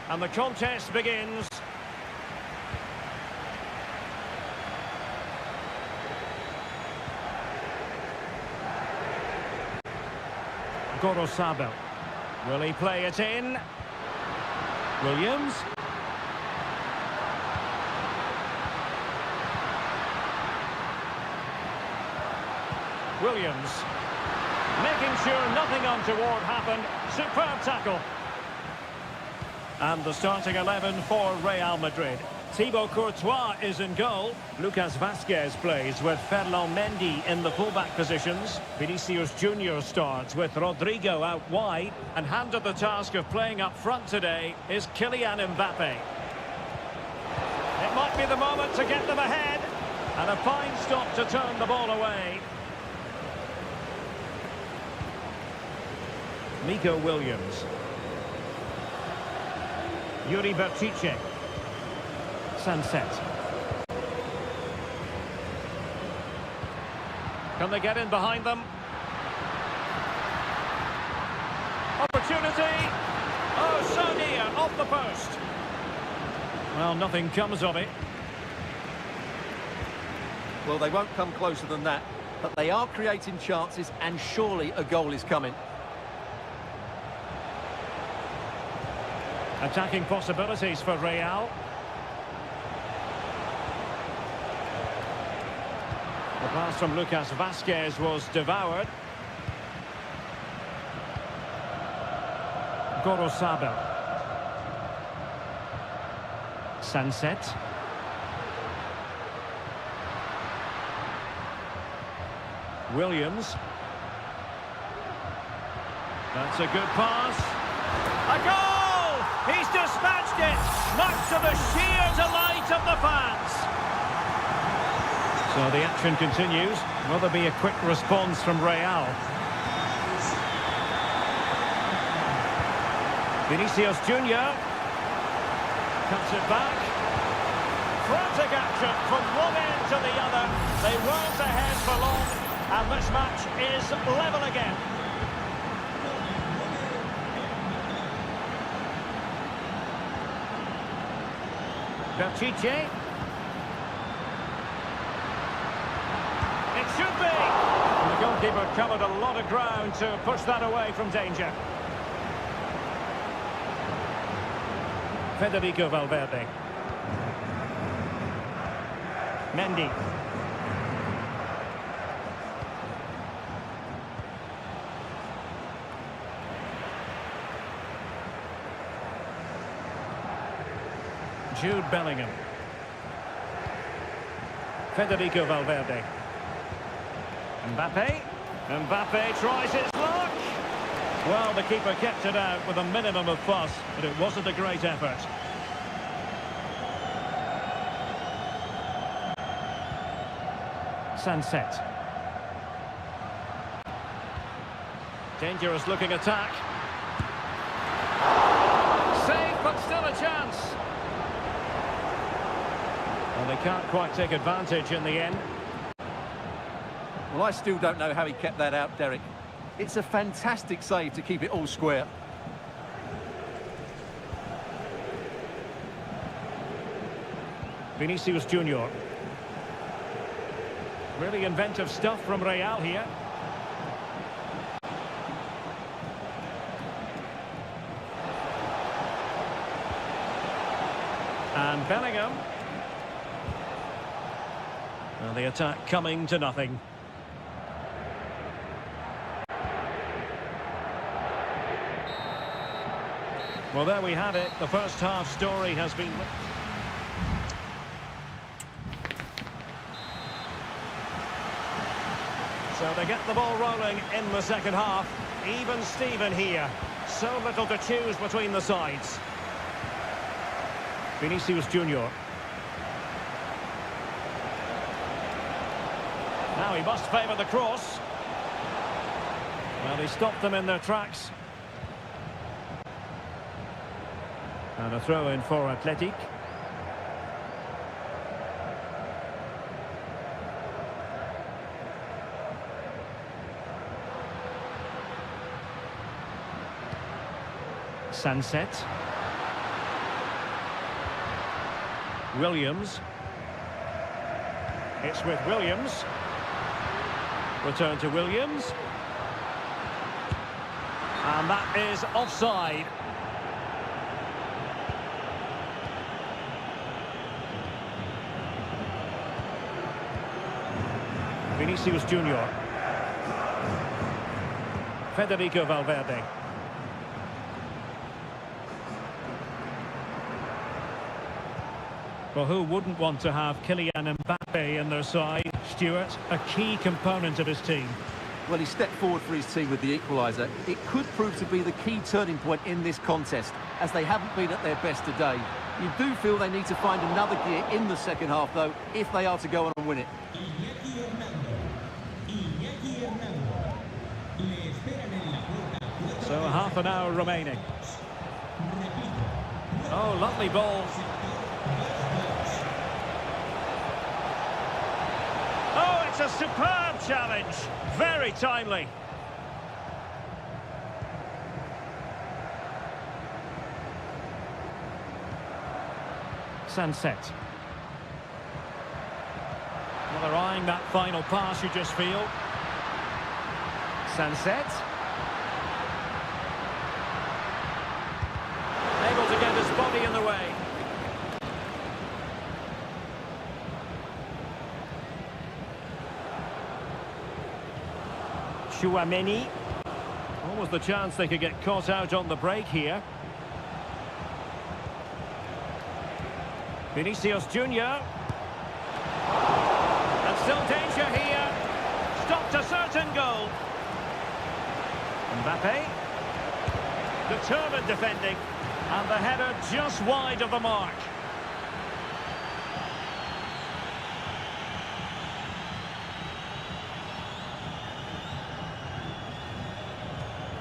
And the contest begins. Gorosabel. Will he play it in? Williams. Williams. Making sure nothing untoward happened. Superb tackle. And the starting 11 for Real Madrid. Thibaut Courtois is in goal. Lucas Vazquez plays with Ferland Mendy in the fullback positions. Vinicius Junior starts with Rodrigo out wide. And handed the task of playing up front today is Kylian Mbappe. It might be the moment to get them ahead. And a fine stop to turn the ball away. Nico Williams. Yuri Berchiche. Sunset. Can they get in behind them? Opportunity. Oh, so near, off the post. Well, nothing comes of it. Well, they won't come closer than that, but they are creating chances, and surely a goal is coming. Attacking possibilities for Real. The pass from Lucas Vazquez was devoured. Gorosabel. Sunset. Williams. That's a good pass. A goal! He's dispatched it, much to the sheer delight of the fans. So the action continues. Will there be a quick response from Real? Vinicius Junior cuts it back. Frantic action from one end to the other. They weren't ahead for long, and this match is level again. Berchiche. It should be. And the goalkeeper covered a lot of ground to push that away from danger. Federico Valverde. Mendy. Jude Bellingham. Federico Valverde. Mbappe. Mbappe tries his luck. Well, the keeper kept it out with a minimum of fuss, but it wasn't a great effort. Sunset. Dangerous looking attack. Save, but still a chance. Well, they can't quite take advantage in the end. Well, I still don't know how he kept that out, Derek. It's a fantastic save to keep it all square. Vinicius Junior. Really inventive stuff from Real here. And Bellingham. And the attack coming to nothing. Well, there we have it. The first half story has been... So they get the ball rolling in the second half. Even Steven here. So little to choose between the sides. Vinicius Junior. Now he must favour the cross. Well, he stopped them in their tracks. And a throw in for Athletic. Sunset. Williams. It's with Williams. Return to Williams. And that is offside. Vinicius Junior. Federico Valverde. Well, who wouldn't want to have Kylian Mbappe in their side? Stuart, a key component of his team. Well, he stepped forward for his team with the equaliser. It could prove to be the key turning point in this contest, as they haven't been at their best today. You do feel they need to find another gear in the second half, though, if they are to go on and win it. So half an hour remaining. Oh, lovely ball. Oh, it's a superb challenge. Very timely. Sunset. Well, they're eyeing that final pass, you just feel. Sunset. Able to get his body in the way. Chouameni. What was the chance they could get caught out on the break here? Vinicius Junior. And still danger here. Stopped a certain goal. Mbappe. Determined defending. And the header just wide of the mark.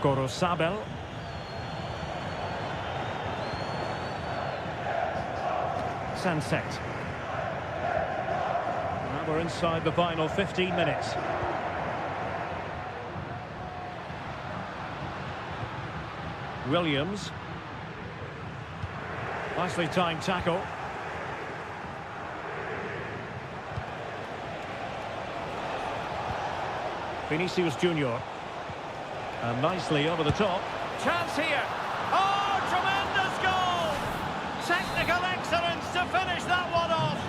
Gorosabel. Sunset. Now we're inside the final 15 minutes. Williams. Nicely timed tackle. Vinicius Junior. And nicely over the top. Chance here. Oh, tremendous goal! Technical excellence to finish that one off.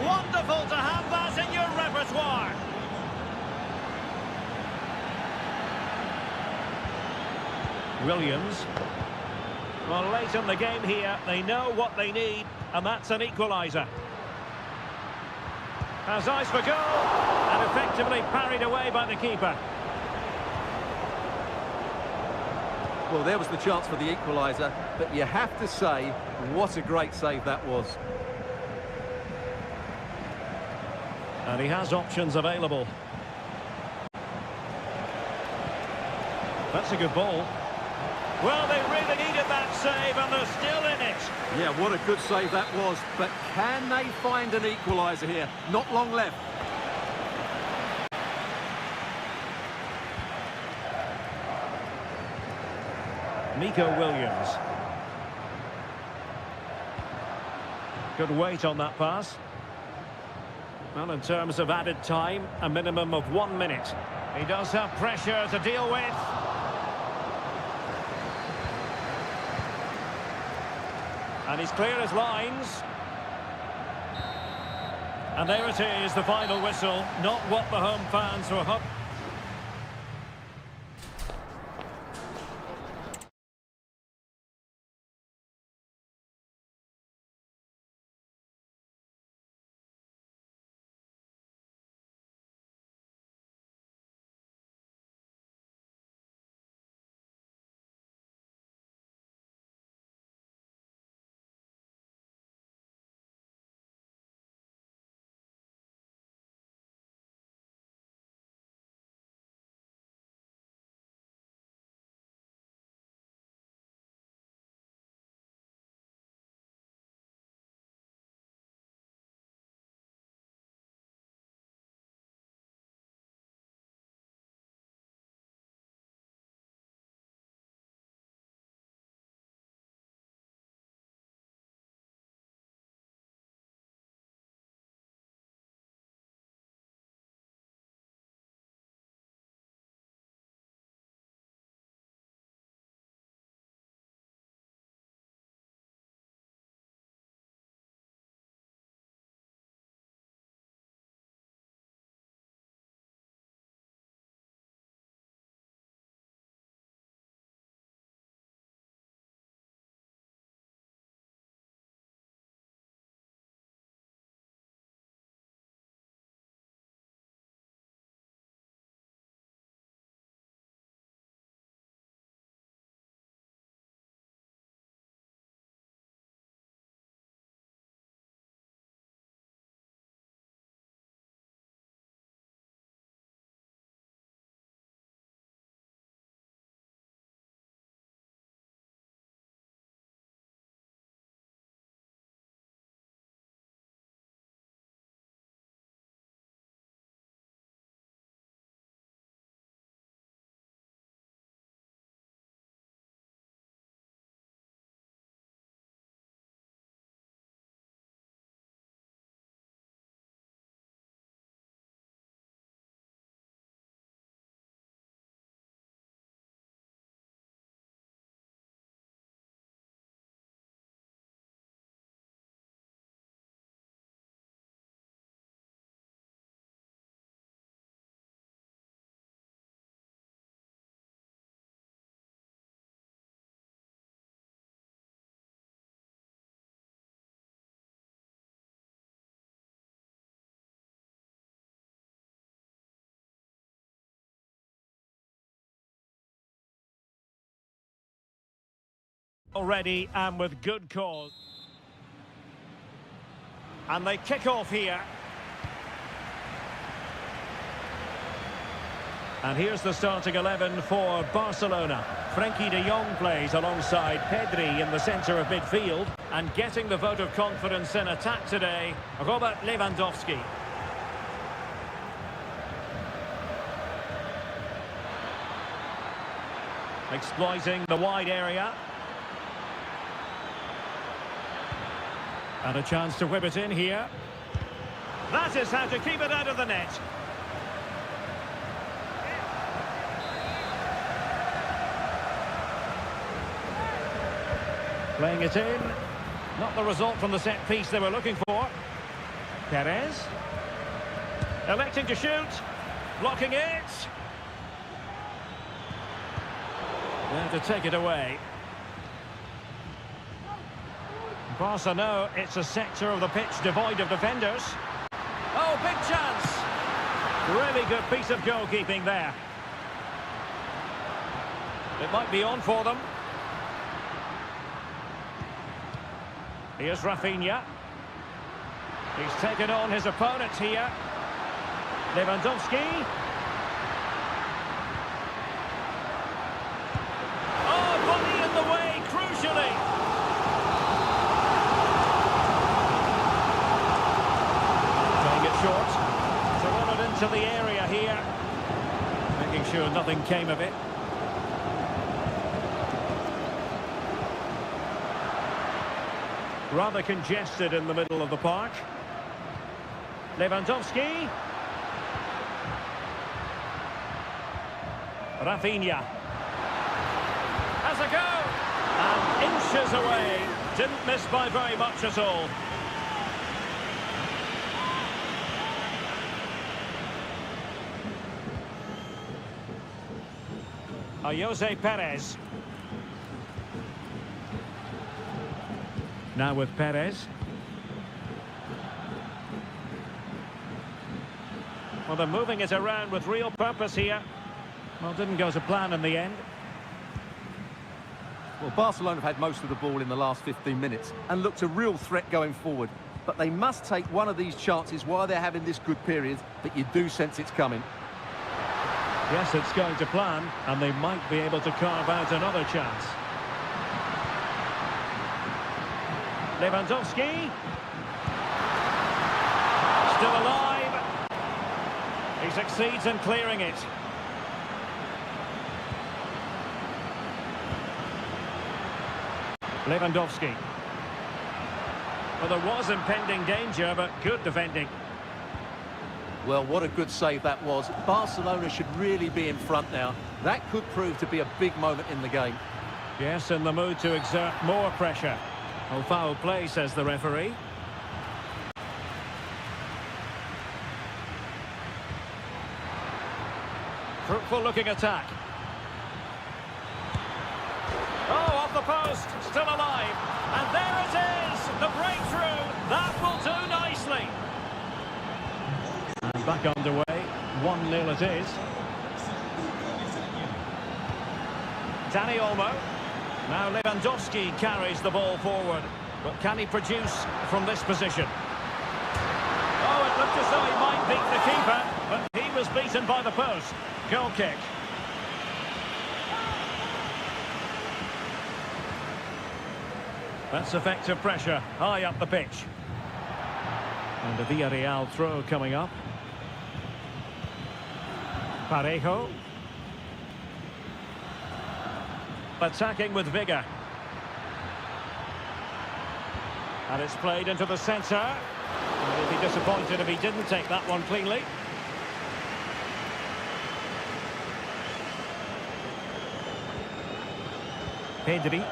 Wonderful to have that in your repertoire. Williams. Well, late in the game here, they know what they need, and that's an equaliser. Has eyes for goal, and effectively parried away by the keeper. Well, there was the chance for the equaliser, but you have to say, what a great save that was. And he has options available. That's a good ball. Well, they really needed that save, and they're still in it. Yeah, what a good save that was. But can they find an equaliser here? Not long left. Nico Williams. Good weight on that pass. Well, in terms of added time, a minimum of 1 minute. He does have pressure to deal with. And he's clear as lines. And there it is, the final whistle. Not what the home fans were hoping. Already and with good cause. And they kick off here. And here's the starting 11 for Barcelona. Frenkie de Jong plays alongside Pedri in the centre of midfield. And getting the vote of confidence in attack today, Robert Lewandowski. Exploiting the wide area. And a chance to whip it in here. That is how to keep it out of the net. Playing it in. Not the result from the set piece they were looking for. Perez. Electing to shoot. Blocking it. There to take it away. Barca know it's a sector of the pitch devoid of defenders. Oh, big chance. Really good piece of goalkeeping there. It might be on for them. Here's Rafinha. He's taken on his opponents here. Lewandowski. Oh, body in the way, crucially. Playing it short. To run it into the area here. Making sure nothing came of it. Rather congested in the middle of the park. Lewandowski. Rafinha. Has a go. And inches away. Didn't miss by very much at all. Jose Perez. Now with Perez. Well, they're moving it around with real purpose here. Well, didn't go to plan in the end. Well, Barcelona have had most of the ball in the last 15 minutes and looked a real threat going forward. But they must take one of these chances while they're having this good period, but you do sense it's coming. Yes, it's going to plan, and they might be able to carve out another chance. Lewandowski. Still alive. He succeeds in clearing it. Lewandowski. Well, there was impending danger, but good defending. Well, what a good save that was. Barcelona should really be in front now. That could prove to be a big moment in the game. Yes, in the mood to exert more pressure. Well, foul play, says the referee. Fruitful looking attack. Oh, off the post, still alive. And there it is, the breakthrough. That will do nicely. And back underway, 1-0 it is. Dani Olmo. Now Lewandowski carries the ball forward. But can he produce from this position? Oh, it looked as though he might beat the keeper, but he was beaten by the post. Goal kick. That's effective pressure, high up the pitch. And the Villarreal throw coming up. Parejo. Attacking with vigour. And it's played into the centre. And he'd be disappointed if he didn't take that one cleanly. Pedri.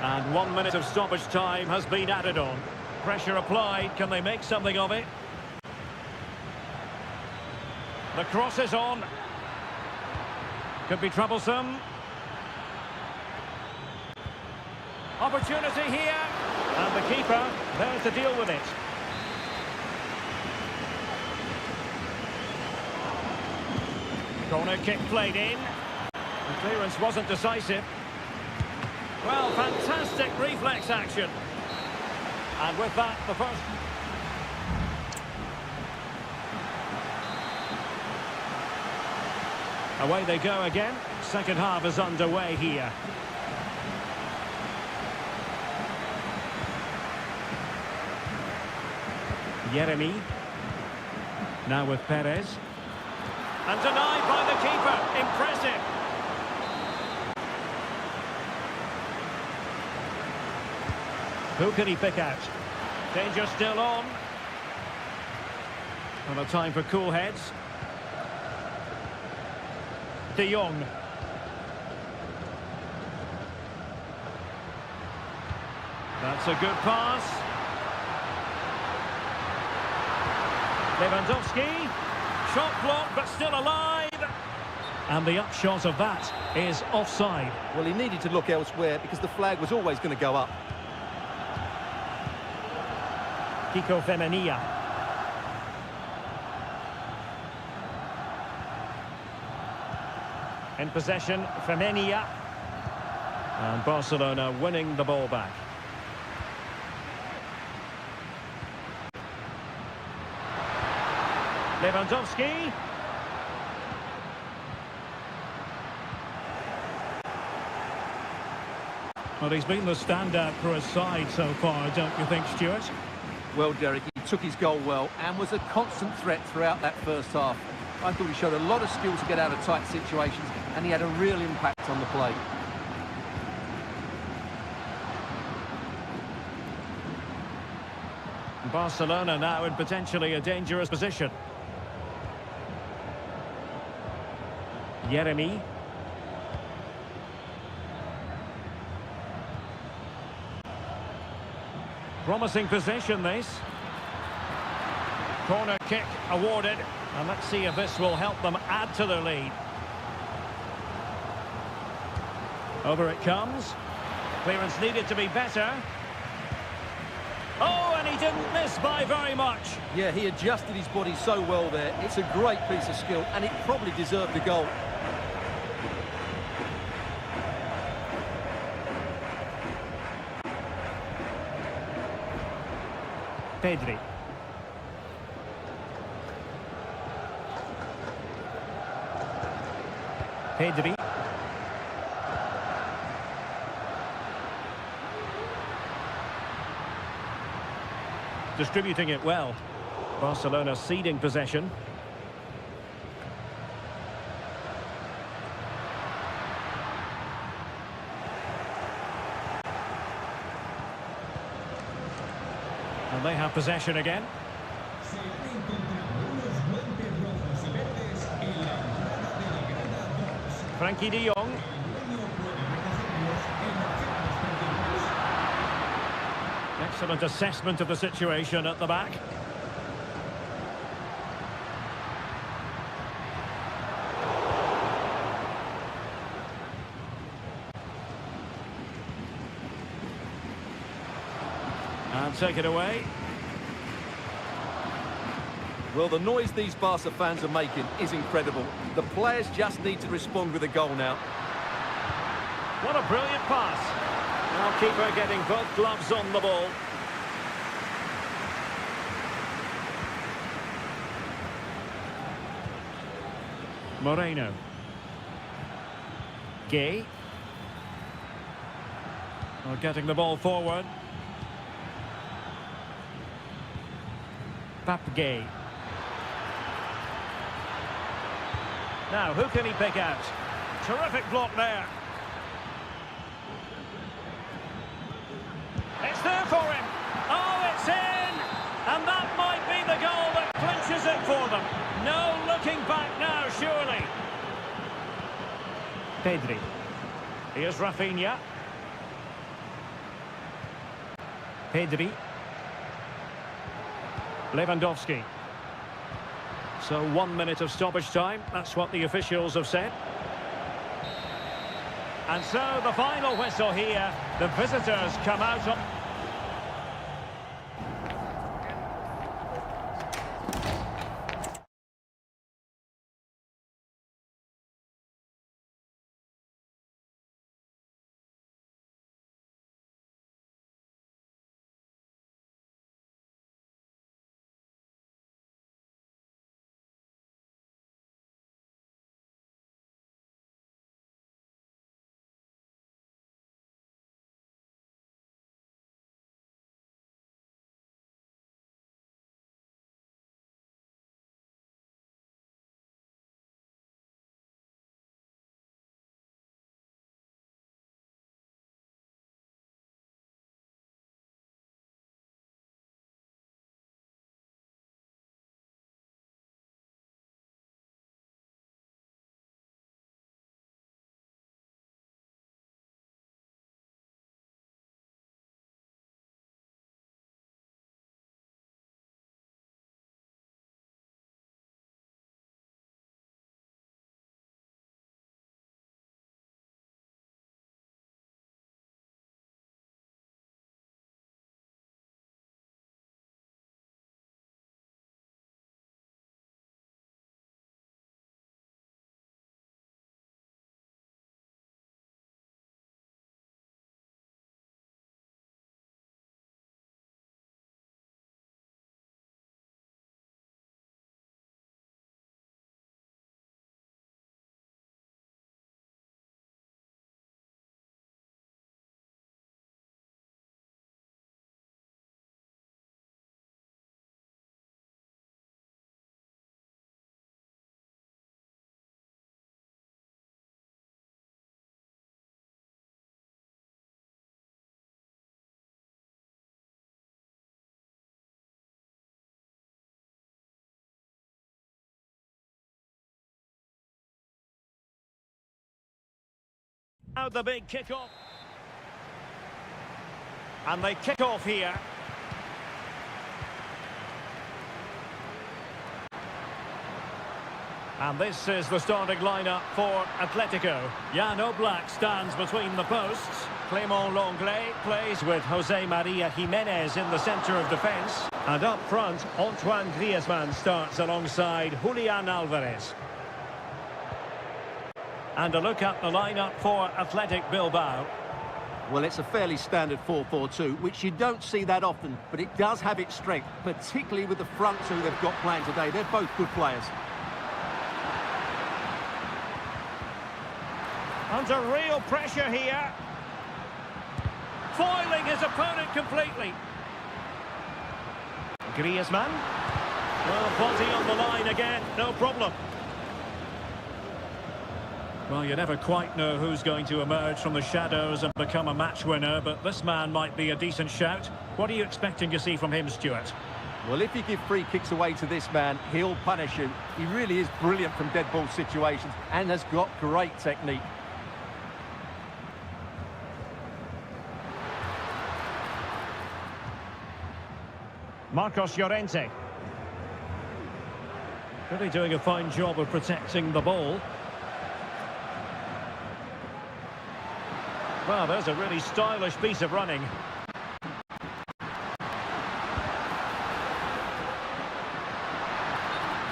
And 1 minute of stoppage time has been added on. Pressure applied. Can they make something of it? The cross is on. Could be troublesome. Opportunity here. And the keeper there to deal with it. Corner kick played in. The clearance wasn't decisive. Well, fantastic reflex action. And with that, the first... Away they go again. Second half is underway here. Jeremy. Now with Perez. And denied by the keeper. Impressive. Who can he pick out? Danger still on. And a time for cool heads. De Jong. That's a good pass. Lewandowski. Shot blocked, but still alive. And the upshot of that is offside. Well, he needed to look elsewhere because the flag was always going to go up. Kiko Femenia. In possession, Femenia. And Barcelona winning the ball back. Lewandowski. Well, he's been the standout for his side so far, don't you think, Stuart? Well, Derek, he took his goal well and was a constant threat throughout that first half. I thought he showed a lot of skill to get out of tight situations, and he had a real impact on the play. Barcelona now in potentially a dangerous position. Jeremy. Promising possession, this. Corner kick awarded. And let's see if this will help them add to their lead. Over it comes. Clearance needed to be better. Oh, and he didn't miss by very much. Yeah, he adjusted his body so well there. It's a great piece of skill, and it probably deserved the goal. Pedri. Pedri. Distributing it well. Barcelona ceding possession. And they have possession again. Frankie de Jong. Excellent assessment of the situation at the back. And take it away. Well, the noise these Barca fans are making is incredible. The players just need to respond with a goal now. What a brilliant pass. Now keeper getting both gloves on the ball. Moreno. Gay. Well, getting the ball forward. Gay. Now, who can he pick out? Terrific block there. It's there for him. Oh, it's in! And that might be the goal that clinches it for them. No looking back now, surely. Pedri. Here's Rafinha. Pedri. Lewandowski. So 1 minute of stoppage time. That's what the officials have said. And so the final whistle here. The visitors come out on... Now the big kick-off. And they kick off here. And this is the starting lineup for Atletico. Jan Oblak stands between the posts. Clément Lenglet plays with Jose Maria Jimenez in the centre of defence. And up front, Antoine Griezmann starts alongside Julian Alvarez. And a look at the lineup for Athletic Bilbao. Well, it's a fairly standard 4-4-2, which you don't see that often, but it does have its strength, particularly with the front two they've got playing today. They're both good players. Under real pressure here. Foiling his opponent completely. Griezmann. Well, body on the line again, no problem. Well, you never quite know who's going to emerge from the shadows and become a match winner, but this man might be a decent shout. What are you expecting to see from him, Stuart? Well, if you give free kicks away to this man, he'll punish you. He really is brilliant from dead ball situations and has got great technique. Marcos Llorente. Really doing a fine job of protecting the ball. Well, there's a really stylish piece of running.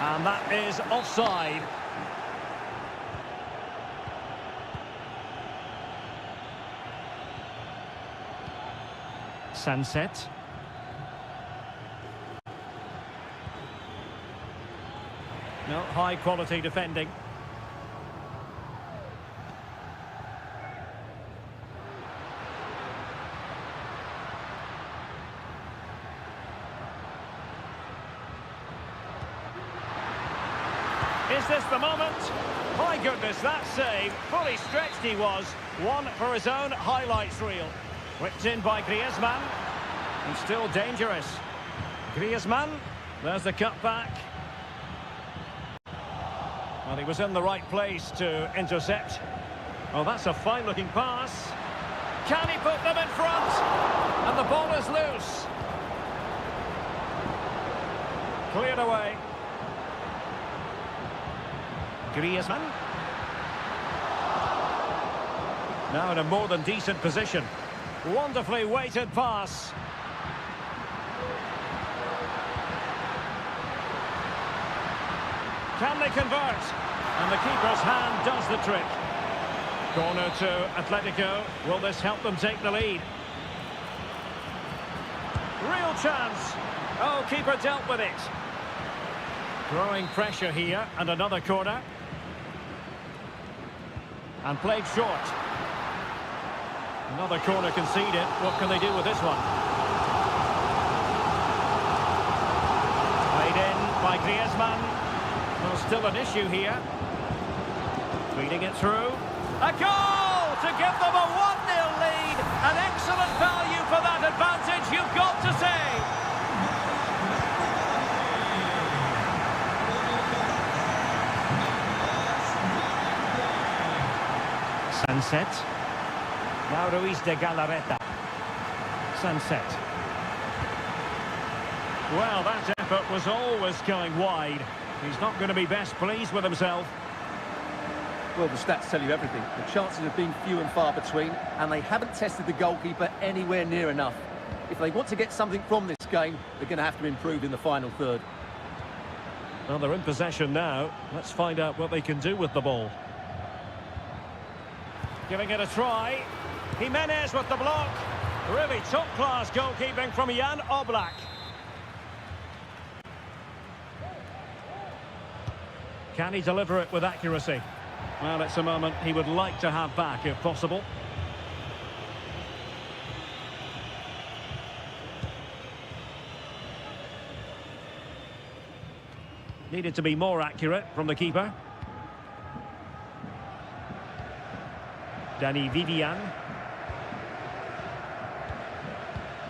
And that is offside. Sunset. No, high quality defending. Is this the moment? My goodness, that save. Fully stretched he was. One for his own highlights reel. Whipped in by Griezmann. And still dangerous. Griezmann. There's the cutback. Well, he was in the right place to intercept. Oh, that's a fine-looking pass. Can he put them in front? And the ball is loose. Cleared away. Griezmann. Now in a more than decent position. Wonderfully weighted pass. Can they convert? And the keeper's hand does the trick. Corner to Atletico. Will this help them take the lead? Real chance. Oh, keeper dealt with it. Growing pressure here, and another corner. And played short. Another corner conceded. What can they do with this one? Played in by Griezmann. Well, still an issue here. Feeding it through. A goal to give them a 1-0 lead. An excellent value for that advantage, you've got to say. Sunset. Now Ruiz de Galarreta. Sunset. Well, that effort was always going wide. He's not going to be best pleased with himself. Well, the stats tell you everything. The chances have been few and far between, and they haven't tested the goalkeeper anywhere near enough. If they want to get something from this game, they're going to have to improve in the final third. Well, they're in possession now. Let's find out what they can do with the ball. Giving it a try. Jimenez with the block. Really top-class goalkeeping from Jan Oblak. Can he deliver it with accuracy? Well, it's a moment he would like to have back, if possible. Needed to be more accurate from the keeper. Danny Vivian.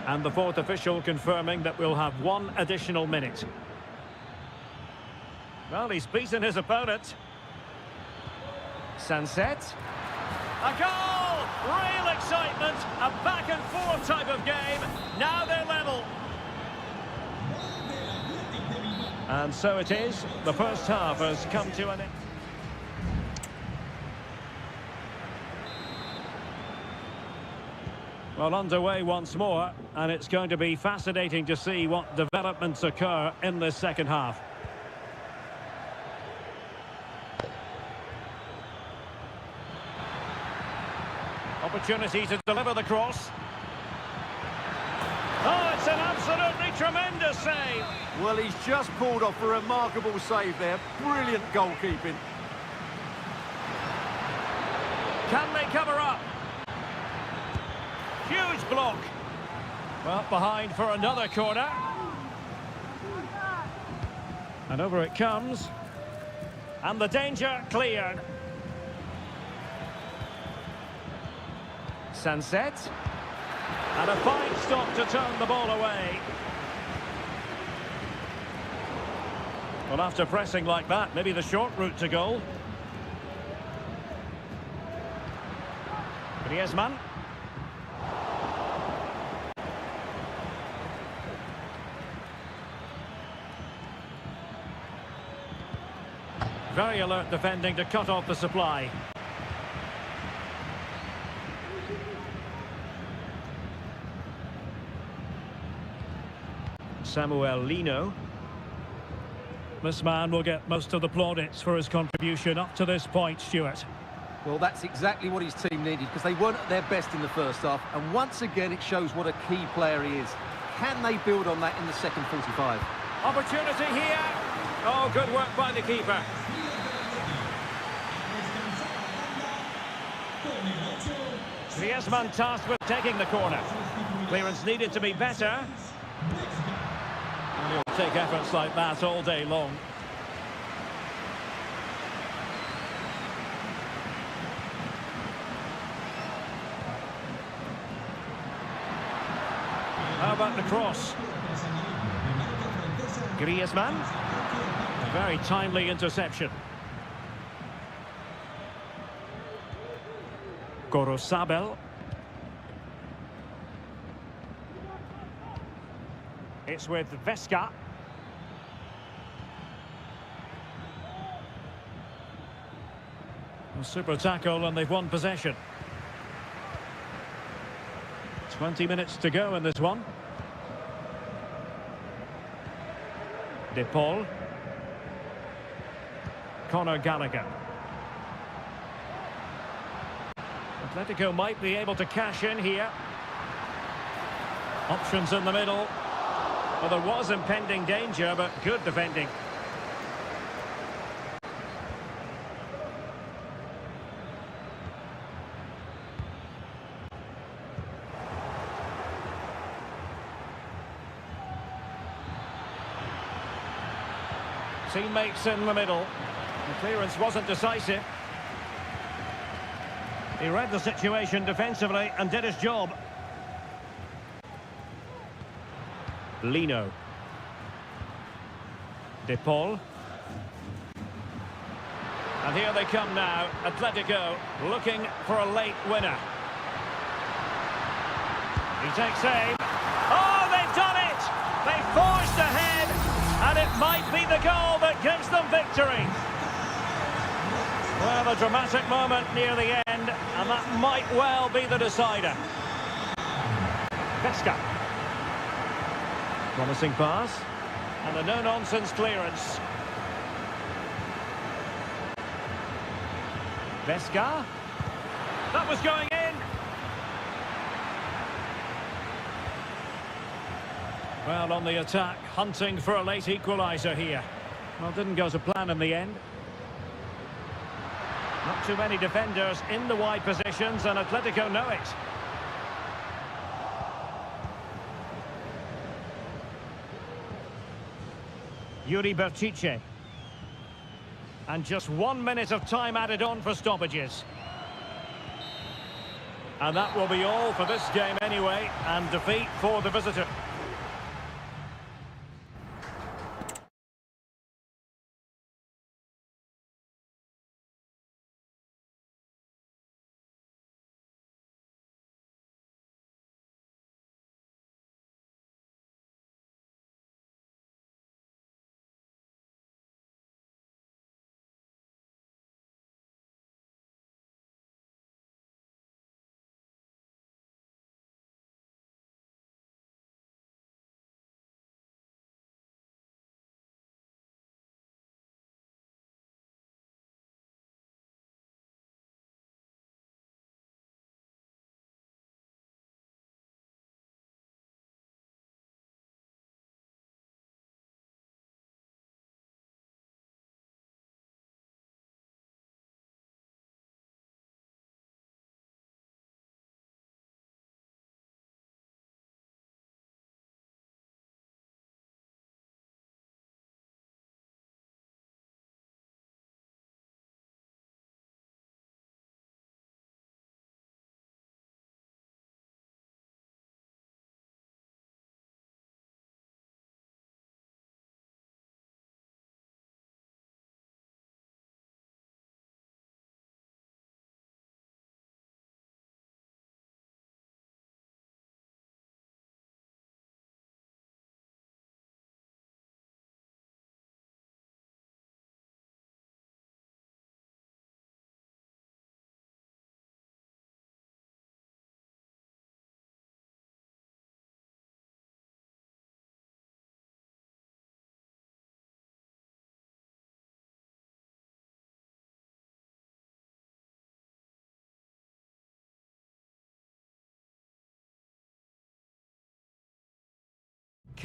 And the fourth official confirming that we'll have one additional minute. Well, he's beaten his opponent. Sunset. A goal! Real excitement, a back and forth type of game. Now they're level. And so it is. The first half has come to an end. Well, underway once more, and it's going to be fascinating to see what developments occur in this second half. Opportunity to deliver the cross. Oh, it's an absolutely tremendous save. Well, he's just pulled off a remarkable save there. Brilliant goalkeeping. Can they cover up? Huge block. Well, behind for another corner. And over it comes. And the danger cleared. Sunset. And a fine stop to turn the ball away. Well, after pressing like that, maybe the short route to goal. Griezmann. Very alert defending to cut off the supply. Samuel Lino. This man will get most of the plaudits for his contribution up to this point, Stuart. Well, that's exactly what his team needed, because they weren't at their best in the first half. And once again, it shows what a key player he is. Can they build on that in the second 45? Opportunity here. Oh, good work by the keeper. Griezmann tasked with taking the corner. Clearance needed to be better. And he'll take efforts like that all day long. How about the cross? Griezmann. A very timely interception. Gorosabel. It's with Vesca. A super tackle and they've won possession. 20 minutes to go in this one. De Paul. Conor Gallagher. Atletico might be able to cash in here. Options in the middle. Well, there was impending danger, but good defending. Teammates in the middle. The clearance wasn't decisive. He read the situation defensively and did his job. Lino. De Paul. And here they come now. Atletico looking for a late winner. He takes aim. Oh, they've done it! They've forged ahead, and it might be the goal that gives them victory. Well, a dramatic moment near the end, and that might well be the decider. Vesca. Promising pass. And a no-nonsense clearance. Vesca. That was going in. Well, on the attack, hunting for a late equaliser here. Well, didn't go to plan in the end. Not too many defenders in the wide positions, and Atletico know it. Yuri Berchiche. And just 1 minute of time added on for stoppages. And that will be all for this game anyway, and defeat for the visitor.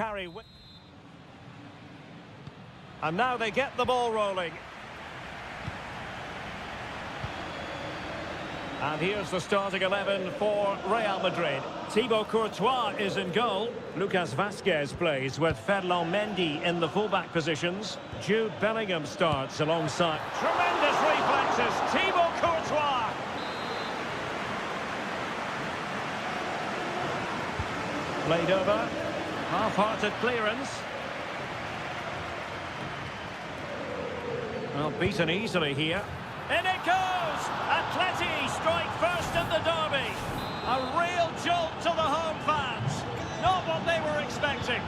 carry. And now they get the ball rolling. And here's the starting 11 for Real Madrid. Thibaut Courtois is in goal. Lucas Vazquez plays with Ferland Mendy in the fullback positions. Jude Bellingham starts alongside. Tremendous reflexes, Thibaut Courtois. Played over. Half-hearted clearance. Well, beaten easily here. In it goes! Atleti strike first in the derby. A real jolt to the home fans. Not what they were expecting.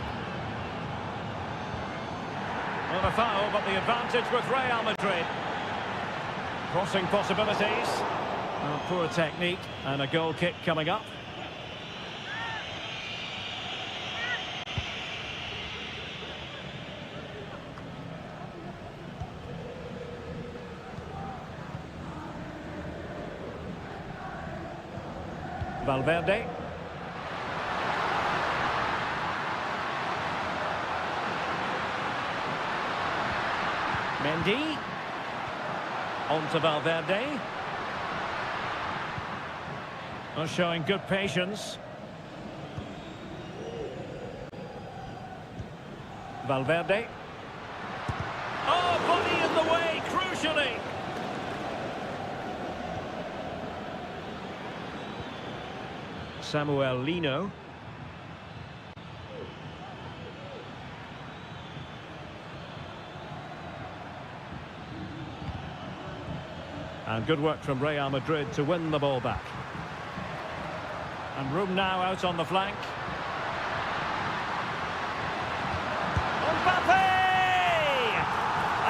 Not a foul, but the advantage with Real Madrid. Crossing possibilities. Well, poor technique and a goal kick coming up. Valverde. Mendy. On to Valverde. Oh, showing good patience. Valverde. Oh, body in the way, crucially. Samuel Lino. And good work from Real Madrid to win the ball back. And room now out on the flank. Mbappe!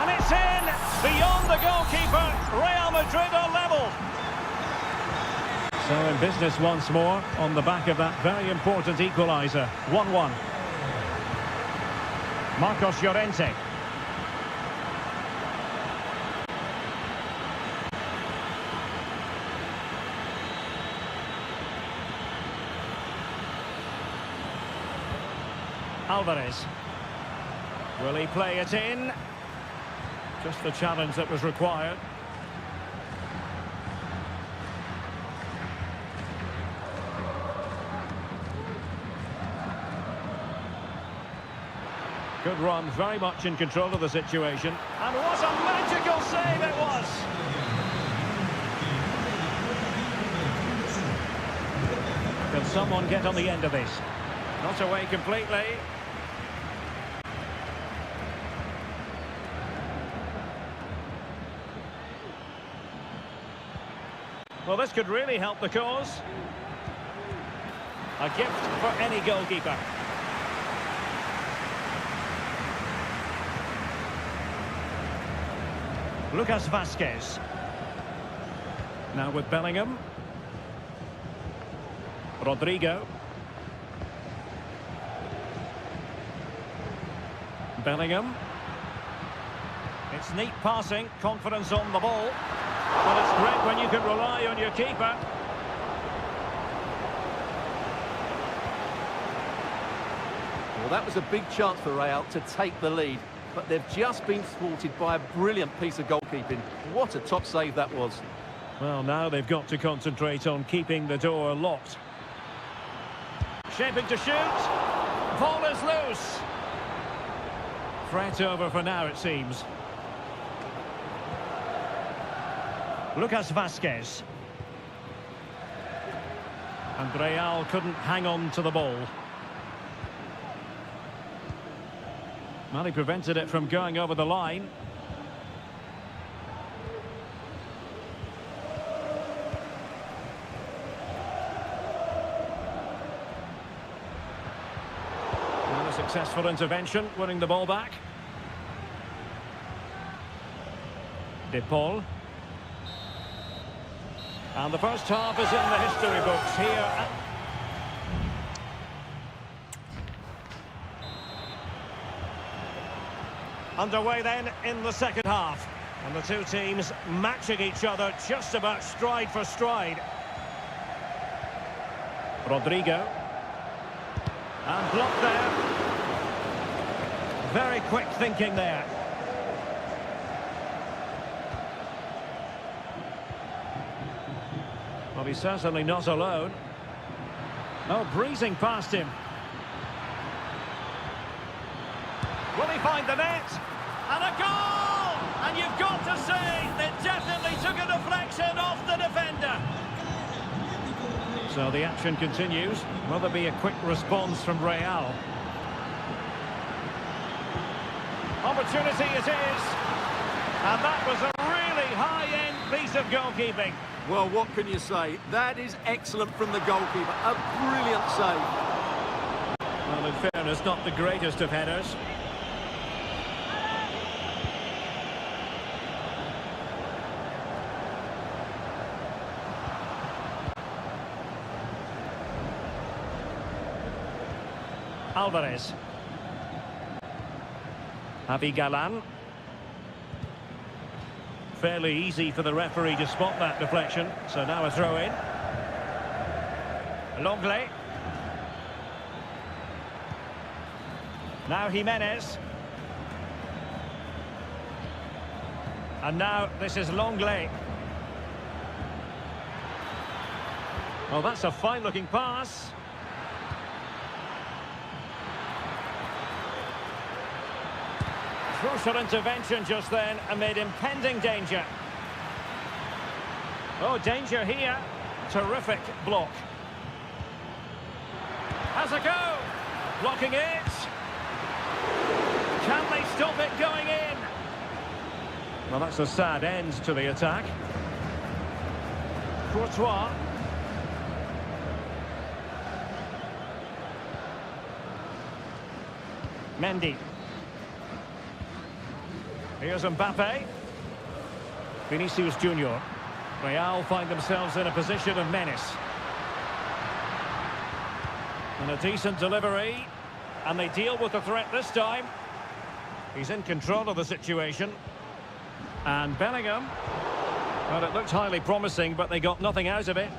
And it's in! Beyond the goalkeeper, Real Madrid are level. So in business once more on the back of that very important equaliser. 1-1. Marcos Llorente. Alvarez. Will he play it in? Just the challenge that was required. Good run, very much in control of the situation. And what a magical save it was! Can someone get on the end of this? Not away completely. Well, this could really help the cause. A gift for any goalkeeper. Lucas Vazquez. Now with Bellingham. Rodrigo. Bellingham. It's neat passing, confidence on the ball. Well, it's great when you can rely on your keeper. Well, that was a big chance for Real to take the lead. But they've just been thwarted by a brilliant piece of goalkeeping. What a top save that was. Well, now they've got to concentrate on keeping the door locked. Shaping to shoot. Ball is loose. Threat over for now, it seems. Lucas Vazquez. And Real couldn't hang on to the ball. Well, he prevented it from going over the line. And a successful intervention, winning the ball back. De Paul. And the first half is in the history books here. Underway then in the second half. And the two teams matching each other just about stride for stride. Rodrigo. And blocked there. Very quick thinking there. Well, he's certainly not alone. Oh, breezing past him. Will he find the net? And a goal! And you've got to say, they definitely took a deflection off the defender. So the action continues. Will there be a quick response from Real? Opportunity it is. And that was a really high-end piece of goalkeeping. Well, what can you say? That is excellent from the goalkeeper. A brilliant save. Well, in fairness, not the greatest of headers. Alvarez. Abigalan. Fairly easy for the referee to spot that deflection. So now a throw in. Longley. Now Jimenez. And now this is Longley. Well, that's a fine-looking pass. Crucial intervention just then amid impending danger. Oh, danger here. Terrific block. Has a go. Blocking it. Can they stop it going in? Well, that's a sad end to the attack. Courtois. Mendy. Here's Mbappe. Vinicius Junior. Real find themselves in a position of menace. And a decent delivery. And they deal with the threat this time. He's in control of the situation. And Bellingham. Well, it looked highly promising, but they got nothing out of it.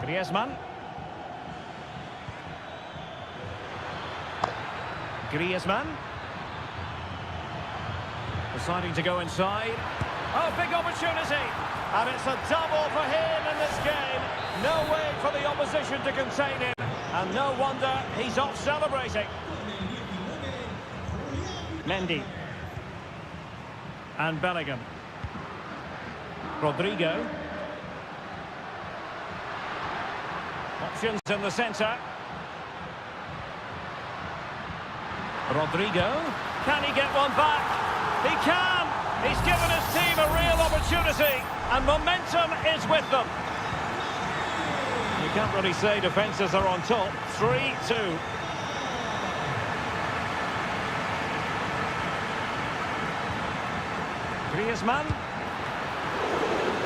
Griezmann. Griezmann. Deciding to go inside. Oh, big opportunity. And it's a double for him in this game. No way for the opposition to contain him. And no wonder he's off celebrating. Mendy. And Bellingham. Rodrigo. Options in the centre. Rodrigo. Can he get one back? He can! He's given his team a real opportunity, and momentum is with them. You can't really say defences are on top. 3-2. Griezmann.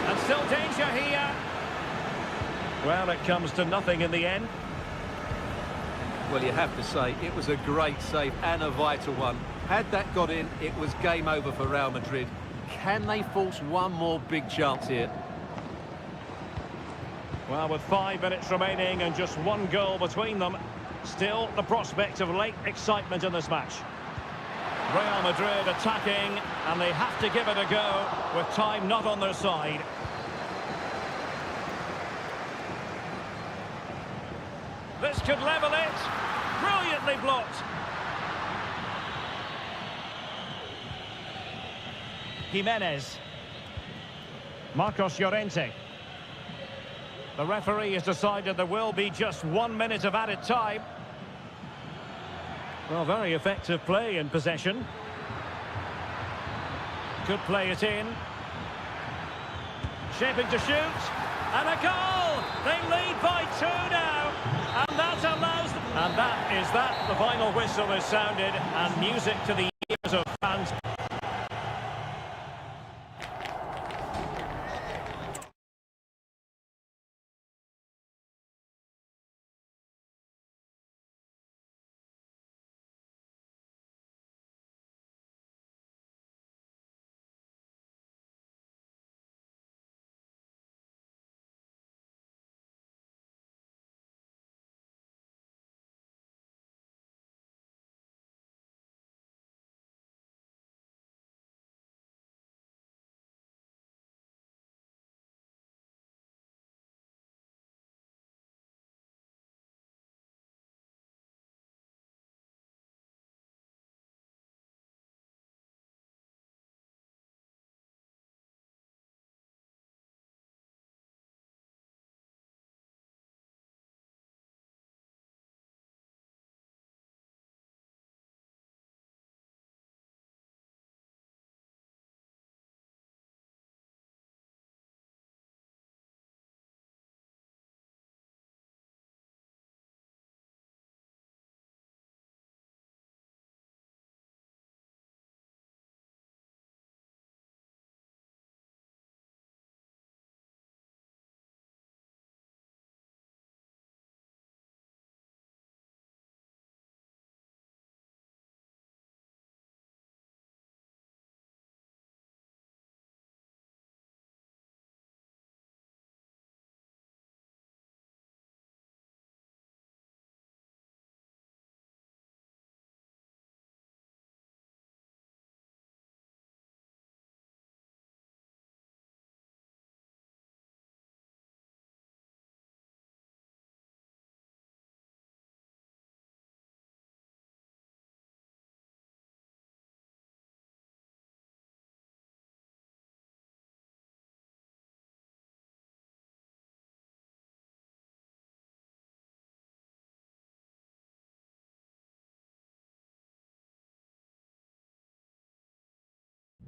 And still danger here. Well, it comes to nothing in the end. Well, you have to say, it was a great save and a vital one. Had that got in, it was game over for Real Madrid. Can they force one more big chance here? Well, with 5 minutes remaining and just one goal between them, still the prospect of late excitement in this match. Real Madrid attacking, and they have to give it a go with time not on their side. This could level it. Brilliantly blocked. Jimenez. Marcos Llorente. The referee has decided there will be just 1 minute of added time. Well, very effective play in possession. Could play it in. Shaping to shoot. And a goal! They lead by 2 now. And that allows them. And that is that. The final whistle is sounded. And music to the ears of fans.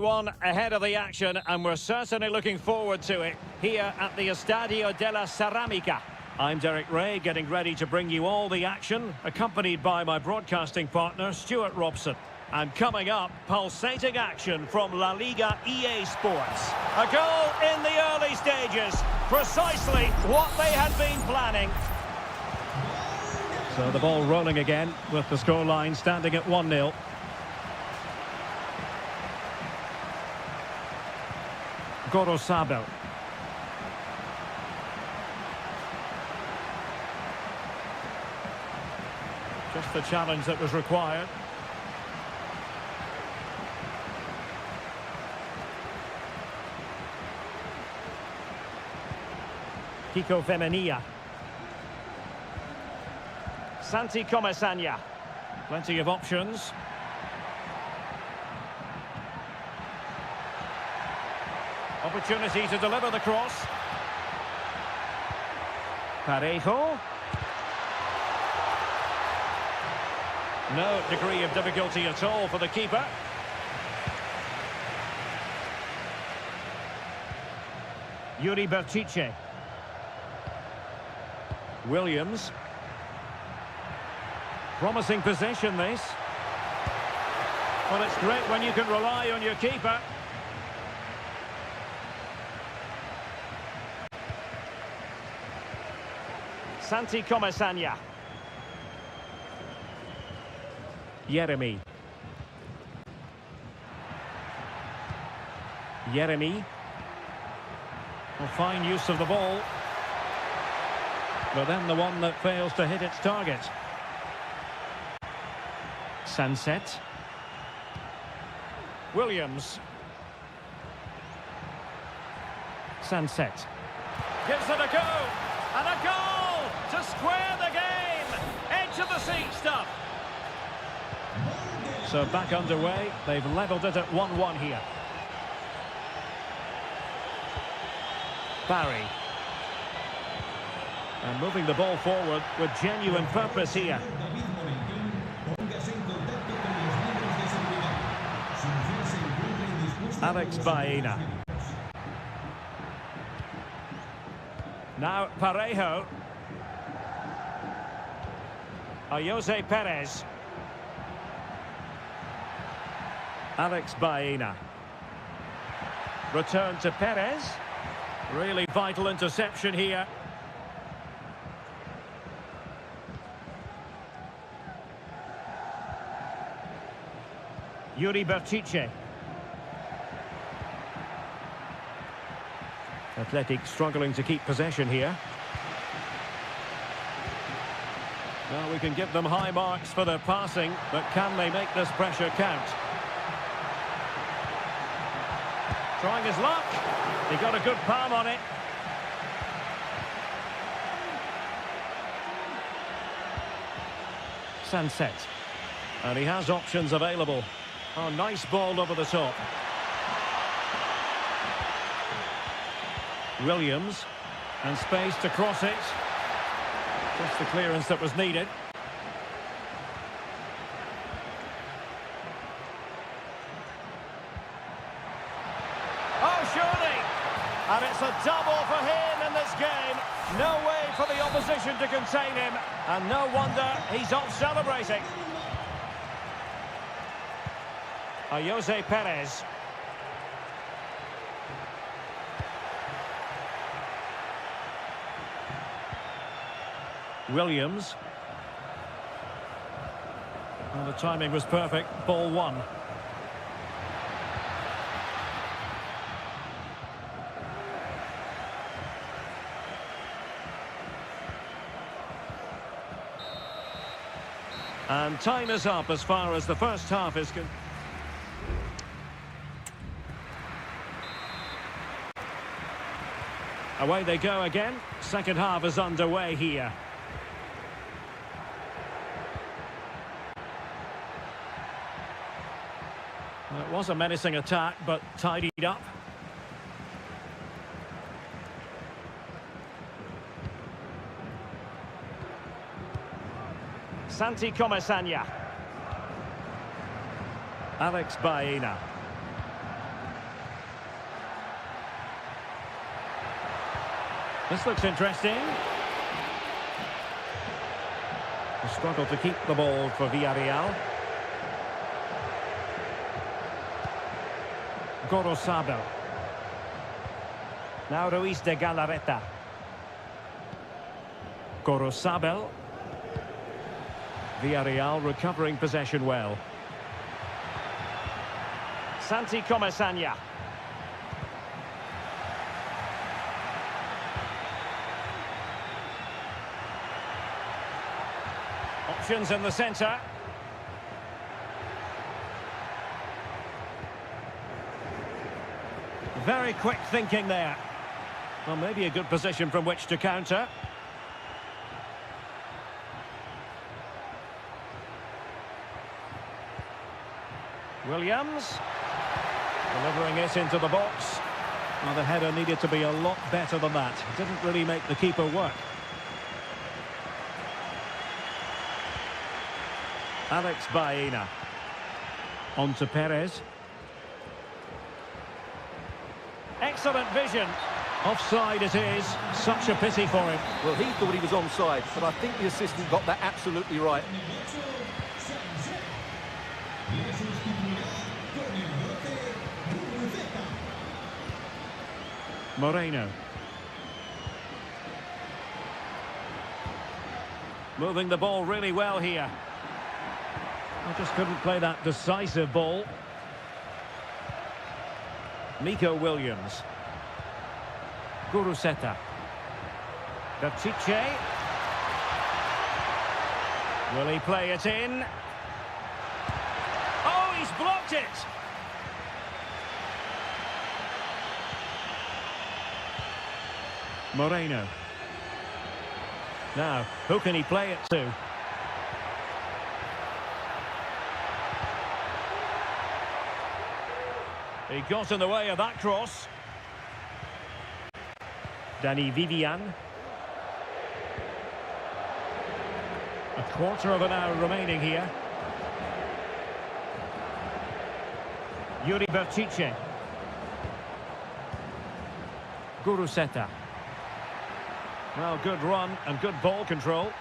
One ahead of the action, and we're certainly looking forward to it here at the Estadio della Ceramica. I'm Derek Ray, getting ready to bring you all the action, accompanied by my broadcasting partner, Stuart Robson. And coming up, pulsating action from La Liga EA Sports. A goal in the early stages, precisely what they had been planning. So the ball rolling again, with the scoreline standing at 1-0. Gorosabel. Just the challenge that was required. Kiko Femenia. Santi Comesaña. Plenty of options. Opportunity to deliver the cross. Parejo. No degree of difficulty at all for the keeper. Yuri Berchiche. Williams. Promising possession, this. Well, it's great when you can rely on your keeper. Santi Comesaña. Yeremy. Yeremy. Well, fine use of the ball. But then the one that fails to hit its target. Sunset. Williams. Sunset. Gives it a go. And a goal to square the game. Edge of the seat stuff. So back underway. They've levelled it at 1-1 here. Barry. And moving the ball forward with genuine purpose here. Alex Baena. Now Parejo. Jose Perez. Alex Baena. Return to Perez. Really vital interception here. Yuri Berchiche. Athletic struggling to keep possession here. Well, we can give them high marks for their passing, but can they make this pressure count? Trying his luck. He got a good palm on it. Sunset. And he has options available. Oh, nice ball over the top. Williams. And space to cross it. Just the clearance that was needed. Oh, surely! And it's a double for him in this game. No way for the opposition to contain him. And no wonder he's off celebrating. Jose Perez. Williams. Well, the timing was perfect. Ball one. And time is up as far as the first half is concerned. Away they go again. Second half is underway here. Well, it was a menacing attack, but tidied up. Santi Comesaña. Alex Baena. This looks interesting. A struggle to keep the ball for Villarreal. Gorosabel. Now Ruiz de Galarreta. Gorosabel. Villarreal recovering possession well. Santi Comesaña. Options in the centre. Very quick thinking there. Well, maybe a good position from which to counter. Williams. Delivering it into the box. Well, the header needed to be a lot better than that. Didn't really make the keeper work. Alex Baena. On to Perez. Excellent vision. Offside it is. Such a pity for him. Well, he thought he was onside, but I think the assistant got that absolutely right. Moreno. Moving the ball really well here. I just couldn't play that decisive ball. Nico Williams. Guruseta. Bertice. Will he play it in? Oh, he's blocked it! Moreno. Now, who can he play it to? He got in the way of that cross. Danny Vivian. A quarter of an hour remaining here. Yuri Bertice. Guruseta. Well, good run and good ball control.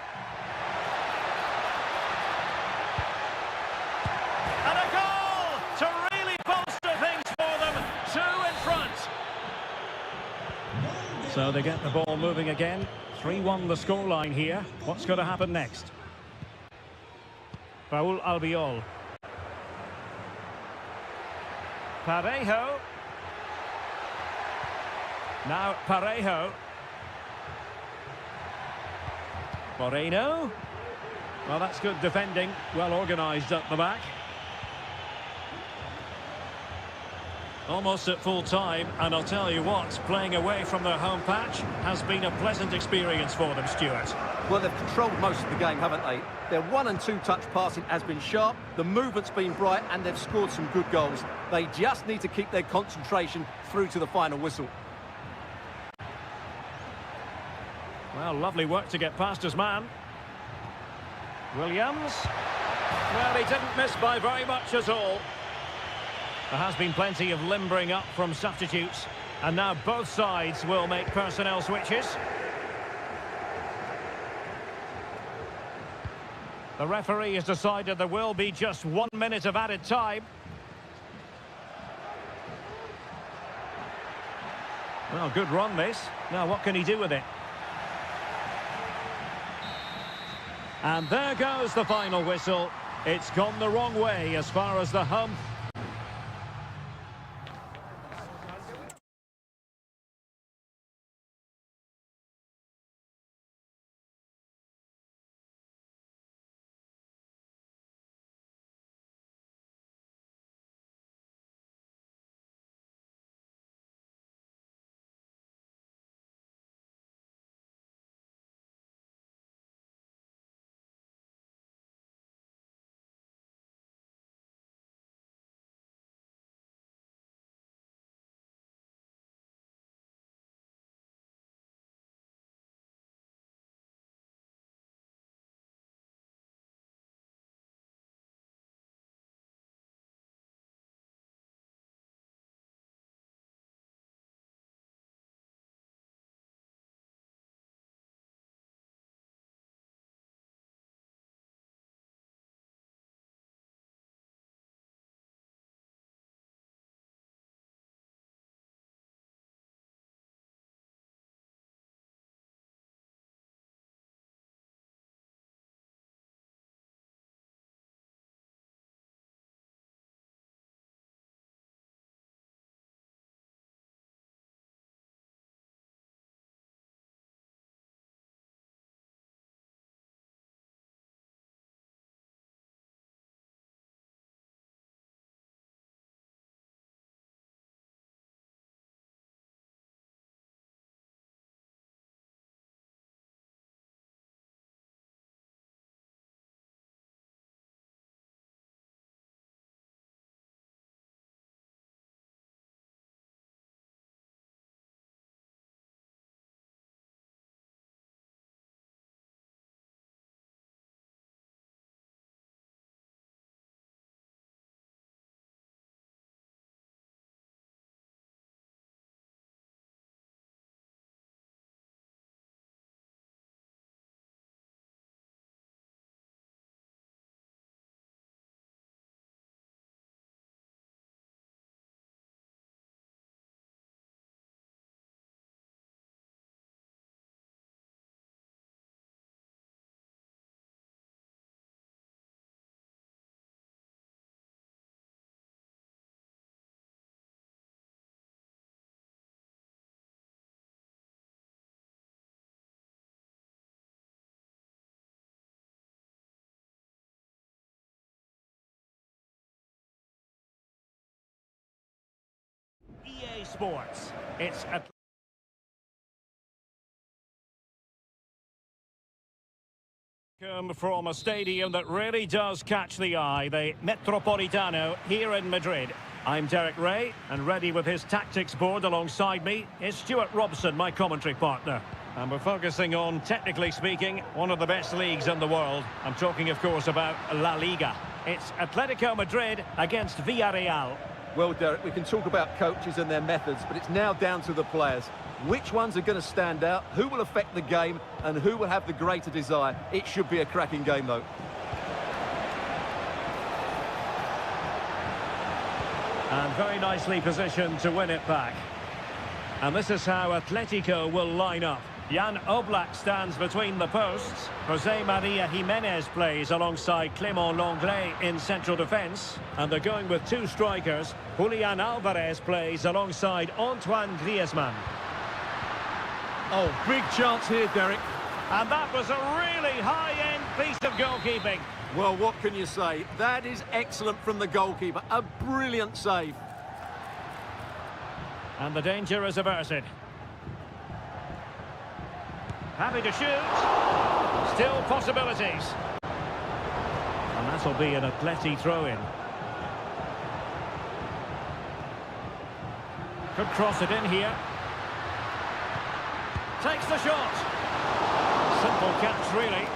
And a goal to really bolster things for them. 2 in front. So they get the ball moving again. 3-1 the scoreline here. What's going to happen next? Raul Albiol. Parejo. Now Parejo. Moreno. Well, that's good defending. Well organised at the back. Almost at full time, and I'll tell you what, playing away from their home patch has been a pleasant experience for them, Stuart. Well, they've controlled most of the game, haven't they? Their 1- and 2-touch passing has been sharp, the movement's been bright, and they've scored some good goals. They just need to keep their concentration through to the final whistle. Well, lovely work to get past his man. Williams. Well, he didn't miss by very much at all. There has been plenty of limbering up from substitutes, and now both sides will make personnel switches. The referee has decided there will be just 1 minute of added time. Well, good run this. Now what can he do with it? And there goes the final whistle. It's gone the wrong way as far as the home sports. It's from a stadium that really does catch the eye, the Metropolitano here in Madrid. I'm Derek Ray, and ready with his tactics board alongside me is Stuart Robson, my commentary partner. And we're focusing on, technically speaking, one of the best leagues in the world. I'm talking, of course, about La Liga. It's Atletico Madrid against Villarreal. Well, Derek, we can talk about coaches and their methods, but it's now down to the players. Which ones are going to stand out, who will affect the game, and who will have the greater desire? It should be a cracking game, though. And very nicely positioned to win it back. And this is how Atletico will line up. Jan Oblak stands between the posts. Jose Maria Jimenez plays alongside Clément Lenglet in central defence. And they're going with two strikers. Julian Alvarez plays alongside Antoine Griezmann. Oh, big chance here, Derek. And that was a really high-end piece of goalkeeping. Well, what can you say? That is excellent from the goalkeeper. A brilliant save. And the danger is averted. Happy to shoot. Still possibilities. And that'll be an Atleti throw-in. Could cross it in here. Takes the shot. Simple catch, really.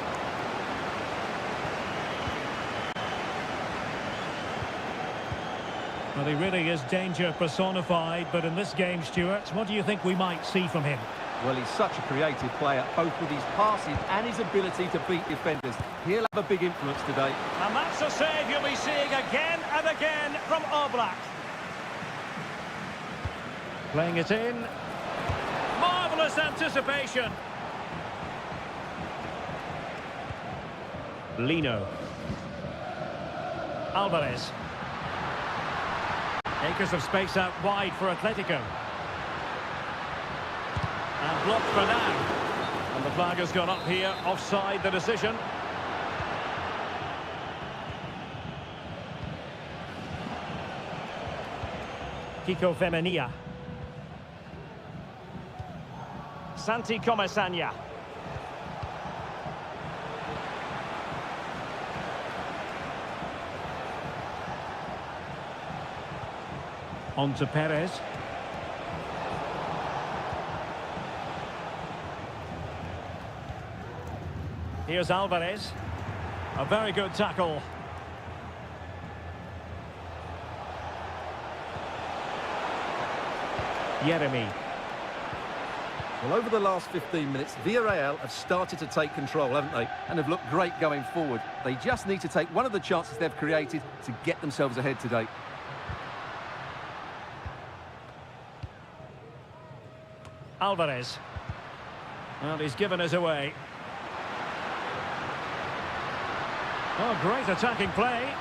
Well, he really is danger personified, but in this game, Stuart, what do you think we might see from him? Well, he's such a creative player, both with his passing and his ability to beat defenders. He'll have a big influence today. And that's a save you'll be seeing again and again from Oblak. Playing it in. Marvellous anticipation. Lino. Alvarez. Acres of space out wide for Atletico. And blocked for now. And the flag has gone up here, offside the decision. Kiko Femenia. Santi Comesaña. On to Perez. Here's Alvarez. A very good tackle. Yeremy. Well, over the last 15 minutes, Villarreal have started to take control, haven't they? And have looked great going forward. They just need to take one of the chances they've created to get themselves ahead today. Alvarez. Well, he's given us away. Oh, great attacking play.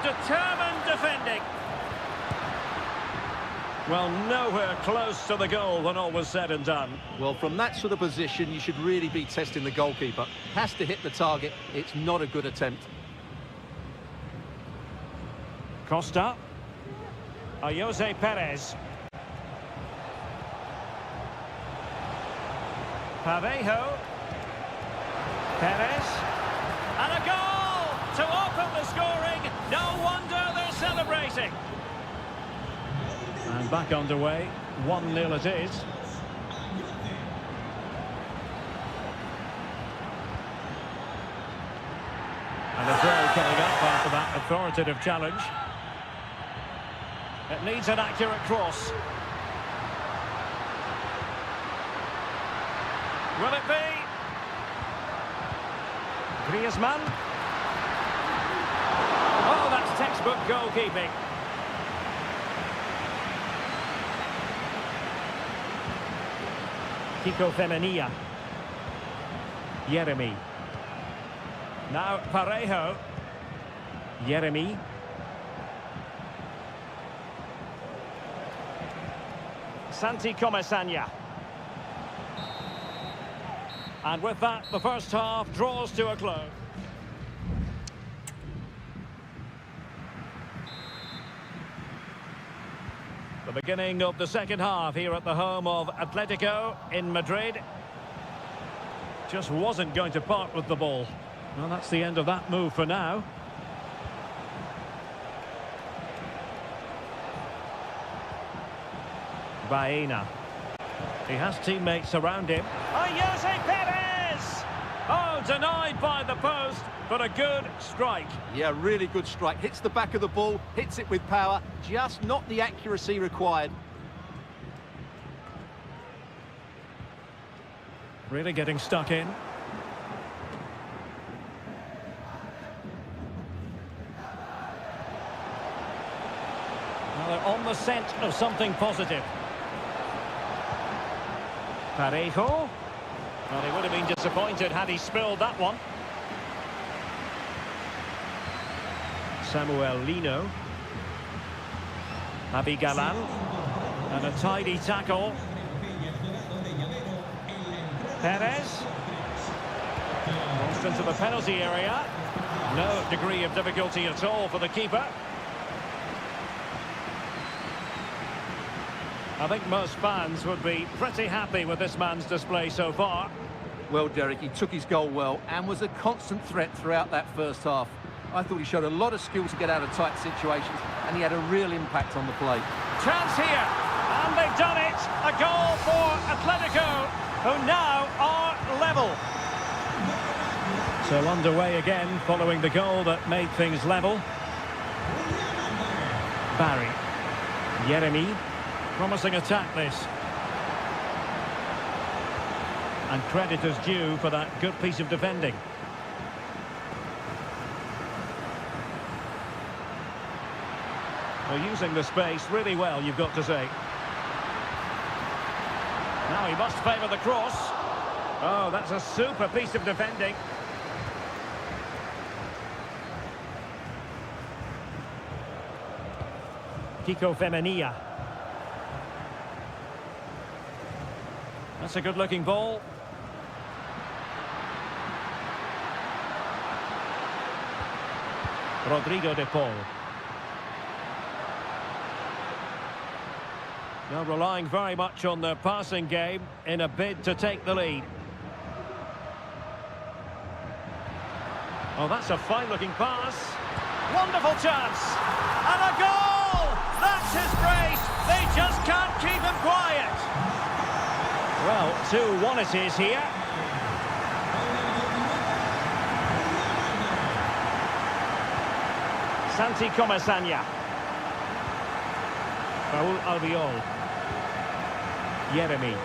Determined defending. Well, nowhere close to the goal when all was said and done. Well, from that sort of position, you should really be testing the goalkeeper. Has to hit the target. It's not a good attempt. Costa. Jose Perez. Parejo. Perez. And a goal to open the scoring. No wonder they're celebrating. And back underway. 1-0 it is. And a throw coming up after that authoritative challenge. It needs an accurate cross. Will it be? Griezmann. Oh, that's textbook goalkeeping. Kiko Femenia. Yeremy. Now Parejo. Yeremy. Santi Comesaña. And with that, the first half draws to a close. The beginning of the second half here at the home of Atletico in Madrid. Just wasn't going to part with the ball. Well, that's the end of that move for now. Baena. He has teammates around him. Oh, Jose Perez! Oh, denied by the post, but a good strike. Yeah, really good strike. Hits the back of the ball, hits it with power, just not the accuracy required. Really getting stuck in. Well, they're on the scent of something positive. Parejo. Well, he would have been disappointed had he spilled that one. Samuel Lino. Abigalan. And a tidy tackle. Perez. Launched into the penalty area. No degree of difficulty at all for the keeper. I think most fans would be pretty happy with this man's display so far. Well, Derek, he took his goal well and was a constant threat throughout that first half. I thought he showed a lot of skill to get out of tight situations, and he had a real impact on the play. Chance here, and they've done it. A goal for Atletico, who now are level. So underway again, following the goal that made things level. Barry. Jeremy. Promising attack, this. And credit is due for that good piece of defending. They're using the space really well, you've got to say. Now he must favour the cross. Oh, that's a super piece of defending. Kiko Femenia. That's a good-looking ball. Rodrigo de Paul. Now relying very much on their passing game in a bid to take the lead. Oh, that's a fine-looking pass. Wonderful chance. And a goal! That's his brace. They just can't keep him quiet. Well, 2-1 it is here. Santi Comesaña. Raúl Albiol. Jeremy.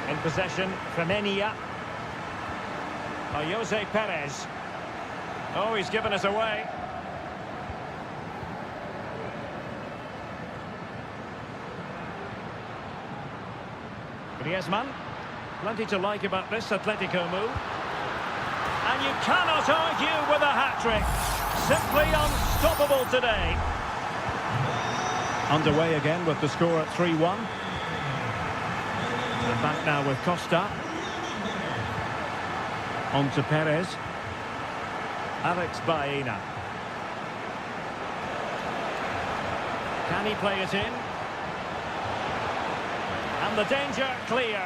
In possession, Femenia. Jose Perez. Oh, he's given us away. Griezmann. Plenty to like about this Atletico move. And you cannot argue with a hat-trick. Simply unstoppable today. Underway again with the score at 3-1. And back now with Costa. On to Perez. Alex Baena. Can he play it in? And the danger clear.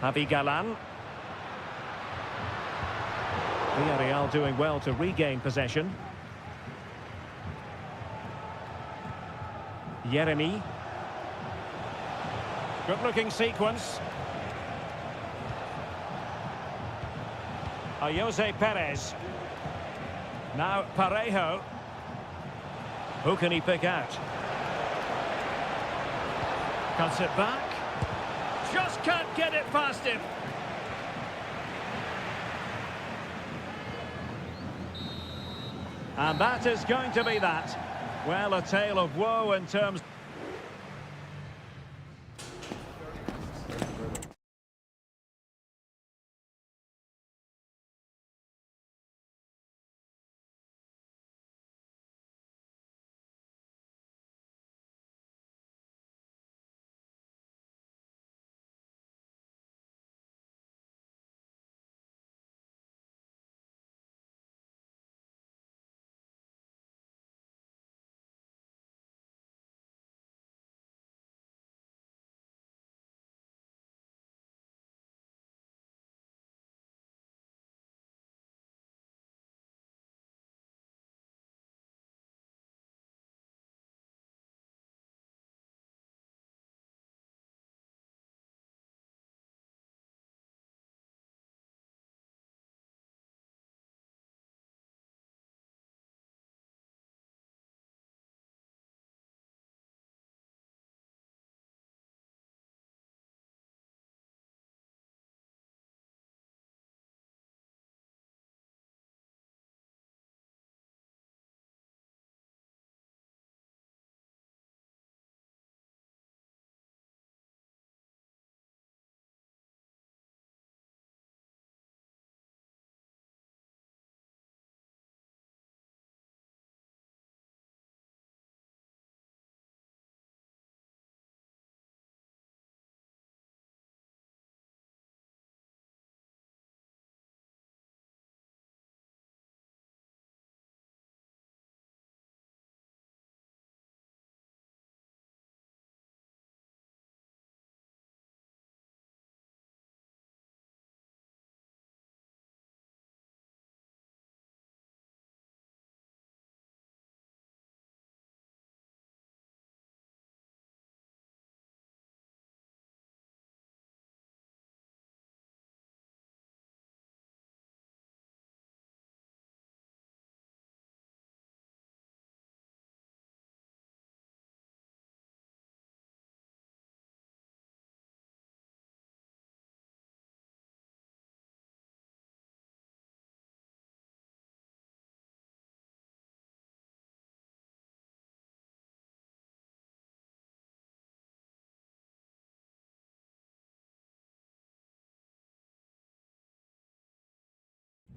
Abigalan. Villarreal doing well to regain possession. Jeremy. Good-looking sequence. Jose Perez. Now Parejo. Who can he pick out? Cuts it back. Just can't get it past him. And that is going to be that. Well, a tale of woe in terms...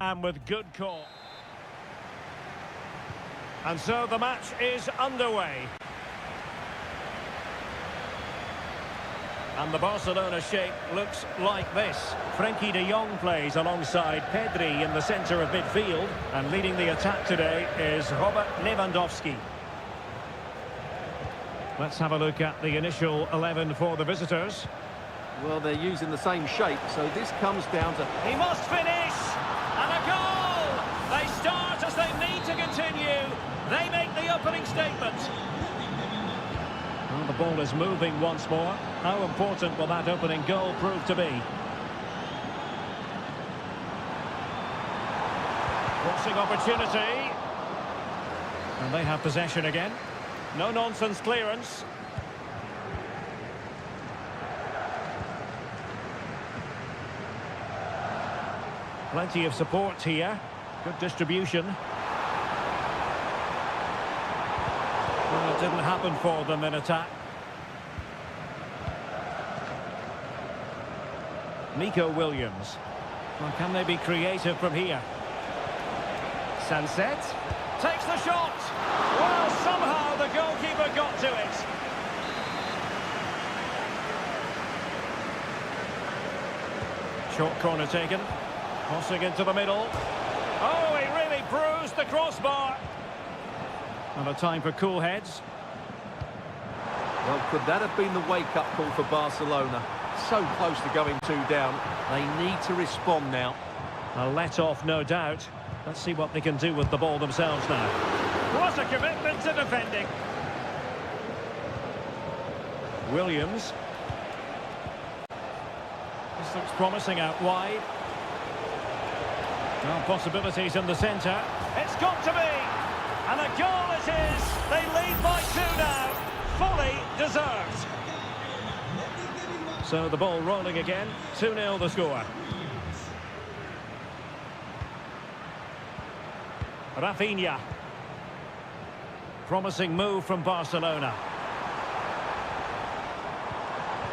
And with good call. And so the match is underway. And the Barcelona shape looks like this. Frenkie de Jong plays alongside Pedri in the centre of midfield. And leading the attack today is Robert Lewandowski. Let's have a look at the initial 11 for the visitors. Well, they're using the same shape, so this comes down to... He must finish! And a goal! They start as they need to continue. They make the opening statement. Well, the ball is moving once more. How important will that opening goal prove to be? Crossing opportunity. And they have possession again. No-nonsense clearance. Plenty of support here. Good distribution. Well, it didn't happen for them in attack. Nico Williams. Well, can they be creative from here? Sunset takes the shot. Well, somehow the goalkeeper got to it. Short corner taken. Crossing into the middle. Oh, he really bruised the crossbar. And a time for cool heads. Well, could that have been the wake-up call for Barcelona? So close to going 2 down. They need to respond now. A let-off, no doubt. Let's see what they can do with the ball themselves now. What a commitment to defending. Williams. This looks promising out wide. Well, possibilities in the centre. It's got to be! And a goal it is! They lead by 2 now. Fully deserved. So the ball rolling again. 2-0 the score. Rafinha. Promising move from Barcelona.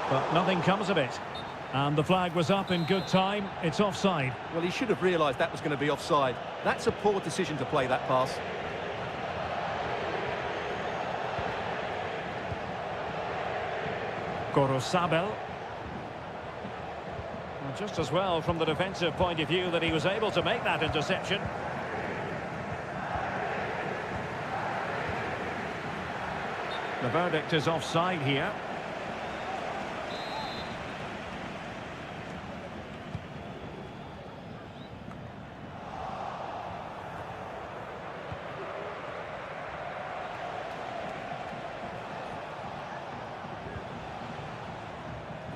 But nothing comes of it. And the flag was up in good time. It's offside. Well, he should have realised that was going to be offside. That's a poor decision to play that pass. Gorosabel. Well, just as well from the defensive point of view that he was able to make that interception. The verdict is offside here.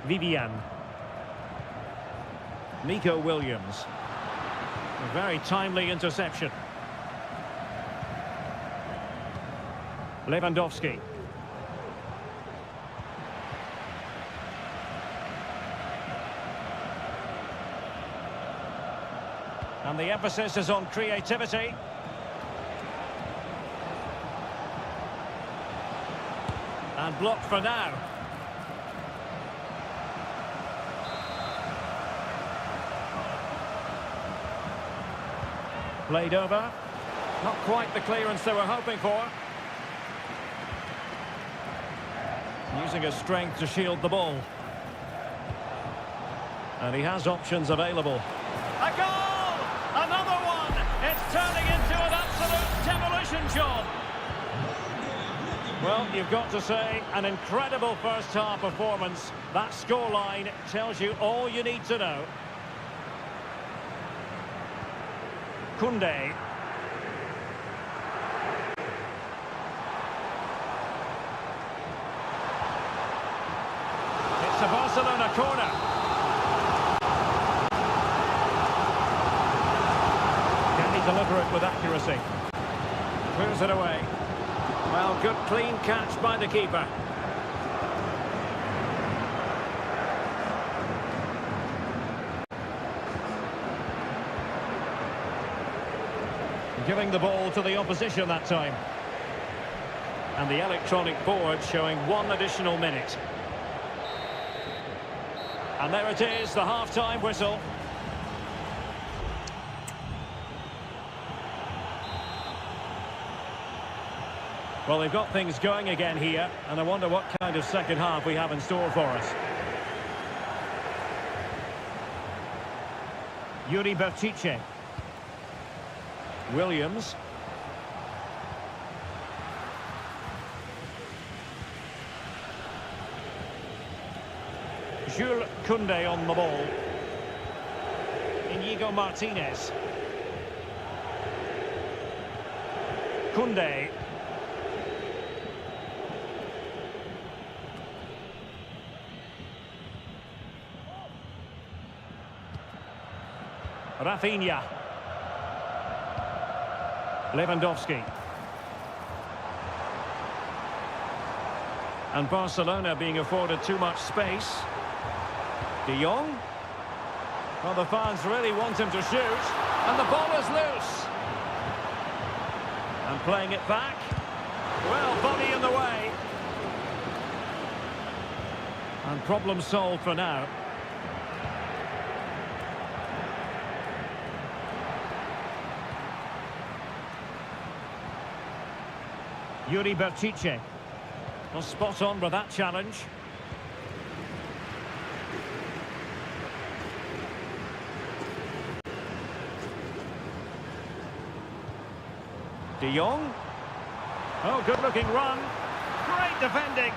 Vivian. Nico Williams. A very timely interception. Lewandowski. And the emphasis is on creativity. And blocked for now. Played over. Not quite the clearance they were hoping for. Using his strength to shield the ball. And he has options available. A goal! Another one! It's turning into an absolute demolition job. Well, you've got to say, an incredible first-half performance. That scoreline tells you all you need to know. Koundé. It's a Barcelona corner. Can he deliver it with accuracy? Clears it away. Well, good clean catch by the keeper. Giving the ball to the opposition that time. And the electronic board showing 1 additional minute. And there it is, the half-time whistle. Well, they've got things going again here, and I wonder what kind of second half we have in store for us. Yuri Berchiche. Williams. Jules Koundé on the ball. Inigo Martinez. Koundé. Rafinha. Lewandowski. And Barcelona being afforded too much space. De Jong. Well, the fans really want him to shoot. And the ball is loose. And playing it back. Well, body in the way. And problem solved for now. Yuri Berchiche. Well, spot on with that challenge. De Jong. Oh, good-looking run. Great defending.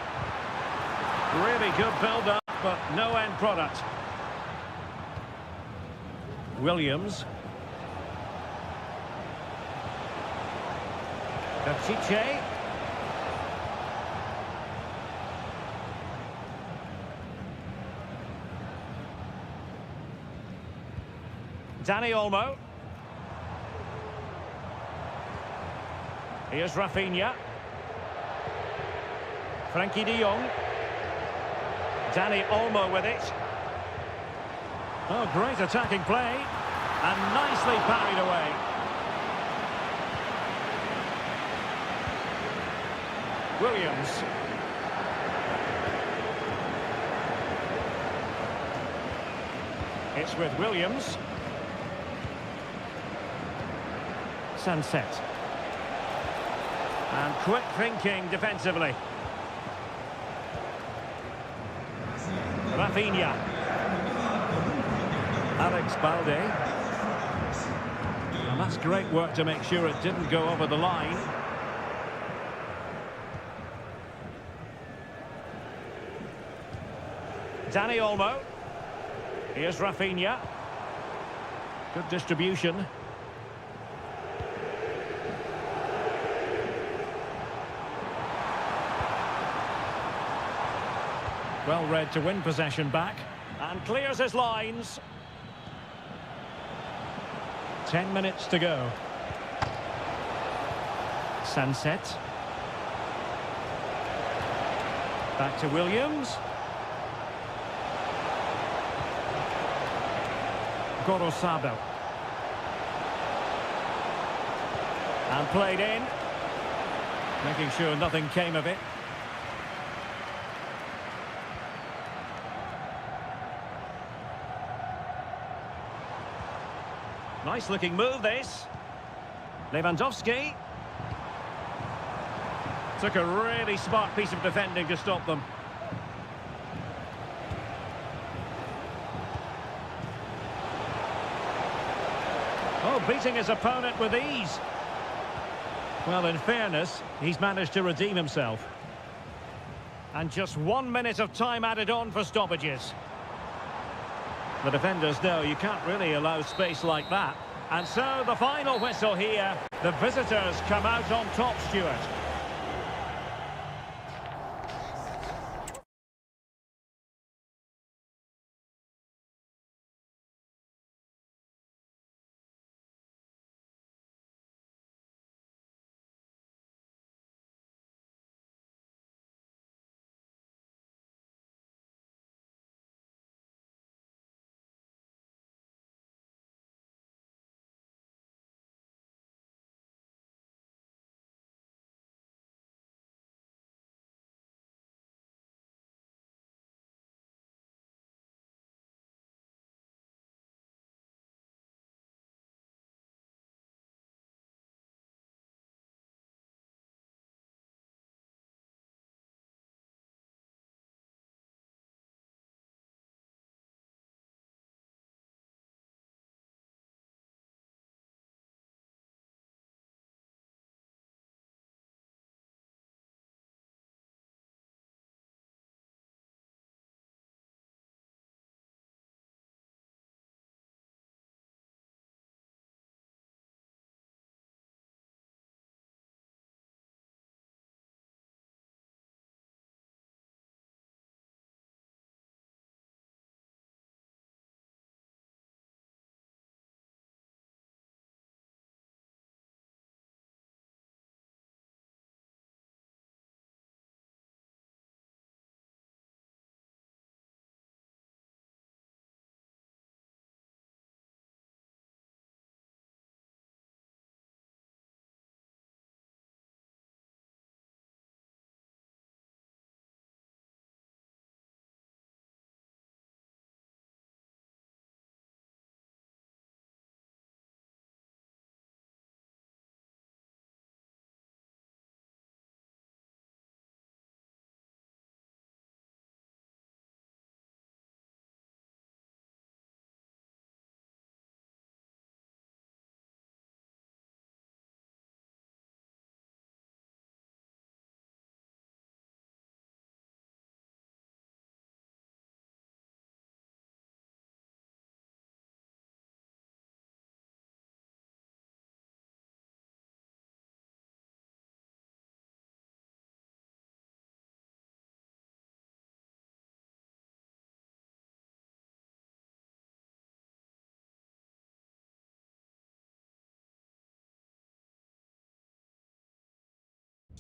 Really good build-up, but no end product. Williams. Berchiche. Dani Olmo. Here's Rafinha. Frankie de Jong. Dani Olmo with it. Oh, great attacking play. And nicely parried away. Williams. It's with Williams. Sunset. And quick thinking defensively. Rafinha. Alex Balde. And that's great work to make sure it didn't go over the line. Dani Olmo. Here's Rafinha. Good distribution. Well read to win possession back. And clears his lines. 10 minutes to go. Sunset. Back to Williams. Gorosado. And played in. Making sure nothing came of it. Nice looking move this. Lewandowski. Took a really smart piece of defending to stop them. Oh, beating his opponent with ease. Well, in fairness, he's managed to redeem himself. And just 1 minute of time added on for stoppages. The defenders know you can't really allow space like that. And so the final whistle here. The visitors come out on top, Stuart.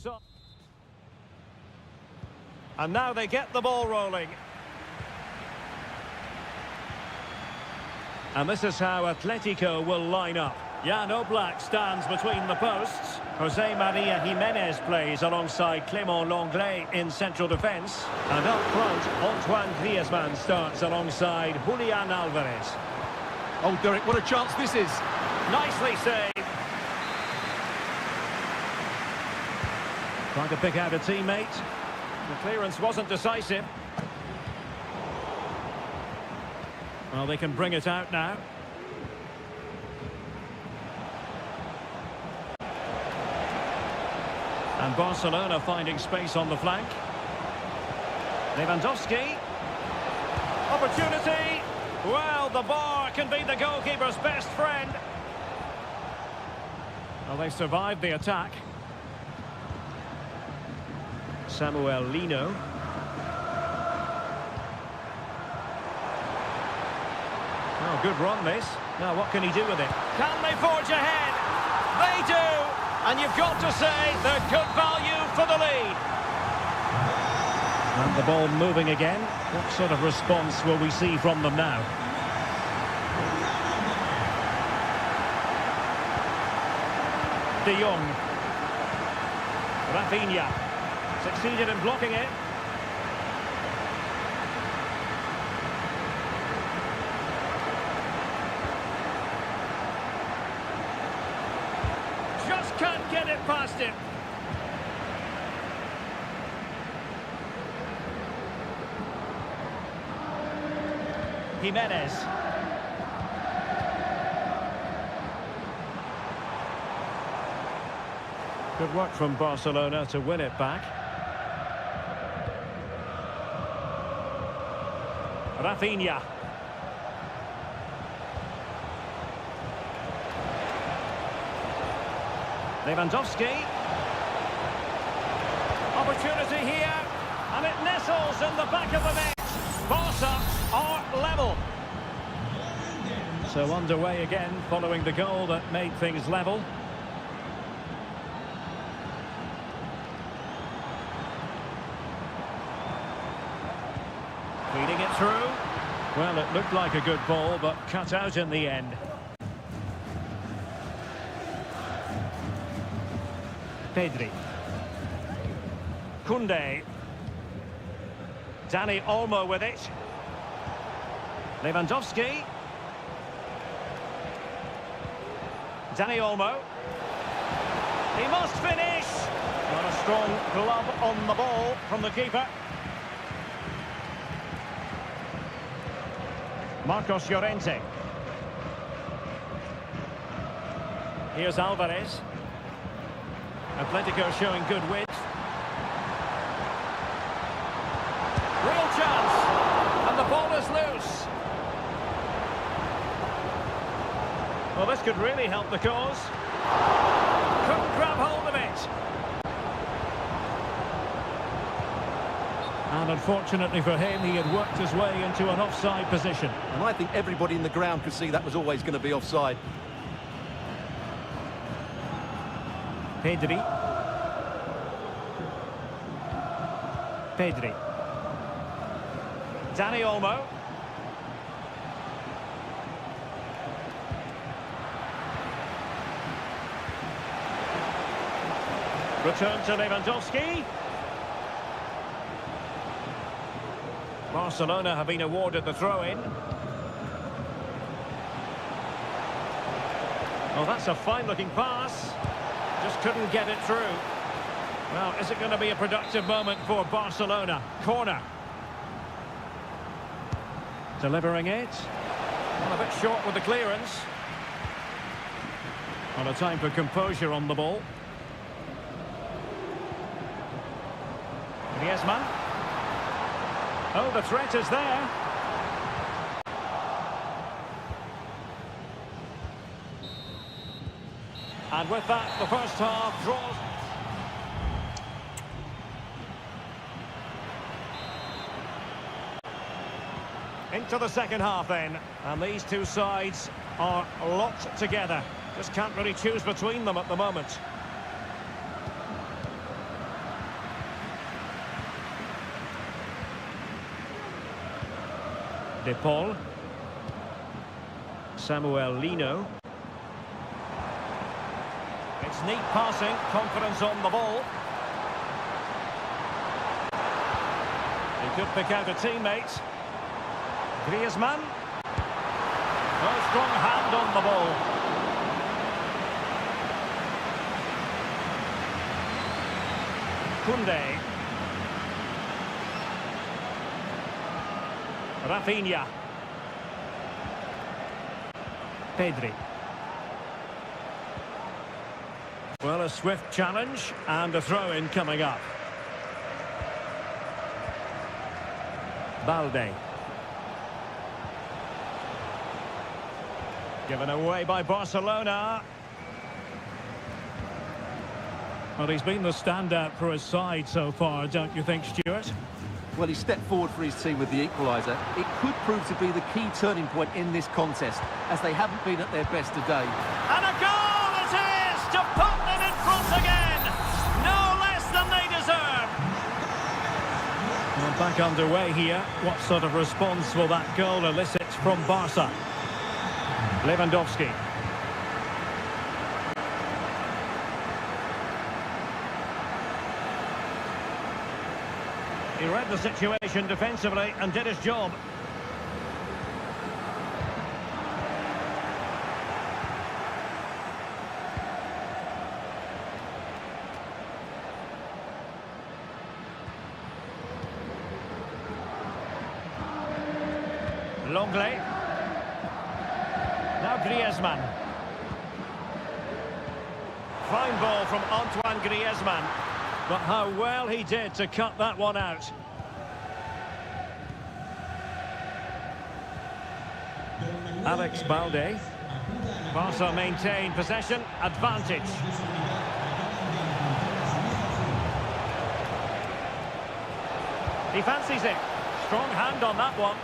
side. And now they get the ball rolling. And this is how Atletico will line up. Jan Oblak stands between the posts. Jose Maria Jimenez plays alongside Clément Lenglet in central defence. And up front, Antoine Griezmann starts alongside Julián Álvarez. Oh, Derek, what a chance this is. Nicely saved. Trying to pick out a teammate. The clearance wasn't decisive. Well, they can bring it out now. And Barcelona finding space on the flank. Lewandowski. Opportunity. Well, the bar can be the goalkeeper's best friend. Well, they survived the attack. Samuel Lino. Oh, good run this. Now what can he do with it? Can they forge ahead? They do! And you've got to say they're good value for the lead. And the ball moving again. What sort of response will we see from them now? De Jong. Rafinha. Succeeded in blocking it. Just can't get it past him. Jimenez. Good work from Barcelona to win it back. Rafinha. Lewandowski. Opportunity here. And it nestles in the back of the net. Barca are level. So underway again following the goal that made things level. Feeding it through. Well, it looked like a good ball, but cut out in the end. Pedri. Koundé. Dani Olmo with it. Lewandowski. Dani Olmo. He must finish. Not a strong glove on the ball from the keeper. Marcos Llorente. Here's Álvarez. Atletico showing good width. Real chance. And the ball is loose. Well, this could really help the cause. Couldn't grab hold of it. And unfortunately for him, he had worked his way into an offside position. And I think everybody in the ground could see that was always going to be offside. Pedri. Pedri. Dani Olmo. Return to Lewandowski. Barcelona have been awarded the throw-in. Oh, that's a fine-looking pass. Just couldn't get it through. Well, is it going to be a productive moment for Barcelona? Corner. Delivering it. Well, a bit short with the clearance. Well, a time for composure on the ball. Griezmann. Oh, the threat is there. And with that, the first half draws. Into the second half then. And these two sides are locked together. Just can't really choose between them at the moment. De Paul. Samuel Lino. It's neat passing, confidence on the ball. He could pick out a teammate. Griezmann. Oh, strong hand on the ball. Koundé. Rafinha. Pedri. Well, a swift challenge and a throw-in coming up. Balde. Given away by Barcelona. Well, he's been the standout for his side so far, don't you think, Stuart? Well, he stepped forward for his team with the equaliser. It could prove to be the key turning point in this contest, as they haven't been at their best today. And a goal it is to put them in front again! No less than they deserve! Well, back underway here. What sort of response will that goal elicit from Barca? Lewandowski. He read the situation defensively and did his job. Longley. Now Griezmann. Fine ball from Antoine Griezmann. But how well he did to cut that one out. Alex Balde. Barca maintain possession, advantage. He fancies it. Strong hand on that one.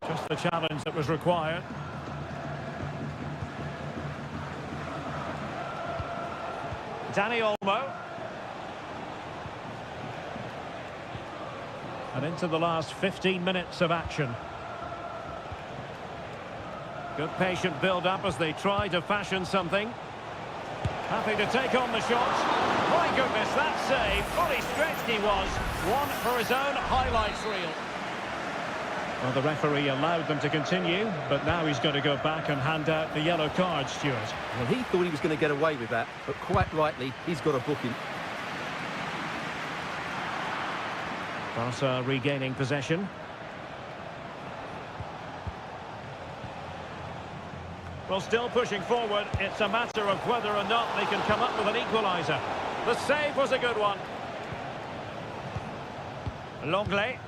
Just the challenge that was required. Dani Olmo. And into the last 15 minutes of action. Good patient build-up as they try to fashion something. Happy to take on the shot. My goodness, that save. Fully stretched he was. One for his own highlights reel. Well, the referee allowed them to continue, but now he's going to go back and hand out the yellow card, Stuart. Well, he thought he was going to get away with that, but quite rightly, he's got a booking. Barca regaining possession. Well, still pushing forward. It's a matter of whether or not they can come up with an equaliser. The save was a good one. Longley.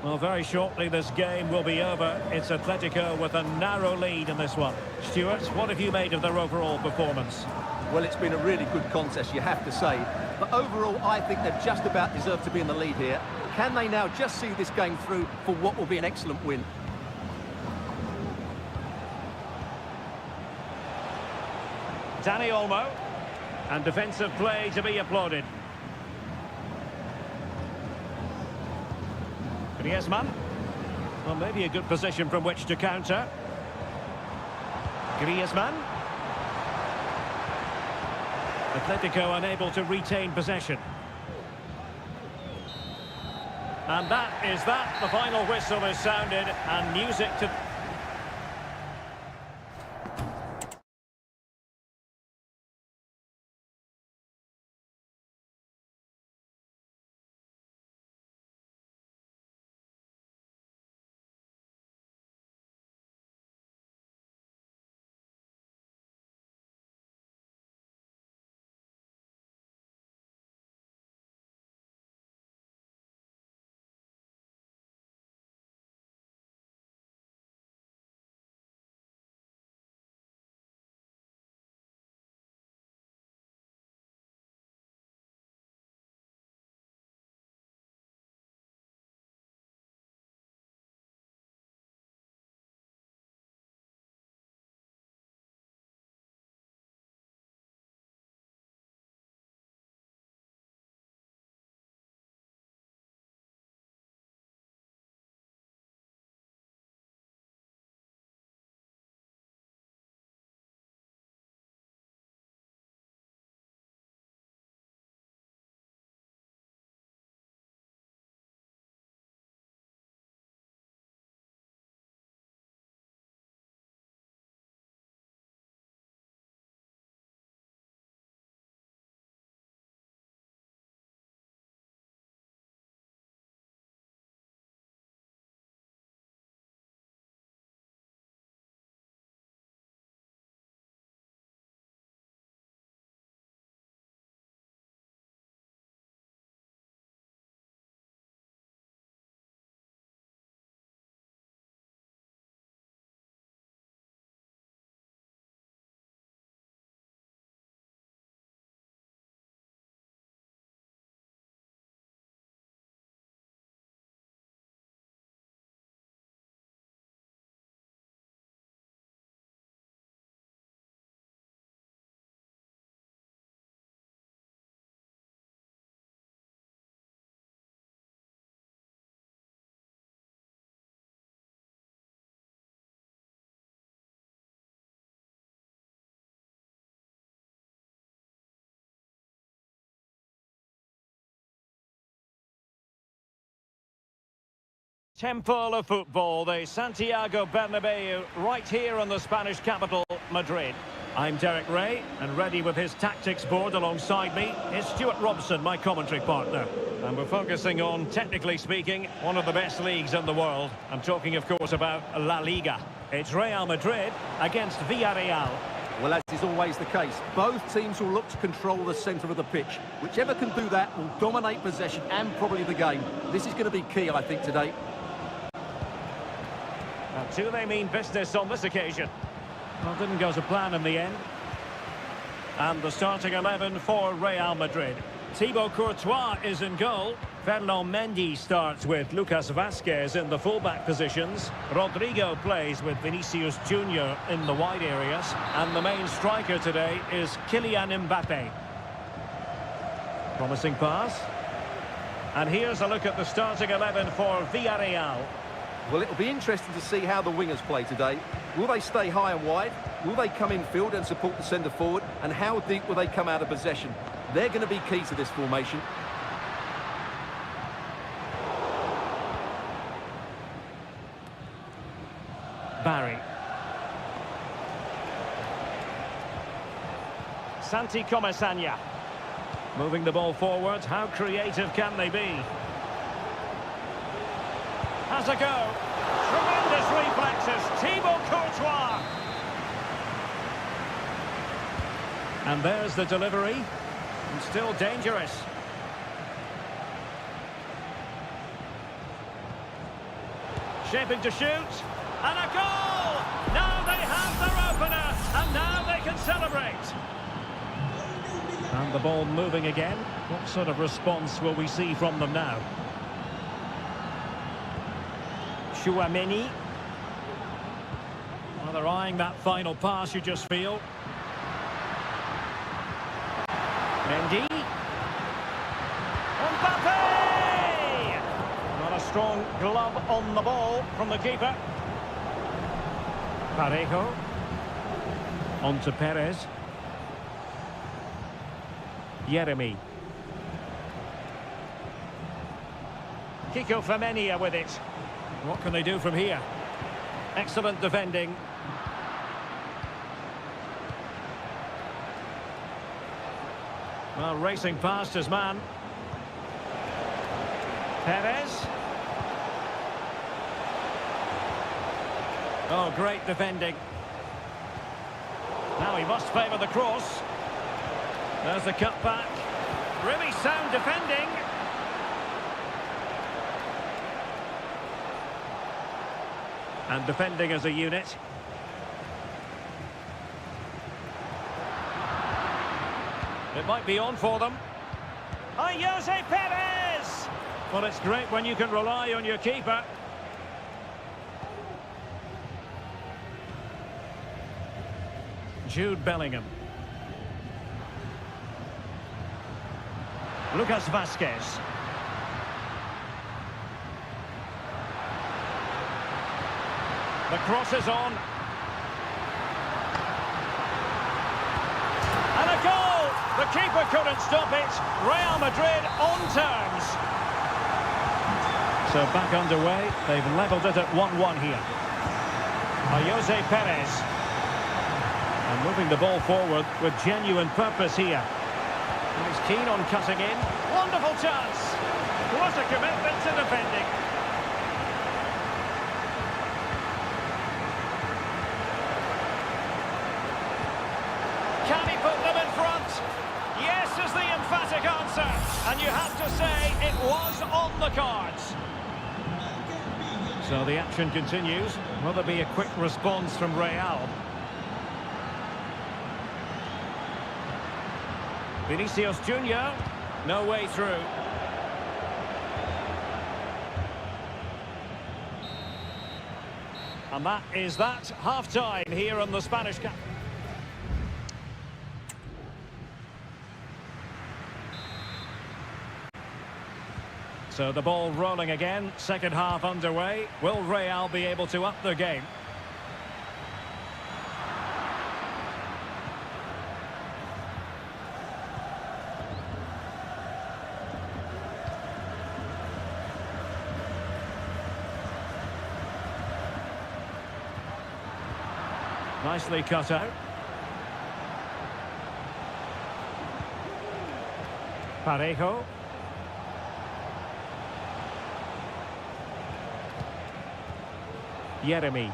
Well, very shortly this game will be over. It's Atletico with a narrow lead in this one. Stuart, what have you made of their overall performance? Well, it's been a really good contest, you have to say. But overall, I think they've just about deserved to be in the lead here. Can they now just see this game through for what will be an excellent win? Dani Olmo. And defensive play to be applauded. Griezmann. Well, maybe a good position from which to counter. Griezmann. Atletico unable to retain possession. And that is that. The final whistle is sounded and music to... Temple of football, the Santiago Bernabeu, right here in the Spanish capital, Madrid. I'm Derek Ray, and ready with his tactics board alongside me is Stuart Robson, my commentary partner. And we're focusing on, technically speaking, one of the best leagues in the world. I'm talking, of course, about La Liga. It's Real Madrid against Villarreal. Well, as is always the case, both teams will look to control the centre of the pitch. Whichever can do that will dominate possession and probably the game. This is going to be key, I think, today. And do they mean business on this occasion? Well, didn't go to plan in the end. And the starting 11 for Real Madrid. Thibaut Courtois is in goal. Ferland Mendy starts with Lucas Vazquez in the fullback positions. Rodrigo plays with Vinicius Junior in the wide areas. And the main striker today is Kylian Mbappe. Promising pass. And here's a look at the starting 11 for Villarreal. Well, it'll be interesting to see how the wingers play today. Will they stay high and wide? Will they come in field and support the centre forward? And how deep will they come out of possession? They're going to be key to this formation. Barry. Santi Comesaña. Moving the ball forward. How creative can they be? Has a go. Tremendous reflexes. Thibaut Courtois. And there's the delivery. And still dangerous. Shaping to shoot. And a goal! Now they have their opener. And now they can celebrate. And the ball moving again. What sort of response will we see from them now? Chouameni. Well, they're eyeing that final pass, you just feel. Mendy. Mbappe! Not a strong glove on the ball from the keeper. Parejo. On to Perez. Yeremy. Kiko Femenia with it. What can they do from here? Excellent defending. Well, racing past his man. Perez. Oh, great defending. Now he must favour the cross. There's the cut back. Really sound defending. And defending as a unit. It might be on for them. Jose Perez! Well, it's great when you can rely on your keeper. Jude Bellingham. Lucas Vazquez. The cross is on. And a goal! The keeper couldn't stop it. Real Madrid on terms. So back underway. They've levelled it at 1-1 here. Jose Perez. And moving the ball forward with genuine purpose here. And he's keen on cutting in. Wonderful chance. What a commitment to defending. Can he put them in front? Yes is the emphatic answer. And you have to say it was on the cards. So the action continues. Will there be a quick response from Real? Vinicius Junior, no way through. And that is that. Half-time here on the Spanish Cup. So the ball rolling again, second half underway. Will Real be able to up their game? Nicely cut out. Parejo. Jeremy.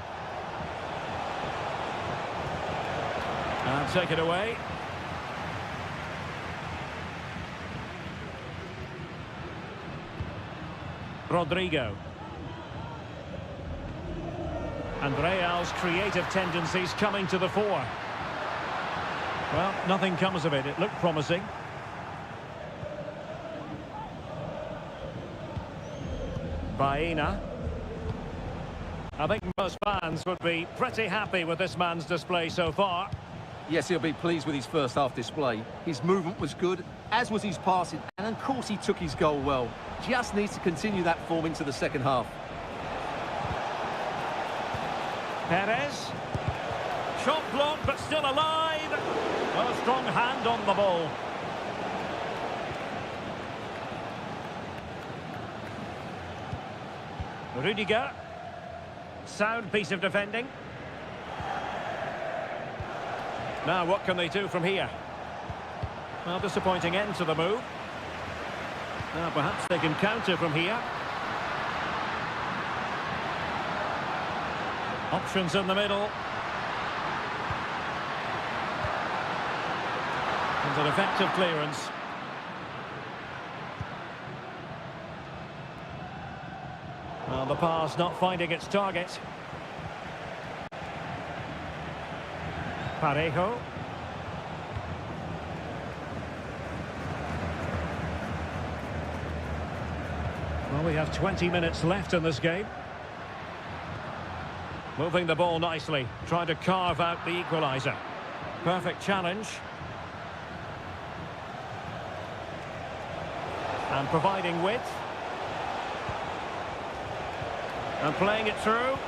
And take it away. Rodrigo. And Real's creative tendencies coming to the fore. Well, nothing comes of it. It looked promising. Baena. I think most fans would be pretty happy with this man's display so far. Yes, he'll be pleased with his first half display. His movement was good, as was his passing, and of course he took his goal well. Just needs to continue that form into the second half. Perez. Shot blocked, but still alive. A strong hand on the ball. Rudiger. Sound piece of defending. Now what can they do from here? Well, disappointing end to the move. Now perhaps they can counter from here. Options in the middle. And an effective clearance. Well, the pass not finding its target. Parejo. Well, we have 20 minutes left in this game. Moving the ball nicely, trying to carve out the equaliser. Perfect challenge. And providing width. And playing it through.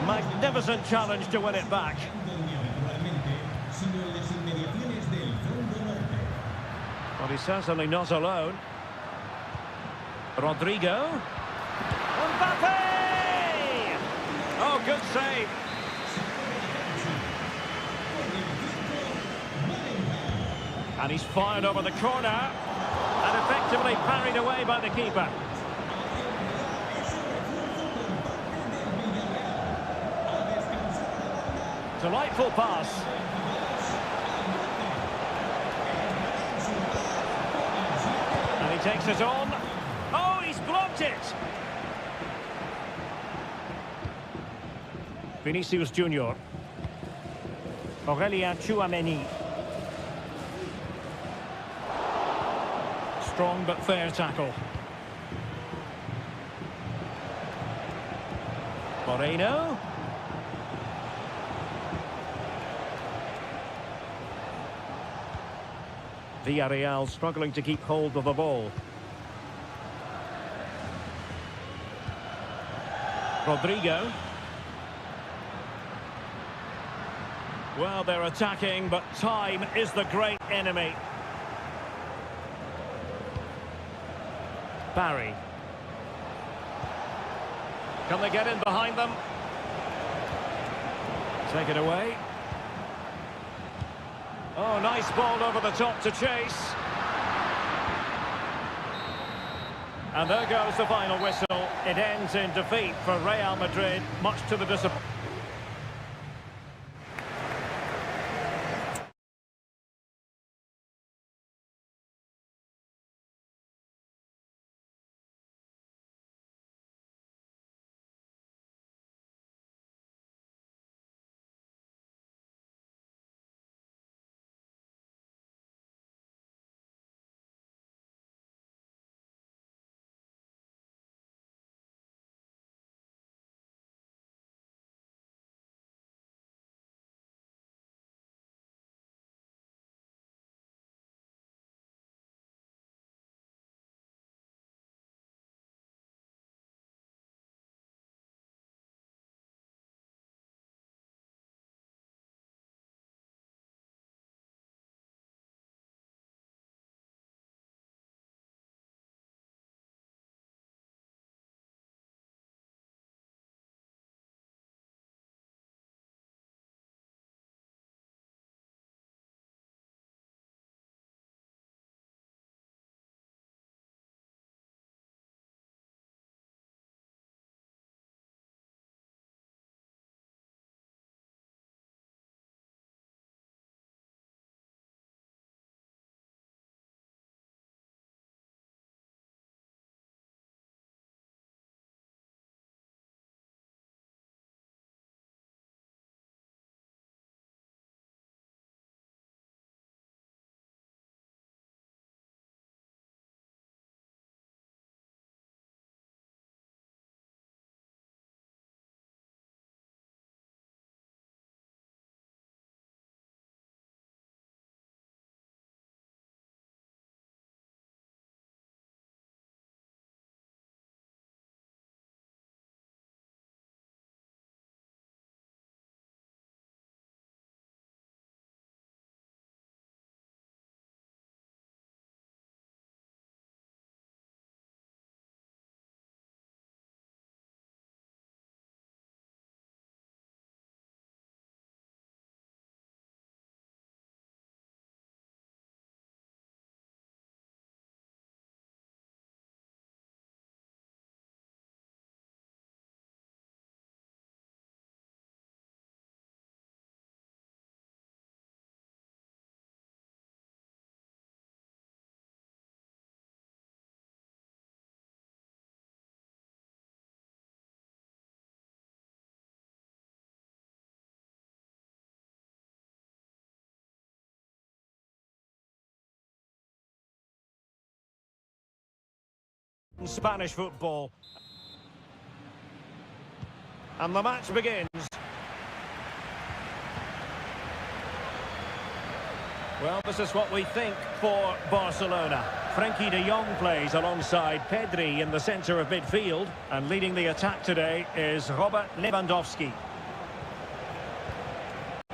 Magnificent challenge to win it back. But he's certainly not alone. Rodrigo. Mbappe! Oh, good save. And he's fired over the corner. And effectively parried away by the keeper. Delightful pass. And he takes it on. Oh, he's blocked it. Vinicius Junior. Aurelien Tchouameni. Strong but fair tackle. Moreno. Villarreal struggling to keep hold of the ball. Rodrigo. Well, they're attacking, but time is the great enemy. Barry. Can they get in behind them? Take it away. Oh, nice ball over the top to chase. And there goes the final whistle. It ends in defeat for Real Madrid, much to the disappointment. Spanish football. And the match begins. Well, this is what we think for Barcelona. Frenkie de Jong plays alongside Pedri in the centre of midfield. And leading the attack today is Robert Lewandowski.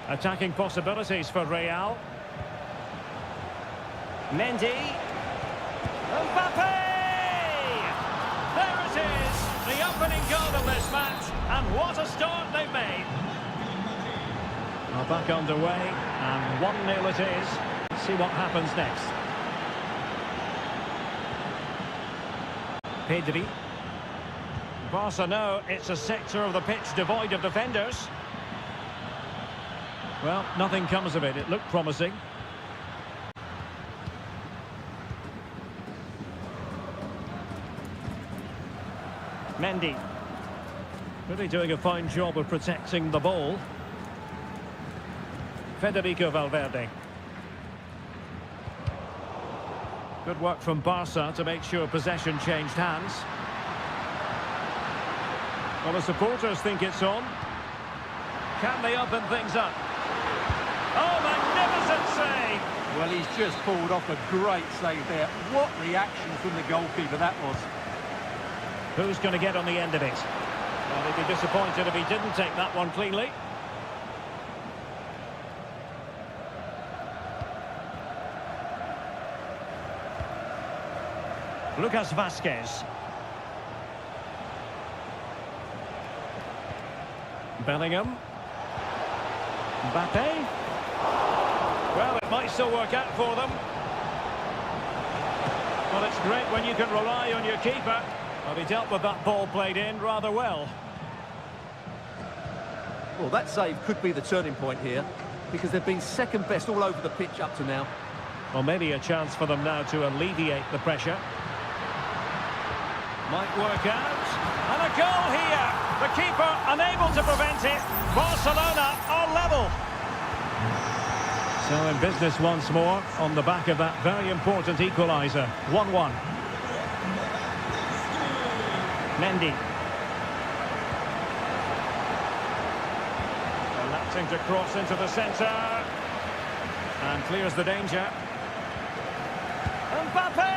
Attacking possibilities for Real. Mendy. Mbappe! There it is! The opening goal of this match. And what a start they've made. Well, back underway, and 1-0 it is. Let's see what happens next. Pedri. Barca know it's a sector of the pitch devoid of defenders. Well, nothing comes of it. It looked promising. Mendy. Really doing a fine job of protecting the ball. Federico Valverde. Good work from Barca to make sure possession changed hands. Well, the supporters think it's on. Can they open things up? Oh, magnificent save! Well, he's just pulled off a great save there. What reaction from the goalkeeper that was. Who's going to get on the end of it? Well, he'd be disappointed if he didn't take that one cleanly. Lucas Vazquez. Bellingham. Mbappe. Well, it might still work out for them. Well, it's great when you can rely on your keeper. Well, he dealt with that ball played in rather well. Well, that save could be the turning point here, because they've been second best all over the pitch up to now. Well, maybe a chance for them now to alleviate the pressure. Might work out. And a goal here. The keeper unable to prevent it. Barcelona are level. So in business once more on the back of that very important equaliser. 1-1. Mendy. Electing to cross into the centre. And clears the danger. Mbappe!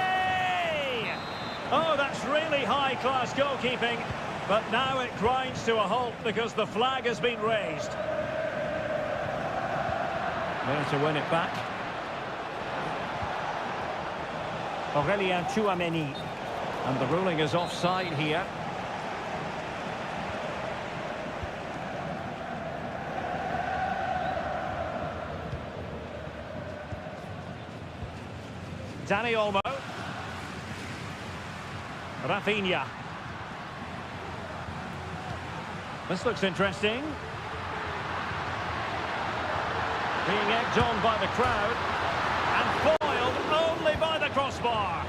Oh, that's really high-class goalkeeping. But now it grinds to a halt because the flag has been raised. There to win it back. Aurelien Tchouameni. And the ruling is offside here. Dani Olmo. Rafinha. This looks interesting. Being egged on by the crowd. And foiled only by the crossbar.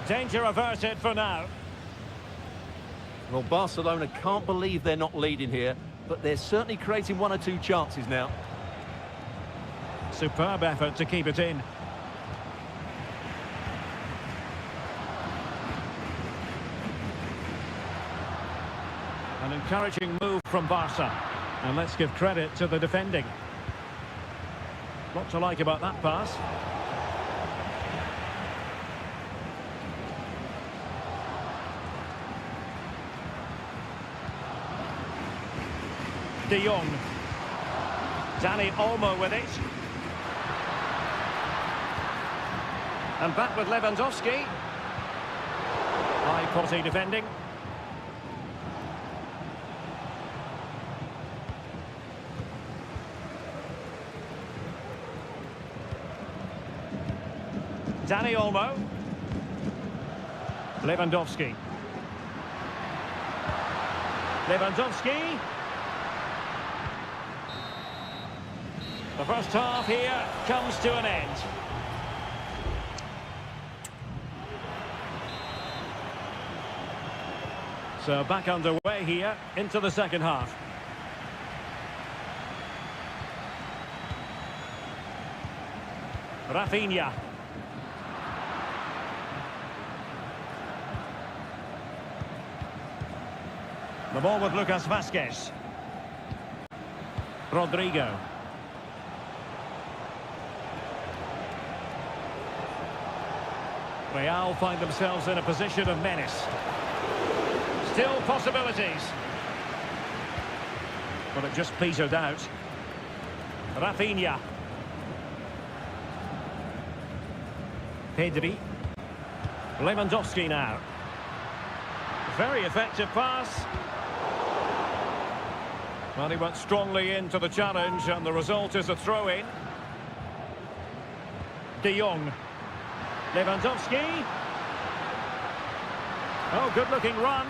Danger averted for now. Well, Barcelona can't believe they're not leading here, but they're certainly creating one or two chances now. Superb effort to keep it in. An encouraging move from Barca. And let's give credit to the defending. What to like about that pass? De Jong. Dani Olmo with it. And back with Lewandowski. High quality defending. Dani Olmo. Lewandowski. Lewandowski. The first half here comes to an end. So back underway here into the second half. Rafinha. The ball with Lucas Vazquez. Rodrigo. Real find themselves in a position of menace. Still possibilities. But it just petered out. Rafinha. Pedri. Lewandowski now. Very effective pass. Well, he went strongly into the challenge, and the result is a throw-in. De Jong. Lewandowski. Oh, good-looking run.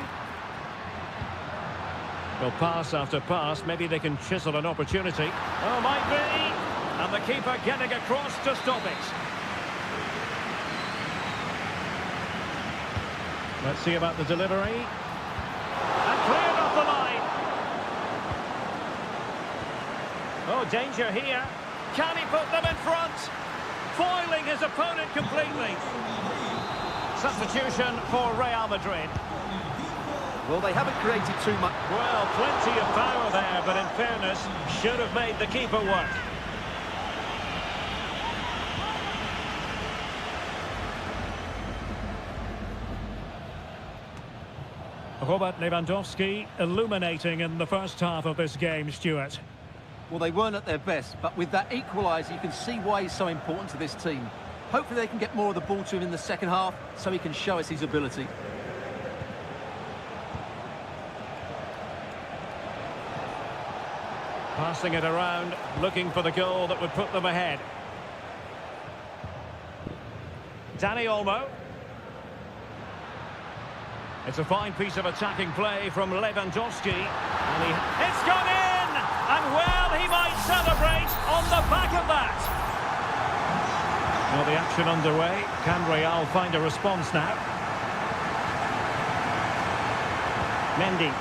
Well, pass after pass, maybe they can chisel an opportunity. Oh, might be. And the keeper getting across to stop it. Let's see about the delivery. And cleared off the line. Oh, danger here. Can he put them in front? Foiling his opponent completely. Substitution for Real Madrid. Well, they haven't created too much. Well, plenty of power there, but in fairness, should have made the keeper work. Robert Lewandowski illuminating in the first half of this game, Stuart. Well, they weren't at their best, but with that equaliser, you can see why he's so important to this team. Hopefully they can get more of the ball to him in the second half so he can show us his ability. Passing it around, looking for the goal that would put them ahead. Dani Olmo. It's a fine piece of attacking play from Lewandowski. And it's gone in! And well, he might celebrate on the back of that. Well, the action underway. Can Real find a response now? Mendy.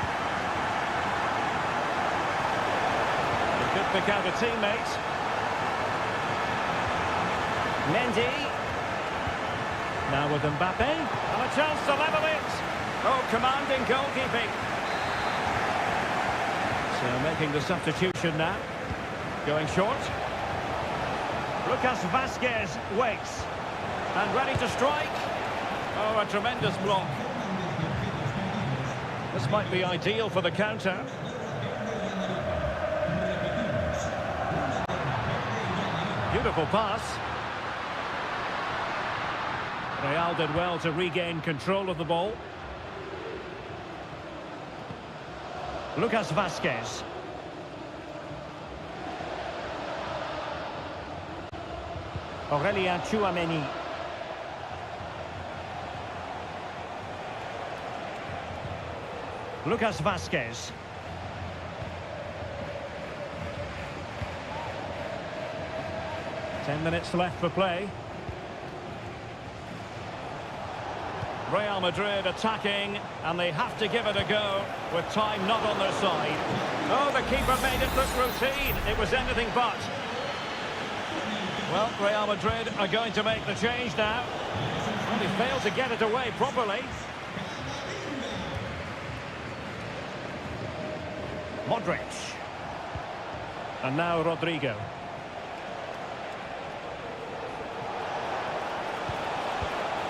He could pick out a teammate. Mendy. Now with Mbappe. And a chance to level it. Oh, commanding goalkeeping. So making the substitution now. Going short. Lucas Vazquez waits. And ready to strike. Oh, a tremendous block. This might be ideal for the counter. Beautiful pass. Real did well to regain control of the ball. Lucas Vazquez. Aurélien Tchouameni. Lucas Vazquez. Ten minutes left for play. Real Madrid attacking, and they have to give it a go with time not on their side. Oh, the keeper made it look routine. It was anything but. Well, Real Madrid are going to make the change now. Well, he failed to get it away properly. Modric. And now Rodrigo.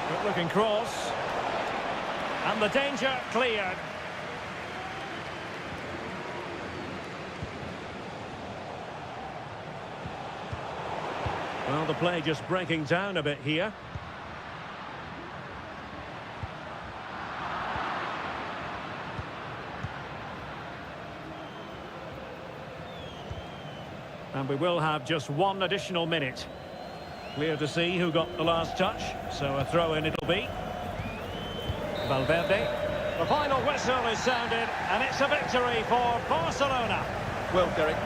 Good looking cross. And the danger cleared. Well, the play just breaking down a bit here. And we will have just one additional minute. Clear to see who got the last touch, so a throw-in it'll be. Valverde. The final whistle is sounded, and it's a victory for Barcelona. Well, Derek,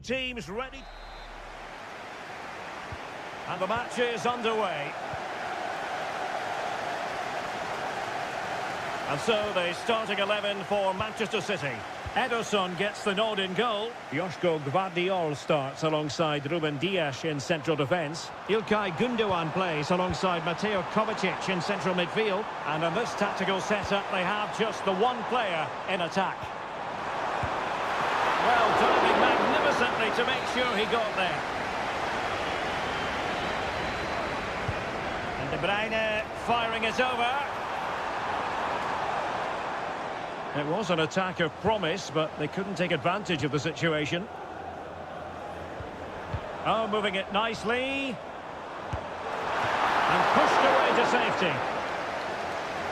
Teams ready. And the match is underway. And so the starting 11 for Manchester City. Ederson gets the nod in goal. Joško Gvardiol starts alongside Ruben Dias in central defence. İlkay Gündoğan plays alongside Mateo Kovacic in central midfield. And in this tactical setup, they have just the one player in attack. Well, diving magnificently to make sure he got there. And De Bruyne firing it over. It was an attack of promise, but they couldn't take advantage of the situation. Oh, moving it nicely. And pushed away to safety.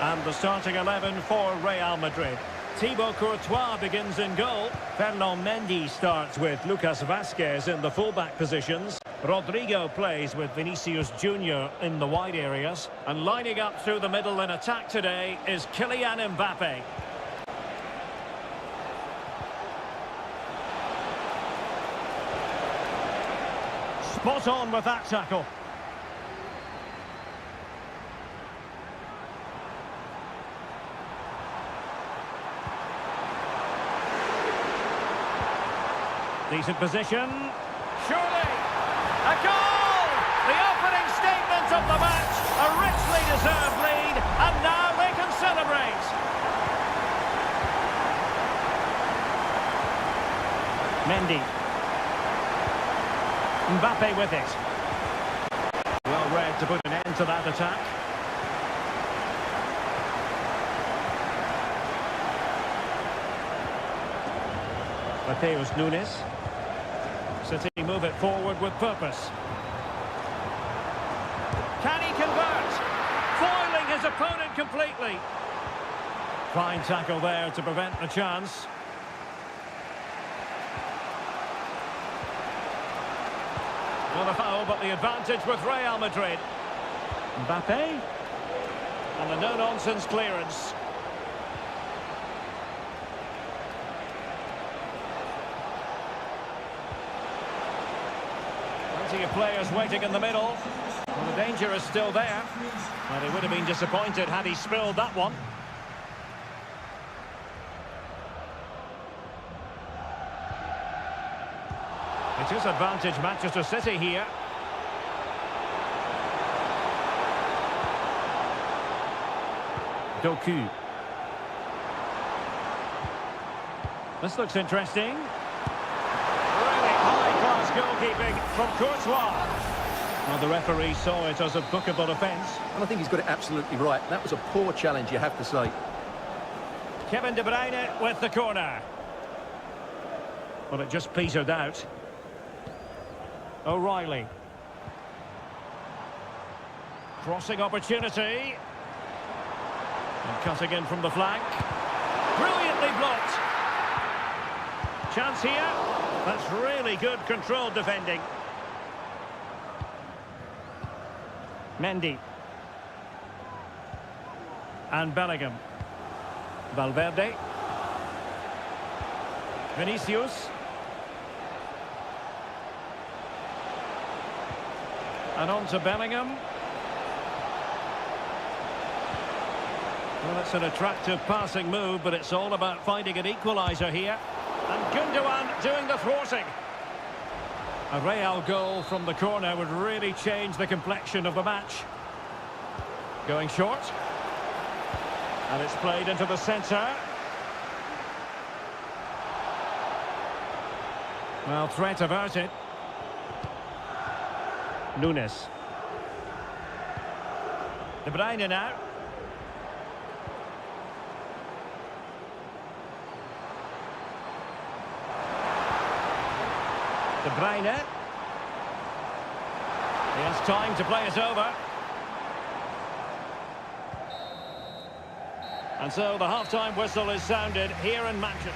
And the starting 11 for Real Madrid. Thibaut Courtois begins in goal. Ferland Mendy starts with Lucas Vazquez in the fullback positions. Rodrigo plays with Vinicius Junior in the wide areas. And lining up through the middle in attack today is Kylian Mbappe. Spot on with that tackle. Decent position. Surely! A goal! The opening statement of the match. A richly deserved lead. And now they can celebrate. Mendy. Mbappe with it. Well read to put an end to that attack. Mateus Nunes. City move it forward with purpose. Can he convert? Foiling his opponent completely. Fine tackle there to prevent the chance. Well, a foul, but the advantage with Real Madrid. Mbappe. And a no-nonsense clearance. Plenty of players waiting in the middle. Well, the danger is still there. Well, he would have been disappointed had he spilled that one. It is advantage Manchester City here. Doku. This looks interesting. Really high-class goalkeeping from Courtois. Well, the referee saw it as a bookable offence. And I think he's got it absolutely right. That was a poor challenge, you have to say. Kevin De Bruyne with the corner. Well, it just petered out. O'Reilly. Crossing opportunity. And cutting in from the flank. Brilliantly blocked. Chance here. That's really good controlled defending. Mendy. And Bellingham. Valverde. Vinicius. And on to Bellingham. Well, it's an attractive passing move, but it's all about finding an equaliser here. And Gündoğan doing the thwarting. A Real goal from the corner would really change the complexion of the match. Going short. And it's played into the centre. Well, threat averted. Nunes. De Bruyne now. De Bruyne. He has time to play it over. And so the half-time whistle is sounded here in Manchester.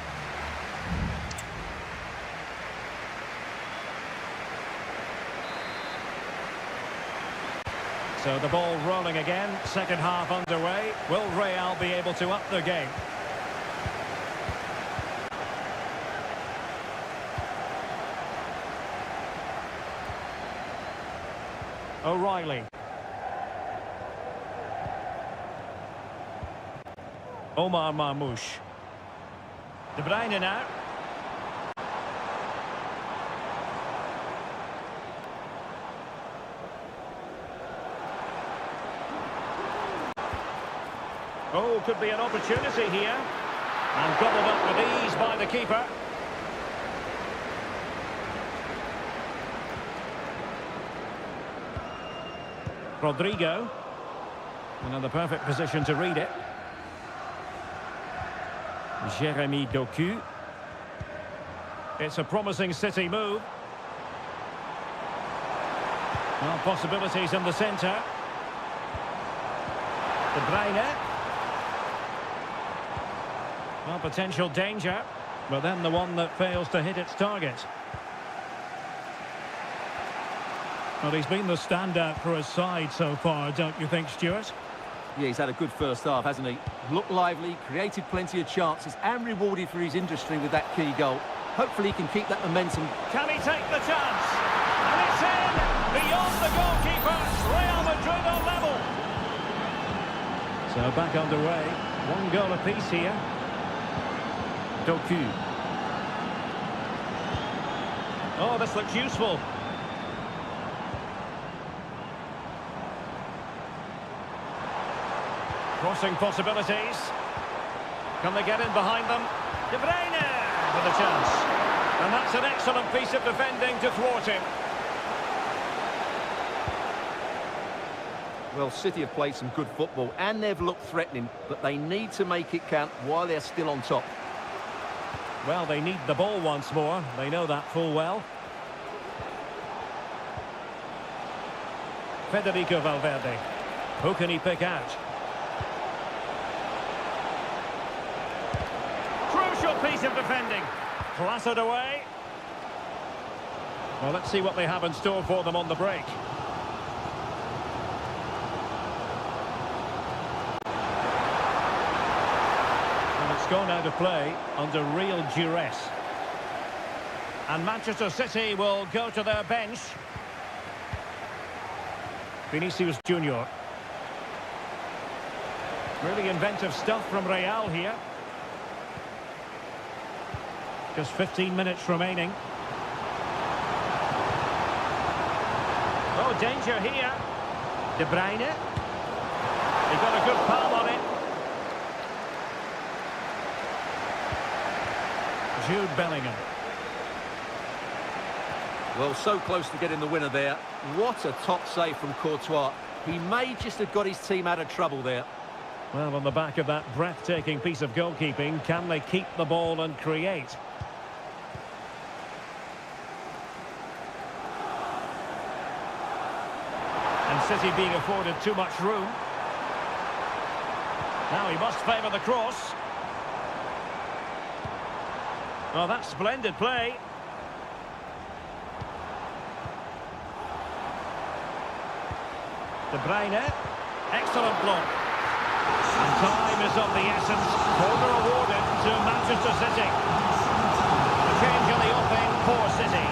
So the ball rolling again, second half underway. Will Real be able to up their game? O'Reilly. Omar Marmoush. De Bruyne now. Oh, could be an opportunity here. And gobbled up with ease by the keeper. Rodrigo. Another perfect position to read it. Jeremy Doku. It's a promising City move. Well, possibilities in the centre. De Bruyne. Well, potential danger, but then the one that fails to hit its target. Well, he's been the standout for his side so far, don't you think, Stuart? Yeah, he's had a good first half, hasn't he? Looked lively, created plenty of chances, and rewarded for his industry with that key goal. Hopefully he can keep that momentum. Can he take the chance? And it's in! Beyond the goalkeeper, Real Madrid on level. So back underway. One goal apiece here. Doku. Oh, this looks useful. Crossing possibilities. Can they get in behind them? De Bruyne with a chance. And that's an excellent piece of defending to thwart him. Well, City have played some good football and they've looked threatening, but they need to make it count while they're still on top. Well, they need the ball once more. They know that full well. Federico Valverde. Who can he pick out? Crucial piece of defending. Clattered away. Well, let's see what they have in store for them on the break. And it's gone out of play under real duress. And Manchester City will go to their bench. Vinicius Junior. Really inventive stuff from Real here. Just 15 minutes remaining. Oh, danger here. De Bruyne. He got a good palm on it. Jude Bellingham. Well, so close to getting the winner there. What a top save from Courtois. He may just have got his team out of trouble there. Well, on the back of that breathtaking piece of goalkeeping, can they keep the ball and create? And City being afforded too much room. Now he must favour the cross. Oh, that's splendid play. De Bruyne. Excellent block. And time is of the essence. Corner awarded to Manchester City. A change in the offing for City.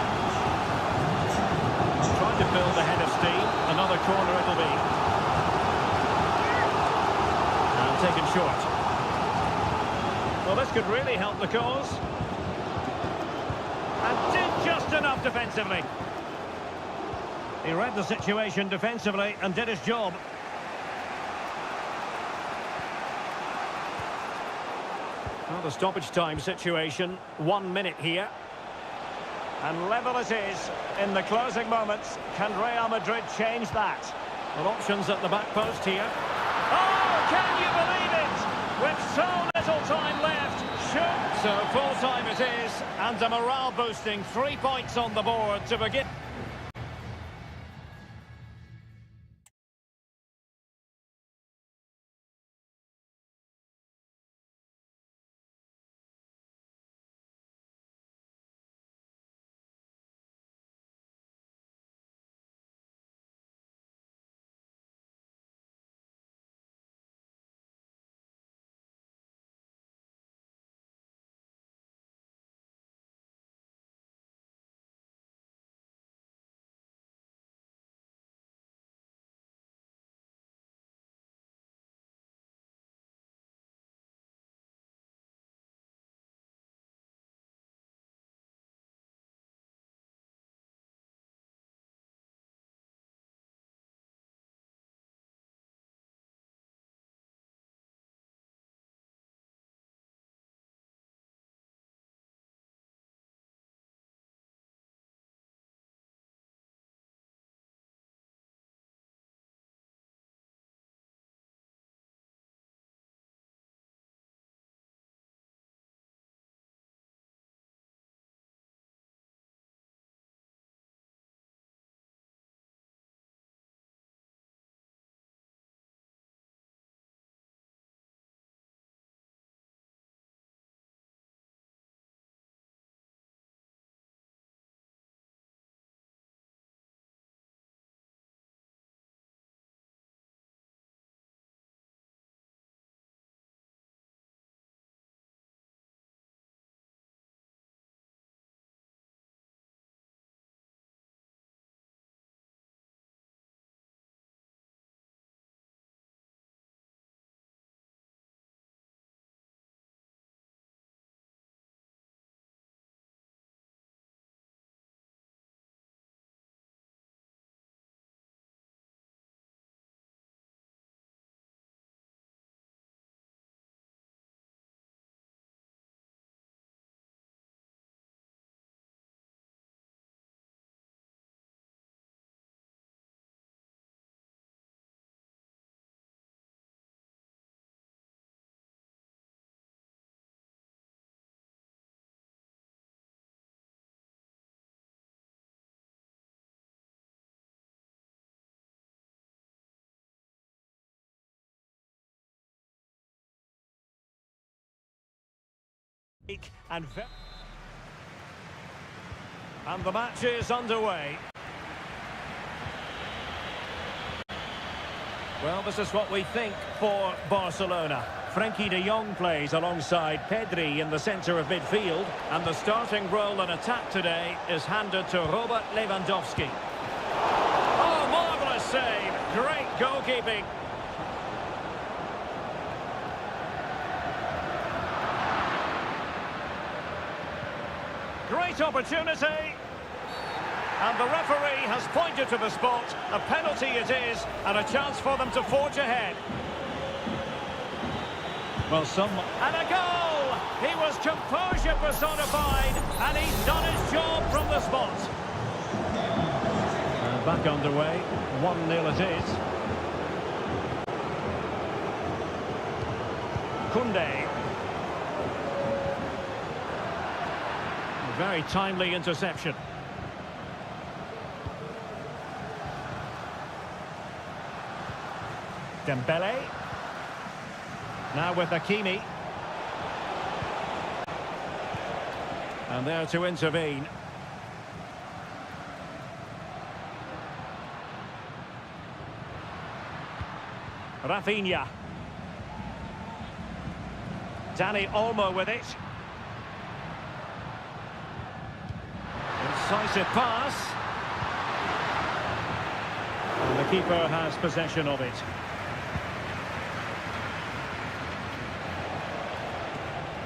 Trying to build a head of steam. Another corner it'll be. And taken short. Well, this could really help the cause. And did just enough defensively. He read the situation defensively and did his job. Well, the stoppage time situation, 1 minute here. And level it is in the closing moments. Can Real Madrid change that? Well, options at the back post here. Oh, can you believe it? With so little time left. Shoot. So full time it is. And a morale boosting 3 points on the board to begin. And the match is underway. Well, this is what we think for Barcelona. Frankie de Jong plays alongside Pedri in the centre of midfield, and the starting role in attack today is handed to Robert Lewandowski. Oh, marvellous save! Great goalkeeping. Great opportunity. And the referee has pointed to the spot. A penalty it is, and a chance for them to forge ahead. Well, and a goal! He was composure personified, and he's done his job from the spot. And back underway, 1-0 it is. Koundé. Very timely interception. Dembele. Now with Hakimi. And there to intervene. Rafinha. Dani Olmo with it. Incisive pass. And the keeper has possession of it.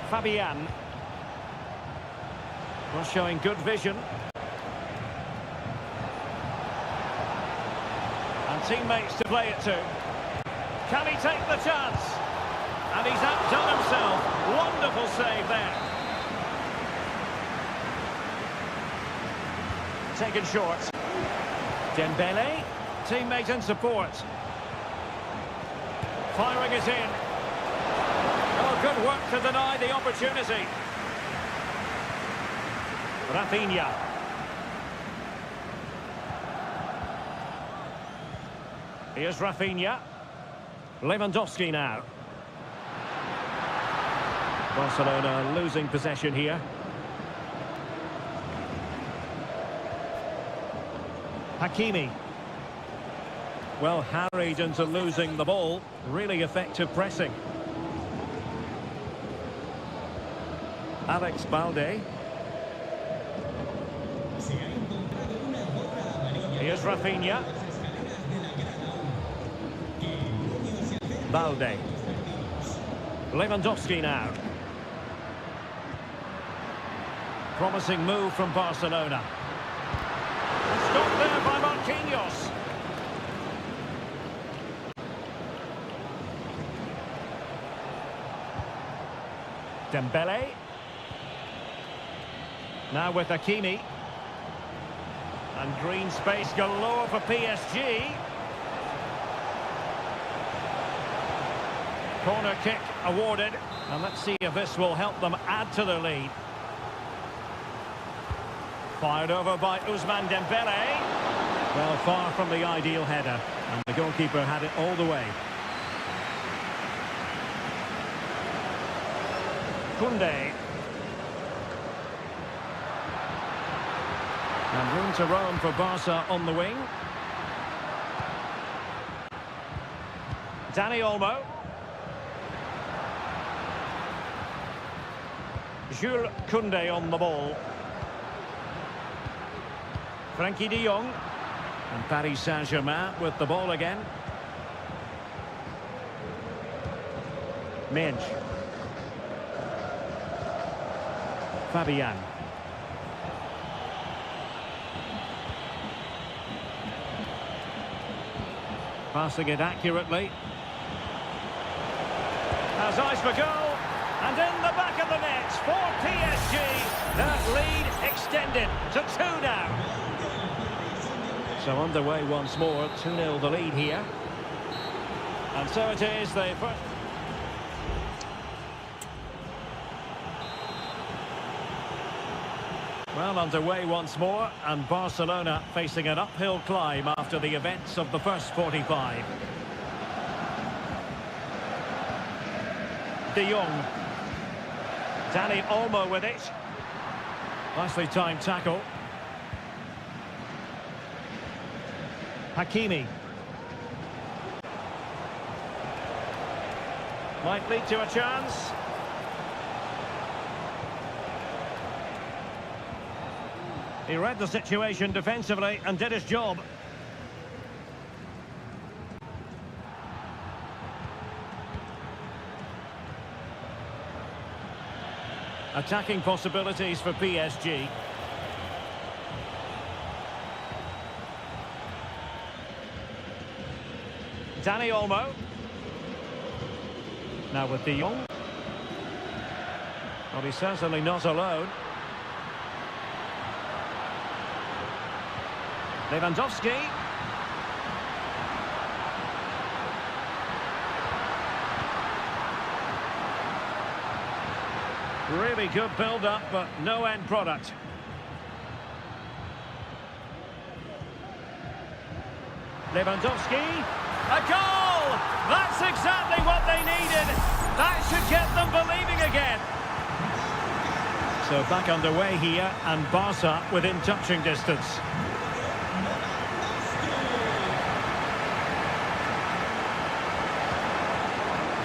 Fabian. Well, showing good vision. And teammates to play it to. Can he take the chance? And he's outdone himself. Wonderful save there. Taken short. Dembele. Teammate in support. Firing it in. Oh, good work to deny the opportunity. Rafinha. Here's Rafinha. Lewandowski now. Barcelona losing possession here. Hakimi. Well, harried into losing the ball. Really effective pressing. Alex Balde. Here's Rafinha. Balde. Lewandowski now. Promising move from Barcelona. Stopped there by Marquinhos. Dembele. Now with Hakimi. And green space galore for PSG. Corner kick awarded. And let's see if this will help them add to their lead. Fired over by Ousmane Dembele. Well, far from the ideal header. And the goalkeeper had it all the way. Koundé. And room to roam for Barca on the wing. Dani Olmo. Jules Koundé on the ball. Frankie de Jong. And Paris Saint-Germain with the ball again. Minge. Fabian. Passing it accurately. Has eyes for goal. And in the back of the net for PSG. That lead extended to 2 now. So underway once more. 2-0 the lead here. And so it is the first. Well, underway once more, and Barcelona facing an uphill climb after the events of the first 45. De Jong. Danny Olmo with it. Nicely timed tackle. Hakimi. Might lead to a chance. He read the situation defensively and did his job. Attacking possibilities for PSG. Danny Olmo. Now with De Jong. Well, he's certainly not alone. Lewandowski. Really good build-up, but no end product. Lewandowski. A goal! That's exactly what they needed. That should get them believing again. So back underway here, and Barca within touching distance.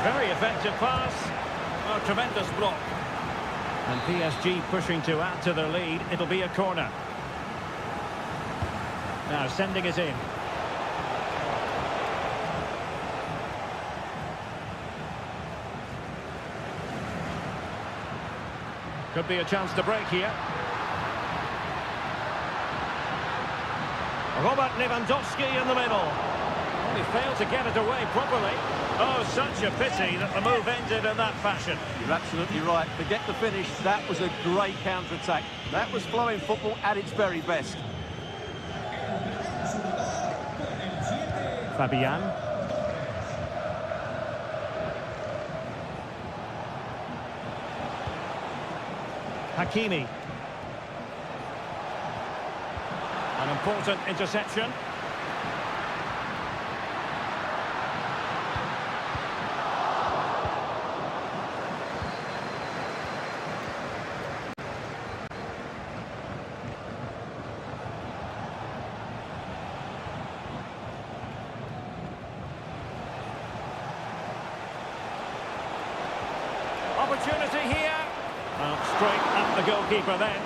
Very effective pass. Oh, tremendous block. And PSG pushing to add to their lead. It'll be a corner. Now sending it in. Could be a chance to break here. Robert Lewandowski in the middle. He failed to get it away properly. Oh, such a pity that the move ended in that fashion. You're absolutely right. Forget the finish. That was a great counter-attack. That was flowing football at its very best. Fabian. Hakimi. An important interception. Opportunity here. Straight at the goalkeeper then.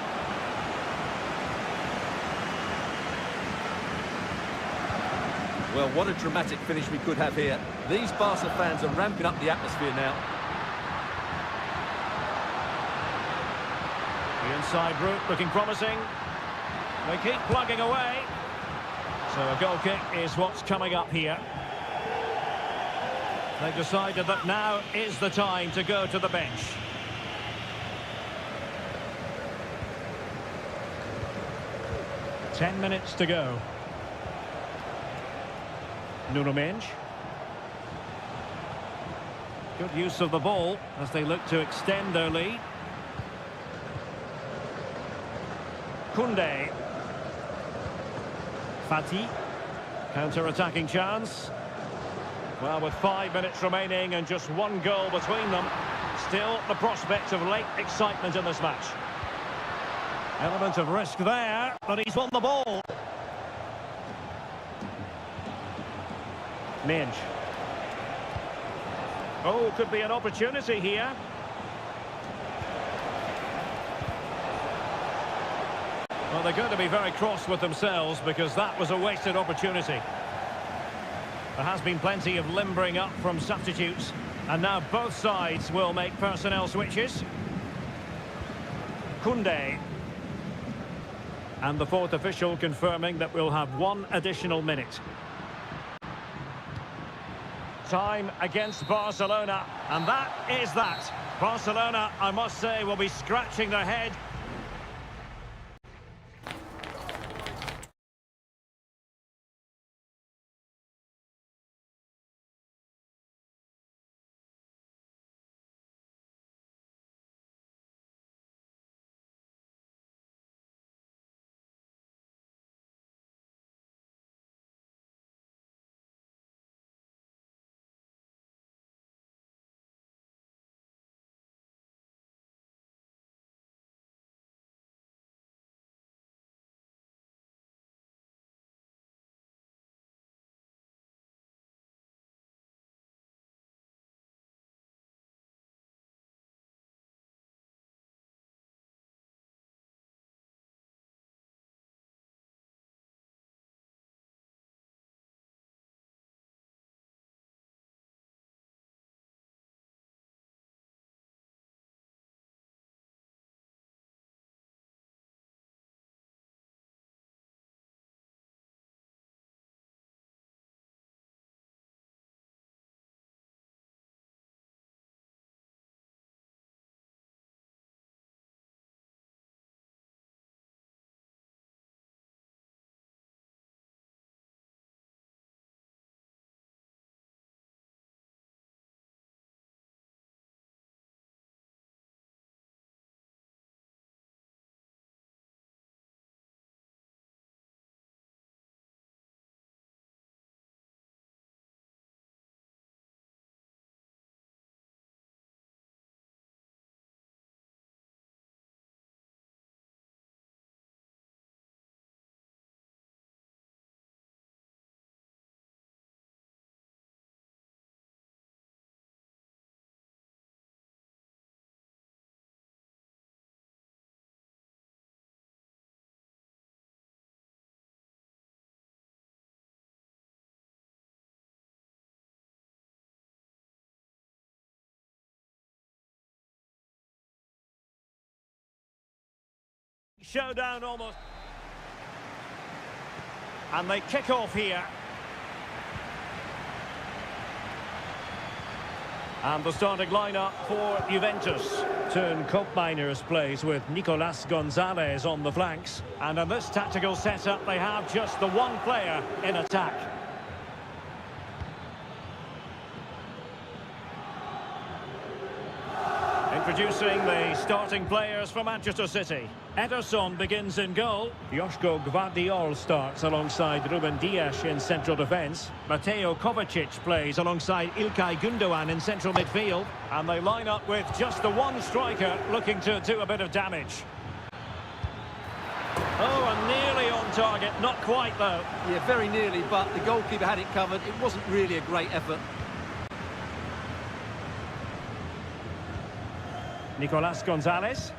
Well, what a dramatic finish we could have here. These Barca fans are ramping up the atmosphere now. The inside route looking promising. They keep plugging away. So a goal kick is what's coming up here. They've decided that now is the time to go to the bench. Ten minutes to go. Nuno Mendes. Good use of the ball as they look to extend their lead. Koundé. Fati. Counter-attacking chance. Well, with 5 minutes remaining and just one goal between them, still the prospect of late excitement in this match. Element of risk there, but he's won the ball. Mendes. Oh, could be an opportunity here. Well, they're going to be very cross with themselves because that was a wasted opportunity. There has been plenty of limbering up from substitutes, and now both sides will make personnel switches. Koundé. And the fourth official confirming that we'll have one additional minute. Time against Barcelona, and that is that. Barcelona, I must say, will be scratching their head Showdown almost. And they kick off here. And the starting lineup for Juventus. Turn Cope Miners plays with Nicolas Gonzalez on the flanks. And in this tactical setup, they have just the one player in attack. Introducing the starting players for Manchester City. Ederson begins in goal. Joško Gvardiol starts alongside Ruben Dias in central defence. Mateo Kovacic plays alongside Ilkay Gundogan in central midfield. And they line up with just the one striker looking to do a bit of damage. Oh, and nearly on target. Not quite, though. Yeah, very nearly, but the goalkeeper had it covered. It wasn't really a great effort. Nicolas Gonzalez.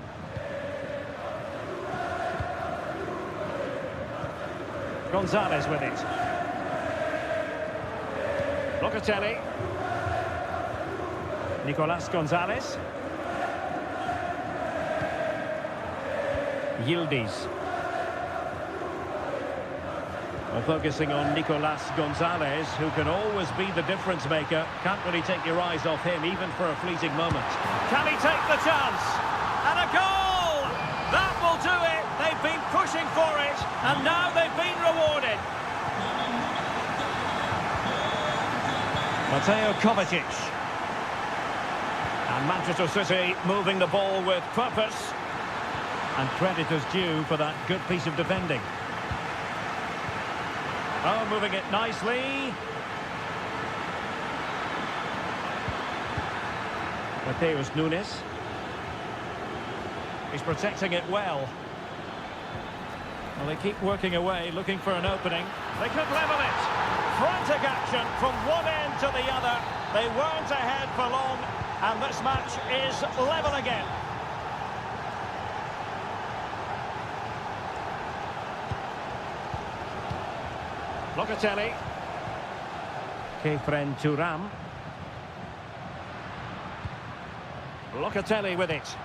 Gonzalez with it. Locatelli. Nicolas Gonzalez. Yildiz. Well, focusing on Nicolas Gonzalez, who can always be the difference maker. Can't really take your eyes off him, even for a fleeting moment. Can he take the chance? And a goal! That will do it. They've been pushing for it, and now they've been rewarded. Mateo Kovacic. And Manchester City moving the ball with purpose. And credit is due for that good piece of defending. Oh, moving it nicely. Mateus Nunes. He's protecting it well. Well, they keep working away, looking for an opening. They could level it. Frantic action from one end to the other. They weren't ahead for long, and this match is level again. Locatelli. Kefren Thuram. Locatelli with it.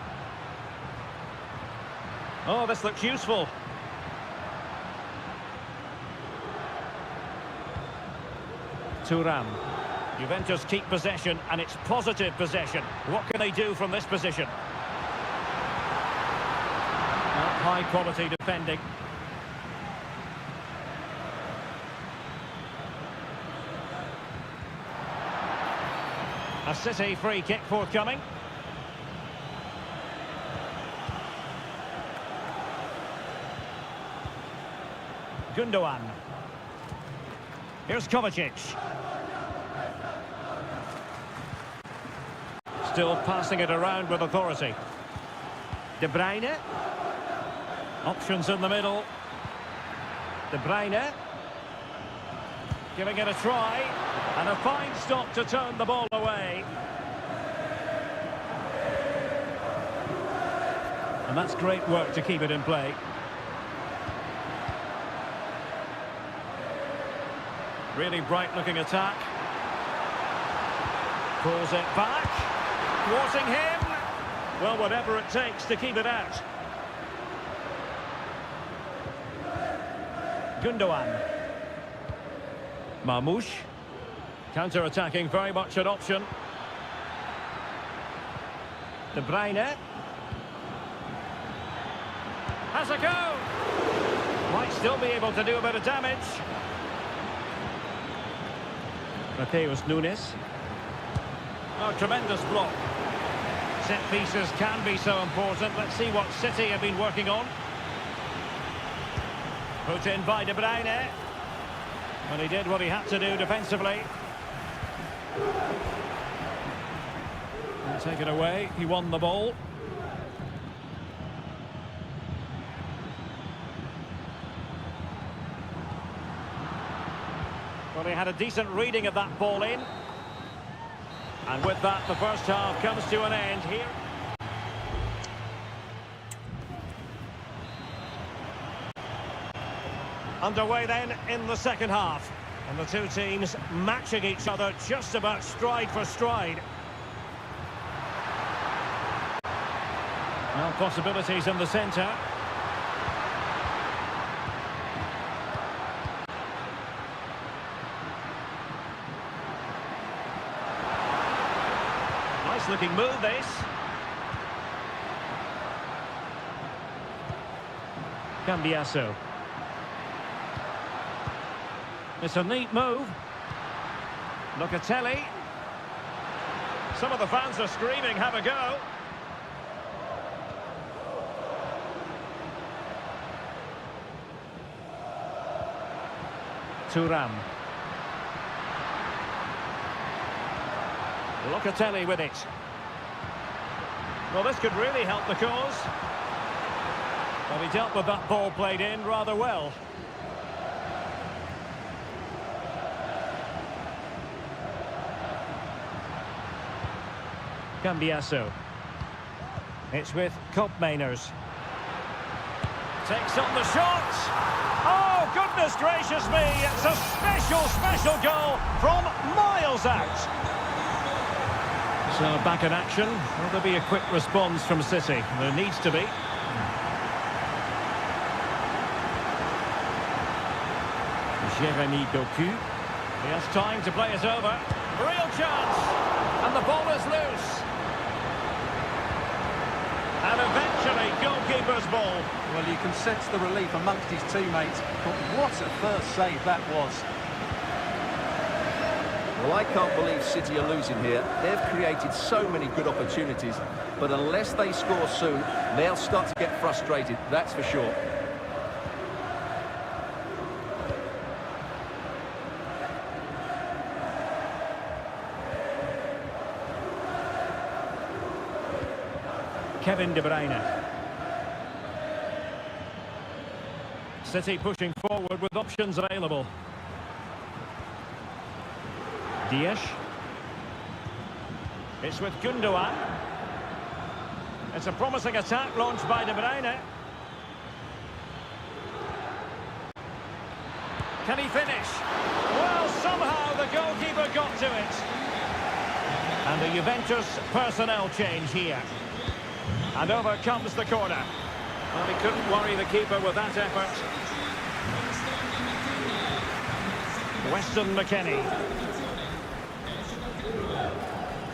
Oh, this looks useful. Thuram. Juventus keep possession, and it's positive possession. What can they do from this position? High quality defending. A City free kick forthcoming. Gundogan. Here's Kovacic. Still passing it around with authority. De Bruyne. Options in the middle. De Bruyne. Giving it a try. And a fine stop to turn the ball away. And that's great work to keep it in play. Really bright-looking attack. Pulls it back. Thwarting him. Well, whatever it takes to keep it out. Gundogan. Marmoush. Counter-attacking, very much an option. De Bruyne. Has a go. Might still be able to do a bit of damage. Mateus Nunes. Oh, tremendous block. Set pieces can be so important. Let's see what City have been working on. Put in by De Bruyne. Well, he did what he had to do defensively. And take it away. He won the ball. Well, he had a decent reading of that ball in. And with that, the first half comes to an end here. Underway then in the second half. And the two teams matching each other just about stride for stride. Well, possibilities in the centre. looking move, this. Cambiasso. It's a neat move. Locatelli. Some of the fans are screaming, have a go. Thuram. Locatelli with it. Well, this could really help the cause. Well, he dealt with that ball played in rather well. Cambiasso. It's with Koopmeiners. Takes on the shot. Oh, goodness gracious me. It's a special goal from miles out. So back in action. Will there be a quick response from City? There needs to be. Jeremy Doku. He has time to play it over. Real chance. And the ball is loose. And eventually, goalkeeper's ball. Well, you can sense the relief amongst his teammates. But what a first save that was. Well, I can't believe City are losing here. They've created so many good opportunities. But unless they score soon, they'll start to get frustrated, that's for sure. Kevin De Bruyne. City pushing forward with options available. Dias. It's with Gundogan. It's a promising attack launched by De Bruyne. Can he finish? Well, somehow the goalkeeper got to it. And the Juventus personnel change here. And over comes the corner. Well, he couldn't worry the keeper with that effort. Weston McKennie.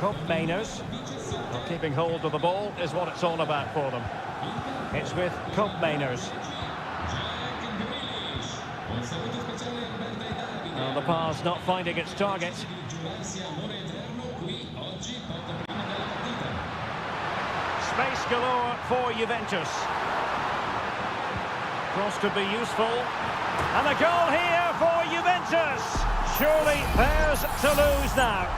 Koopmeiners. Well, keeping hold of the ball is what it's all about for them. It's with Koopmeiners. Well, the pass not finding its target. Space galore for Juventus. Cross could be useful. And a goal here for Juventus. Surely theirs to lose now.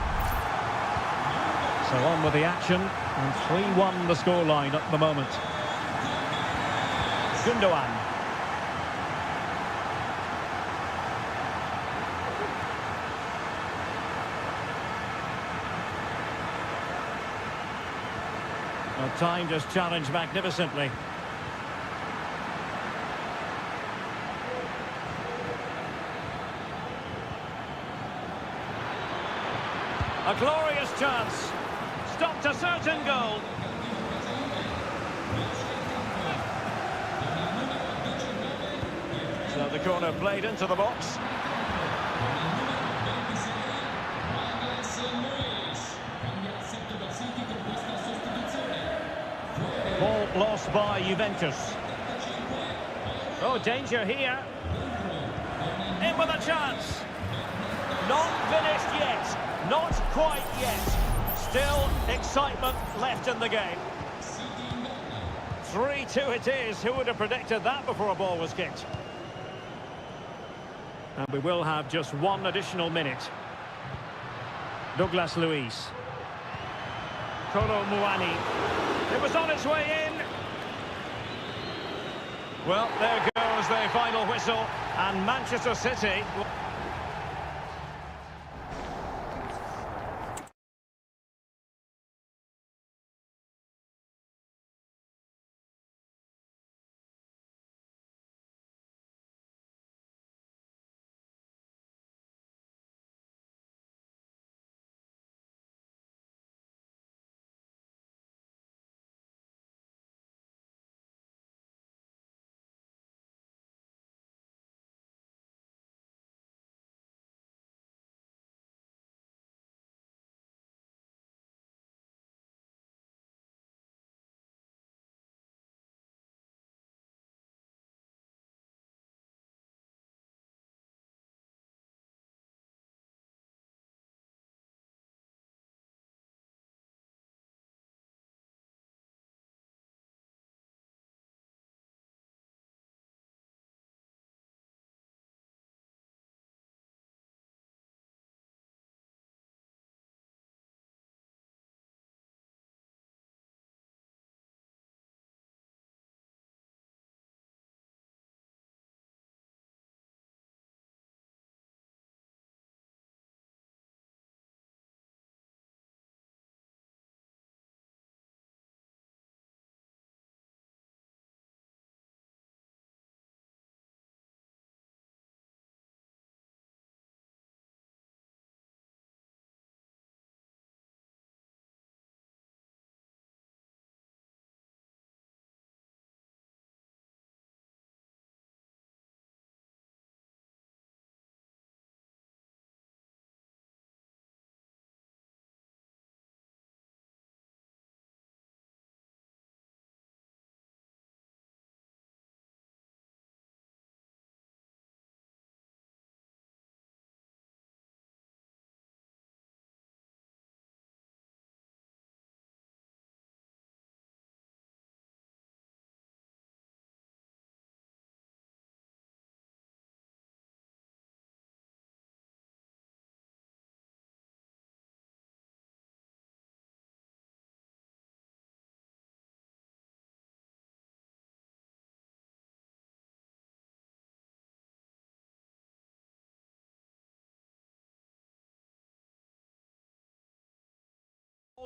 So on with the action. And 3-1 the scoreline at the moment. Gundogan. Well, timed his challenge magnificently. A glorious chance. Stopped a certain goal. So the corner played into the box. Ball lost by Juventus. Oh, danger here. In with a chance. Not finished yet. Not quite yet. Still excitement left in the game. 3-2 it is. Who would have predicted that before a ball was kicked? And we will have just one additional minute. Douglas Luiz. Kolo Muani. It was on its way in. Well, there goes the final whistle. And Manchester City...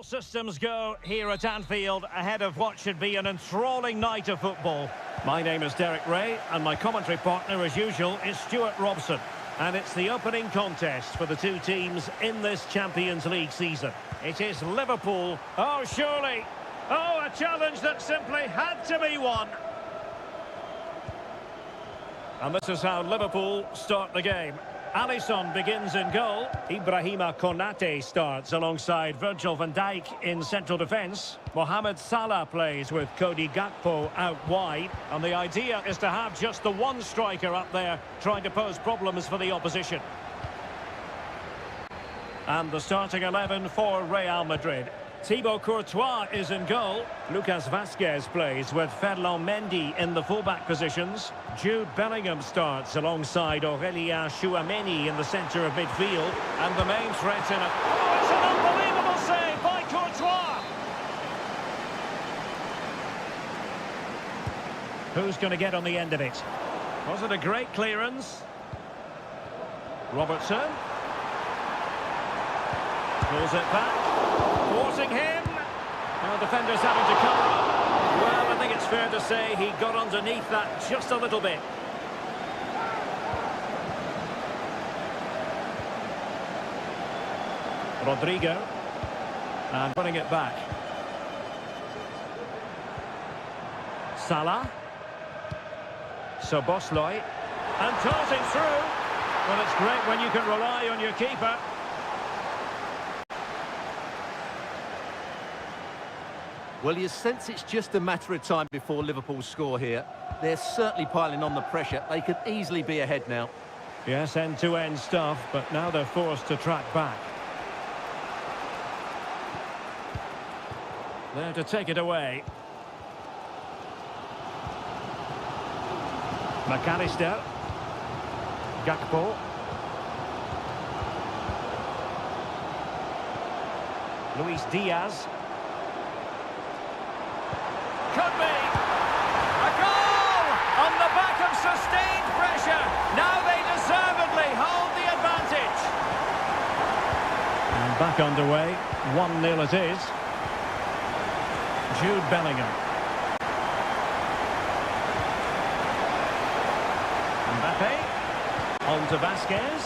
All systems go here at Anfield ahead of what should be an enthralling night of football. My name is Derek Ray and my commentary partner as usual is Stuart Robson. And it's the opening contest for the two teams in this Champions League season. It is Liverpool. Oh, surely. Oh, a challenge that simply had to be won. And this is how Liverpool start the game. Alisson begins in goal. Ibrahima Konate starts alongside Virgil van Dijk in central defence. Mohamed Salah plays with Cody Gakpo out wide. And the idea is to have just the one striker up there trying to pose problems for the opposition. And the starting 11 for Real Madrid. Thibaut Courtois is in goal. Lucas Vazquez plays with Ferland Mendy in the fullback positions. Jude Bellingham starts alongside Aurélien Tchouameni in the centre of midfield. And the main threat in it. Oh, it's an unbelievable save by Courtois! Who's going to get on the end of it? Was it a great clearance? Robertson. Pulls it back. Forcing him. Now defenders having to cover up. Well, I think it's fair to say he got underneath that just a little bit. Rodrigo. And putting it back. Salah. Szoboszlai. And tossing through. Well, it's great when you can rely on your keeper. Well, you sense it's just a matter of time before Liverpool score here. They're certainly piling on the pressure. They could easily be ahead now. Yes, end-to-end stuff, but now they're forced to track back. There to take it away. McAllister. Gakpo. Luis Diaz. Could be. A goal! On the back of sustained pressure. Now they deservedly hold the advantage. And back underway. 1-0 it is. Jude Bellingham. Mbappe. On to Vazquez.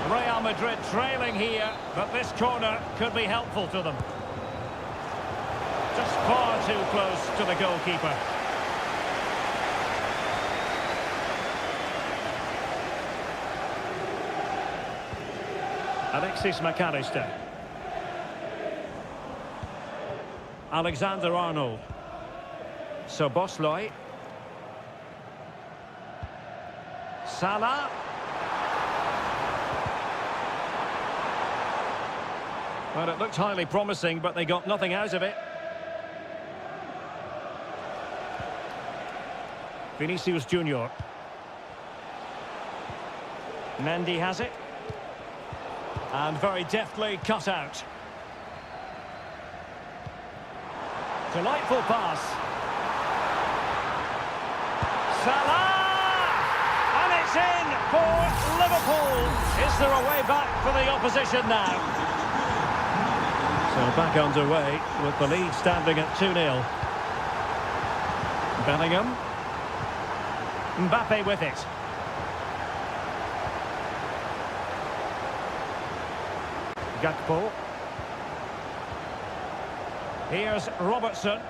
Real Madrid trailing here, but this corner could be helpful to them. Just far too close to the goalkeeper. Alexis McAllister. Alexander-Arnold. Szoboszlai. Salah. Well, it looked highly promising, but they got nothing out of it. Vinicius Junior. Mendy has it. And very deftly cut out. Delightful pass. Salah! And it's in for Liverpool. Is there a way back for the opposition now? So back underway with the lead standing at 2-0. Bellingham. Mbappe with it. Gakpo. Here's Robertson.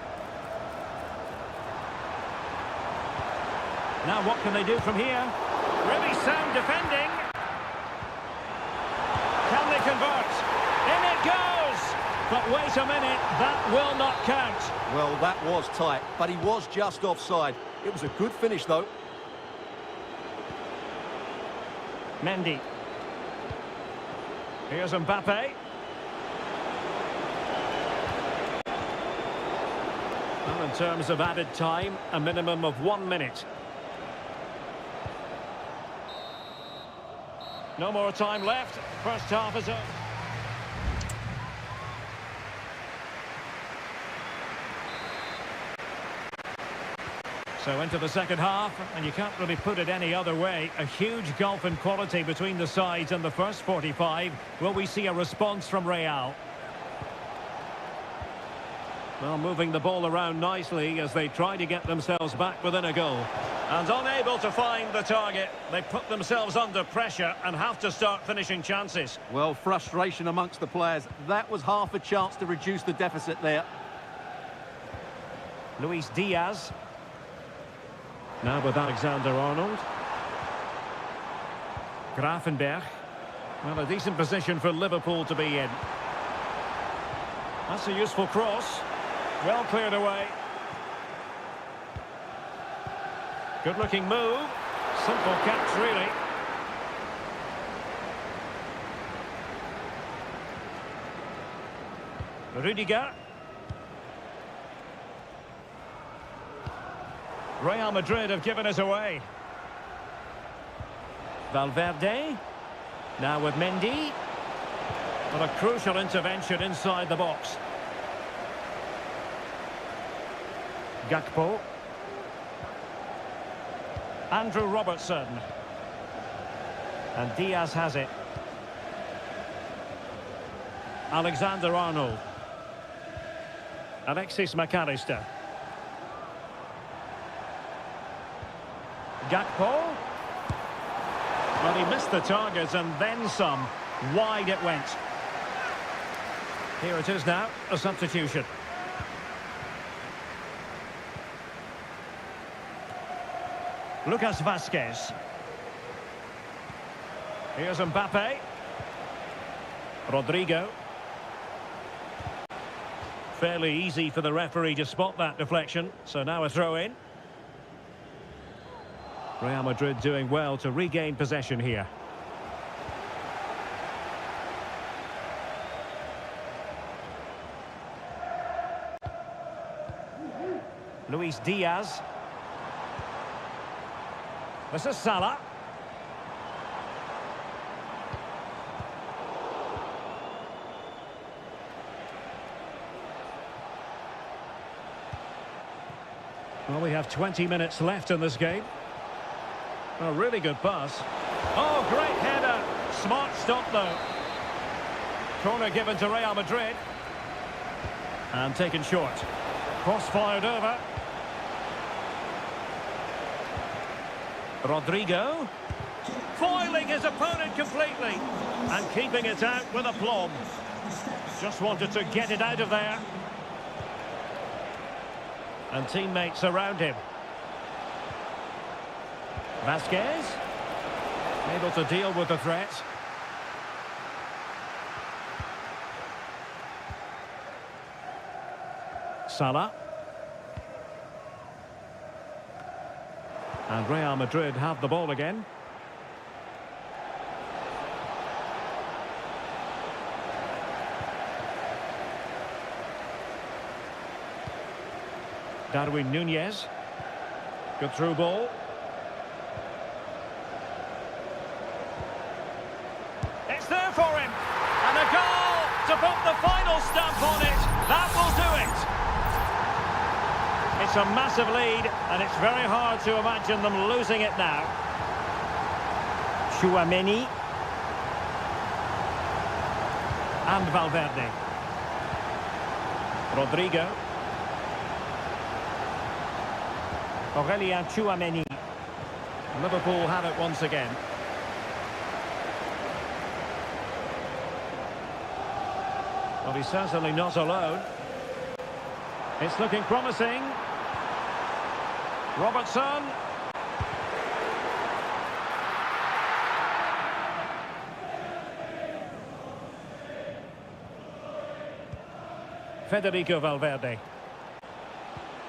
Now what can they do from here? Really sound defending. Can they convert? In it goes! But wait a minute, that will not count. Well, that was tight, but he was just offside. It was a good finish, though. Mendy. Here's Mbappe. Well, in terms of added time, a minimum of 1 minute. No more time left. First half is over. So into the second half, and you can't really put it any other way. A huge gulf in quality between the sides in the first 45. Will we see a response from Real? Well, moving the ball around nicely as they try to get themselves back within a goal. And unable to find the target. They put themselves under pressure and have to start finishing chances. Well, frustration amongst the players. That was half a chance to reduce the deficit there. Luis Diaz. Now with Alexander-Arnold. Gravenberch. Well, a decent position for Liverpool to be in. That's a useful cross. Well cleared away. Good-looking move. Simple catch, really. Rudiger. Real Madrid have given us away. Valverde. Now with Mendy. But a crucial intervention inside the box. Gakpo. Andrew Robertson. And Diaz has it. Alexander-Arnold. Alexis McAllister. Gakpo. Well, he missed the target and then some. Wide it went. Here it is now, a substitution. Lucas Vazquez. Here's Mbappe. Rodrigo. Fairly easy for the referee to spot that deflection, so now a throw-in. Real Madrid doing well to regain possession here. Luis Diaz. This is Salah. Well, we have 20 minutes left in this game. A really good pass. Oh, great header. Smart stop, though. Corner given to Real Madrid. And taken short. Cross fired over. Rodrigo. Foiling his opponent completely. And keeping it out with aplomb. Just wanted to get it out of there. And teammates around him. Vazquez. Able to deal with the threat. Salah. And Real Madrid have the ball again. Darwin Núñez. Good through ball. It's there for him. And a goal to put the final stamp on it. That will do it. It's a massive lead, and it's very hard to imagine them losing it now. Tchouaméni. And Valverde. Rodrigo. Aurélien Tchouaméni. Liverpool have it once again. Well, he's certainly not alone. It's looking promising. Robertson. Federico Valverde.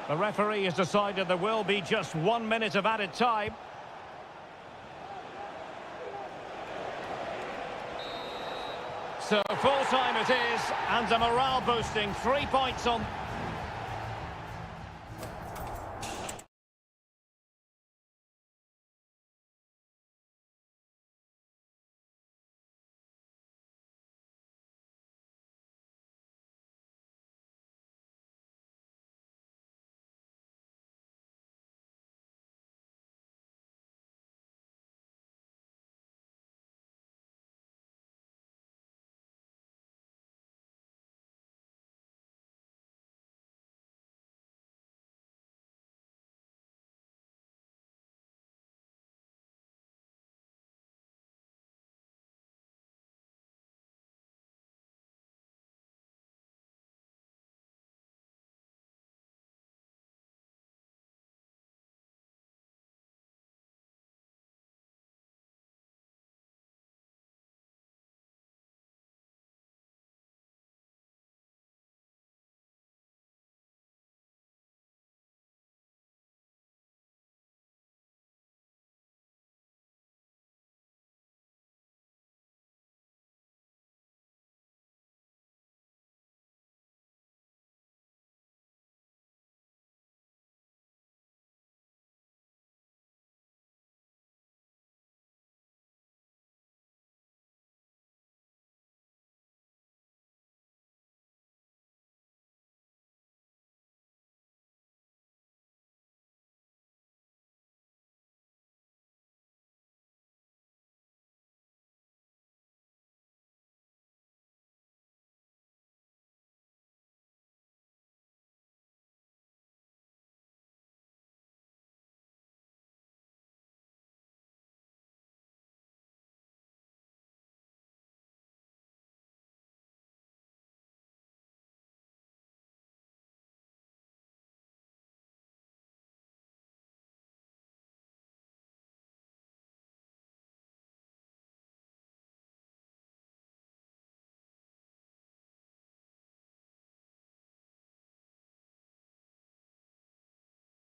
The referee has decided there will be just 1 minute of added time. So full time it is, and a morale boosting 3 points on.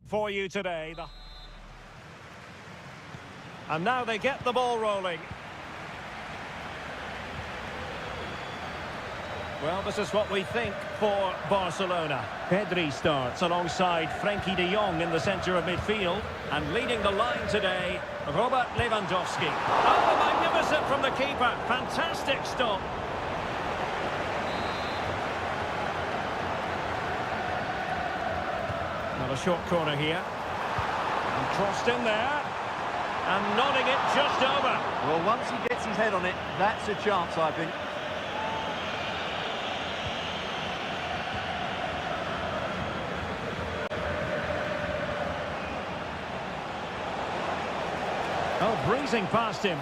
for you today. And now they get the ball rolling. Well, this is what we think for Barcelona. Pedri starts alongside Frenkie de Jong in the centre of midfield. And leading the line today, Robert Lewandowski. Oh, magnificent from the keeper. Fantastic stop. Not a short corner here. And crossed in there. And nodding it just over. Well, once he gets his head on it, that's a chance, I think. Oh, breezing past him.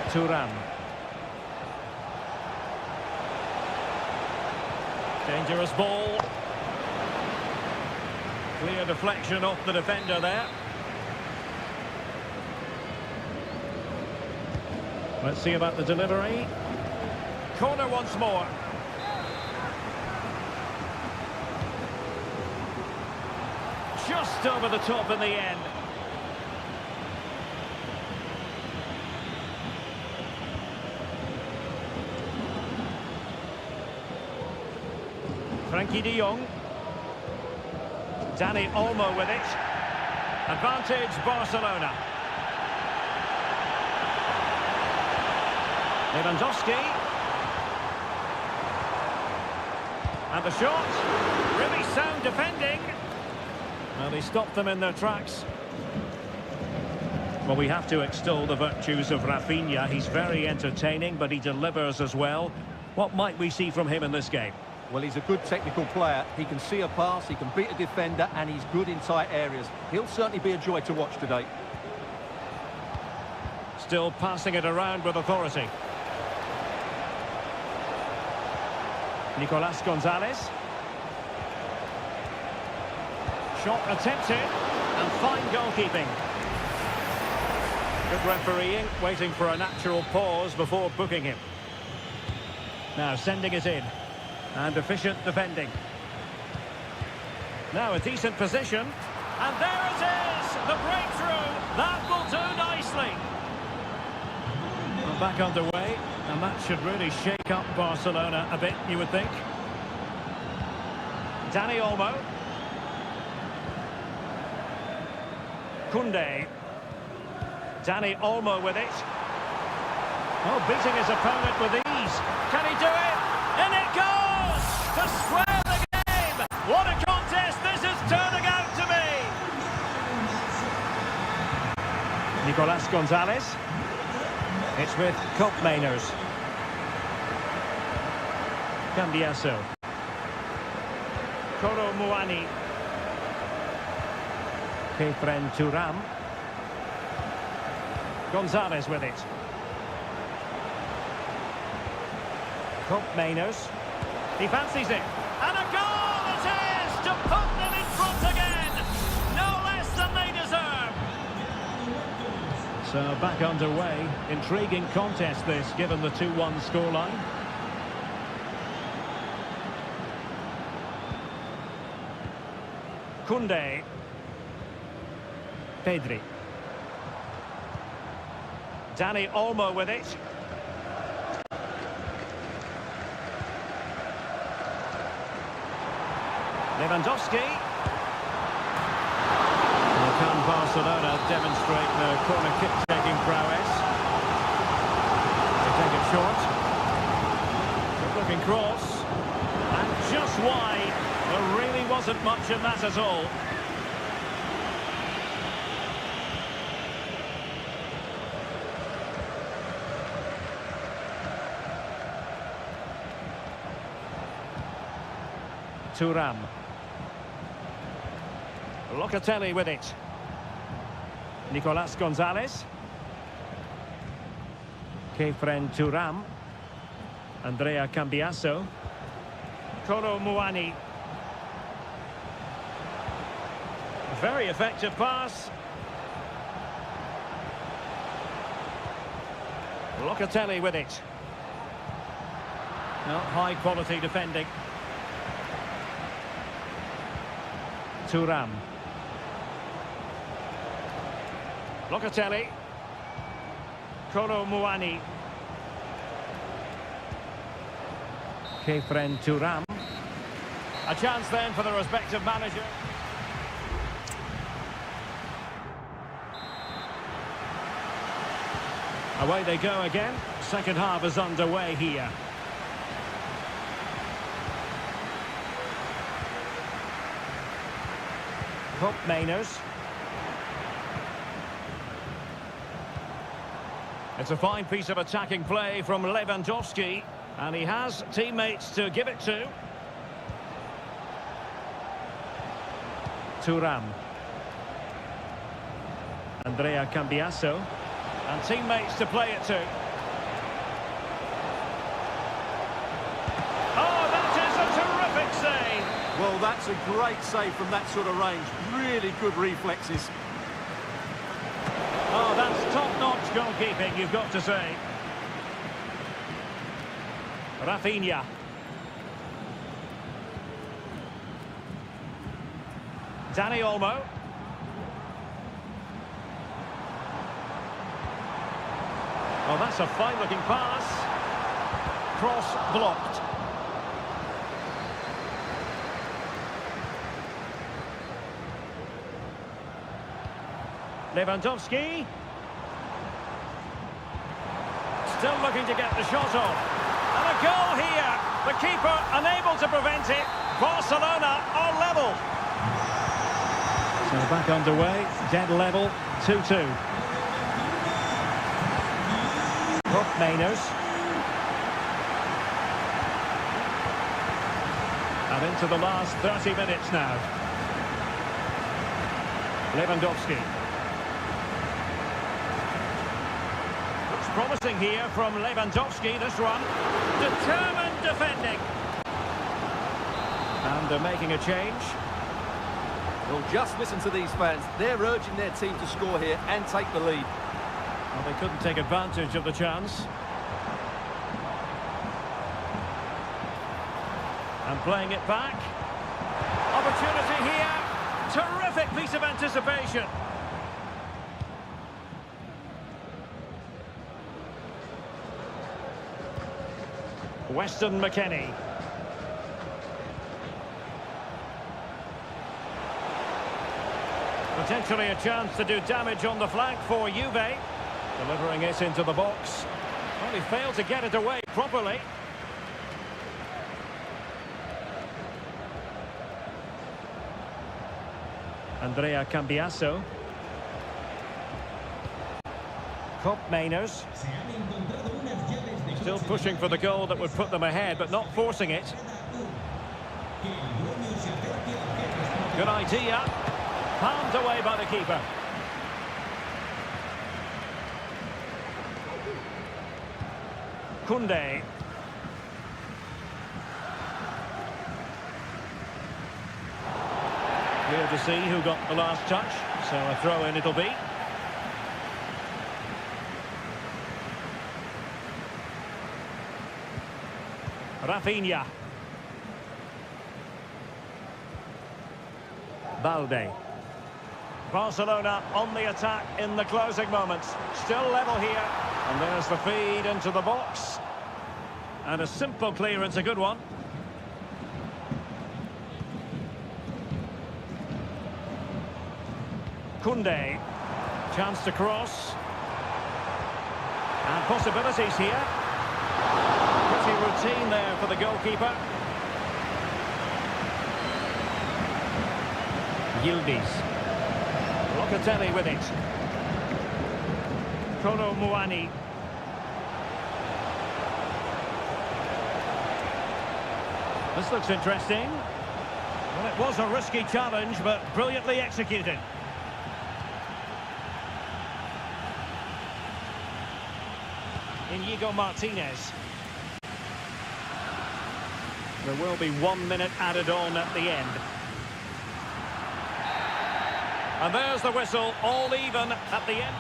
Thuram. Dangerous ball. Clear deflection off the defender there. Let's see about the delivery. Corner once more. Just over the top in the end. Frenkie de Jong. Dani Olmo with it. Advantage Barcelona. Lewandowski. And the shot. Really sound defending. Well, they stopped them in their tracks. Well, we have to extol the virtues of Rafinha. He's very entertaining, but he delivers as well. What might we see from him in this game? Well, he's a good technical player. He can see a pass, he can beat a defender, and he's good in tight areas. He'll certainly be a joy to watch today. Still passing it around with authority. Nicolas Gonzalez. Shot attempted, and fine goalkeeping. Good refereeing, waiting for a natural pause before booking him. Now sending it in, and efficient defending. Now a decent position, and there it is, the breakthrough. That will do nicely. Well, back underway, and that should really shake up Barcelona a bit, you would think. Dani Olmo. Koundé. Dani Olmo with it. Oh, beating his opponent with ease. Can he do it? And it goes! To square the game! What a contest this is turning out to be! Nicolas Gonzalez. It's with Koopmeiners. Cambiasso. Kolo Muani. Kefren Thuram. Gonzalez with it. Koopmeiners. He fancies it. And a goal it is to put them in front again. No less than they deserve. So back underway. Intriguing contest this, given the 2-1 scoreline. Koundé. Pedri. Dani Olmo with it. Lewandowski. Well, can Barcelona demonstrate their corner kick-taking prowess? They take it short. Good-looking cross. And just wide. There really wasn't much in that at all. Thuram. Locatelli with it. Nicolas Gonzalez. Kefren Thuram. Andrea Cambiasso. Kolo Muani. Very effective pass. Locatelli with it. Well, high quality defending. Thuram. Locatelli. Kolo Muani. Kefren Thuram. A chance then for the respective manager. Away they go again. Second half is underway here. Hope Mainers. It's a fine piece of attacking play from Lewandowski, and he has teammates to give it to. Thuram. Andrea Cambiasso. And teammates to play it to. Oh, that is a terrific save! Well, that's a great save from that sort of range. Really good reflexes. Oh, that's top-notch goalkeeping, you've got to say. Rafinha. Dani Olmo. Oh, that's a fine-looking pass. Cross blocked. Lewandowski. Still looking to get the shot off. And a goal here. The keeper unable to prevent it. Barcelona are level. So back underway. Dead level. 2-2. Hook Mainers. And into the last 30 minutes now. Lewandowski. Looks promising here from Lewandowski, this one. Determined defending. And they're making a change. Well, just listen to these fans. They're urging their team to score here and take the lead. Well, they couldn't take advantage of the chance. And playing it back. Opportunity here. Terrific piece of anticipation. Weston McKennie. Potentially a chance to do damage on the flank for Juve. Delivering it into the box. Well, he failed to get it away properly. Andrea Cambiasso. Hope Mainers. Still pushing for the goal that would put them ahead, but not forcing it. Good idea. Palmed away by the keeper. Koundé. Here to see who got the last touch. So a throw-in it'll be. Rafinha. Balde. Barcelona on the attack in the closing moments. Still level here. And there's the feed into the box. And a simple clearance, a good one. Koundé. Chance to cross. And possibilities here. Pretty routine there for the goalkeeper. Yildiz. Locatelli with it. Kolo Muani. This looks interesting. Well, it was a risky challenge, but brilliantly executed. Inigo Martinez. There will be 1 minute added on at the end. And there's the whistle, all even at the end.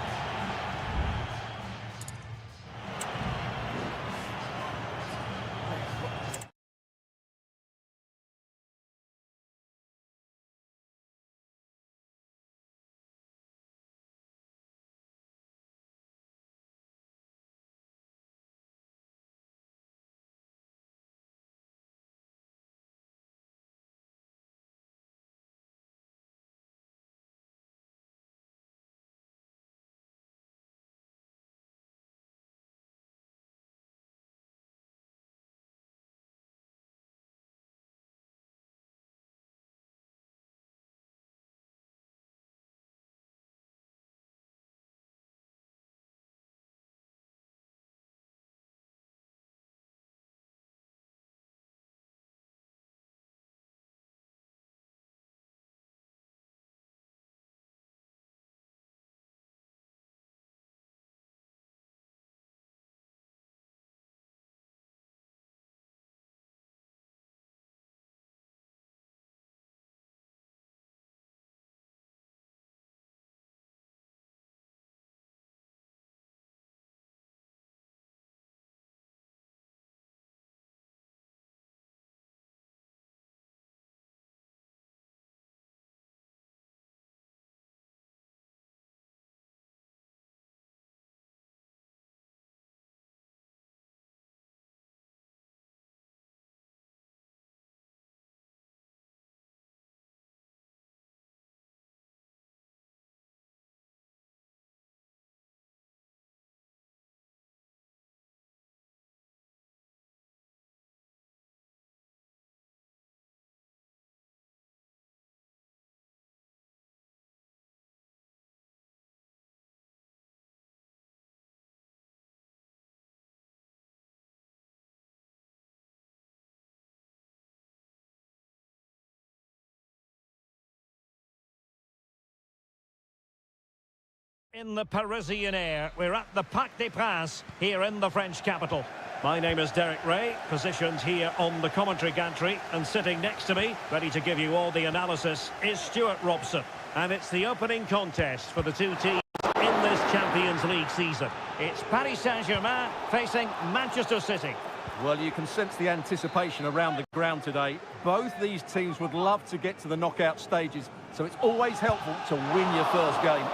In the Parisian air, we're at the Parc des Princes here in the French capital. My name is Derek Ray, positioned here on the commentary gantry, and sitting next to me, ready to give you all the analysis, is Stuart Robson. And it's the opening contest for the two teams in this Champions League season. It's Paris Saint-Germain facing Manchester City. Well, you can sense the anticipation around the ground today. Both these teams would love to get to the knockout stages, so it's always helpful to win your first game.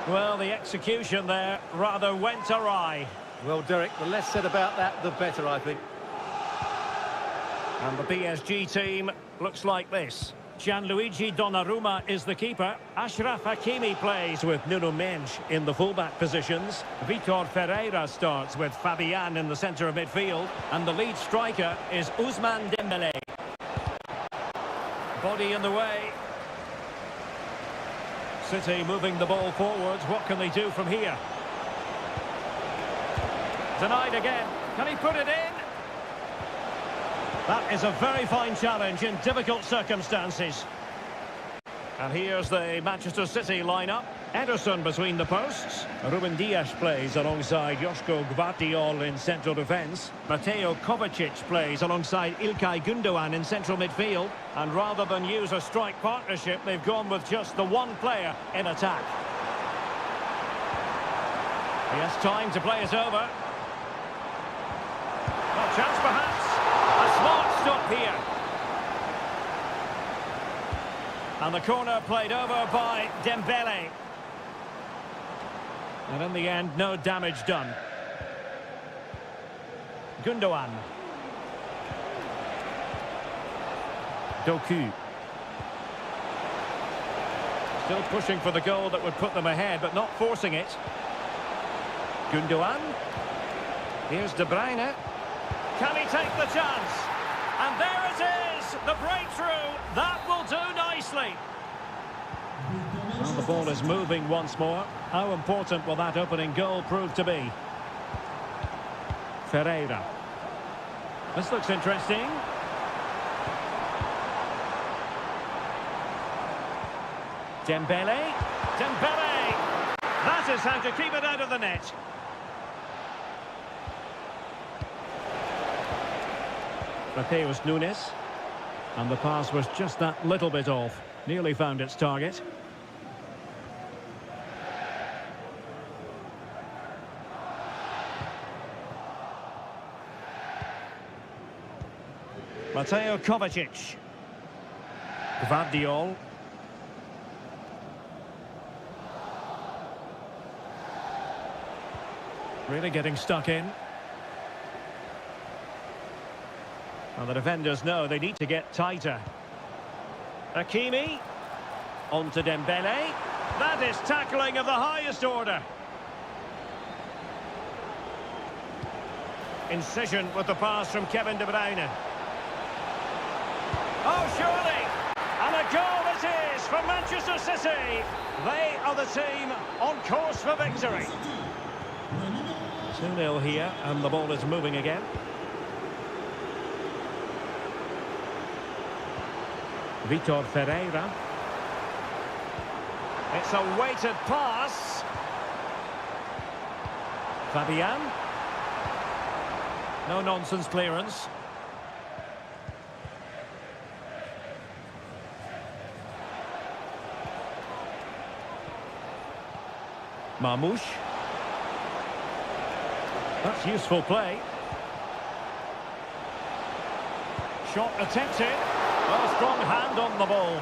Well, the execution there rather went awry. Well, Derek, the less said about that, the better, I think. And the PSG team looks like this. Gianluigi Donnarumma is the keeper. Achraf Hakimi plays with Nuno Mendes in the fullback positions. Vitor Ferreira starts with Fabian in the centre of midfield. And the lead striker is Ousmane Dembélé. Body in the way. City moving the ball forwards. What can they do from here? Denied again. Can he put it in? That is a very fine challenge in difficult circumstances. And here's the Manchester City lineup. Ederson between the posts. Ruben Dias plays alongside Joško Gvardiol in central defence. Mateo Kovacic plays alongside İlkay Gündoğan in central midfield. And rather than use a strike partnership, they've gone with just the one player in attack. He has time to play it over. Well, chance perhaps. A smart stop here. And the corner played over by Dembélé. And in the end, no damage done. Gündoğan. Doku. Still pushing for the goal that would put them ahead, but not forcing it. Gündoğan. Here's De Bruyne. Can he take the chance? And there it is, the breakthrough. That will do nicely. Well, the ball is moving once more. How important will that opening goal prove to be? Ferreira. This looks interesting. Dembélé. Dembélé! That is how to keep it out of the net. Mateus Nunes, and the pass was just that little bit off. Nearly found its target. Mateo Kovacic. Gvardiol. Really getting stuck in. And the defenders know they need to get tighter. Hakimi. On to Dembélé. That is tackling of the highest order. Incision with the pass from Kevin De Bruyne. Oh, surely! And a goal it is for Manchester City. They are the team on course for victory. 2-0 here, and the ball is moving again. Vitor Ferreira. It's a weighted pass. Fabian. No nonsense clearance. Marmoush. That's useful play. Shot attempted. Well, a strong hand on the ball.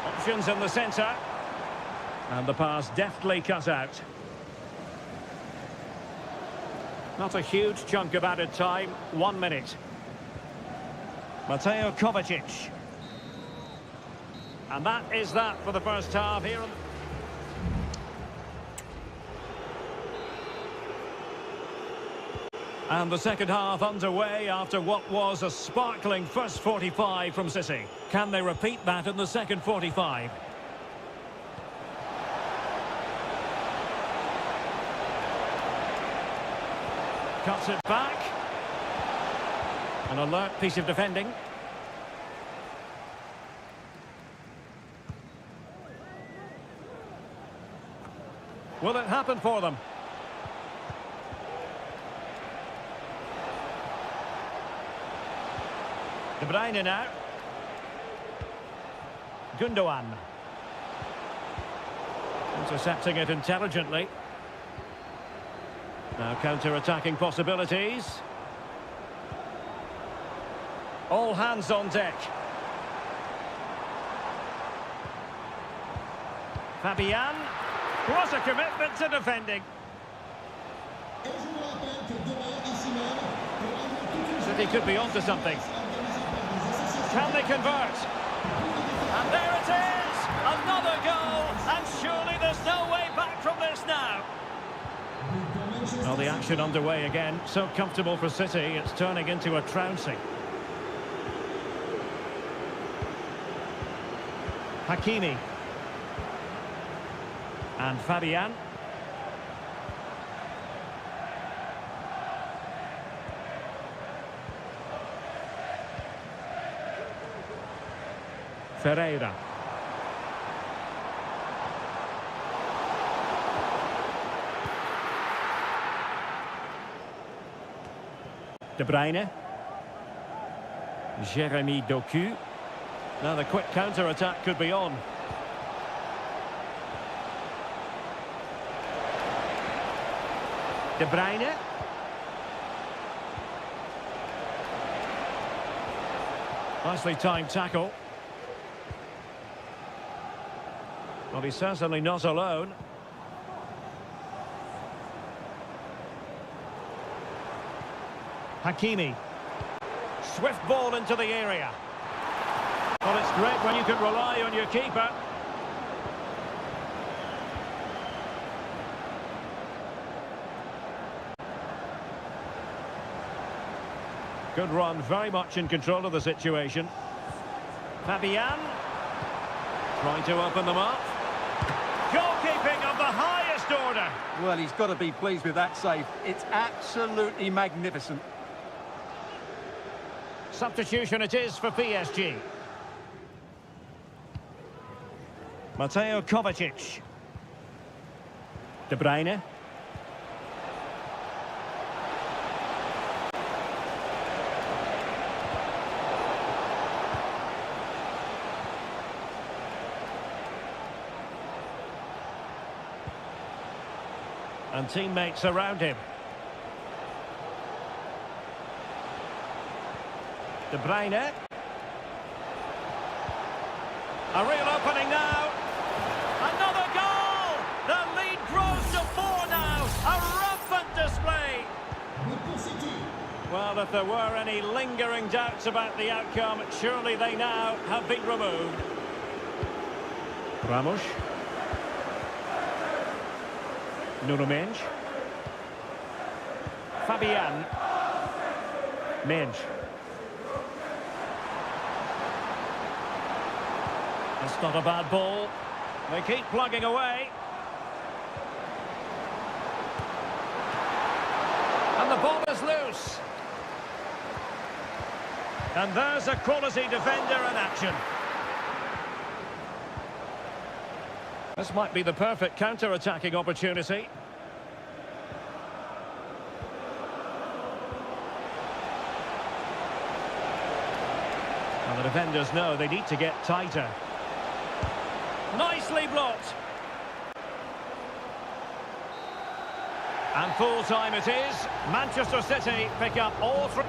Options in the centre. And the pass deftly cut out. Not a huge chunk of added time. 1 minute. Mateo Kovacic. And that is that for the first half here. And the second half underway after what was a sparkling first 45 from City. Can they repeat that in the second 45? Cuts it back. An alert piece of defending. Will it happen for them? De Bruyne now. Gundogan. Intercepting it intelligently. Now counter-attacking possibilities. All hands on deck. Fabian. What a commitment to defending. City could be onto something. Can they convert? And there it is! Another goal! And surely there's no way back from this now. Well, the action underway again. So comfortable for City, it's turning into a trouncing. Hakimi. And Fabian. Ferreira. De Bruyne. Jeremy Doku. Now the quick counter-attack could be on. De Bruyne. Nicely timed tackle. Well, he's certainly not alone. Hakimi. Swift ball into the area. Well, it's great when you can rely on your keeper. Good run, very much in control of the situation. Fabian. Trying to open them up. Goalkeeping of the highest order. Well, he's got to be pleased with that save. It's absolutely magnificent. Substitution it is for PSG. Mateo Kovacic. De Bruyne. And teammates around him. De Bruyne. A real opening now. Another goal! The lead grows to 4 now. A rampant display. Well, if there were any lingering doubts about the outcome, surely they now have been removed. Ramos. Nuno Mendes. Fabian. Mendes. It's not a bad ball. They keep plugging away. And the ball is loose. And there's a quality defender in action. This might be the perfect counter-attacking opportunity. And the defenders know they need to get tighter. Nicely blocked. And full time it is. Manchester City pick up all three.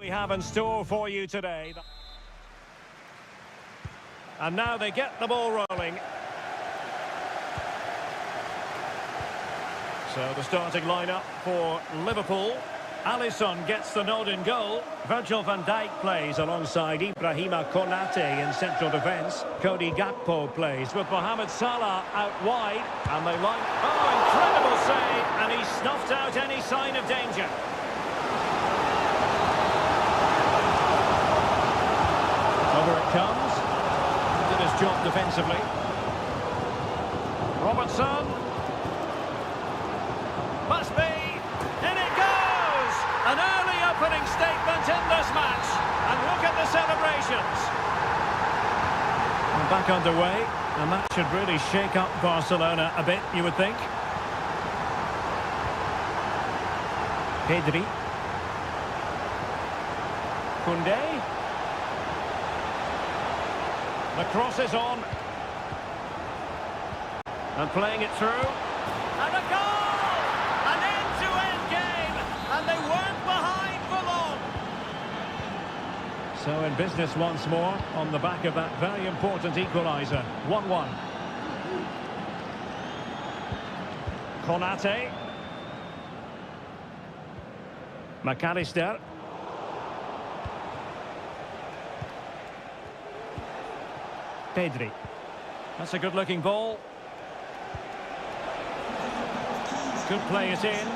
we have in store for you today. And now they get the ball rolling. So the starting lineup for Liverpool. Alisson gets the nod in goal. Virgil van Dijk plays alongside Ibrahima Konate in central defence. Cody Gakpo plays with Mohamed Salah out wide. And they line... Oh, incredible save! And he snuffed out any sign of danger. Over it comes. Did his job defensively. Robertson. Must be. In it goes! An early opening statement in this match. And look at the celebrations. And back underway. And that should really shake up Barcelona a bit, you would think. Pedri. Koundé. The cross is on. And playing it through. And a goal! An end-to-end game. And they weren't behind for long. So in business once more on the back of that very important equaliser. 1-1. Konate. McAllister. Pedri. That's a good-looking ball. Could play it in.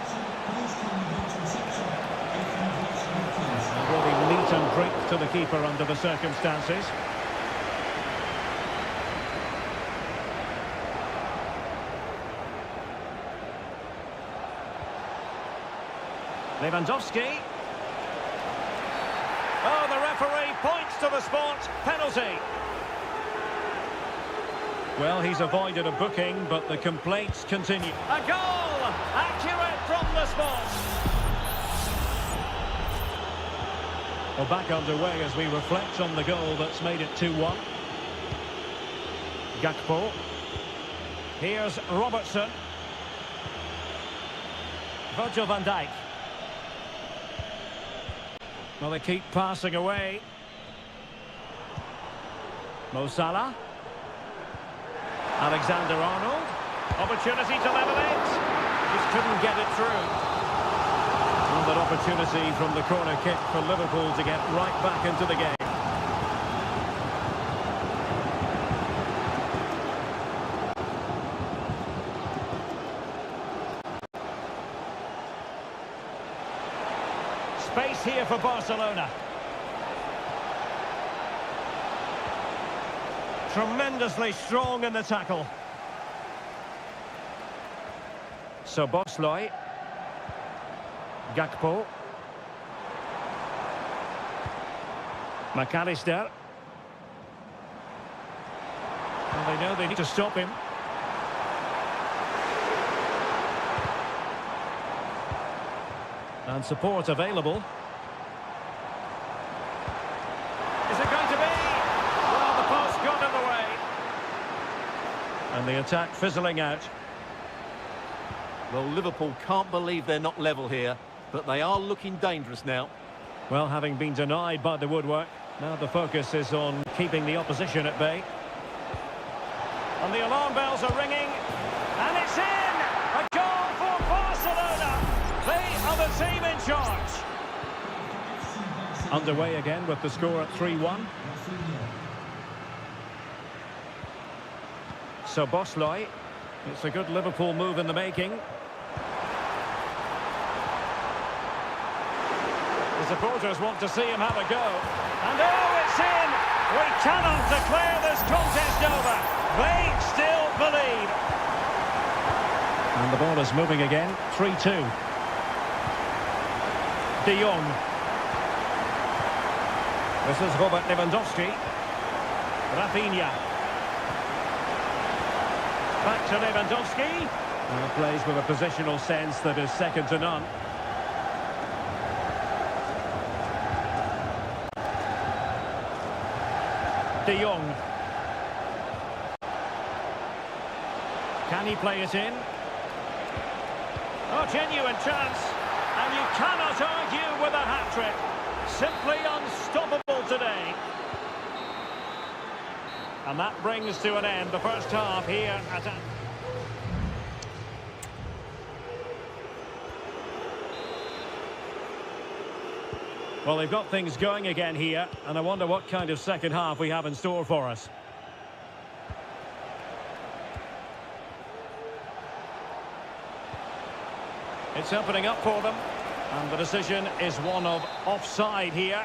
Really neat and quick to the keeper under the circumstances. Lewandowski. Oh, the referee points to the spot. Penalty. Well, he's avoided a booking, but the complaints continue. A goal! Accurate from the spot. Well, back underway as we reflect on the goal that's made it 2-1. Gakpo. Here's Robertson. Virgil van Dijk. Well, they keep passing away. Mo Salah. Alexander-Arnold. Opportunity to level it. Just couldn't get it through. And that opportunity from the corner kick for Liverpool to get right back into the game. Space here for Barcelona. Tremendously strong in the tackle. So Bosley. Gakpo. McAllister. And they know they need to stop him. And support available. Is it going to be? Well, the post got in the way. And the attack fizzling out. Well, Liverpool can't believe they're not level here, but they are looking dangerous now. Well, having been denied by the woodwork, now the focus is on keeping the opposition at bay. And the alarm bells are ringing. And it's in! A goal for Barcelona! They are the team in charge. Underway again with the score at 3-1. So Bosley, it's a good Liverpool move in the making. The supporters want to see him have a go. And oh, it's in! We cannot declare this contest over. They still believe. And the ball is moving again. 3-2. De Jong. This is Robert Lewandowski. Rafinha. Back to Lewandowski. And plays with a positional sense that is second to none. De Jong. Can he play it in? Oh, genuine chance. And you cannot argue with a hat-trick. Simply And that brings to an end the first half here at... Well, they've got things going again here, and I wonder what kind of second half we have in store for us. It's opening up for them, and the decision is one of offside here.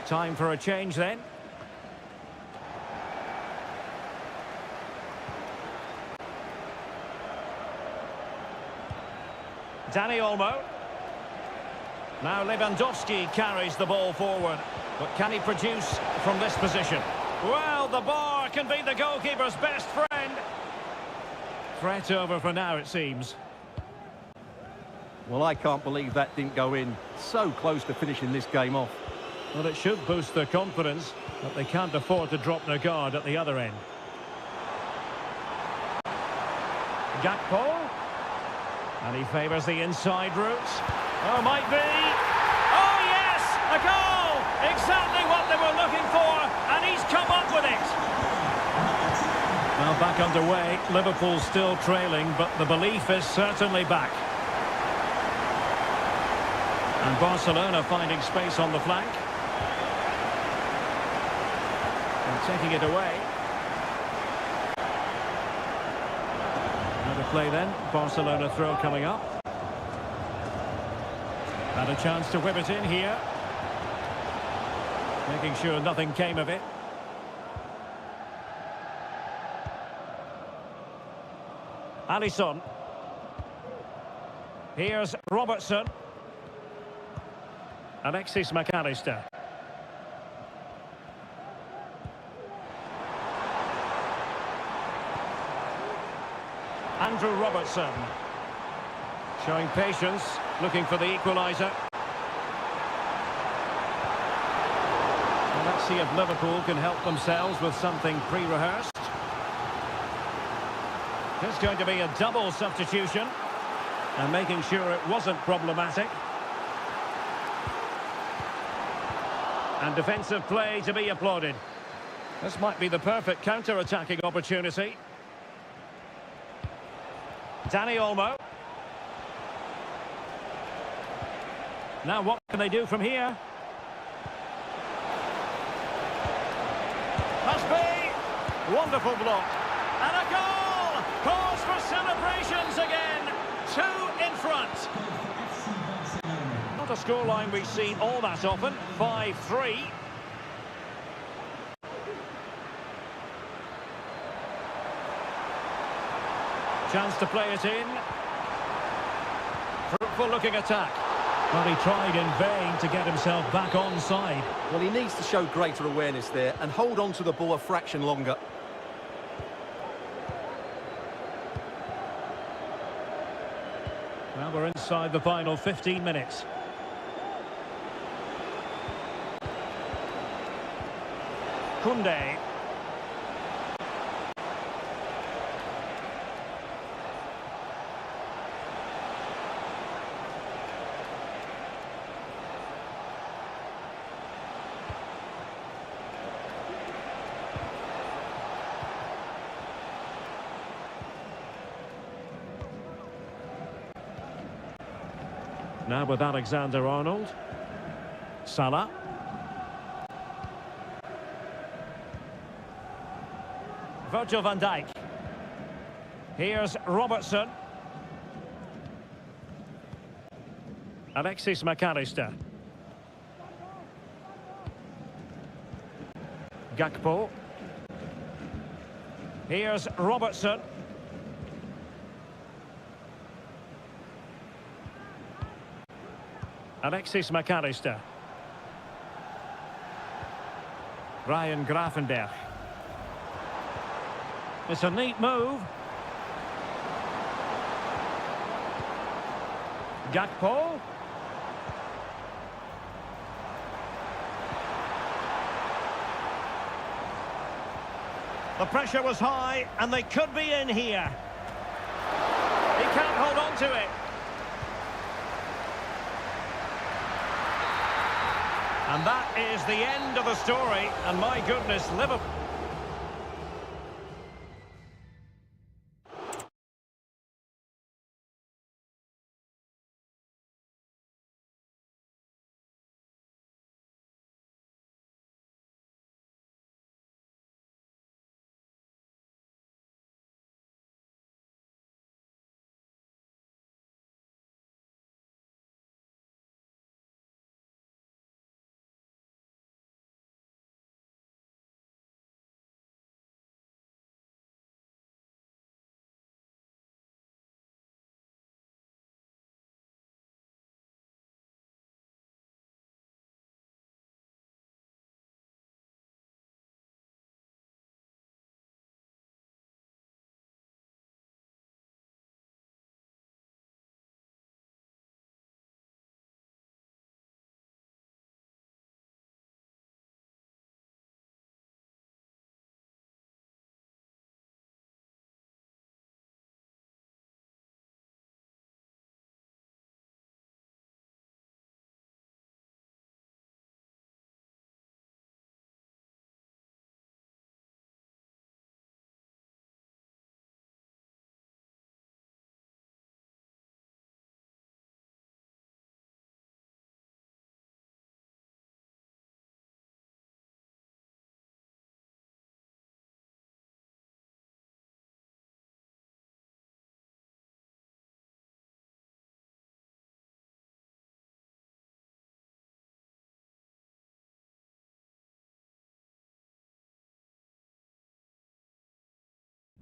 Time for a change then. Dani Olmo. Now Lewandowski carries the ball forward, but can he produce from this position? Well, the bar can be the goalkeeper's best friend. Threat over for now, it seems. Well, I can't believe that didn't go in. So close to finishing this game off. Well, it should boost their confidence, but they can't afford to drop their guard at the other end. Gakpo. And he favours the inside route. Oh, might be. Oh, yes! A goal! Exactly what they were looking for, and he's come up with it. Well, back underway. Liverpool still trailing, but the belief is certainly back. And Barcelona finding space on the flank. And taking it away. Another play then. Barcelona throw coming up. Had a chance to whip it in here. Making sure nothing came of it. Alisson. Here's Robertson. Alexis McAllister. Andrew Robertson. Showing patience, looking for the equaliser. Well, let's see if Liverpool can help themselves with something pre-rehearsed. There's going to be a double substitution. And making sure it wasn't problematic. And defensive play to be applauded. This might be the perfect counter-attacking opportunity. Dani Olmo. Now what can they do from here? Must be! Wonderful block. And a goal! Cause for celebrations again. 2 in front. Not a scoreline we've seen all that often. 5-3. Chance to play it in. Fruitful looking attack. But he tried in vain to get himself back onside. Well, he needs to show greater awareness there and hold on to the ball a fraction longer. Well, we're inside the final 15 minutes. Koundé. Now with Alexander-Arnold. Salah. Virgil van Dijk. Here's Robertson. Alexis McAllister. Gakpo. Here's Robertson. Alexis McAllister. Ryan Gravenberch. It's a neat move. Gakpo. The pressure was high, and they could be in here. He can't hold on to it. And that is the end of the story. And my goodness, Liverpool...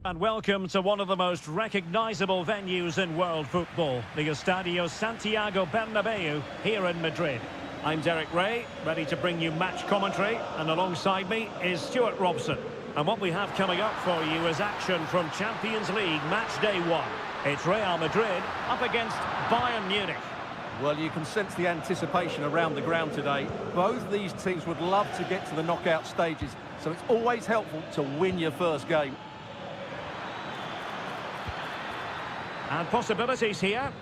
And welcome to one of the most recognisable venues in world football, the Estadio Santiago Bernabeu here in Madrid. I'm Derek Ray, ready to bring you match commentary, and alongside me is Stuart Robson. And what we have coming up for you is action from Champions League match day 1. It's Real Madrid up against Bayern Munich. Well, you can sense the anticipation around the ground today. Both these teams would love to get to the knockout stages, so it's always helpful to win your first game. And possibilities here.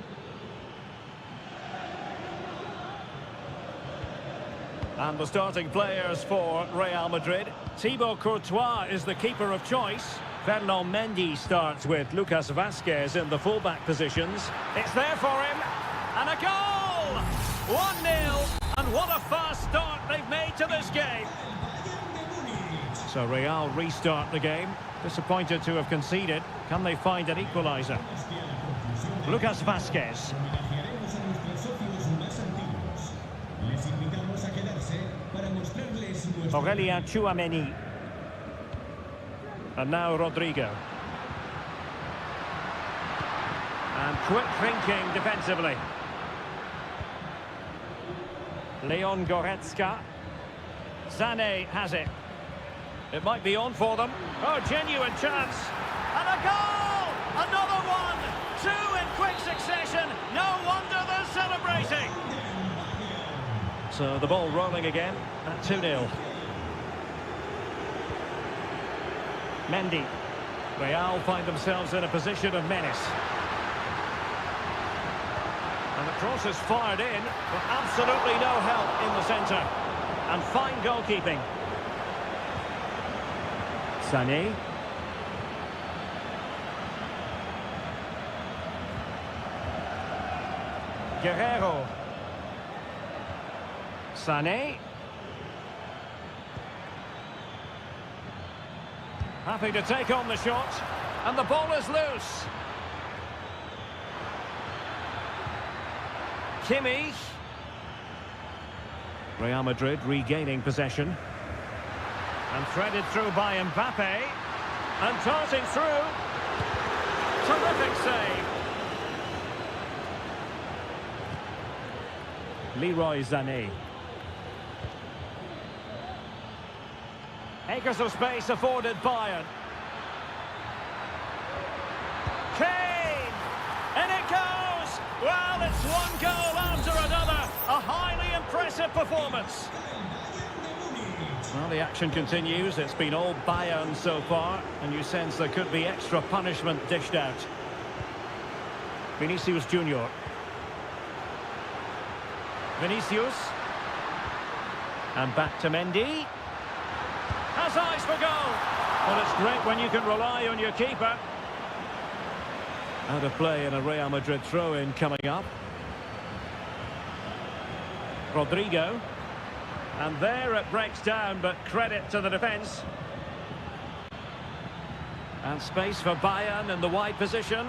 And the starting players for Real Madrid. Thibaut Courtois is the keeper of choice. Ferland Mendy starts with Lucas Vazquez in the fullback positions. It's there for him. And a goal! 1-0. And what a fast start they've made to this game. So Real restart the game. Disappointed to have conceded. Can they find an equaliser? Lucas Vazquez. Aurélien Tchouameni. And now Rodrigo. And quick thinking defensively. Leon Goretzka. Sané has it. It might be on for them. Oh, genuine chance. And a goal! Another one! 2 in quick succession. No wonder they're celebrating. So the ball rolling again at 2-0. Mendy. Real find themselves in a position of menace. And the cross is fired in, but absolutely no help in the centre. And fine goalkeeping. Sané. Guerrero. Sané. Happy to take on the shot. And the ball is loose. Kimmich. Real Madrid regaining possession. And threaded through by Mbappe. And darting through. Terrific save. Leroy Sané. Acres of space afforded Bayern. Kane! And it goes! Well, it's one goal after another. A highly impressive performance. Well, the action continues. It's been all Bayern so far, and you sense there could be extra punishment dished out. Vinicius Junior. Vinicius. And back to Mendy. Has eyes for goal. Well, it's great when you can rely on your keeper. Out of play and a Real Madrid throw-in coming up. Rodrigo. And there it breaks down, but credit to the defence. And space for Bayern in the wide position.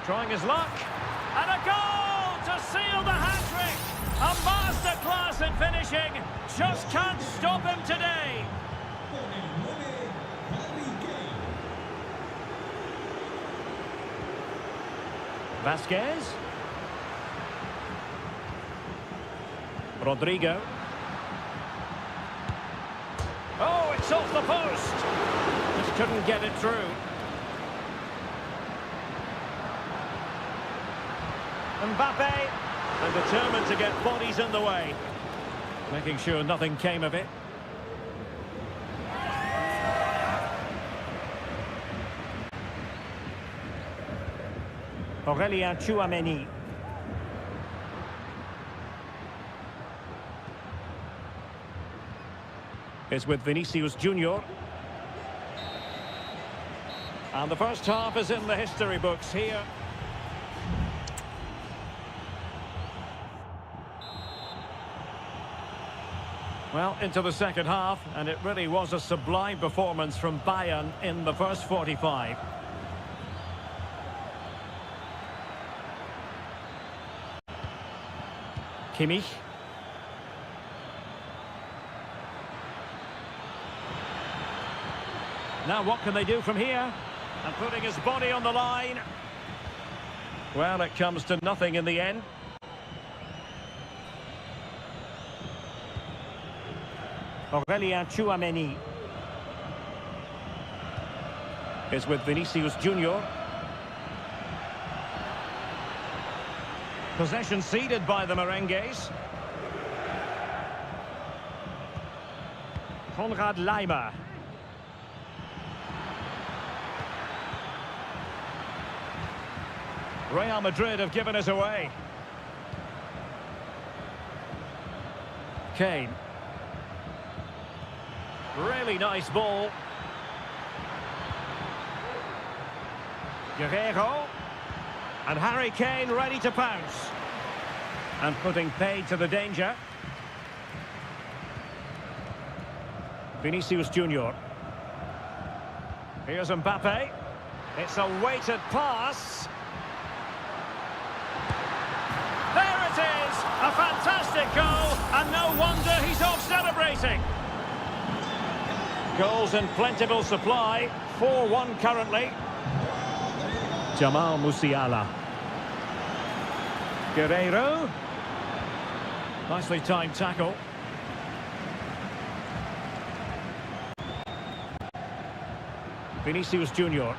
Trying his luck. And a goal to seal the hat-trick. A masterclass in finishing. Just can't stop him today. Vasquez. Rodrigo. Oh, it's off the post. Just couldn't get it through. Mbappe, and determined to get bodies in the way. Making sure nothing came of it. Aurélien Tchouameni. Is with Vinicius Junior. And the first half is in the history books here. Well, into the second half, and it really was a sublime performance from Bayern in the first 45. Kimmich. Now what can they do from here? And putting his body on the line. Well, it comes to nothing in the end. Aurélien Tchouameni is with Vinicius Junior. Possession ceded by the Merengues. Konrad Laimer. Real Madrid have given us away. Kane. Really nice ball. Guerrero. And Harry Kane ready to pounce. And putting paid to the danger. Vinicius Junior. Here's Mbappe. It's a weighted pass. There it is! A fantastic goal, and no wonder he's off celebrating. Goals in plentiful supply. 4-1 currently. Jamal Musiala. Guerrero. Nicely timed tackle. Vinicius Junior.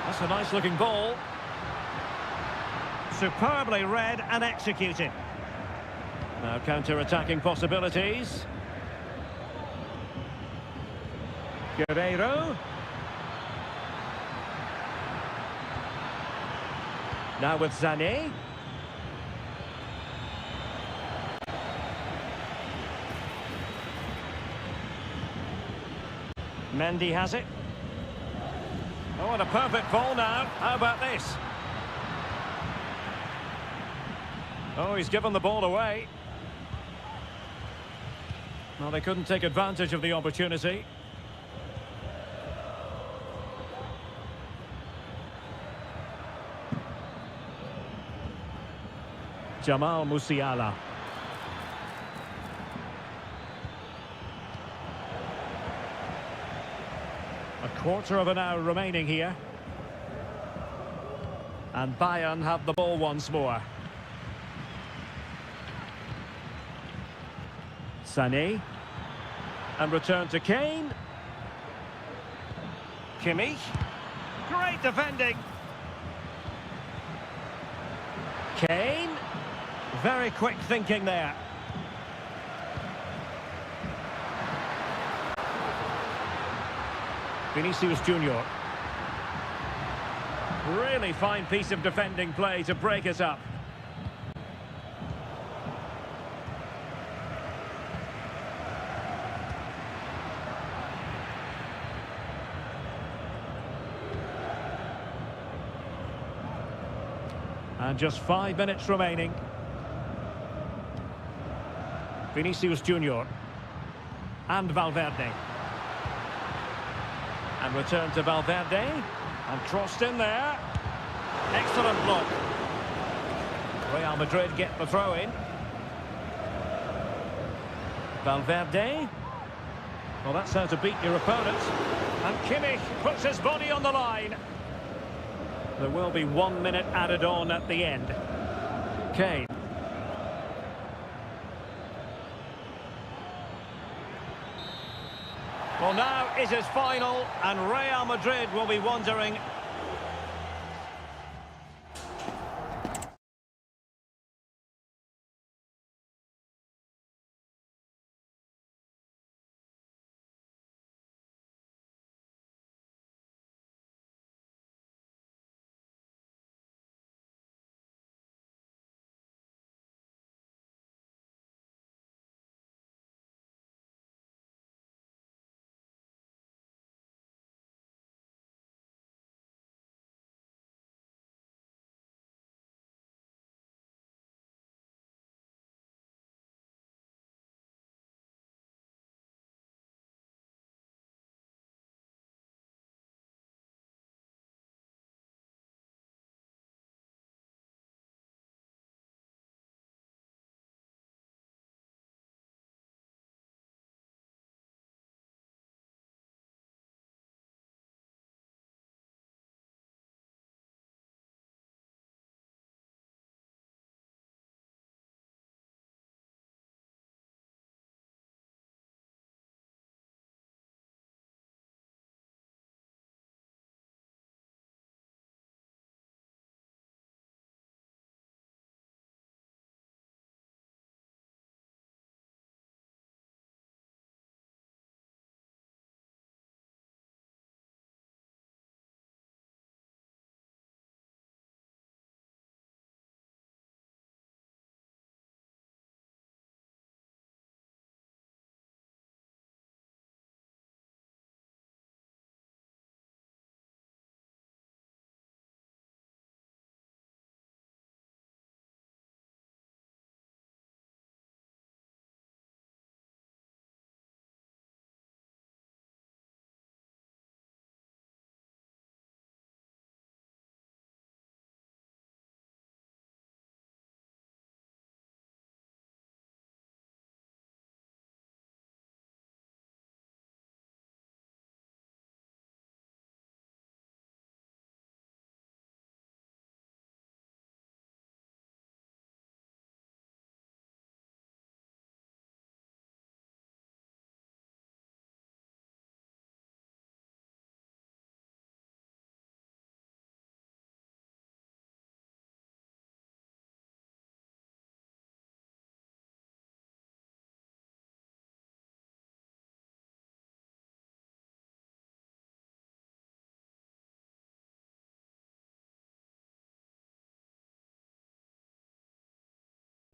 That's a nice looking ball. Superbly read and executed. Now counter-attacking possibilities. Guerrero. Now with Sané. Mendy has it. Oh, and a perfect ball now. How about this? Oh, he's given the ball away. Well, they couldn't take advantage of the opportunity. Jamal Musiala. A quarter of an hour remaining here. And Bayern have the ball once more. Sané. And return to Kane. Kimmich. Great defending. Kane. Very quick thinking there. Vinicius Junior. Really fine piece of defending play to break us up. And just 5 minutes remaining. Vinicius Junior. And Valverde. And return to Valverde. And crossed in there. Excellent block. Real Madrid get the throw in. Valverde. Well, that's how to beat your opponent. And Kimmich puts his body on the line. There will be 1 minute added on at the end. Kane. Well, now it is final, and Real Madrid will be wondering.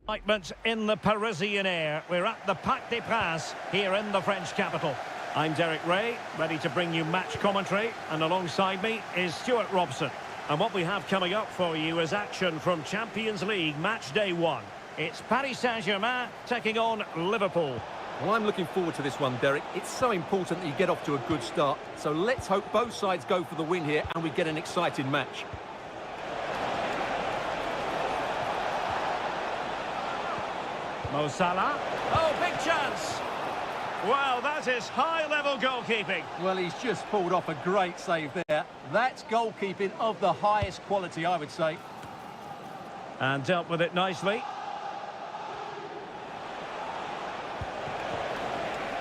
Excitement in the Parisian air. We're at the Parc des Princes here in the French capital. I'm Derek Ray, ready to bring you match commentary, and alongside me is Stuart Robson. And what we have coming up for you is action from Champions League match day 1. It's Paris Saint-Germain taking on Liverpool. Well, I'm looking forward to this one, Derek. It's so important that you get off to a good start. So let's hope both sides go for the win here and we get an exciting match. Mo Salah. Oh, big chance. Well, that is high-level goalkeeping. Well, he's just pulled off a great save there. That's goalkeeping of the highest quality, I would say. And dealt with it nicely.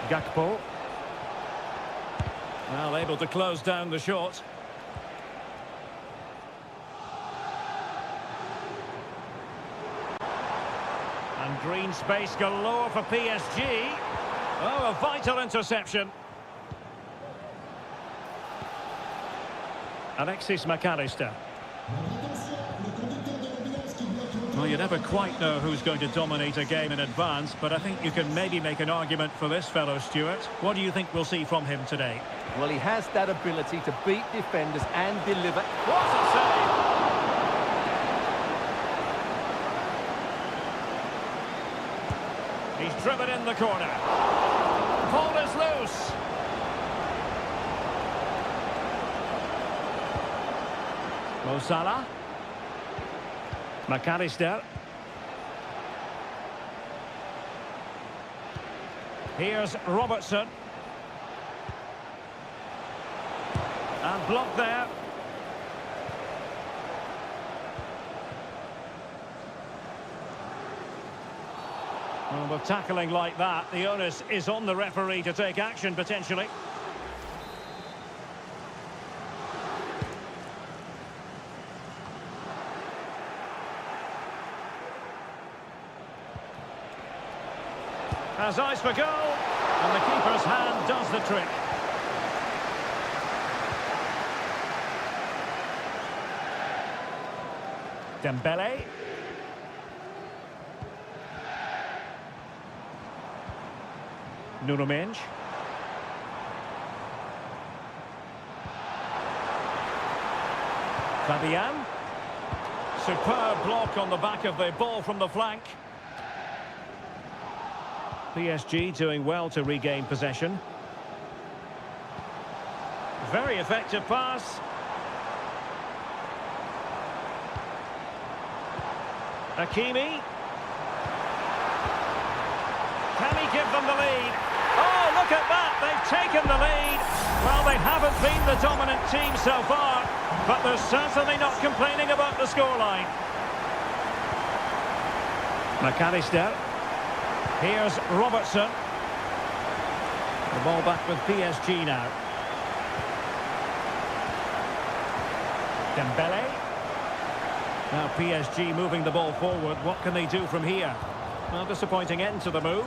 Gakpo. Well, able to close down the shot. And green space galore for PSG. Oh, a vital interception. Alexis McAllister. Well, you never quite know who's going to dominate a game in advance, but I think you can maybe make an argument for this fellow, Stuart. What do you think we'll see from him today? Well, he has that ability to beat defenders and deliver. What a save! He's driven in the corner. Ball is loose. Mo Salah. McAllister. Here's Robertson. And blocked there. Well, with tackling like that, the onus is on the referee to take action, potentially. Has eyes for goal, and the keeper's hand does the trick. Dembele. Nuno Mendes. Fabian. Superb block on the back of the ball from the flank. PSG doing well to regain possession. Very effective pass. Hakimi. Can he give them the lead? Oh, look at that! They've taken the lead. Well, they haven't been the dominant team so far, but they're certainly not complaining about the scoreline. McAllister. Here's Robertson. The ball back with PSG now. Dembele. Now PSG moving the ball forward. What can they do from here? Well, disappointing end to the move.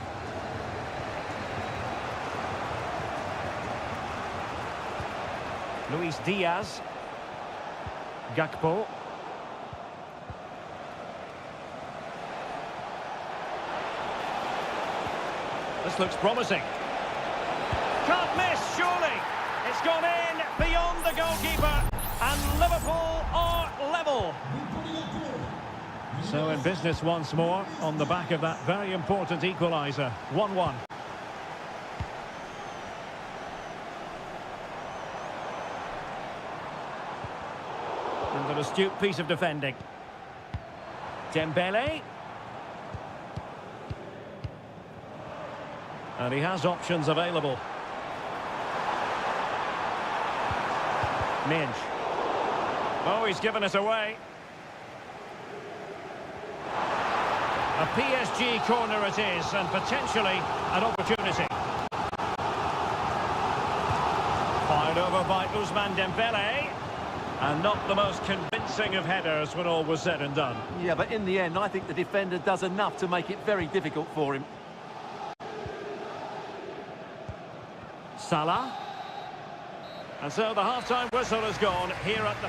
Luis Diaz. Gakpo. This looks promising. Can't miss, surely. It's gone in beyond the goalkeeper. And Liverpool are level. So in business once more on the back of that very important equaliser. 1-1. And an astute piece of defending. Dembele. And he has options available. Minge. Oh, he's given it away. A PSG corner it is, and potentially an opportunity. Fired over by Ousmane Dembele. And not the most convincing of headers when all was said and done. Yeah, but in the end, I think the defender does enough to make it very difficult for him. Salah. And so the half-time whistle has gone here at the...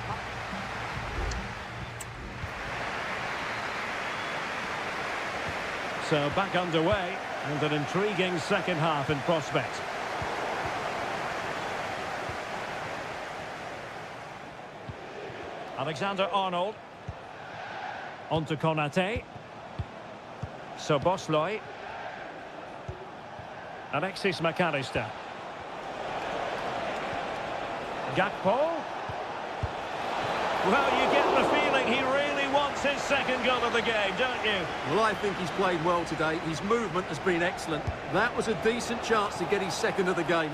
So back underway, and an intriguing second half in prospect. Alexander-Arnold. On to Konate. Szoboszlai. Alexis McAllister. Gakpo. Well, you get the feeling he really wants his second goal of the game, don't you? Well, I think he's played well today. His movement has been excellent. That was a decent chance to get his second of the game.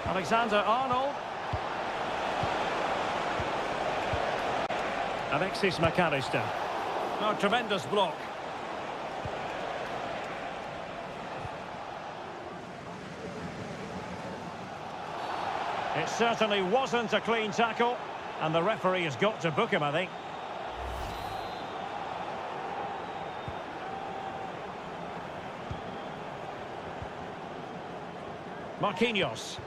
Alexander-Arnold. Alexis McAllister. Oh, tremendous block. It certainly wasn't a clean tackle, and the referee has got to book him, I think. Marquinhos.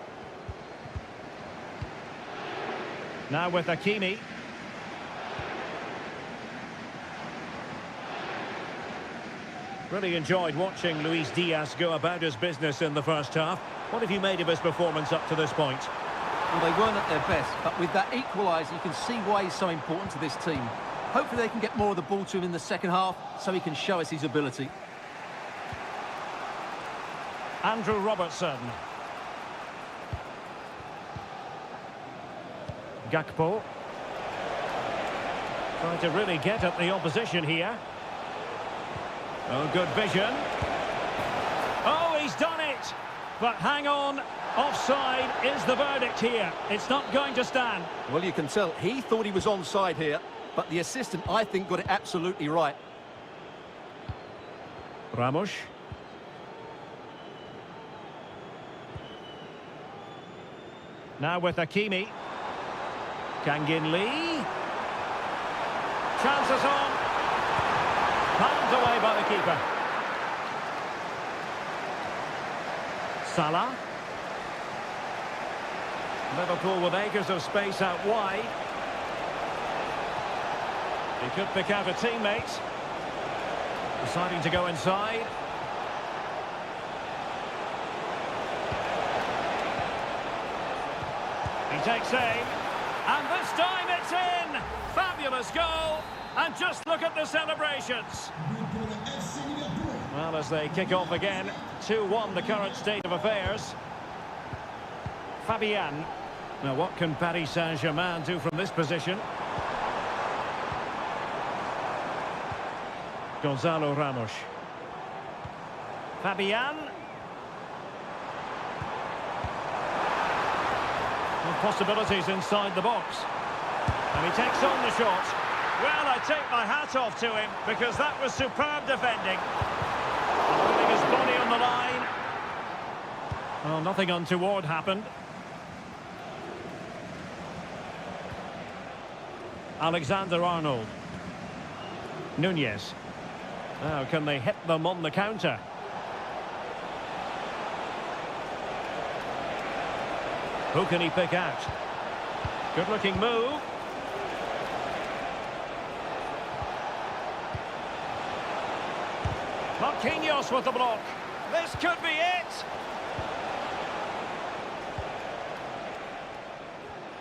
Now with Hakimi. Really enjoyed watching Luis Diaz go about his business in the first half. What have you made of his performance up to this point? Well, they weren't at their best, but with that equaliser, you can see why he's so important to this team. Hopefully they can get more of the ball to him in the second half so he can show us his ability. Andrew Robertson. Gakpo. Trying to really get at the opposition here. Oh, good vision. Oh, he's done it! But hang on, offside is the verdict here. It's not going to stand. Well, you can tell he thought he was onside here, but the assistant, I think, got it absolutely right. Ramos. Now with Hakimi. Kangin Lee. Chances on. Palmed away by the keeper. Salah. Liverpool with acres of space out wide. He could pick out a teammate. Deciding to go inside. He takes aim. And this time it's in! Fabulous goal! And just look at the celebrations. Well, as they kick off again, 2-1 the current state of affairs. Fabian. Now what can Paris Saint-Germain do from this position? Gonzalo Ramos. Fabian. With possibilities inside the box. And he takes on the shot. Well, I take my hat off to him because that was superb defending. Putting his body on the line. Well, nothing untoward happened. Alexander-Arnold. Nunez. Now, can they hit them on the counter? Who can he pick out? Good-looking move. Marquinhos with the block. This could be it.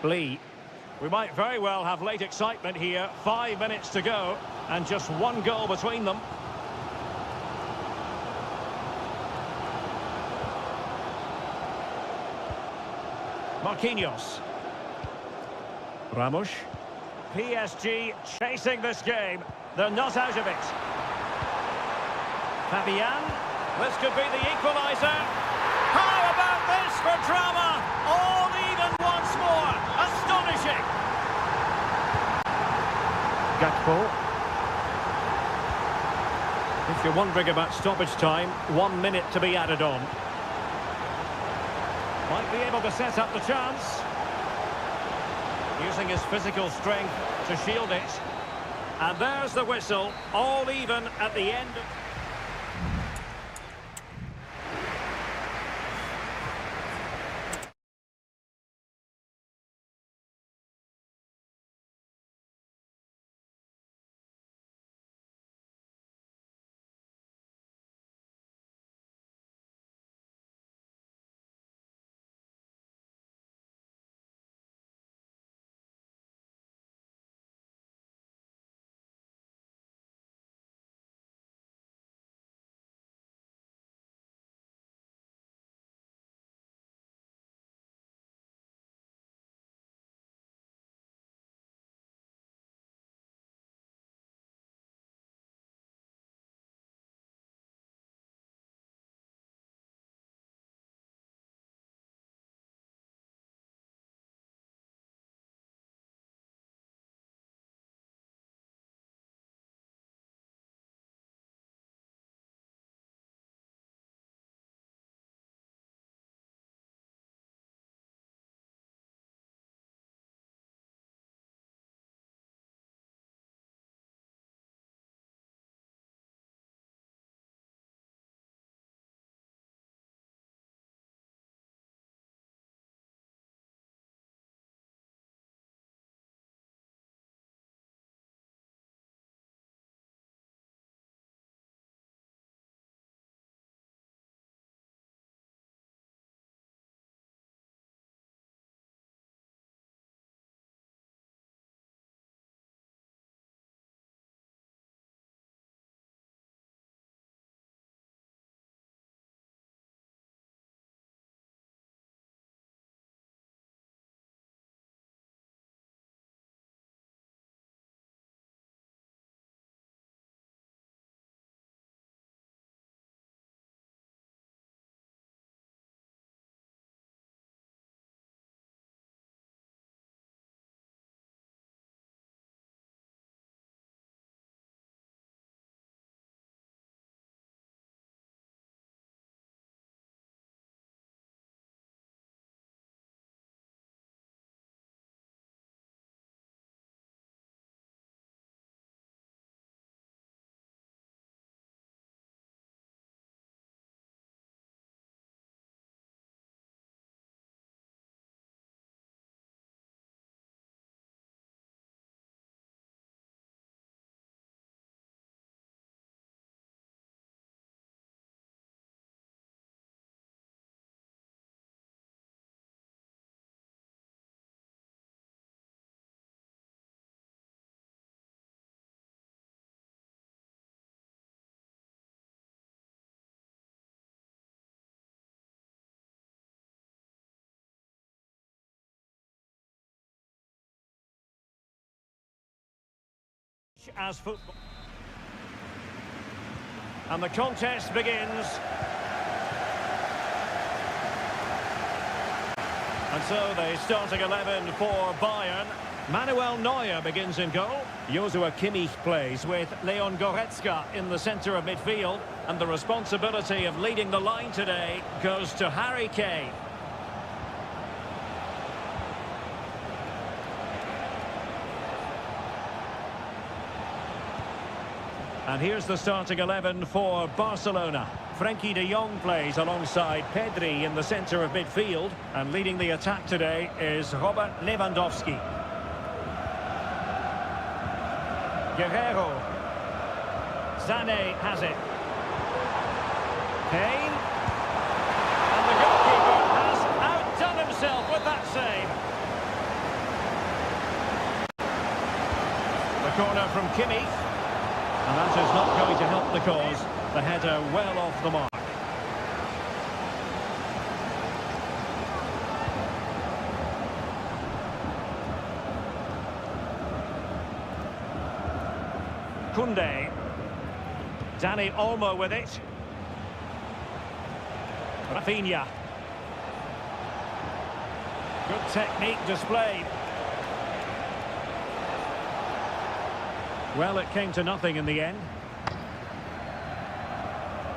Lee. We might very well have late excitement here. 5 minutes to go and just one goal between them. Marquinhos. Ramos. PSG chasing this game. They're not out of it. Fabian. This could be the equaliser. How about this for drama? All even once more. Astonishing. Gakpo. If you're wondering about stoppage time, 1 minute to be added on. Might be able to set up the chance. Using his physical strength to shield it. And there's the whistle, all even at the end. As football. And the contest begins. And so the starting 11 for Bayern. Manuel Neuer begins in goal. Joshua Kimmich plays with Leon Goretzka in the centre of midfield. And the responsibility of leading the line today goes to Harry Kane. And here's the starting 11 for Barcelona. Frenkie de Jong plays alongside Pedri in the centre of midfield. And leading the attack today is Robert Lewandowski. Guerrero. Sané has it. Kane. And the goalkeeper has outdone himself with that save. The corner from Kimmich. And that is not going to help the cause. The header well off the mark. Koundé. Dani Olmo with it. Rafinha. Good technique displayed. Well, it came to nothing in the end.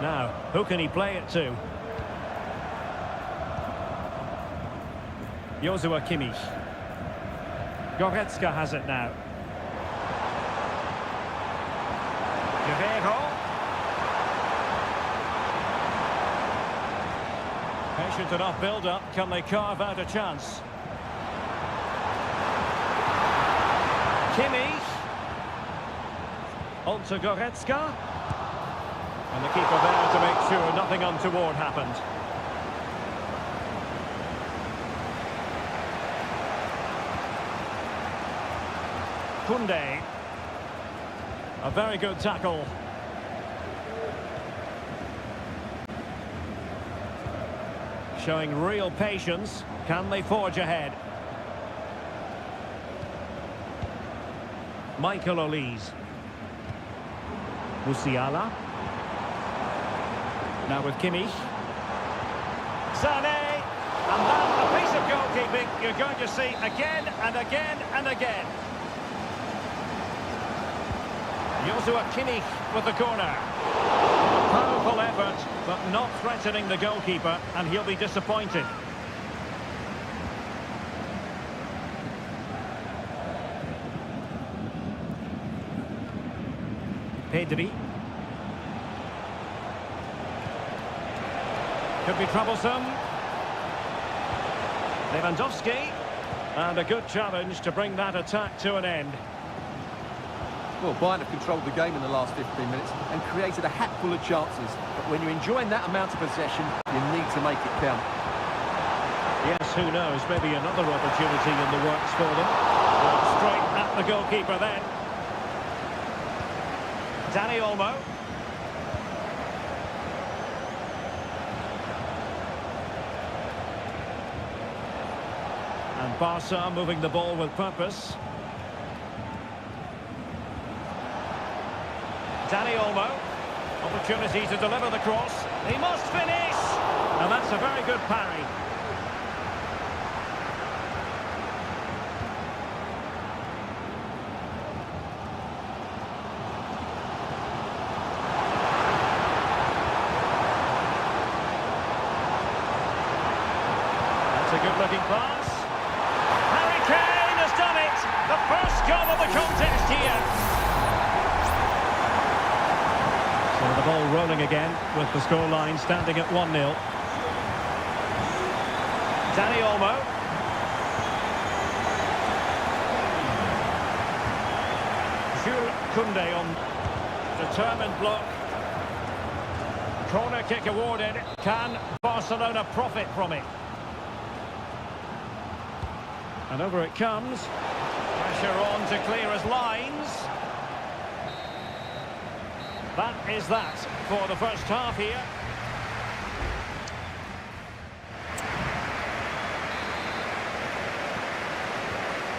Now, who can he play it to? Joshua Kimmich. Goretzka has it now. Guerrero. Patient enough build-up. Can they carve out a chance? Kimmich. On to Goretzka. And the keeper there to make sure nothing untoward happened. Koundé. A very good tackle. Showing real patience. Can they forge ahead? Michael Olise. Musiala. Now with Kimmich. Sané. And that's a piece of goalkeeping you're going to see again and again and again. Joshua Kimmich with the corner. A powerful effort, but not threatening the goalkeeper, and he'll be disappointed. Pedri. Could be troublesome. Lewandowski. And a good challenge to bring that attack to an end. Well, Bayern have controlled the game in the last 15 minutes and created a hatful of chances. But when you're enjoying that amount of possession, you need to make it count. Yes, who knows? Maybe another opportunity in the works for them. Straight at the goalkeeper then. Dani Olmo. And Barca moving the ball with purpose. Dani Olmo. Opportunity to deliver the cross. He must finish! And that's a very good parry. That's a good-looking pass. Harry Kane has done it! The first goal of the contest here. So the ball rolling again with the scoreline standing at 1-0. Dani Olmo. Jules Koundé on determined block. Corner kick awarded. Can Barcelona profit from it? And over it comes. Pressure on to clear his lines. That is that for the first half here.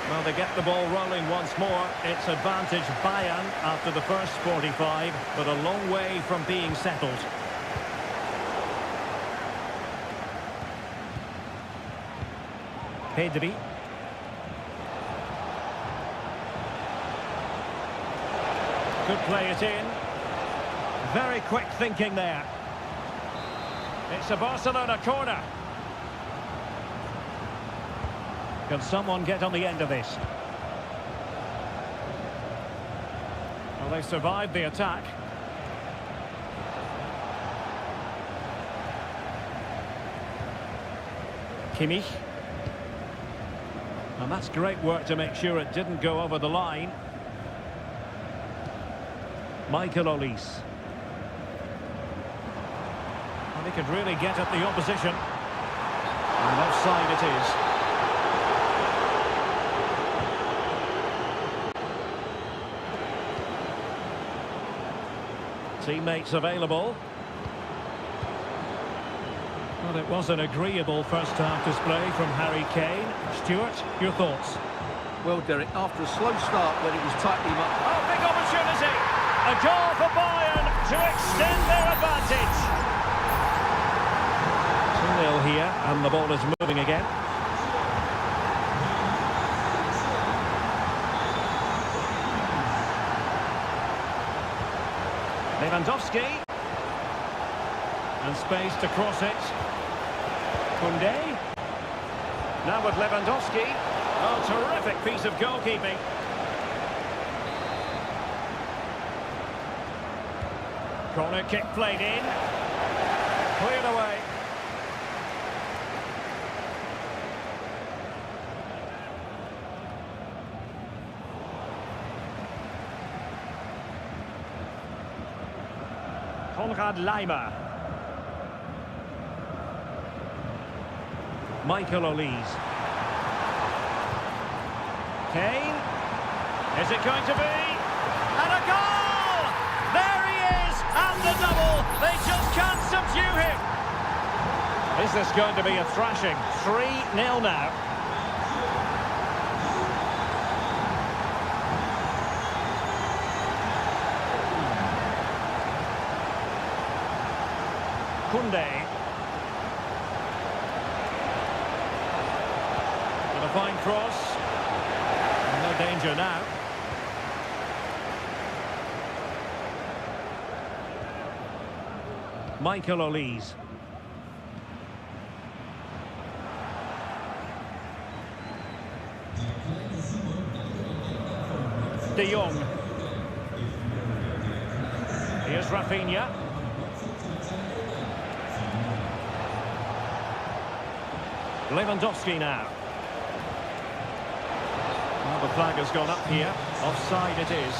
Well, they get the ball rolling once more. It's advantage Bayern after the first 45, but a long way from being settled. Pedri. Could play it in. Very quick thinking there. It's a Barcelona corner. Can someone get on the end of this? Well, they survived the attack. Kimmich. And that's great work to make sure it didn't go over the line. Michael Olise. And he could really get at the opposition. And offside it is. Teammates available. Well, it was an agreeable first-half display from Harry Kane. Stuart, your thoughts? Well, Derek, after a slow start when it was tightly marked... Oh, big opportunity! A goal for Bayern to extend their advantage. 2-0 here, and the ball is moving again. Lewandowski. And space to cross it. Koundé. Now with Lewandowski. Oh, terrific piece of goalkeeping. Corner kick played in. Cleared away. Konrad Laimer. Michael Olise. Kane. Is it going to be? And a goal! There he is! And the double! They just can't subdue him! Is this going to be a thrashing? 3-0 now. Koundé. With a fine cross. No danger now. Michael Olise. De Jong. Here's Rafinha. Lewandowski now. Well, the flag has gone up here. Offside it is.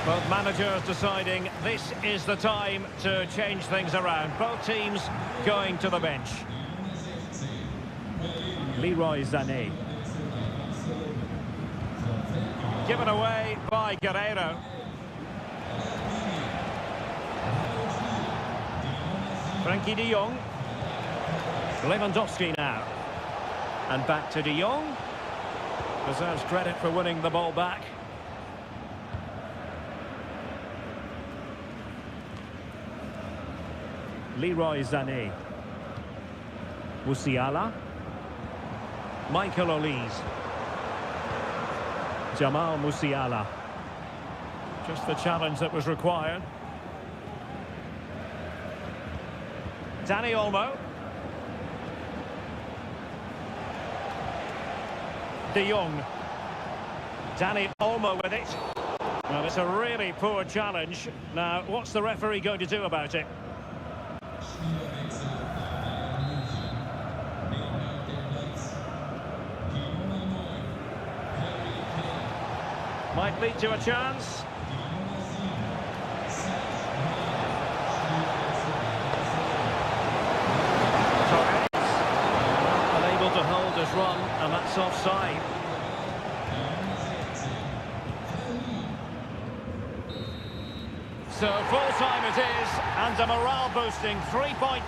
Both managers deciding this is the time to change things around. Both teams going to the bench. Leroy Sané. Given away by Guerreiro. Frankie de Jong. Lewandowski now. And back to de Jong. Deserves credit for winning the ball back. Leroy Sané. Musiala. Michael Olise. Jamal Musiala. Just the challenge that was required. Dani Olmo. De Jong. Dani Olmo with it. Well, it's a really poor challenge. Now, what's the referee going to do about it? Might lead to a chance. Torres. Unable to hold his run, and that's offside. So full time it is, and a morale-boosting 3-point.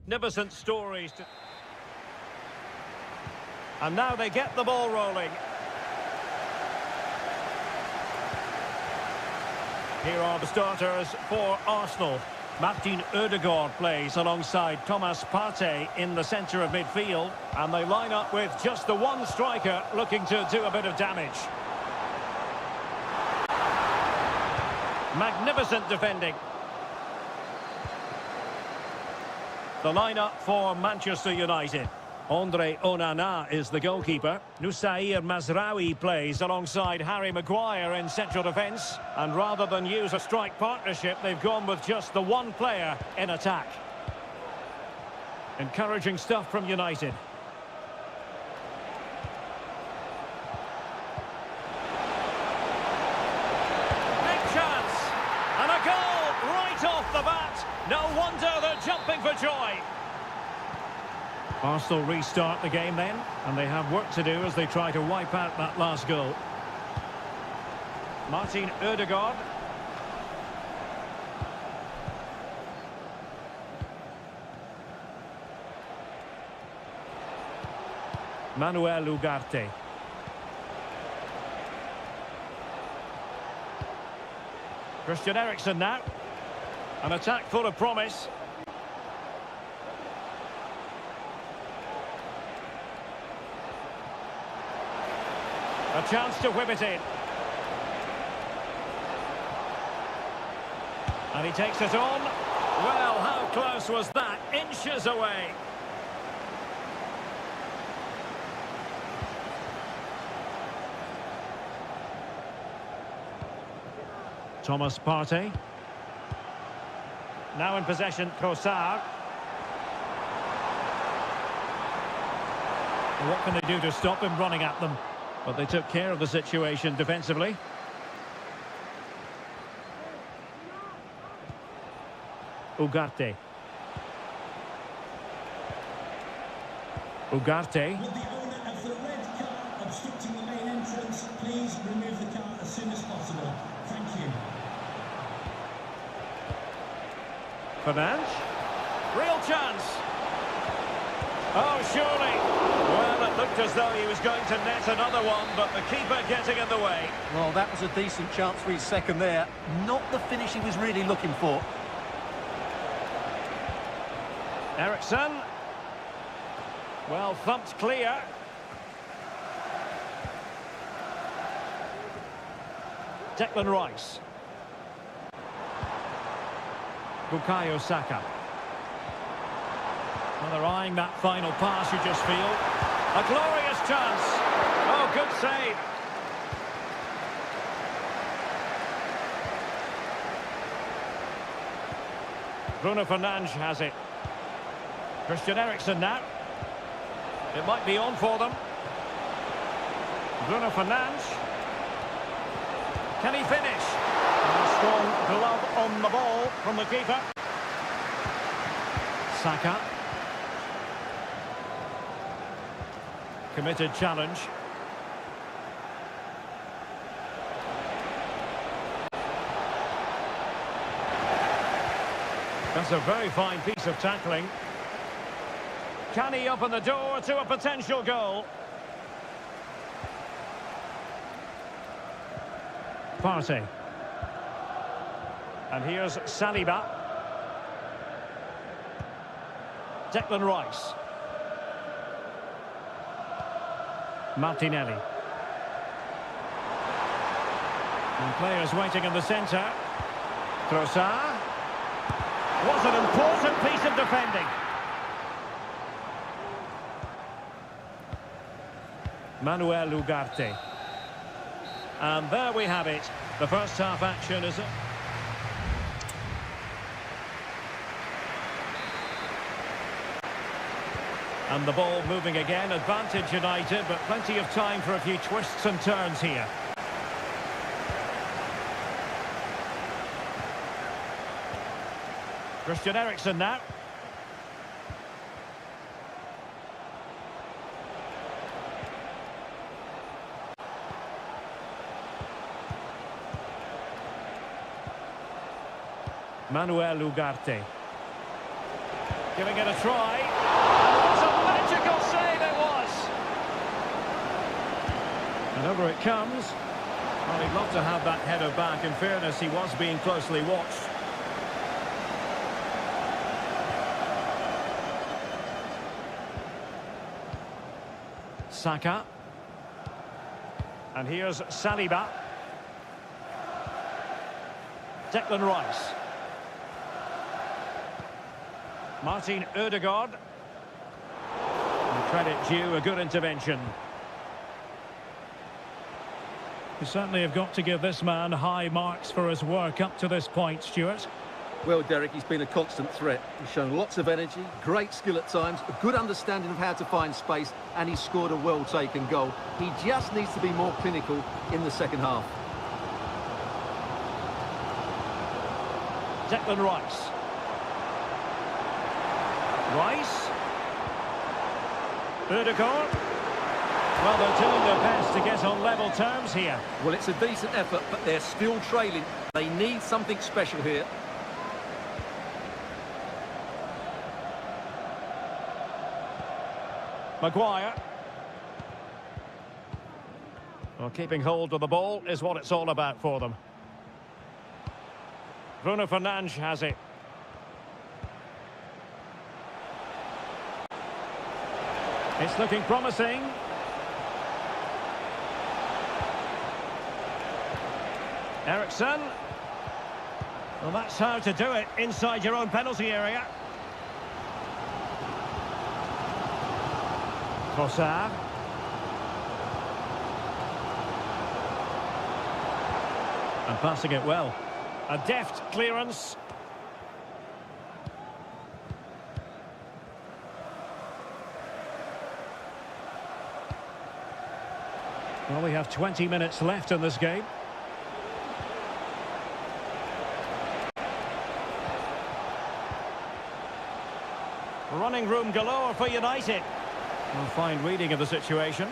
Magnificent stories. And now they get the ball rolling. Here are the starters for Arsenal. Martin Ødegaard plays alongside Thomas Partey in the centre of midfield. And they line up with just the one striker looking to do a bit of damage. Magnificent defending. The lineup for Manchester United. Andre Onana is the goalkeeper. Nusair Mazraoui plays alongside Harry Maguire in central defence. And rather than use a strike partnership, they've gone with just the one player in attack. Encouraging stuff from United. Big chance! And a goal right off the bat. No wonder they're jumping for joy. Arsenal restart the game then, and they have work to do as they try to wipe out that last goal. Martin Ødegaard. Manuel Ugarte. Christian Eriksen now. An attack full of promise. A chance to whip it in. And he takes it on. Well, how close was that? Inches away. Thomas Partey. Now in possession, Trossard. What can they do to stop him running at them? But they took care of the situation defensively. Ugarte. Ugarte. Would the owner of the red car obstructing the main entrance please remove the car as soon as possible? Thank you. Fernandes. Real chance. Oh, surely. Well, it looked as though he was going to net another one, but the keeper getting in the way. Well, that was a decent chance for his second there. Not the finish he was really looking for. Eriksen. Well, thumped clear. Declan Rice. Bukayo Saka. Well, they're eyeing that final pass, you just feel. A glorious chance. Oh, good save. Bruno Fernandes has it. Christian Eriksen now. It might be on for them. Bruno Fernandes. Can he finish? And a strong glove on the ball from the keeper. Saka. Committed challenge. That's a very fine piece of tackling. Can he open the door to a potential goal? Partey. And here's Saliba. Declan Rice. Martinelli. And players waiting in the centre. Trossard. What an important piece of defending. Manuel Ugarte. And there we have it. The first half action is... And the ball moving again, advantage United, but plenty of time for a few twists and turns here. Christian Eriksen now. Manuel Ugarte. Giving it a try. And what a magical save it was! And over it comes. Well, he'd love to have that header back. In fairness, he was being closely watched. Saka. And here's Saliba. Declan Rice. Martin Ødegaard. And credit due, a good intervention. You certainly have got to give this man high marks for his work up to this point, Stuart. Well, Derek, he's been a constant threat. He's shown lots of energy, great skill at times, a good understanding of how to find space, and he's scored a well-taken goal. He just needs to be more clinical in the second half. Declan Rice. Rice. Ødegaard. Well, they're doing their best to get on level terms here. Well, it's a decent effort, but they're still trailing. They need something special here. Maguire. Well, keeping hold of the ball is what it's all about for them. Bruno Fernandes has it. It's looking promising. Ericsson. Well, that's how to do it inside your own penalty area. Trossard. And passing it well. A deft clearance. Well, we have 20 minutes left in this game. Running room galore for United. Well, fine reading of the situation.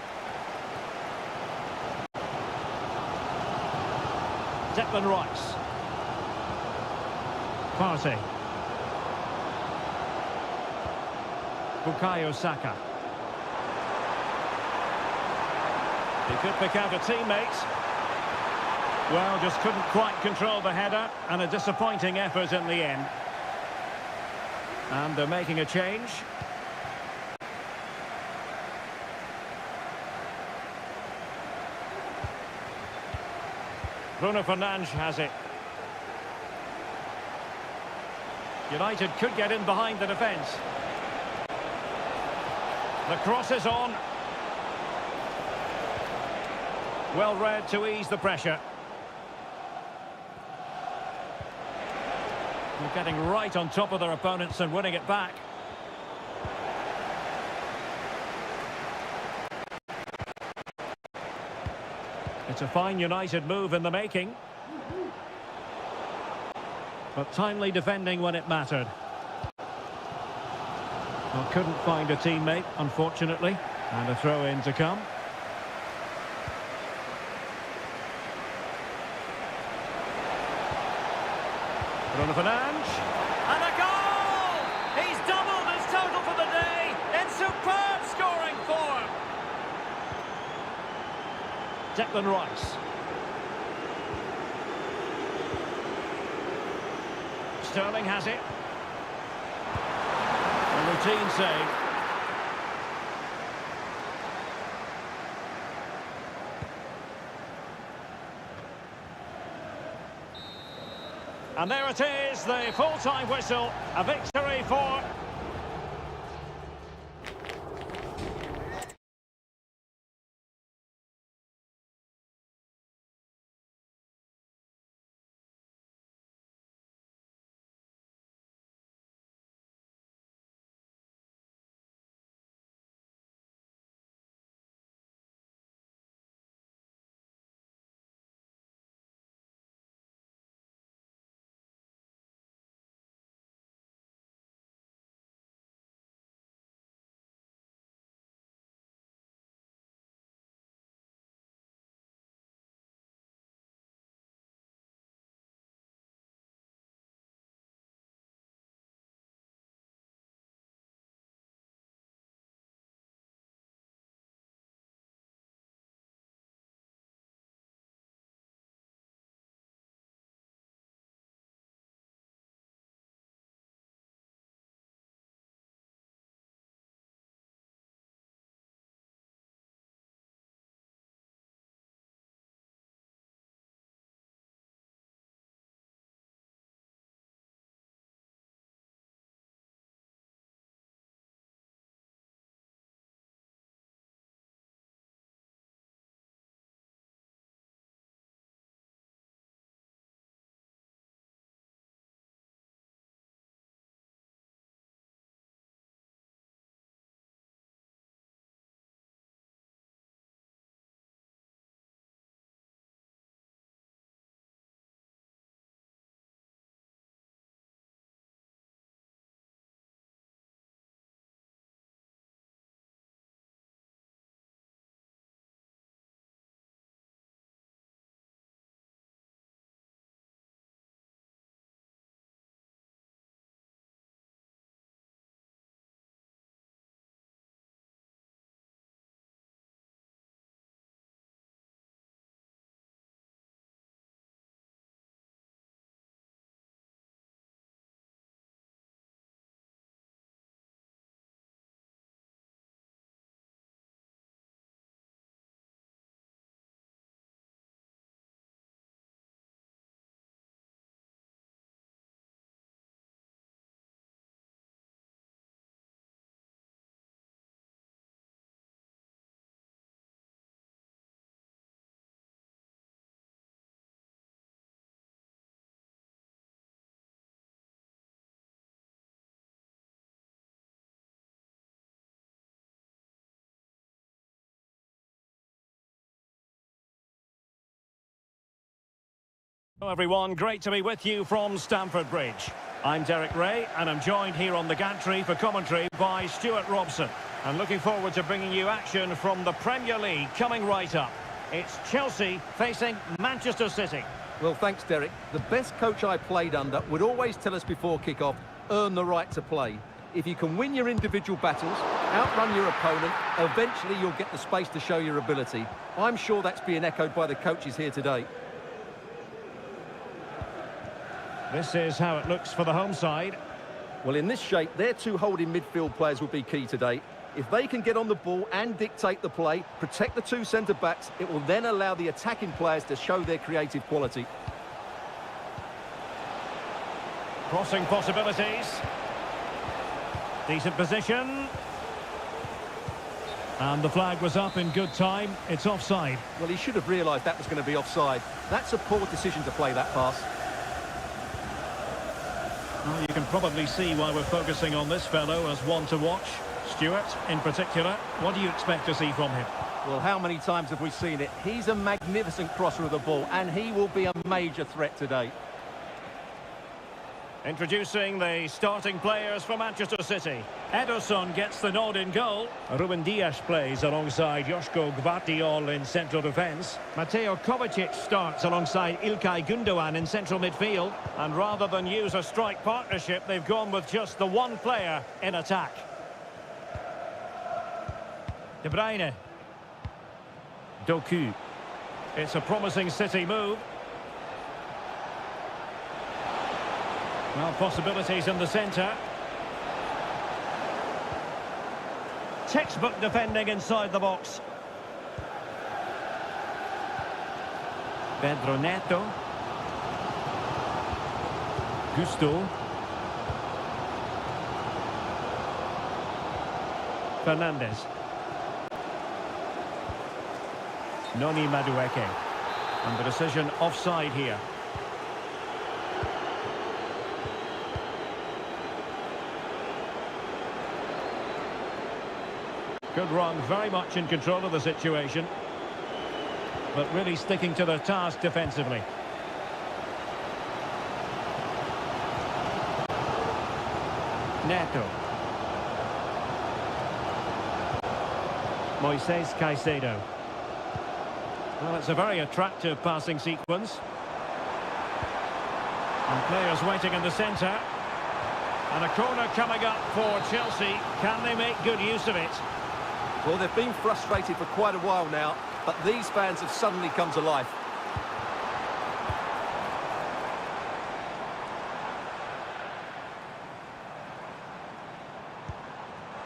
Declan Rice. Partey. Bukayo Saka. He could pick out a teammate. Well, just couldn't quite control the header, and a disappointing effort in the end. And they're making a change. Bruno Fernandes has it. United could get in behind the defence. The cross is on. Well read to ease the pressure. They're getting right on top of their opponents and winning it back. It's a fine United move in the making. But timely defending when it mattered. Well, couldn't find a teammate, unfortunately. And a throw-in to come. Bruno Fernandes. And a goal! He's doubled his total for the day in superb scoring form. Declan Rice. Sterling has it. A routine save. And there it is, the full-time whistle. A victory for Hello everyone, great to be with you from Stamford Bridge. I'm Derek Ray and I'm joined here on the gantry for commentary by Stuart Robson. And looking forward to bringing you action from the Premier League coming right up. It's Chelsea facing Manchester City. Well, thanks, Derek. The best coach I played under would always tell us before kick-off, earn the right to play. If you can win your individual battles, outrun your opponent, eventually you'll get the space to show your ability. I'm sure that's being echoed by the coaches here today. This is how it looks for the home side. Well, in this shape, their two holding midfield players will be key today. If they can get on the ball and dictate the play, protect the two centre-backs, it will then allow the attacking players to show their creative quality. Crossing possibilities. Decent position. And the flag was up in good time. It's offside. Well, he should have realised that was going to be offside. That's a poor decision to play that pass. Well, you can probably see why we're focusing on this fellow as one to watch. Stuart, in particular, what do you expect to see from him? Well, how many times have we seen it? He's a magnificent crosser of the ball, and he will be a major threat today. Introducing the starting players for Manchester City. Ederson gets the nod in goal. Ruben Dias plays alongside Joško Gvardiol in central defence. Mateo Kovacic starts alongside İlkay Gündoğan in central midfield. And rather than use a strike partnership, they've gone with just the one player in attack. De Bruyne. Doku. It's a promising City move. Well, possibilities in the centre. Textbook defending inside the box. Pedro Neto. Gusto. Fernandes. Noni Madueke. And the decision offside here. Good run, very much in control of the situation. But really sticking to their task defensively. Neto. Moises Caicedo. Well, it's a very attractive passing sequence. And players waiting in the centre. And a corner coming up for Chelsea. Can they make good use of it? Well, they've been frustrated for quite a while now, but these fans have suddenly come to life.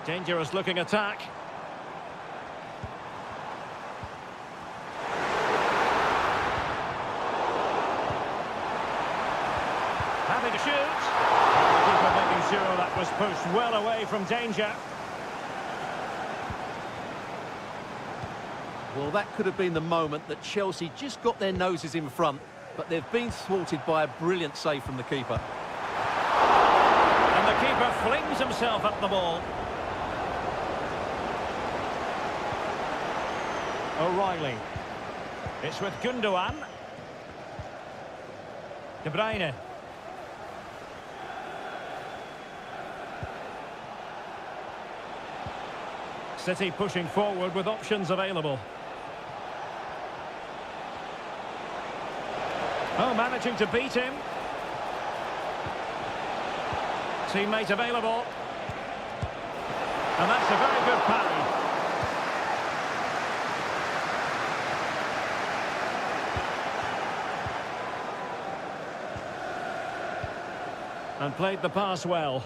Dangerous looking attack. Having to shoot. The keeper making sure that was pushed well away from danger. Well, that could have been the moment that Chelsea just got their noses in front, but they've been thwarted by a brilliant save from the keeper. And the keeper flings himself at the ball. O'Reilly. It's with Gündoğan. De Bruyne. City pushing forward with options available. Oh, managing to beat him. Teammate available. And that's a very good parry. And played the pass well.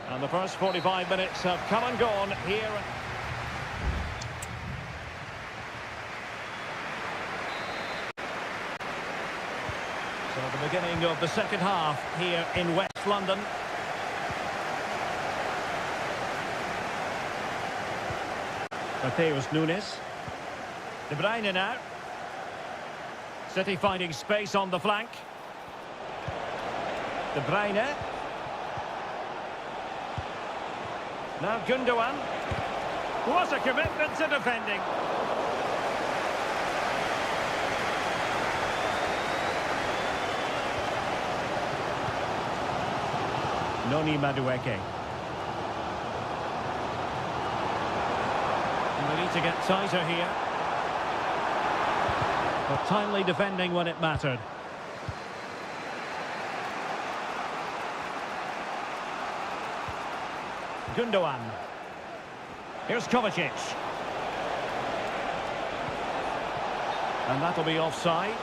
And the first 45 minutes have come and gone here. So the beginning of the second half here in West London. Mateus Nunes. De Bruyne now. City finding space on the flank. De Bruyne. Now Gündoğan. What a commitment to defending. Noni Madueke. And they need to get tighter here. But timely defending when it mattered. Gundogan. Here's Kovacic. And that'll be offside.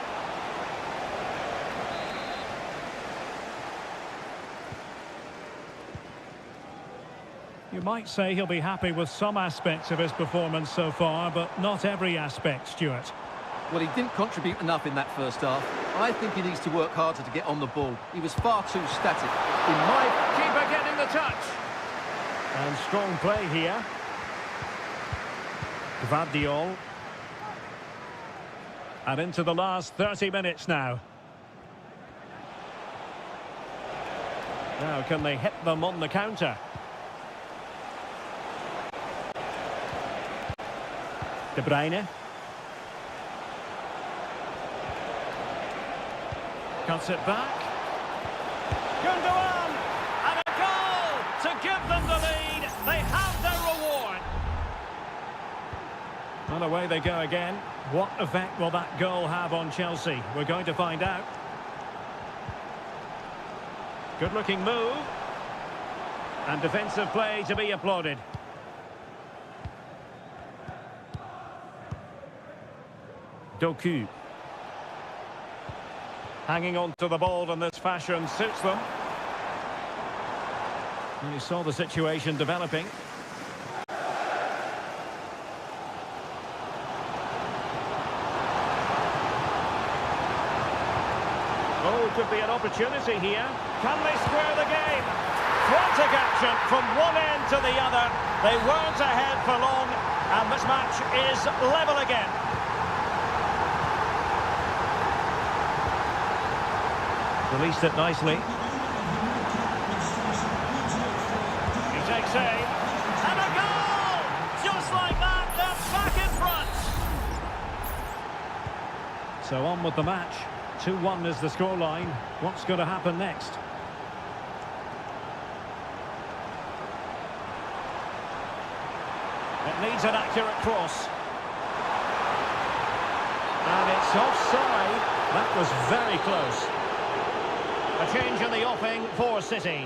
You might say he'll be happy with some aspects of his performance so far, but not every aspect, Stuart. Well, he didn't contribute enough in that first half. I think he needs to work harder to get on the ball. He was far too static. In my... Keeper getting the touch. And strong play here. Gvardiol. And into the last 30 minutes now. Now, can they hit them on the counter? De Bruyne. Cuts it back. Gundogan! And a goal to give them the lead. They have their reward. And away they go again. What effect will that goal have on Chelsea? We're going to find out. Good-looking move. And defensive play to be applauded. Doku. Hanging on to the ball in this fashion suits them. And you saw the situation developing. Oh, could be an opportunity here. Can they square the game? Frantic action from one end to the other. They weren't ahead for long, and this match is level again. Released it nicely. He takes aim. And a goal! Just like that, they're back in front. So on with the match. 2-1 is the scoreline. What's going to happen next? It needs an accurate cross. And it's offside. That was very close. A change in the offing for City.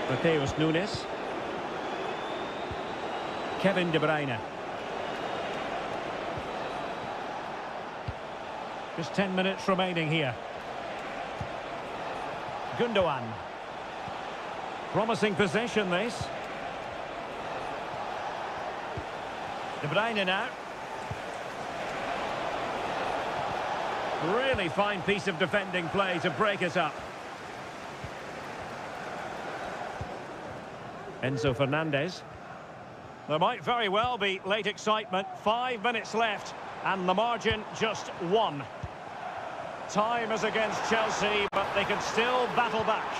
Mateus Nunes. Kevin De Bruyne. Just 10 minutes remaining here. Gundogan. Promising possession, this. De Bruyne now. Really fine piece of defending play to break it up. Enzo Fernandez. There might very well be late excitement. 5 minutes left and the margin just 1. Time is against Chelsea, but they can still battle back.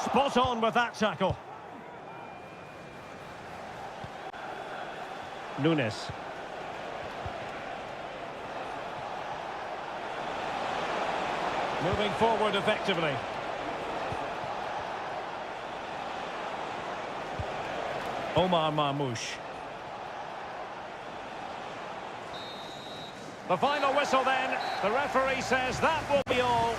Spot on with that tackle. Nunes. Moving forward effectively. Omar Marmoush. The final whistle then. The referee says that will be all.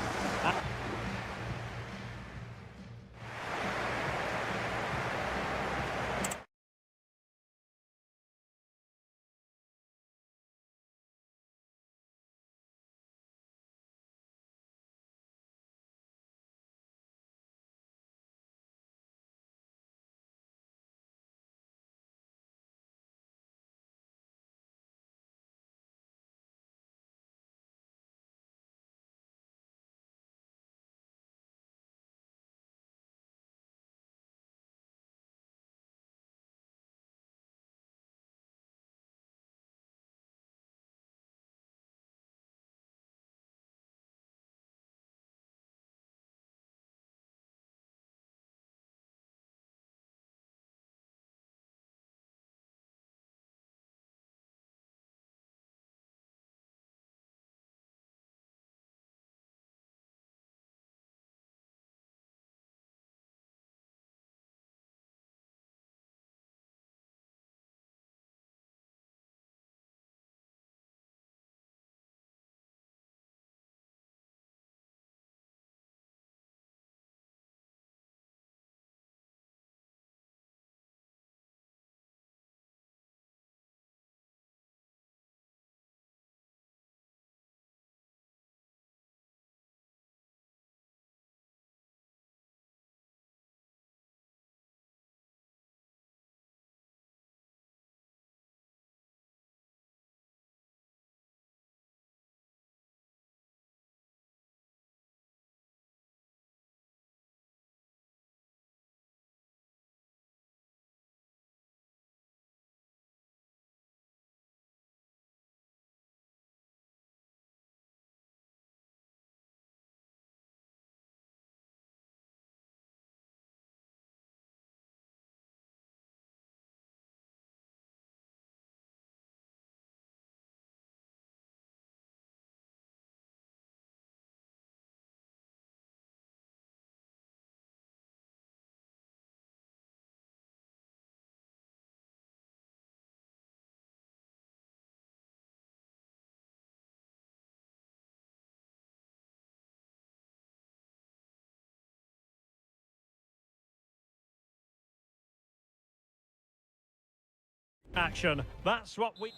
Action. That's what we...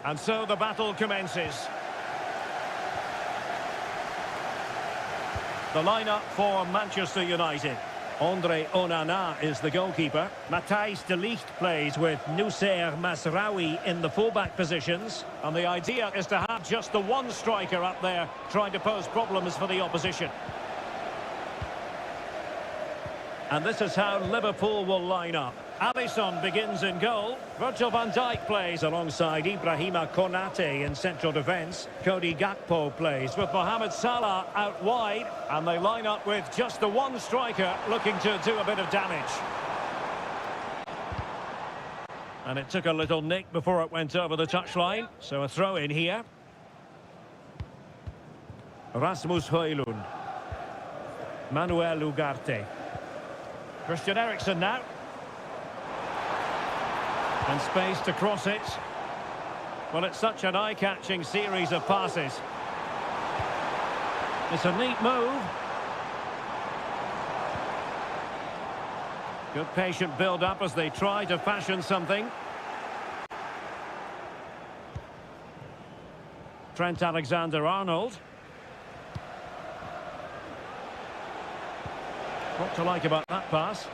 And so the battle commences. The lineup for Manchester United. Andre Onana is the goalkeeper. Matthijs de Ligt plays with Noussair Masraoui in the fullback positions. And the idea is to have just the one striker up there trying to pose problems for the opposition. And this is how Liverpool will line up. Alisson begins in goal. Virgil van Dijk plays alongside Ibrahima Konate in central defence. Cody Gakpo plays with Mohamed Salah out wide. And they line up with just the one striker looking to do a bit of damage. And it took a little nick before it went over the touchline. So a throw in here. Rasmus Højlund. Manuel Ugarte. Christian Eriksen now. And space to cross it. Well, it's such an eye-catching series of passes. It's a neat move. Good patient build-up as they try to fashion something. Trent Alexander-Arnold. What to like about that pass?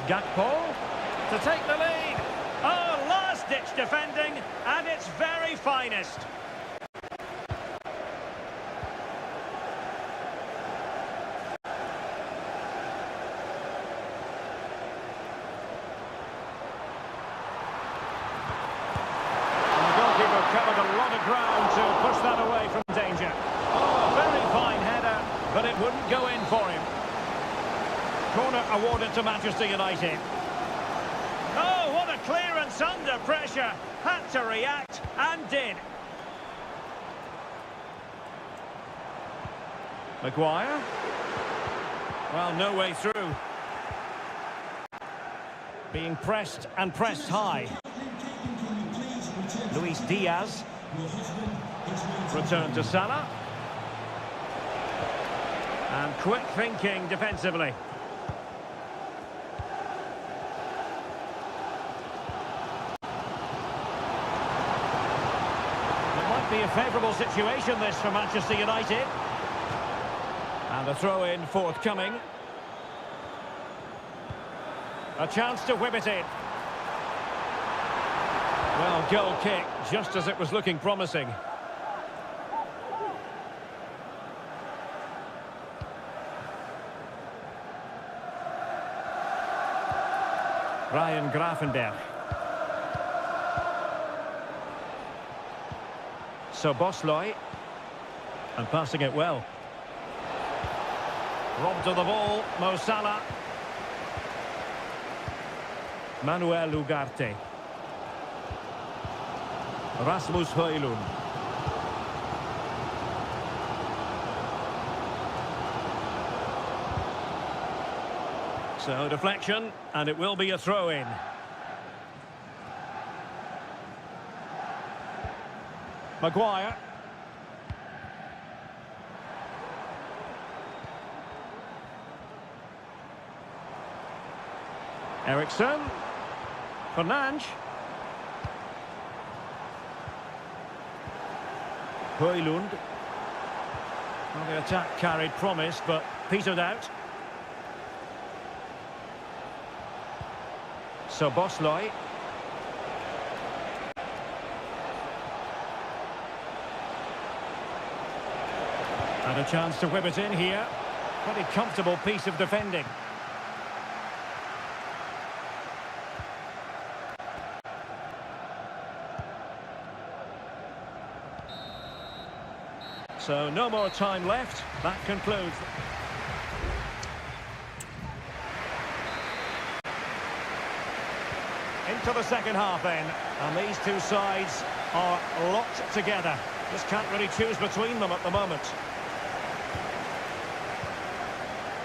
Gakpo to take the lead. Oh, last-ditch defending, and its very finest. And the goalkeeper covered a lot of ground to push that away from danger. Oh, a very fine header, but it wouldn't go in for him. Corner awarded to Manchester United. Oh, what a clearance under pressure. Had to react and did. Maguire. Well, no way through. Being pressed and pressed high. Luis Diaz. Return to Salah. And quick thinking defensively. Be a favourable situation this for Manchester United. And a throw-in forthcoming. A chance to whip it in. Well, goal kick, just as it was looking promising. Ryan Gravenberch. So Bosley, and passing it well. Robbed of the ball, Mo Salah. Manuel Ugarte. Rasmus Højlund. So deflection, and it will be a throw-in. Maguire. Eriksen. Fernandes. Højlund. Well, the attack carried promise, but petered out. So Bosley. And a chance to whip it in here. Pretty comfortable piece of defending. So no more time left. That concludes. Into the second half then. And these two sides are locked together. Just can't really choose between them at the moment.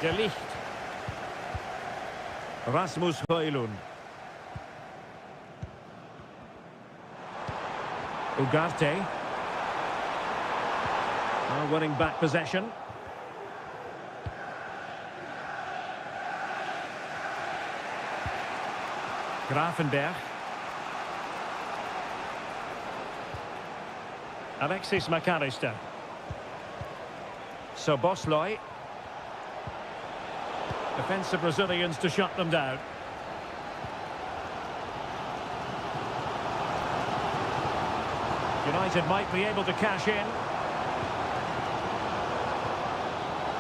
De Ligt. Rasmus Højlund. Ugarte. Winning back possession. Grafenberg. Alexis McAllister. Sobosloy. Defensive Brazilians to shut them down. United might be able to cash in.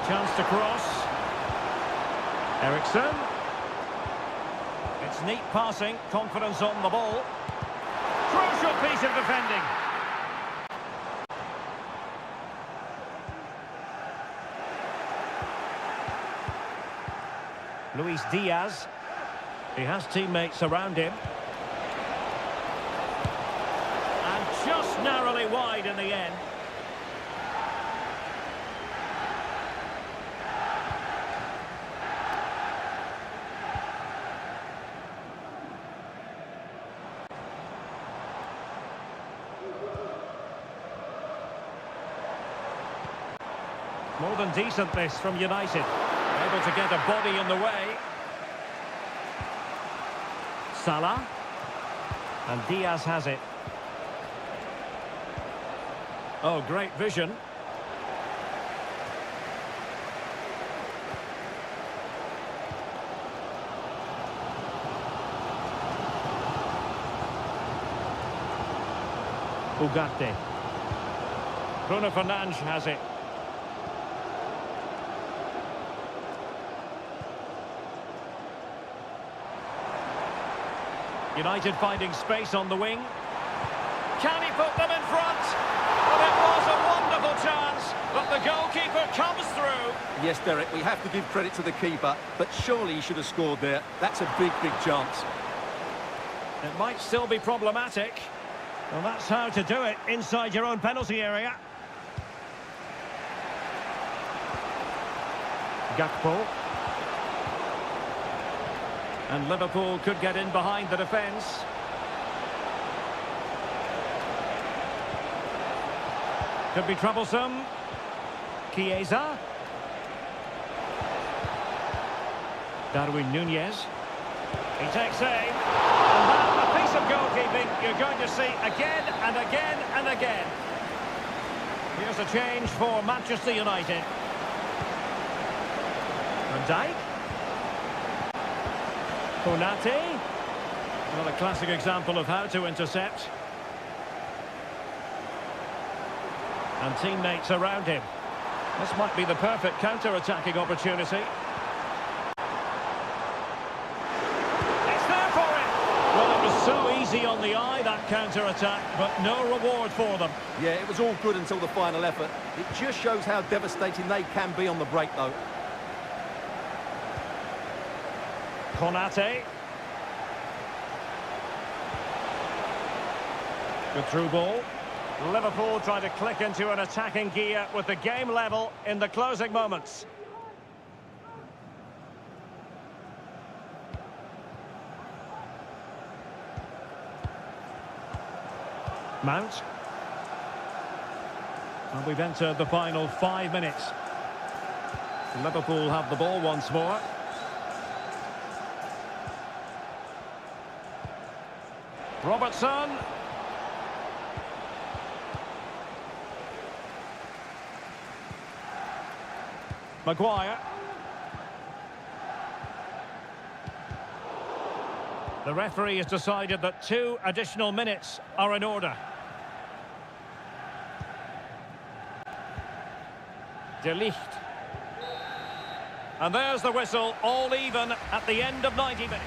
Chance to cross. Eriksson. It's neat passing, confidence on the ball. Crucial piece of defending. Luis Diaz. He has teammates around him. And just narrowly wide in the end. More than decent this from United. Able to get a body in the way. Salah. And Diaz has it. Oh, great vision. Ugarte. Bruno Fernandes has it. United finding space on the wing. Can he put them in front? Well, it was a wonderful chance, but the goalkeeper comes through. Yes, Derek, we have to give credit to the keeper, but surely he should have scored there. That's a big, big chance. It might still be problematic. Well, that's how to do it inside your own penalty area. Gakpo. And Liverpool could get in behind the defence. Could be troublesome. Chiesa. Darwin Nunez. He takes aim. And that, a piece of goalkeeping you're going to see again and again and again. Here's a change for Manchester United. Van Dijk. Konate. Another classic example of how to intercept. And teammates around him. This might be the perfect counter-attacking opportunity. It's there for him! Well, it was so easy on the eye, that counter-attack, but no reward for them. Yeah, it was all good until the final effort. It just shows how devastating they can be on the break, though. Konate. Good through ball. Liverpool trying to click into an attacking gear with the game level in the closing moments. Mount. And we've entered the final 5 minutes. Liverpool have the ball once more. Robertson. Maguire. The referee has decided that 2 additional minutes are in order. De Ligt. And there's the whistle, all even at the end of 90 minutes.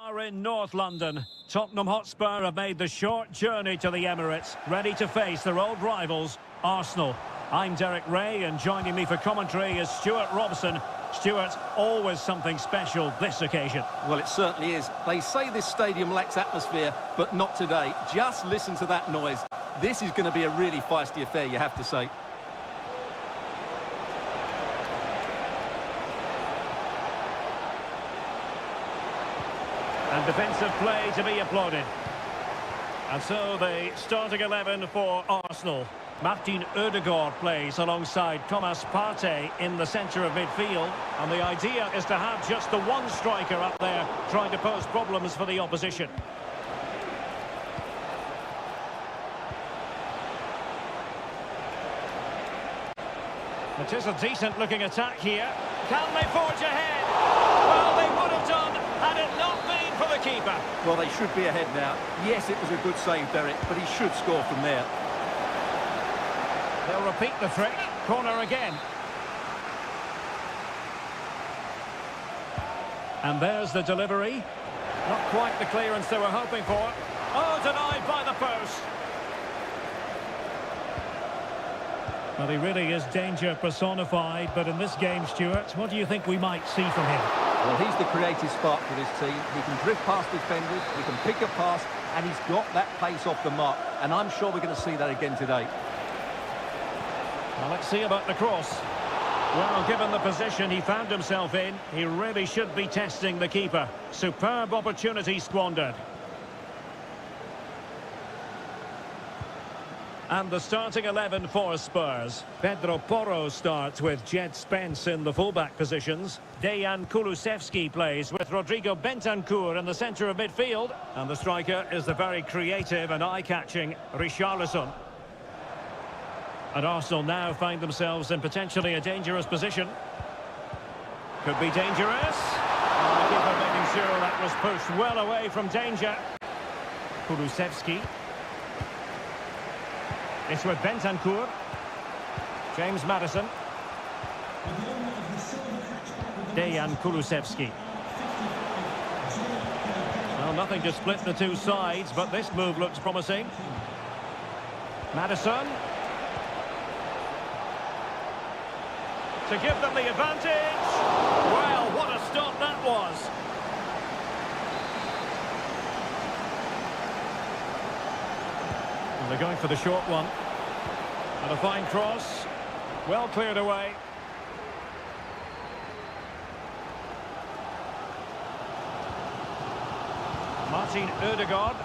are in North London. Tottenham Hotspur have made the short journey to the Emirates, ready to face their old rivals, Arsenal. I'm Derek Ray, and joining me for commentary is Stuart Robson. Stuart, always something special this occasion. Well, it certainly is. They say this stadium lacks atmosphere, but not today. Just listen to that noise. This is going to be a really feisty affair, you have to say. And defensive play to be applauded. And so the starting 11 for Arsenal. Martin Ødegaard plays alongside Thomas Partey in the centre of midfield. And the idea is to have just the one striker up there trying to pose problems for the opposition. It is a decent-looking attack here. Can they forge ahead? Well, they would have done had it not been for the keeper. Well, they should be ahead now. Yes, it was a good save, Derek, but he should score from there. They'll repeat the trick. Corner again. And there's the delivery. Not quite the clearance they were hoping for. Oh, denied by the post. Well, he really is danger personified, but in this game, Stuart, what do you think we might see from him? Well, he's the creative spark for this team. He can drift past defenders, he can pick a pass, and he's got that pace off the mark. And I'm sure we're going to see that again today. Well, let's see about the cross. Well, given the position he found himself in, he really should be testing the keeper. Superb opportunity squandered. And the starting 11 for Spurs. Pedro Porro starts with Jed Spence in the fullback positions. Dejan Kulusevski plays with Rodrigo Bentancur in the centre of midfield. And the striker is the very creative and eye-catching Richarlison. And Arsenal now find themselves in potentially a dangerous position. Could be dangerous. And the keeper making sure that was pushed well away from danger. Kulusevski. It's with Bentancur. James Maddison. Dejan Kulusevski. Well, nothing to split the two sides, but this move looks promising. Maddison. To give them the advantage. Well, what a stop that was. And they're going for the short one. And a fine cross. Well cleared away. Martin Ødegaard.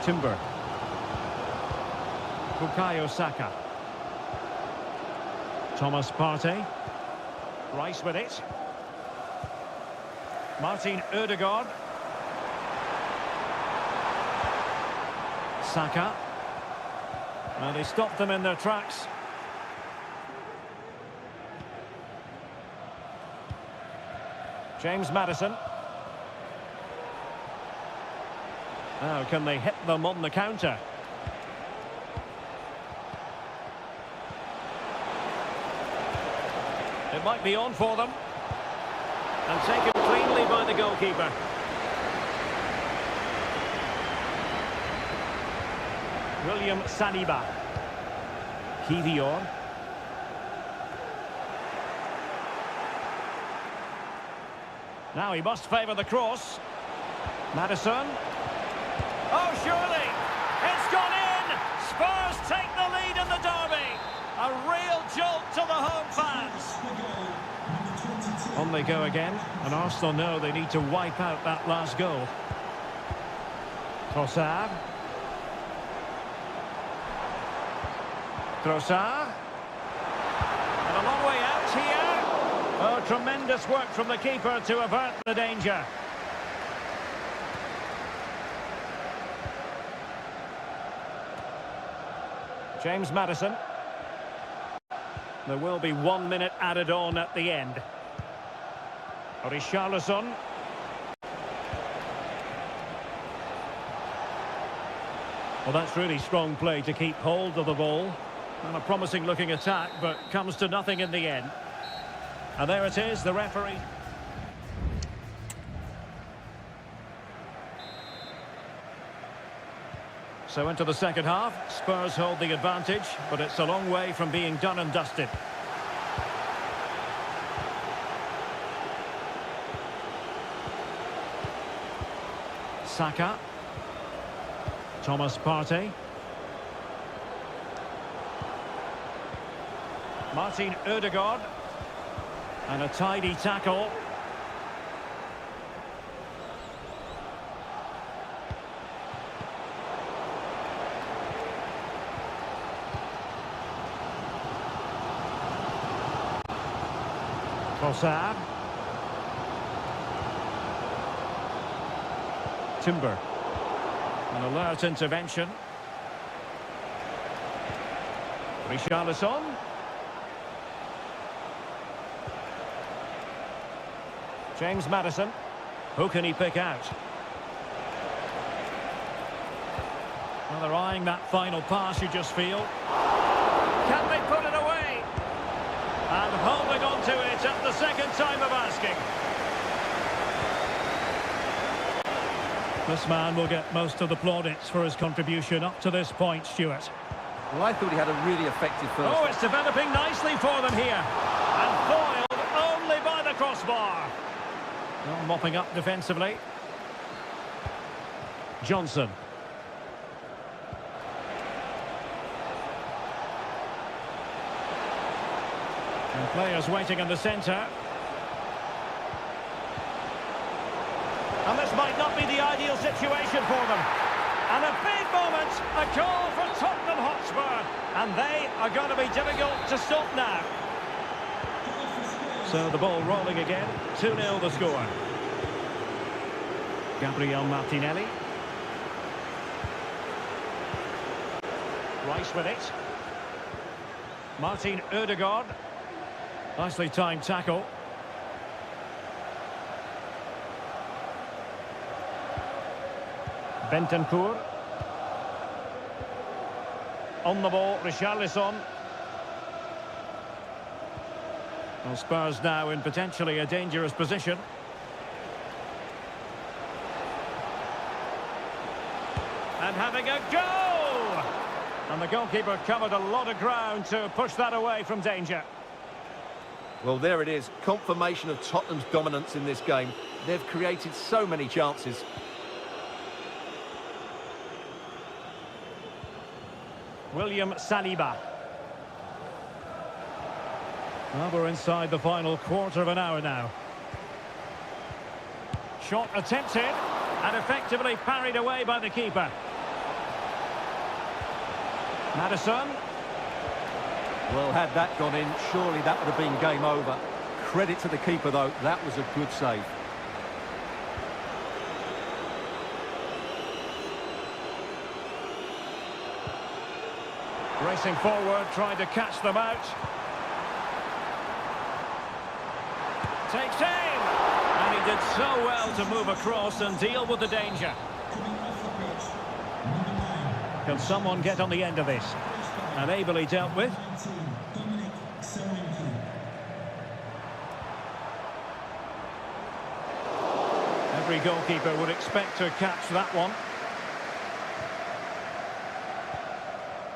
Timber. Bukayo Saka. Thomas Partey. Rice with it. Martin Ødegaard. Saka. And he stopped them in their tracks. James Maddison. Now, can they hit them on the counter? It might be on for them. And taken cleanly by the goalkeeper. William Saliba. Kivior. Now he must favour the cross. Maddison. Oh, surely! It's gone in! Spurs take the lead in the derby. A real jolt to the home fans. On they go again, and Arsenal know they need to wipe out that last goal. Trossard. Trossard. And a long way out here. Oh, tremendous work from the keeper to avert the danger. James Maddison. There will be 1 minute added on at the end. Richarlison. Well, that's really strong play to keep hold of the ball. And a promising looking attack, but comes to nothing in the end. And there it is, the referee. So into the second half, Spurs hold the advantage, but it's a long way from being done and dusted. Saka. Thomas Partey. Martin Ødegaard. And a tidy tackle. Trossard. Timber. An alert intervention. Richarlison. James Maddison. Who can he pick out? Well, they're eyeing that final pass, you just feel. Can they put it away? And holding on to it at the second time of asking. This man will get most of the plaudits for his contribution up to this point, Stuart. Well, I thought he had a really effective first. Oh, it's developing nicely for them here. And foiled only by the crossbar. Well, mopping up defensively. Johnson. And players waiting in the centre. And this might not be the ideal situation for them. And a big moment, a goal for Tottenham Hotspur. And they are going to be difficult to stop now. So the ball rolling again, 2-0 the score. Gabriel Martinelli. Rice with it. Martin Ødegaard. Nicely timed tackle. Bentancur. On the ball, Richarlison. Well, Spurs now in potentially a dangerous position. And having a go! And the goalkeeper covered a lot of ground to push that away from danger. Well, there it is. Confirmation of Tottenham's dominance in this game. They've created so many chances. William Saliba. Well, we're inside the final quarter of an hour now. Shot attempted and effectively parried away by the keeper. Maddison. Well, had that gone in, surely that would have been game over. Credit to the keeper, though. That was a good save. Racing forward, trying to catch them out. Takes aim! And he did so well to move across and deal with the danger. Can someone get on the end of this? And ably dealt with. Every goalkeeper would expect to catch that one.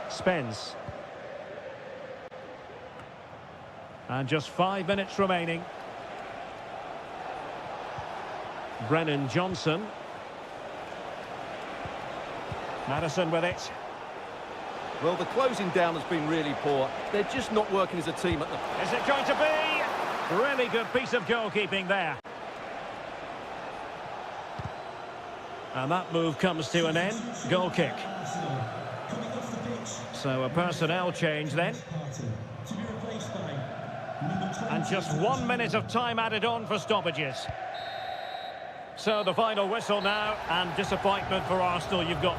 Spence. And just 5 minutes remaining. Brennan Johnson. Maddison with it. Well, the closing down has been really poor. They're just not working as a team at the... Is it going to be? Really good piece of goalkeeping there. And that move comes to an end. Goal kick. So a personnel change then. And just 1 minute of time added on for stoppages. So the final whistle now, and disappointment for Arsenal you've got.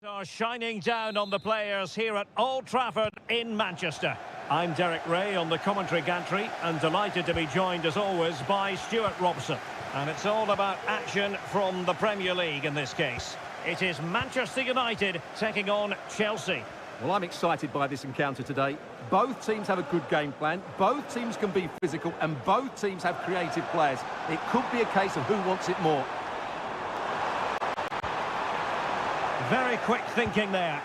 Are shining down on the players here at Old Trafford in Manchester. I'm Derek Ray on the commentary gantry and delighted to be joined as always by Stuart Robson. And it's all about action from the Premier League in this case. It is Manchester United taking on Chelsea. Well, I'm excited by this encounter today. Both teams have a good game plan, both teams can be physical, and both teams have creative players. It could be a case of who wants it more. Very quick thinking there.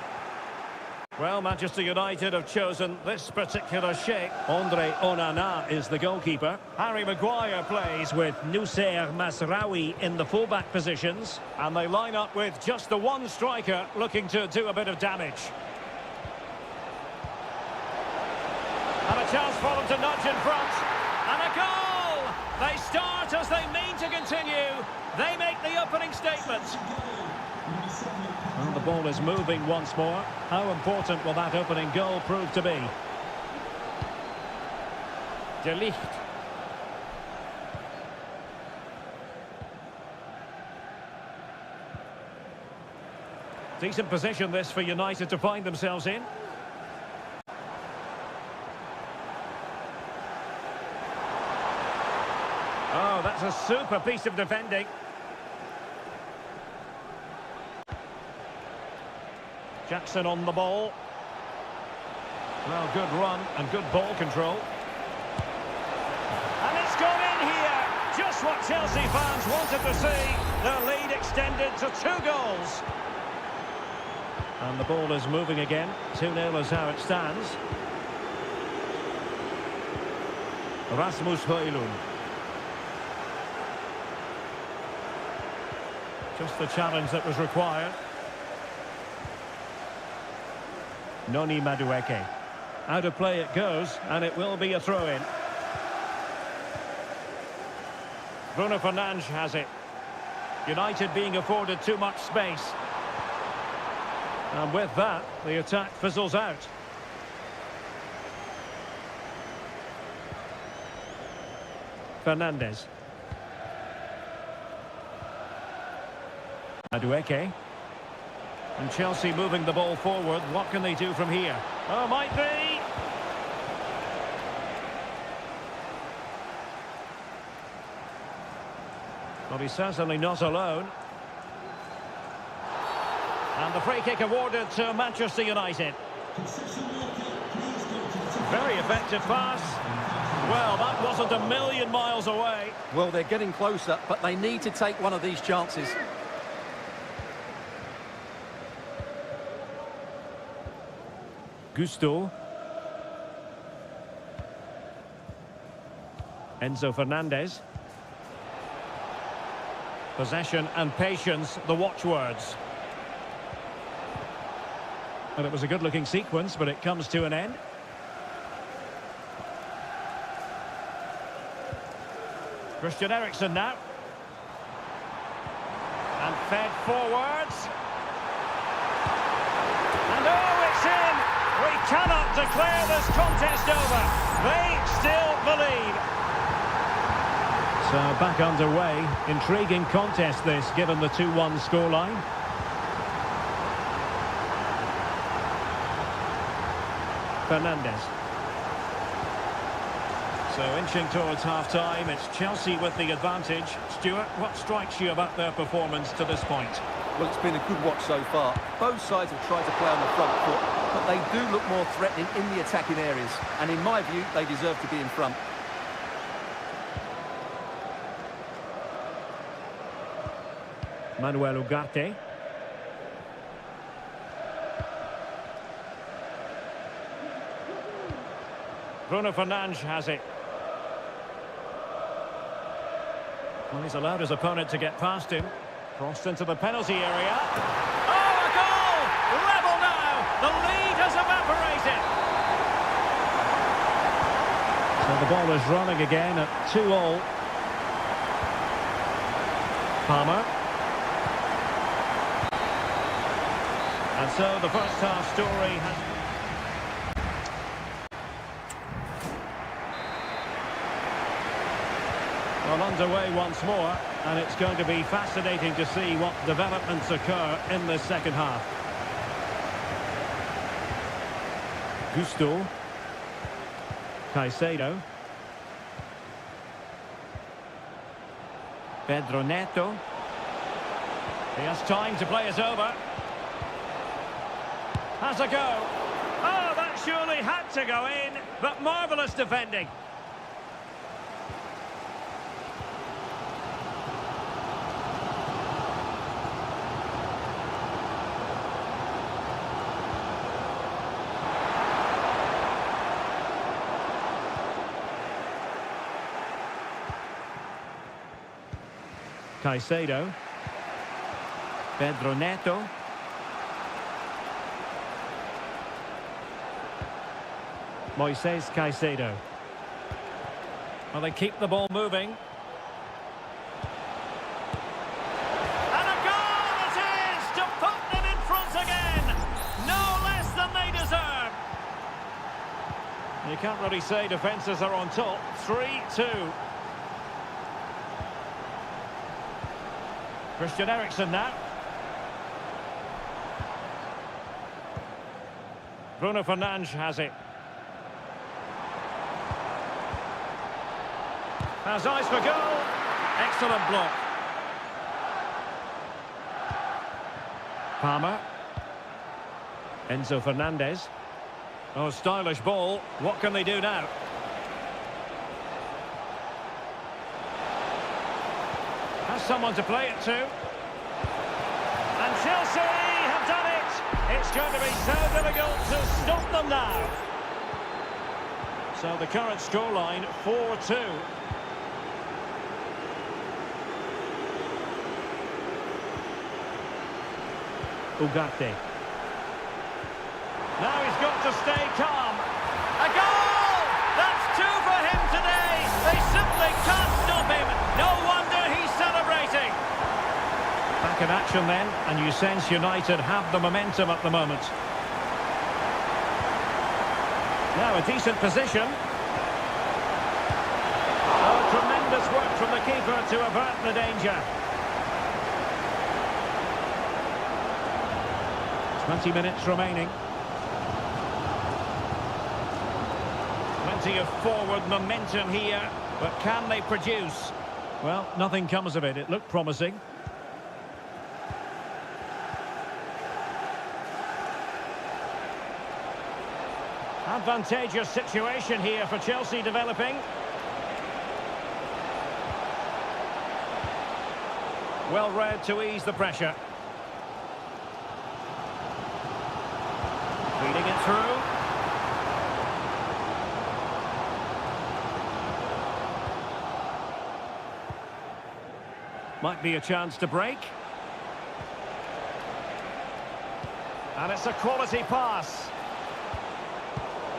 Well, Manchester United have chosen this particular shape. Andre Onana is the goalkeeper. Harry Maguire plays with Nusser Masraoui in the fullback positions. And they line up with just the one striker looking to do a bit of damage. And a chance for them to nudge in front. And a goal! They start as they mean to continue. They make the opening statement. Well, the ball is moving once more. How important will that opening goal prove to be? De Ligt. Decent position this for United to find themselves in. Oh, that's a super piece of defending. Jackson on the ball. Well, good run and good ball control. And it's gone in here. Just what Chelsea fans wanted to see. Their lead extended to 2 goals. And the ball is moving again. 2-0 is how it stands. Rasmus Højlund. Just the challenge that was required. Noni Madueke. Out of play it goes, and it will be a throw-in. Bruno Fernandes has it. United being afforded too much space. And with that, the attack fizzles out. Fernandes. Madueke. And Chelsea moving the ball forward. What can they do from here? Oh, might be! Well, he's certainly not alone. And the free kick awarded to Manchester United. Very effective pass. Well, that wasn't a million miles away. Well, they're getting closer, but they need to take one of these chances. Gusto. Enzo Fernandez. Possession and patience, the watchwords. And it was a good-looking sequence, but it comes to an end. Christian Eriksen now. And fed forwards. And oh, it's in! We cannot declare this contest over. They still believe. So back underway. Intriguing contest this, given the 2-1 scoreline. Fernandes. So inching towards half-time, it's Chelsea with the advantage. Stuart, what strikes you about their performance to this point? Well, it's been a good watch so far. Both sides have tried to play on the front foot, but they do look more threatening in the attacking areas. And in my view, they deserve to be in front. Manuel Ugarte. Bruno Fernandes has it. Well, he's allowed his opponent to get past him. Crossed into the penalty area. Oh, a goal! Level now! The lead has evaporated! So the ball is running again at 2-2. Palmer. And so the first half story has... Well, underway once more, and it's going to be fascinating to see what developments occur in this second half. Gusto. Caicedo. Pedro Neto. He has time to play it over. Has a go. Oh, that surely had to go in, but marvellous defending. Caicedo. Pedro Neto. Moises Caicedo. Well, they keep the ball moving. And a goal it is to put them in front again. No less than they deserve. You can't really say defences are on top. 3-2. Christian Eriksen now. Bruno Fernandes has it. Has eyes for goal. Excellent block. Palmer. Enzo Fernandez. Oh, stylish ball. What can they do now? Has someone to play it to. And Chelsea have done it. It's going to be so difficult to stop them now. So the current scoreline, 4-2. Ugarte. Now he's got to stay calm. A goal! That's two for him today. They simply can't stop him. No wonder he's celebrating. Back in action then, and you sense United have the momentum at the moment. Now a decent position. Oh, tremendous work from the keeper to avert the danger. 20 minutes remaining. Plenty of forward momentum here, but can they produce? Well, nothing comes of it. It looked promising. Advantageous situation here for Chelsea developing. Well read to ease the pressure. Feeding it through. Might be a chance to break. And it's a quality pass.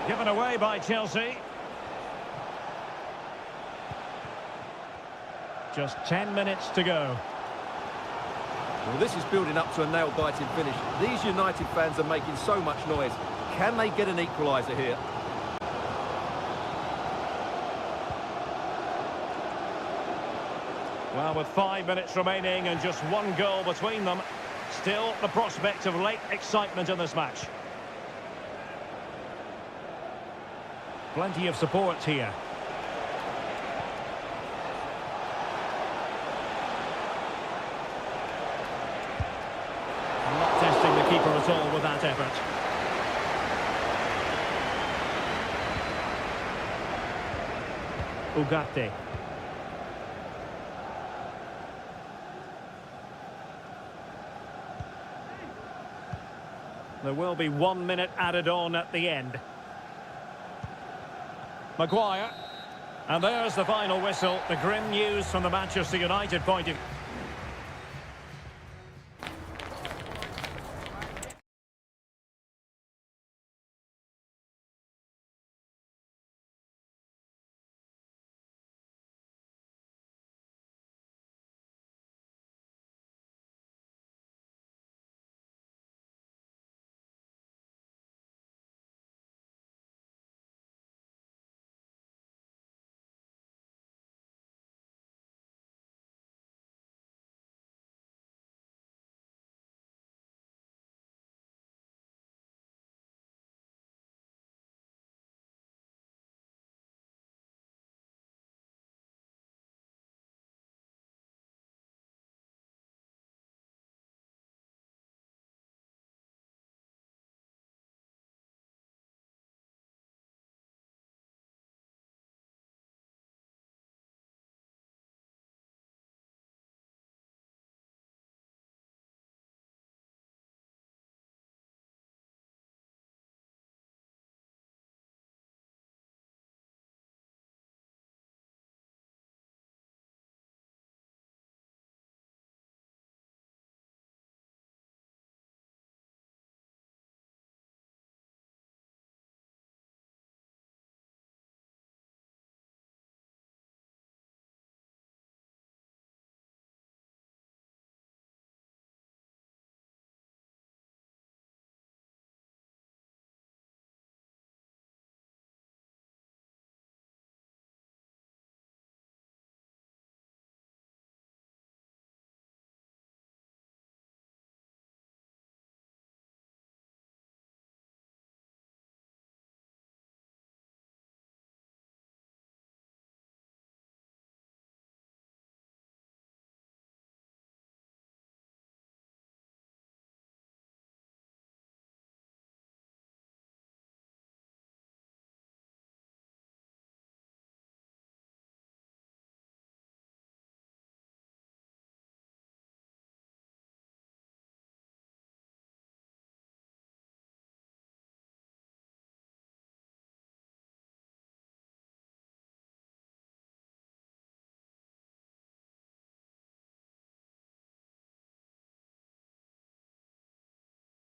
Given away by Chelsea. Just 10 minutes to go. Well, this is building up to a nail-biting finish. These United fans are making so much noise. Can they get an equaliser here? Well, with 5 minutes remaining and just one goal between them, still the prospect of late excitement in this match. Plenty of support here. Not testing the keeper at all with that effort. Ugarte. There will be 1 minute added on at the end. Maguire. And there's the final whistle. The grim news from the Manchester United point of view.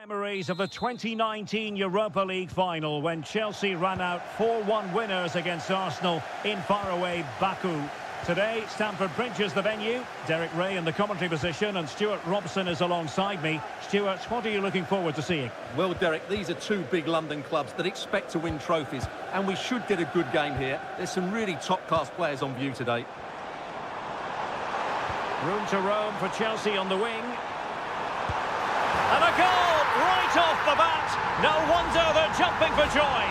Memories of the 2019 Europa League final when Chelsea ran out 4-1 winners against Arsenal in faraway Baku. Today, Stamford Bridge is the venue. Derek Ray in the commentary position and Stuart Robson is alongside me. Stuart, what are you looking forward to seeing? Well, Derek, these are two big London clubs that expect to win trophies, and we should get a good game here. There's some really top-class players on view today. Room to roam for Chelsea on the wing. And a goal right off the bat. No wonder they're jumping for joy.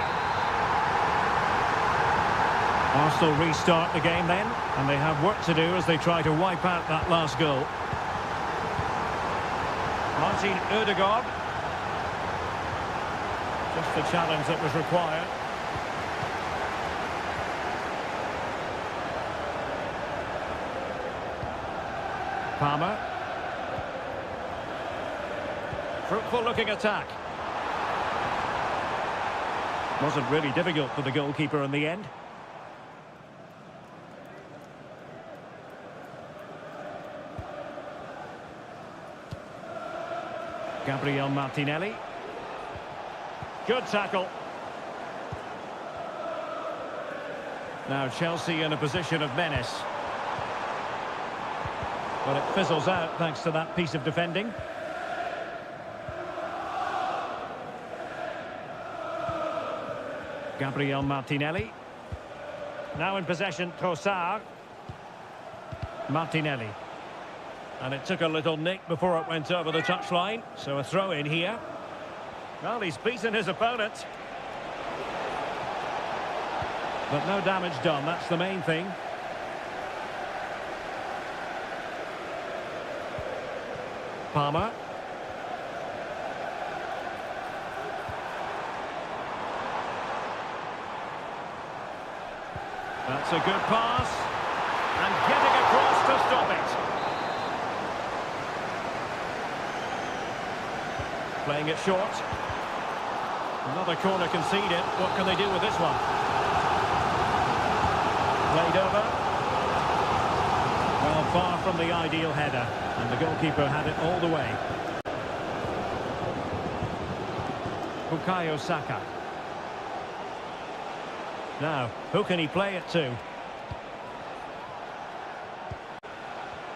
Arsenal restart the game then, and they have work to do as they try to wipe out that last goal. Martin Ødegaard. Just the challenge that was required. Palmer. Fruitful looking attack. Wasn't really difficult for the goalkeeper in the end. Gabriel Martinelli. Good tackle. Now Chelsea in a position of menace. But it fizzles out thanks to that piece of defending. Gabriel Martinelli. Now in possession, Trossard. Martinelli. And it took a little nick before it went over the touchline. So a throw in here. Well, he's beaten his opponent. But no damage done, that's the main thing. Palmer. That's a good pass. And getting across to stop it. Playing it short. Another corner conceded. What can they do with this one? Played over. Well, far from the ideal header. And the goalkeeper had it all the way. Bukayo Saka. Now, who can he play it to?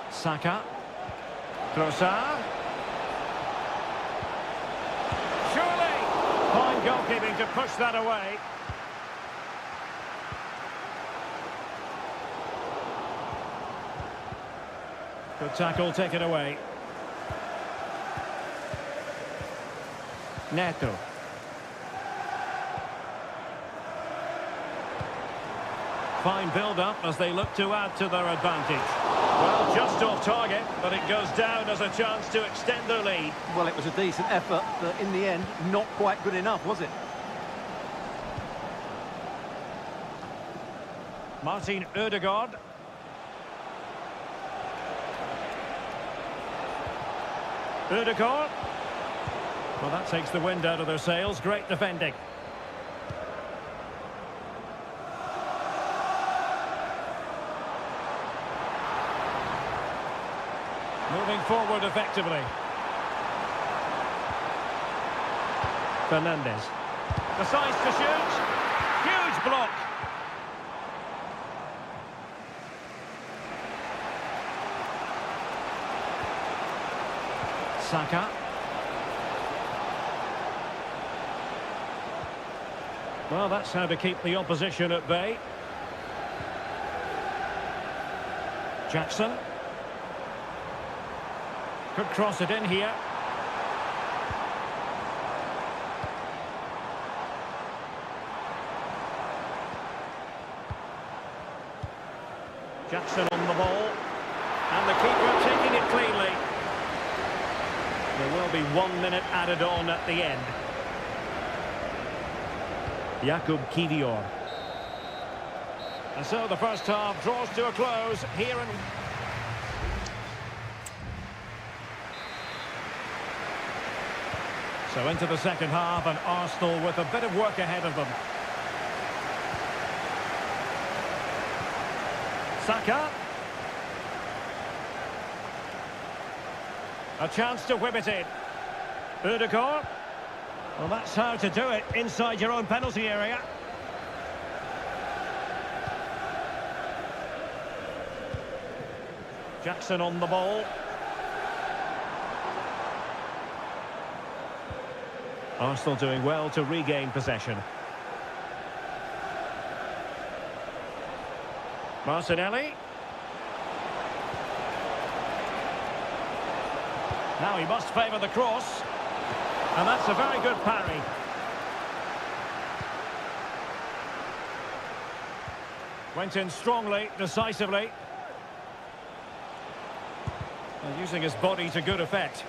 Saka. Trossard. Surely! Fine goalkeeping to push that away. Good tackle taken away. Neto. Fine build-up as they look to add to their advantage. Well, just off target, but it goes down as a chance to extend their lead. Well, it was a decent effort, but in the end, not quite good enough, was it? Martin Ødegaard. Ødegaard. Well, that takes the wind out of their sails. Great defending. Moving forward effectively. Fernandes. Decides to shoot. Huge block. Saka. Well, that's how to keep the opposition at bay. Jackson. Could cross it in here. Jackson on the ball. And the keeper taking it cleanly. There will be 1 minute added on at the end. Jakub Kivior. And so the first half draws to a close here in... So into the second half, and Arsenal with a bit of work ahead of them. Saka. A chance to whip it in. Ødegaard. Well, that's how to do it inside your own penalty area. Jackson on the ball. Arsenal doing well to regain possession. Martinelli. Now he must favour the cross. And that's a very good parry. Went in strongly, decisively. And using his body to good effect.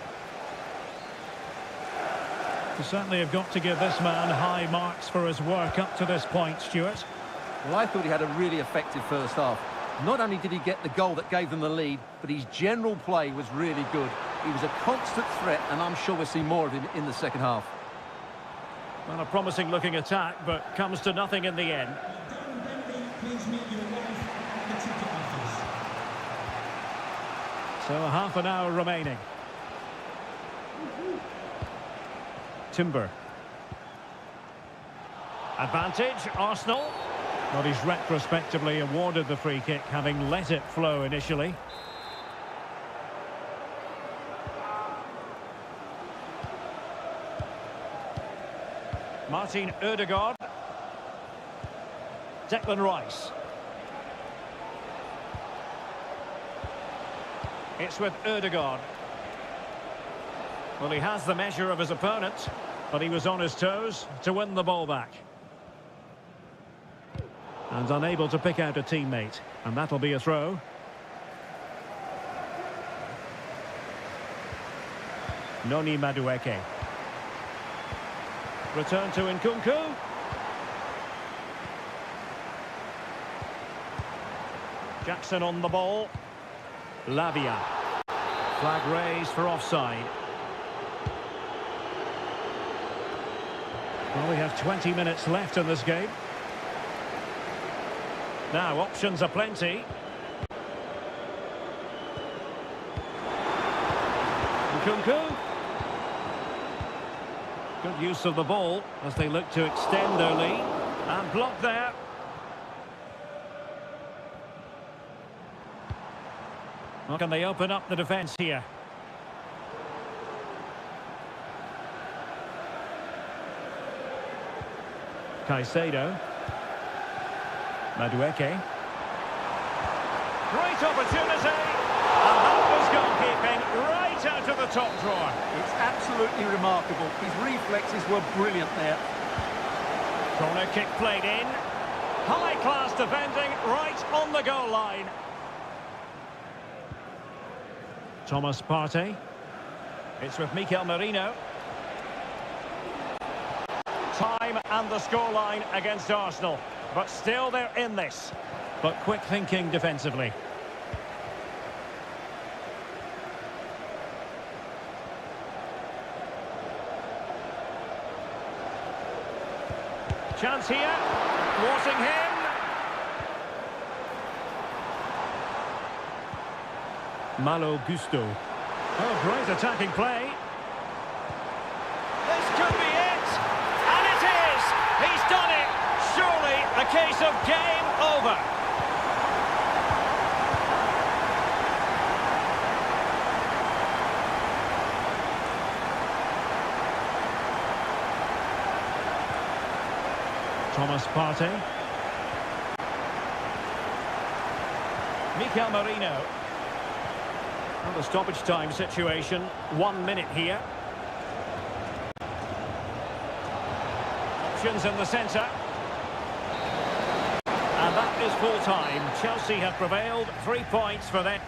You certainly have got to give this man high marks for his work up to this point, Stuart. Well, I thought he had a really effective first half. Not only did he get the goal that gave them the lead, but his general play was really good. He was a constant threat, and I'm sure we'll see more of him in the second half. Well, a promising-looking attack, but comes to nothing in the end. Please meet your wife at the ticket office. So half an hour remaining. Timber. Advantage, Arsenal. But he's retrospectively awarded the free kick, having let it flow initially. Martin Ødegaard. Declan Rice. It's with Ødegaard. Well, he has the measure of his opponent, but he was on his toes to win the ball back. And unable to pick out a teammate. And that'll be a throw. Noni Madueke. Return to Nkunku. Jackson on the ball. Lavia. Flag raised for offside. Well, we have 20 minutes left in this game. Now, options are plenty. Nkunku. Good use of the ball as they look to extend their lead. And blocked there. Well, can they open up the defence here? Caicedo. Madueke. Great opportunity. And that was goalkeeping right out of the top drawer. It's absolutely remarkable. His reflexes were brilliant there. Corner kick played in. High-class defending right on the goal line. Thomas Partey. It's with Mikel Merino. Time and the scoreline against Arsenal. But still they're in this. But quick thinking defensively. Chance here. Thwarting him. Malo Gusto. Oh, great attacking play. This could be it. And it is. He's done it. Surely a case of game over. Thomas Partey. Mikel Merino. Well, the stoppage time situation, 1 minute here. Options in the centre. And that is full time. Chelsea have prevailed, 3 points for them.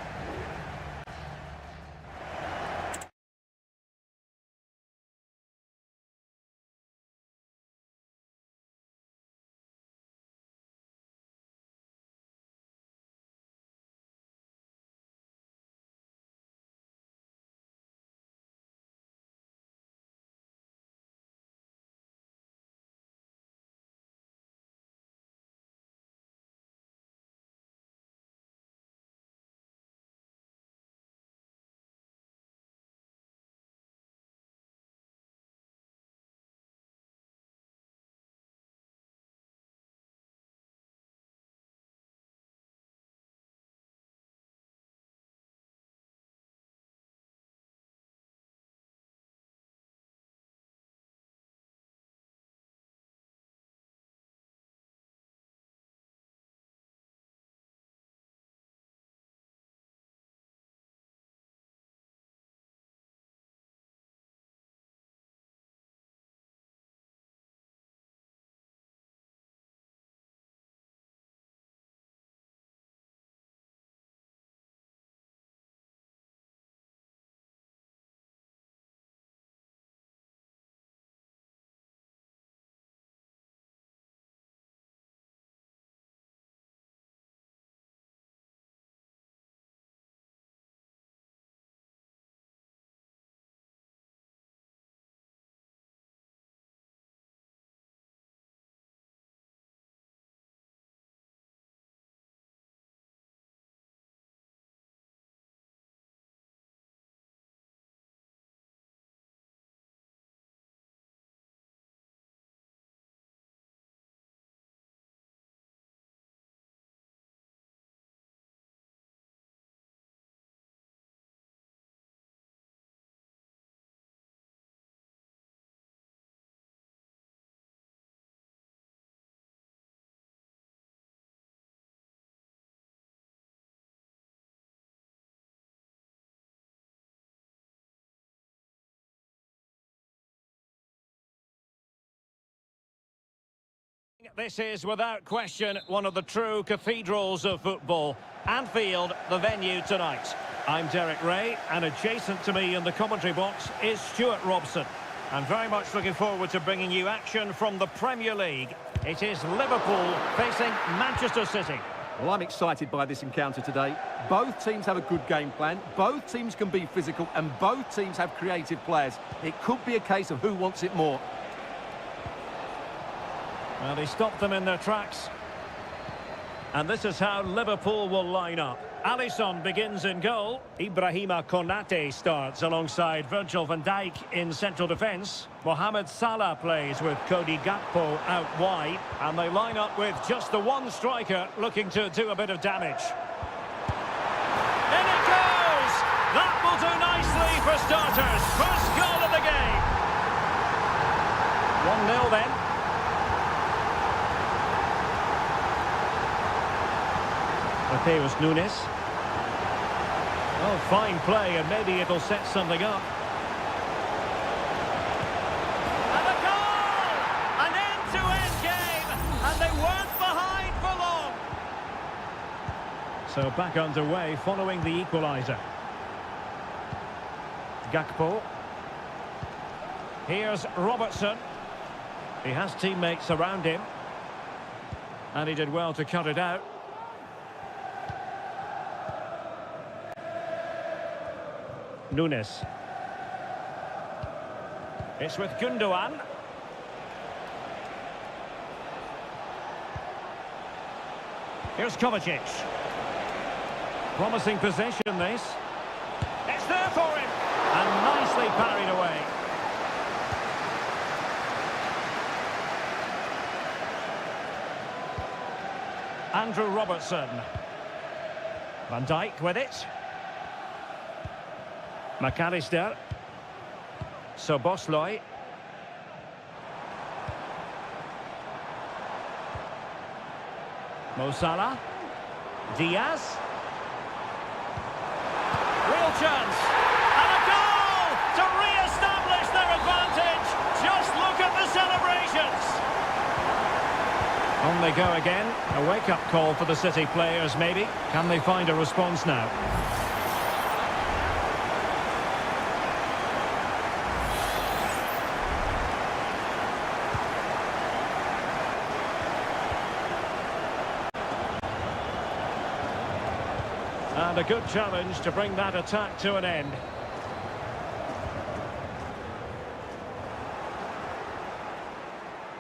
This is, without question, one of the true cathedrals of football. Anfield, the venue tonight. I'm Derek Ray, and adjacent to me in the commentary box is Stuart Robson. I'm very much looking forward to bringing you action from the Premier League. It is Liverpool facing Manchester City. Well, I'm excited by this encounter today. Both teams have a good game plan, both teams can be physical, and both teams have creative players. It could be a case of who wants it more. Well, he stopped them in their tracks. And this is how Liverpool will line up. Alisson begins in goal. Ibrahima Konate starts alongside Virgil van Dijk in central defence. Mohamed Salah plays with Cody Gakpo out wide. And they line up with just the one striker looking to do a bit of damage. In it goes! That will do nicely for starters. First goal of the game. 1-0 then. Mateus Nunes. Oh, fine play, and maybe it'll set something up. And a goal! An end-to-end game, and they weren't behind for long. So back underway following the equaliser. Gakpo. Here's Robertson. He has teammates around him. And he did well to cut it out. Nunes. It's with Gundogan. Here's Kovacic. Promising possession, this. It's there for him. And nicely parried away. Andrew Robertson. Van Dijk with it. McAllister. Soboslai. Mo Salah. Diaz. Real chance. And a goal to re-establish their advantage. Just look at the celebrations. On they go again. A wake-up call for the City players, maybe. Can they find a response now? And a good challenge to bring that attack to an end.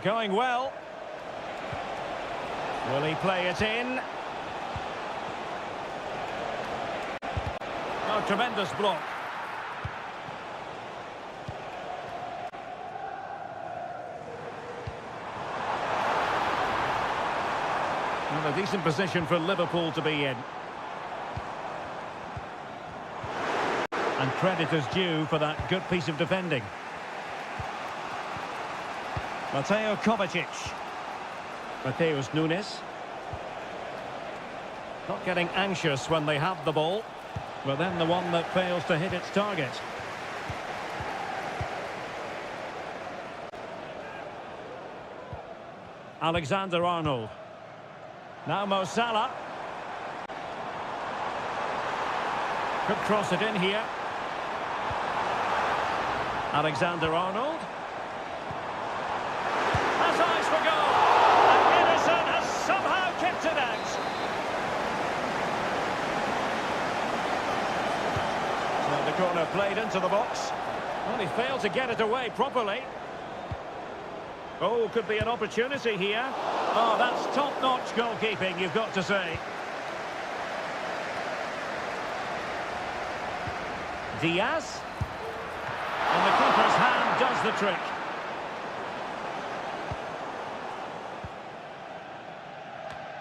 Going well. Will he play it in? Oh, tremendous block. Well, a decent position for Liverpool to be in. And credit is due for that good piece of defending. Mateo Kovacic. Mateus Nunes. Not getting anxious when they have the ball, but then the one that fails to hit its target. Alexander-Arnold. Now Mo Salah. Could cross it in here. Alexander-Arnold. Has eyes for goal. And Ederson has somehow kept it out. So the corner played into the box. Well, he failed to get it away properly. Oh, could be an opportunity here. Oh, that's top-notch goalkeeping, you've got to say. Diaz. And the keeper's hand does the trick.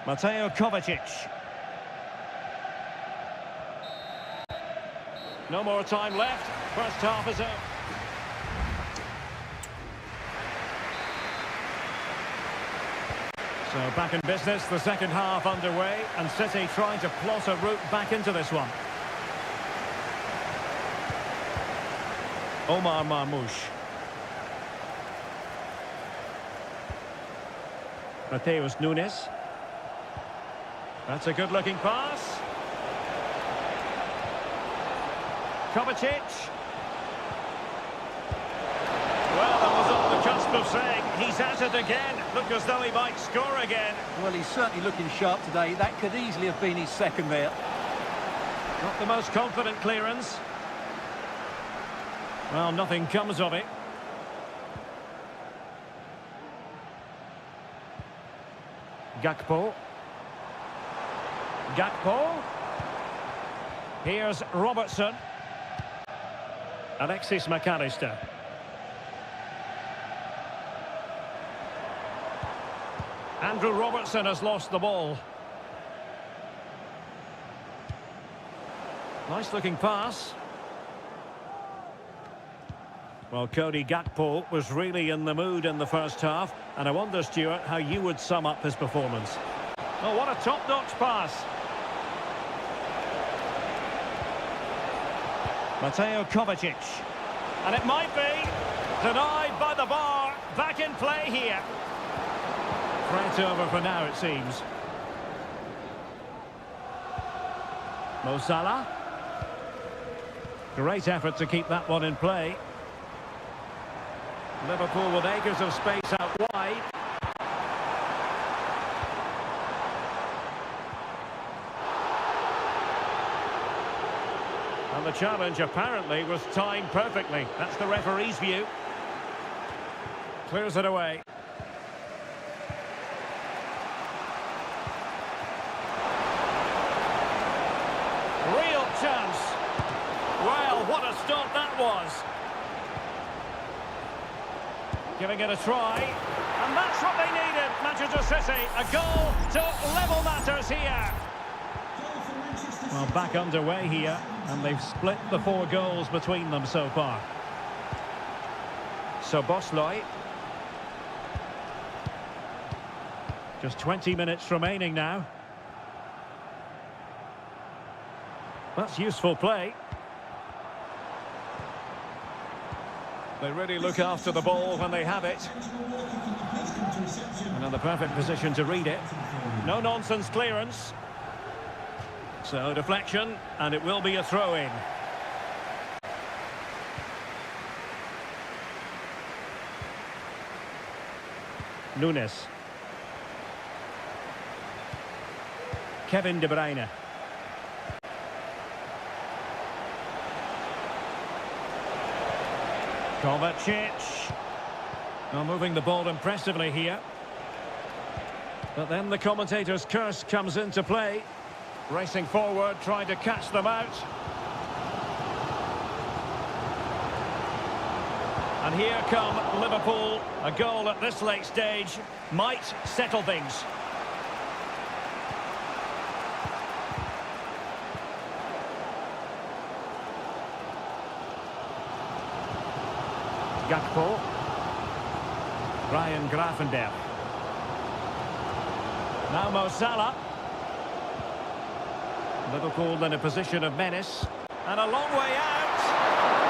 Mateo Kovacic. No more time left. First half is up. So back in business, the second half underway, and City trying to plot a route back into this one. Omar Marmoush. Mateus Nunes. That's a good-looking pass. Kovacic. Well, that was on the cusp of saying he's at it again. Look as though he might score again. Well, he's certainly looking sharp today. That could easily have been his second there. Not the most confident clearance. Well, nothing comes of it. Gakpo. Gakpo. Here's Robertson. Alexis McAllister. Andrew Robertson has lost the ball. Nice looking pass. Well, Cody Gakpo was really in the mood in the first half, and I wonder, Stuart, how you would sum up his performance. Oh, what a top-notch pass. Mateo Kovacic. And it might be denied by the bar. Back in play here. Threat over for now, it seems. Mo Salah. Great effort to keep that one in play. Liverpool with acres of space out wide. And the challenge apparently was timed perfectly. That's the referee's view. Clears it away. Real chance. Well, what a start that was. Giving it a try. And that's what they needed, Manchester City. A goal to level matters here. Well, back underway here, and they've split the 4 goals between them so far. So Bosley. Just 20 minutes remaining now. That's useful play. They really look after the ball when they have it. And in the perfect position to read it. No-nonsense clearance. So deflection, and it will be a throw-in. Nunes. Kevin De Bruyne. Kovacic. Now moving the ball impressively here. But then the commentator's curse comes into play. Racing forward, trying to catch them out. And here come Liverpool. A goal at this late stage might settle things. Gakpo. Ryan Gravenberch. Now Mo Salah. Liverpool in a position of menace. And a long way out.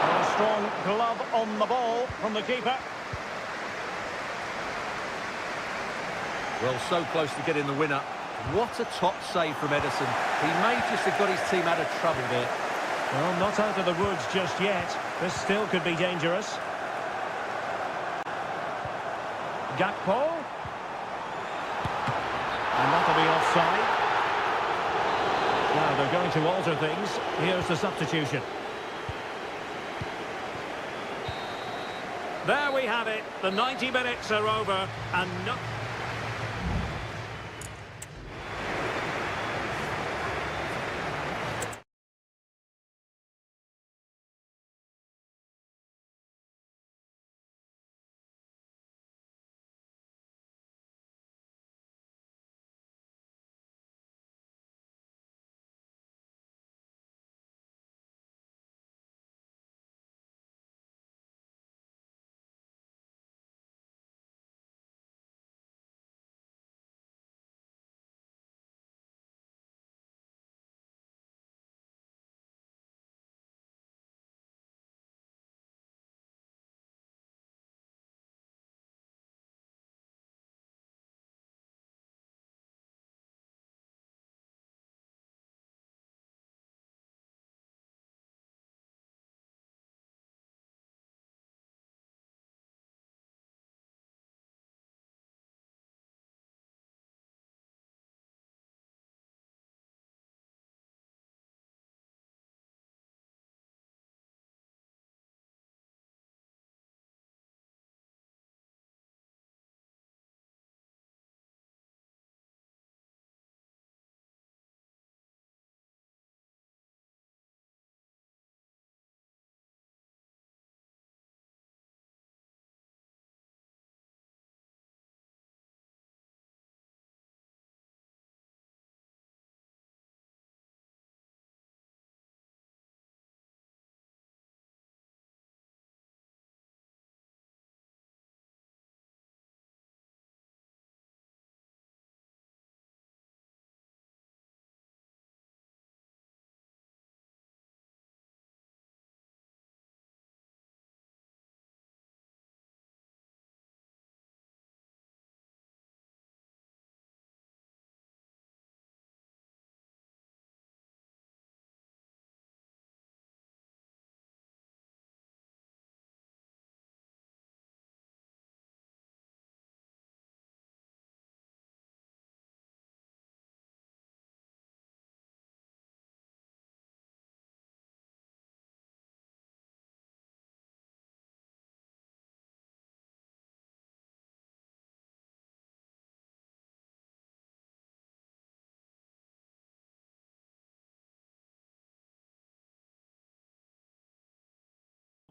And a strong glove on the ball from the keeper. Well, so close to getting the winner. What a top save from Ederson. He may just have got his team out of trouble there. Well, not out of the woods just yet. This still could be dangerous. Gakpo. And that'll be offside. Now they're going to alter things. Here's the substitution. There we have it. The 90 minutes are over and no...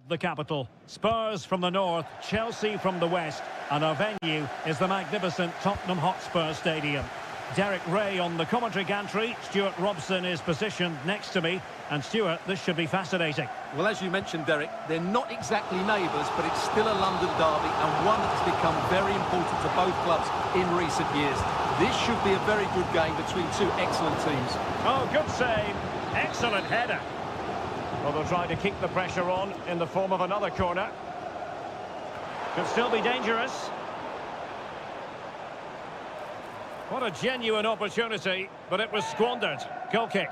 The capital. Spurs from the north, Chelsea from the west, and our venue is the magnificent Tottenham Hotspur Stadium. Derek Ray on the commentary gantry. Stuart Robson is positioned next to me. And Stuart, this should be fascinating. Well, as you mentioned, Derek, they're not exactly neighbours, but it's still a London derby and one that's become very important to both clubs in recent years. This should be a very good game between two excellent teams. Oh, good save. Excellent header. Well, they'll try to keep the pressure on in the form of another corner. Could still be dangerous. What a genuine opportunity, but it was squandered. Goal kick.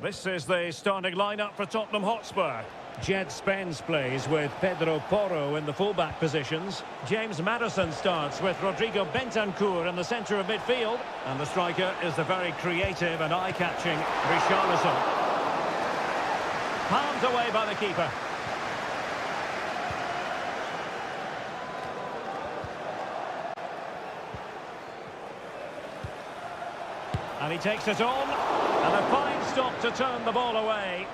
This is the starting lineup for Tottenham Hotspur. Jed Spence plays with Pedro Porro in the fullback positions. James Maddison starts with Rodrigo Bentancur in the centre of midfield. And the striker is the very creative and eye-catching Richarlison. Palmed away by the keeper. And he takes it on. And a fine stop to turn the ball away.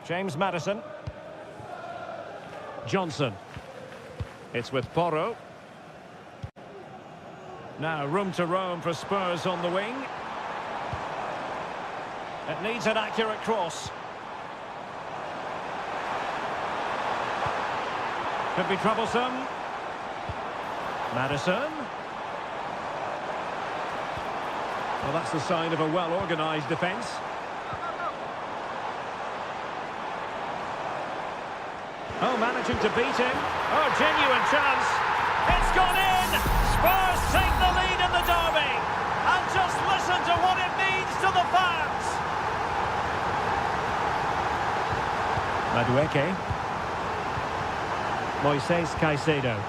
James Maddison. Johnson. It's with Porro. Now room to roam for Spurs on the wing. It needs an accurate cross. Could be troublesome. Maddison. Well, that's the sign of a well-organised defence. Oh, managing to beat him. Oh, genuine chance. It's gone in! Spurs take the lead in the derby. And just listen to what it means to the fans. Madueke. Moises Caicedo.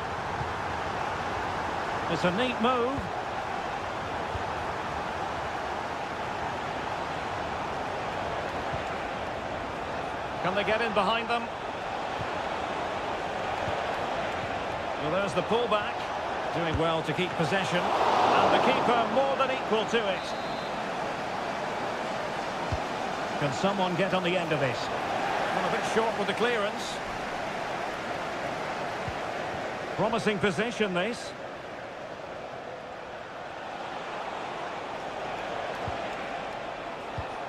It's a neat move. Can they get in behind them? Well, there's the pullback. Doing well to keep possession. And the keeper more than equal to it. Can someone get on the end of this? Well, a bit short with the clearance. Promising position, this.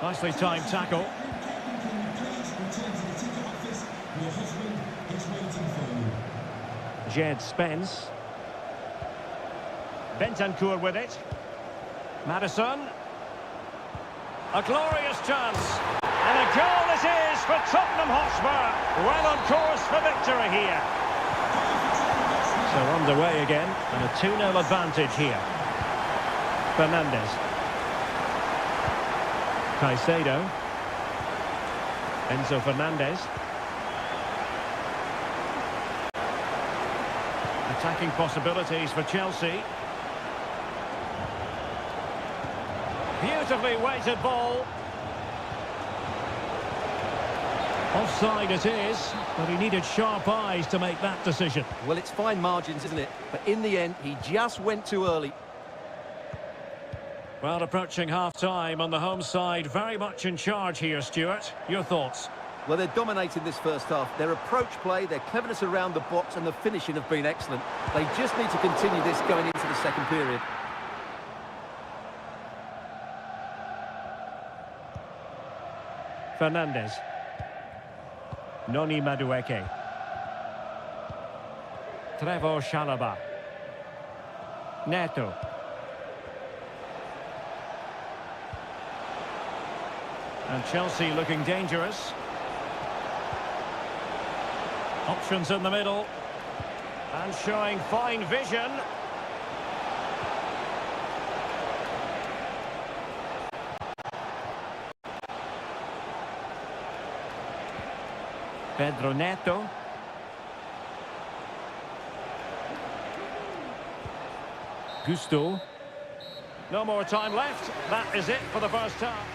Nicely timed tackle. Jed Spence. Bentancur with it. Maddison. A glorious chance. And a goal it is for Tottenham Hotspur. Well on course for victory here. So underway again. And a 2-0 advantage here. Fernandes. Caicedo. Enzo Fernandez. Attacking possibilities for Chelsea. Beautifully weighted ball. Offside it is, but he needed sharp eyes to make that decision. Well, it's fine margins, isn't it? But in the end, he just went too early. Well, approaching half-time on the home side, very much in charge here, Stuart. Your thoughts? Well, they're dominating this first half. Their approach play, their cleverness around the box and the finishing have been excellent. They just need to continue this going into the second period. Fernandes. Noni Madueke. Trevoh Chalobah. Neto. And Chelsea looking dangerous. Options in the middle. And showing fine vision. Pedro Neto. Gusto. No more time left. That is it for the first half.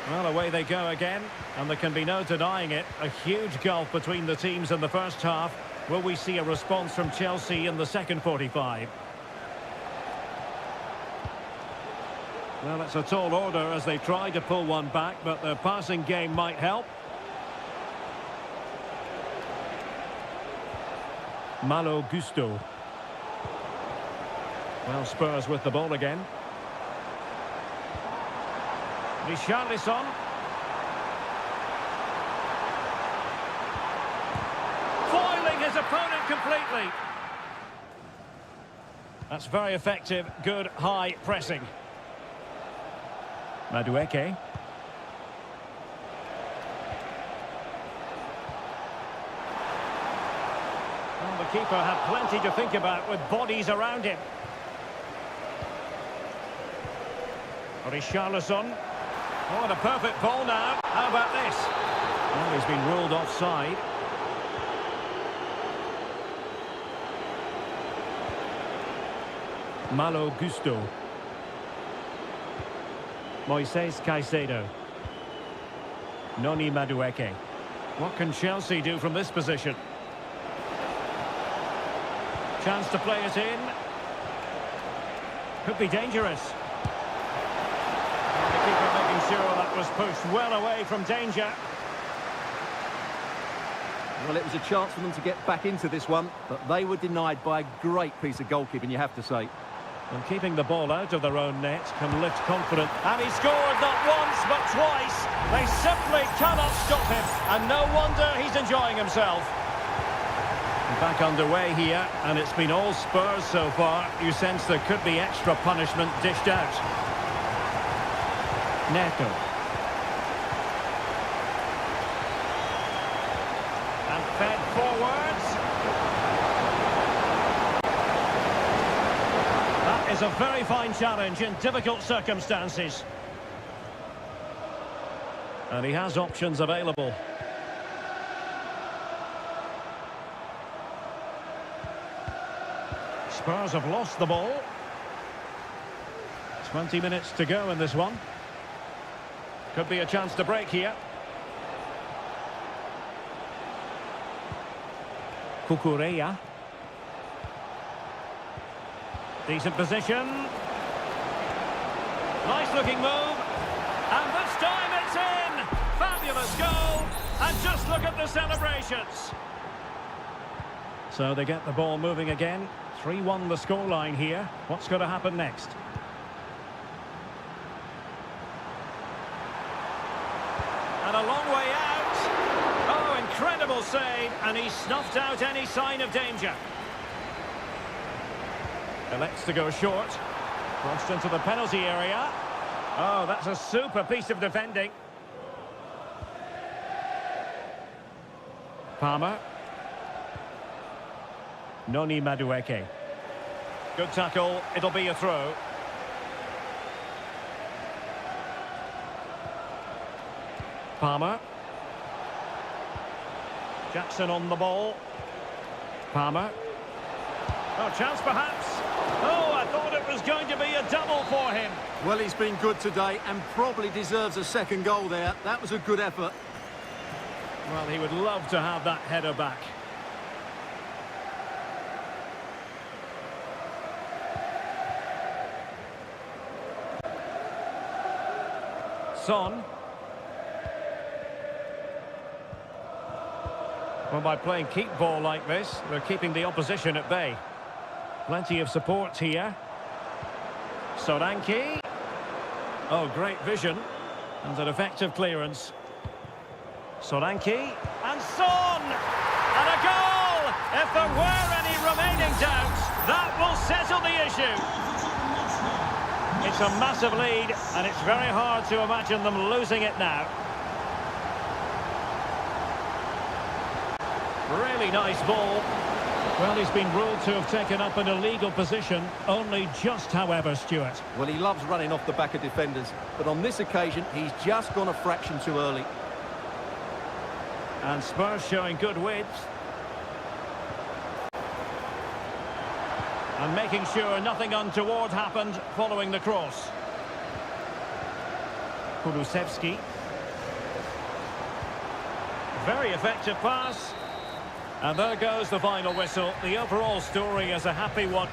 Well, away they go again, and there can be no denying it. A huge gulf between the teams in the first half. Will we see a response from Chelsea in the second 45? Well, it's a tall order as they try to pull one back, but the passing game might help. Malo Gusto. Well, Spurs with the ball again. Richarlison. Foiling his opponent completely. That's very effective. Good high pressing. Madueke. Well, the keeper had plenty to think about with bodies around him. Richarlison. Oh, and a perfect ball now. How about this? Well, he's been ruled offside. Malo Gusto. Moises Caicedo. Noni Madueke. What can Chelsea do from this position? Chance to play it in. Could be dangerous. And the keeper making sure that was pushed well away from danger. Well, it was a chance for them to get back into this one, but they were denied by a great piece of goalkeeping, you have to say. And keeping the ball out of their own net can lift confidence. And he scored not once, but twice. They simply cannot stop him. And no wonder he's enjoying himself. Back underway here, and it's been all Spurs so far. You sense there could be extra punishment dished out. Neto. And fed forwards. That is a very fine challenge in difficult circumstances. And he has options available. Spurs have lost the ball. 20 minutes to go in this one. Could be a chance to break here. Cucurella. Decent position. Nice looking move. And this time it's in. Fabulous goal. And just look at the celebrations. So they get the ball moving again. 3-1 the scoreline here. What's going to happen next? And a long way out. Oh, incredible save. And he snuffed out any sign of danger. Elects to go short. Crossed into the penalty area. Oh, that's a super piece of defending. Palmer. Noni Madueke. Good tackle. It'll be a throw. Palmer. Jackson on the ball. Palmer. Oh, chance perhaps. Oh, I thought it was going to be a double for him. Well, he's been good today and probably deserves a second goal there. That was a good effort. Well, he would love to have that header back. Son. Well, by playing keep ball like this, they're keeping the opposition at bay. Plenty of support here. Solanke. Oh, great vision. And an effective clearance. Solanke. And Son! And a goal! If there were any remaining doubts, that will settle the issue. It's a massive lead, and it's very hard to imagine them losing it now. Really nice ball. Well, he's been ruled to have taken up an illegal position, only just, however, Stuart. Well, he loves running off the back of defenders, but on this occasion, he's just gone a fraction too early. And Spurs showing good width. And making sure nothing untoward happened following the cross. Kulusevski. Very effective pass. And there goes the final whistle. The overall story is a happy one.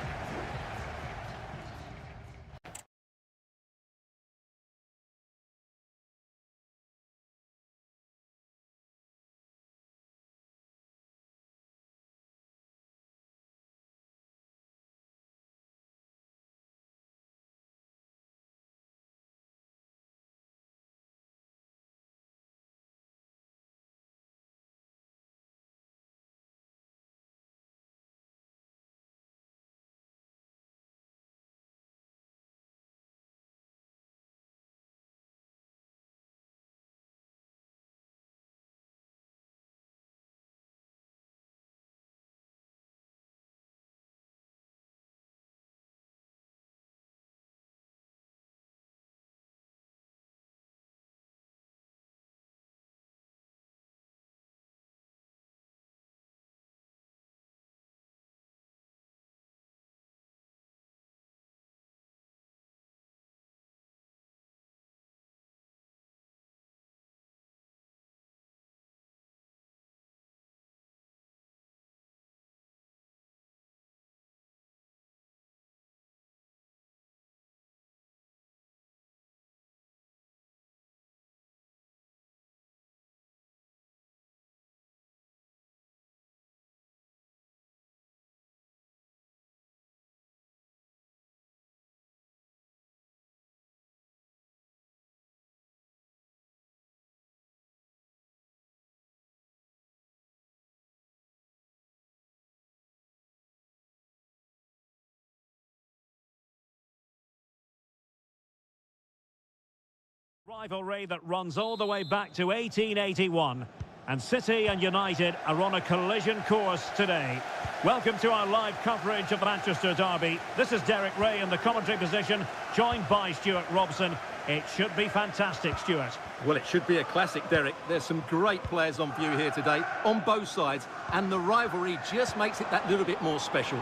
Rivalry that runs all the way back to 1881. And City and United are on a collision course today. Welcome to our live coverage of the Manchester derby. This is Derek Ray in the commentary position, joined by Stuart Robson. It should be fantastic, Stuart. Well, it should be a classic, Derek. There's some great players on view here today, on both sides, and the rivalry just makes it that little bit more special.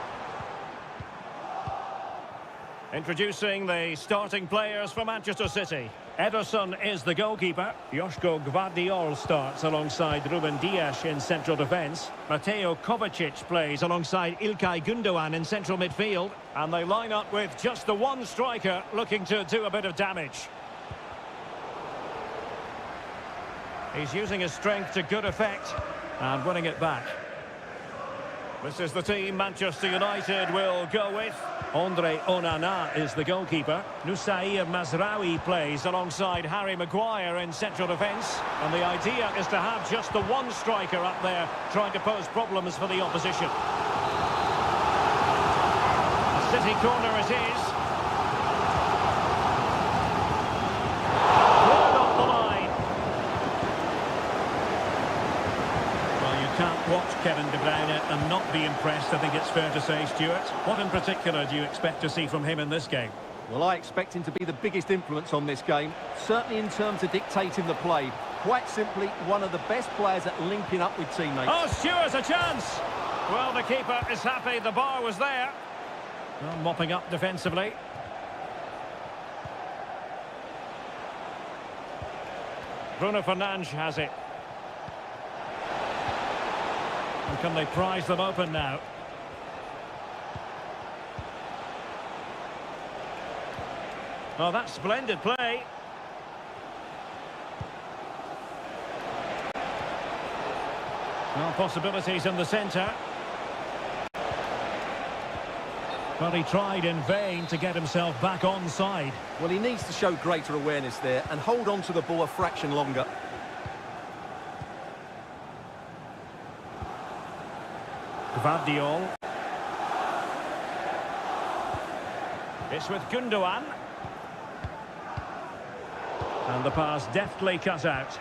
Introducing the starting players for Manchester City. Ederson is the goalkeeper. Joško Gvardiol starts alongside Ruben Dias in central defence. Mateo Kovacic plays alongside Ilkay Gundogan in central midfield. And they line up with just the one striker looking to do a bit of damage. He's using his strength to good effect and winning it back. This is the team Manchester United will go with. Andre Onana is the goalkeeper. Nusair Mazraoui plays alongside Harry Maguire in central defence. And the idea is to have just the one striker up there trying to pose problems for the opposition. A City corner it is. Cleared off the line. Well, you can't watch Kevin De Bruyne and not be impressed, I think it's fair to say, Stuart. What in particular do you expect to see from him in this game? Well, I expect him to be the biggest influence on this game, certainly in terms of dictating the play. Quite simply, one of the best players at linking up with teammates. Oh, Stuart, a chance! Well, the keeper is happy the bar was there. Well, mopping up defensively. Bruno Fernandes has it. And can they prize them open now? Oh, that's splendid play. Well, possibilities in the centre. But he tried in vain to get himself back onside. Well, he needs to show greater awareness there and hold on to the ball a fraction longer. Gvardiol. It's with Gundogan. And the pass deftly cut out.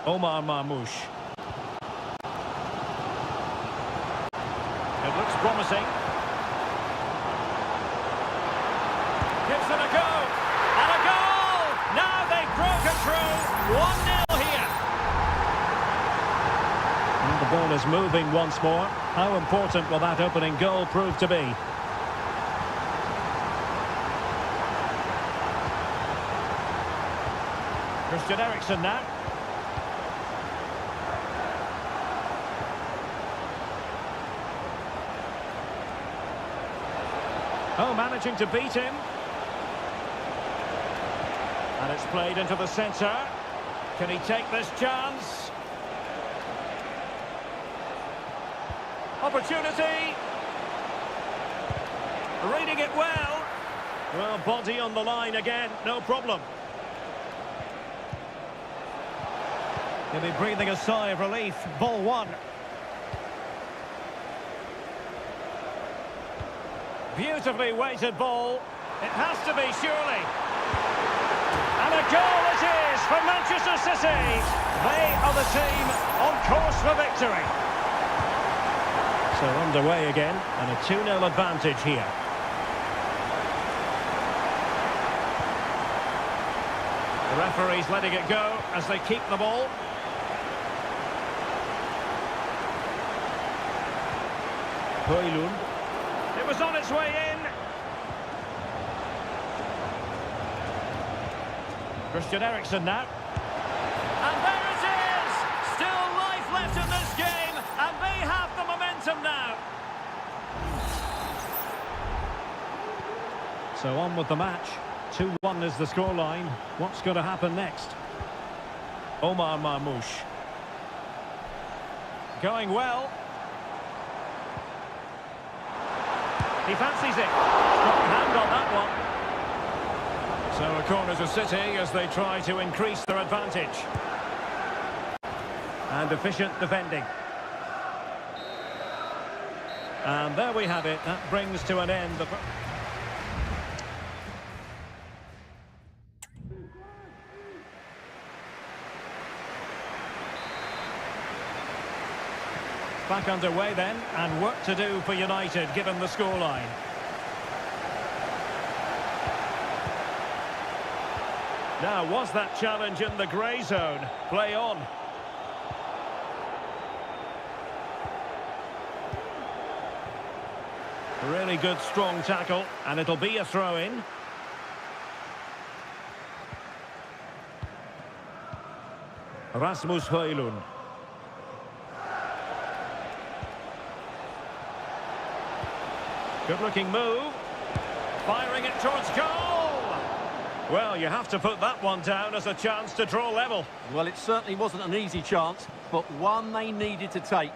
Omar Marmoush. It looks promising. Gives it a go. And a goal! Now they've broken through. 1-0 here. And the ball is moving once more. How important will that opening goal prove to be? Christian Eriksen now. Oh, managing to beat him. And it's played into the centre. Can he take this chance? Opportunity. Reading it well. Well, body on the line again, no problem. He'll be breathing a sigh of relief. Ball one. Beautifully weighted ball. It has to be, surely. And a goal it is for Manchester City. They are the team on course for victory. So underway again, and a 2-0 advantage here. The referee's letting it go as they keep the ball. Højlund. It was on its way in. Christian Eriksen now. And there it is! Still life left in this game, and they have the momentum now. So on with the match. 2-1 is the scoreline. What's going to happen next? Omar Marmoush. Going well. He fancies it. Strong hand on that one. So a corner to City as they try to increase their advantage. And efficient defending. And there we have it. That brings to an end the... Back underway then, and work to do for United given the scoreline. Now, was that challenge in the grey zone? Play on. Really good strong tackle, and it'll be a throw-in. Rasmus Højlund. Good-looking move. Firing it towards goal. Well, you have to put that one down as a chance to draw level. Well, it certainly wasn't an easy chance, but one they needed to take.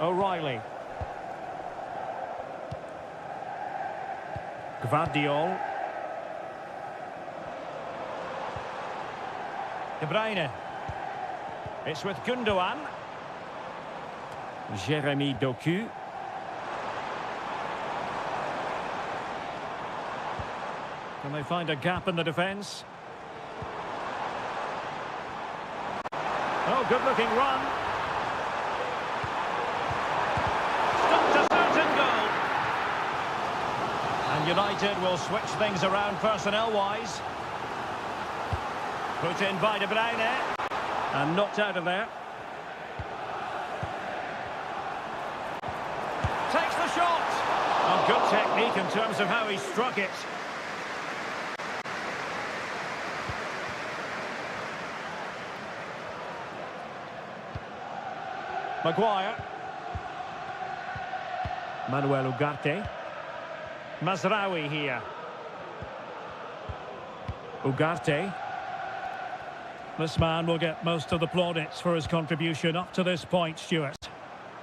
O'Reilly. Gvardiol. De Bruyne. It's with Gundogan. Jeremy Doku. Can they find a gap in the defence? Oh, good-looking run. Stumped a certain goal. And United will switch things around personnel-wise. Put in by De Bruyne. And knocked out of there. Takes the shot. Oh, good technique in terms of how he struck it. Maguire. Manuel Ugarte. Mazraoui here. Ugarte. This man will get most of the plaudits for his contribution up to this point, Stuart.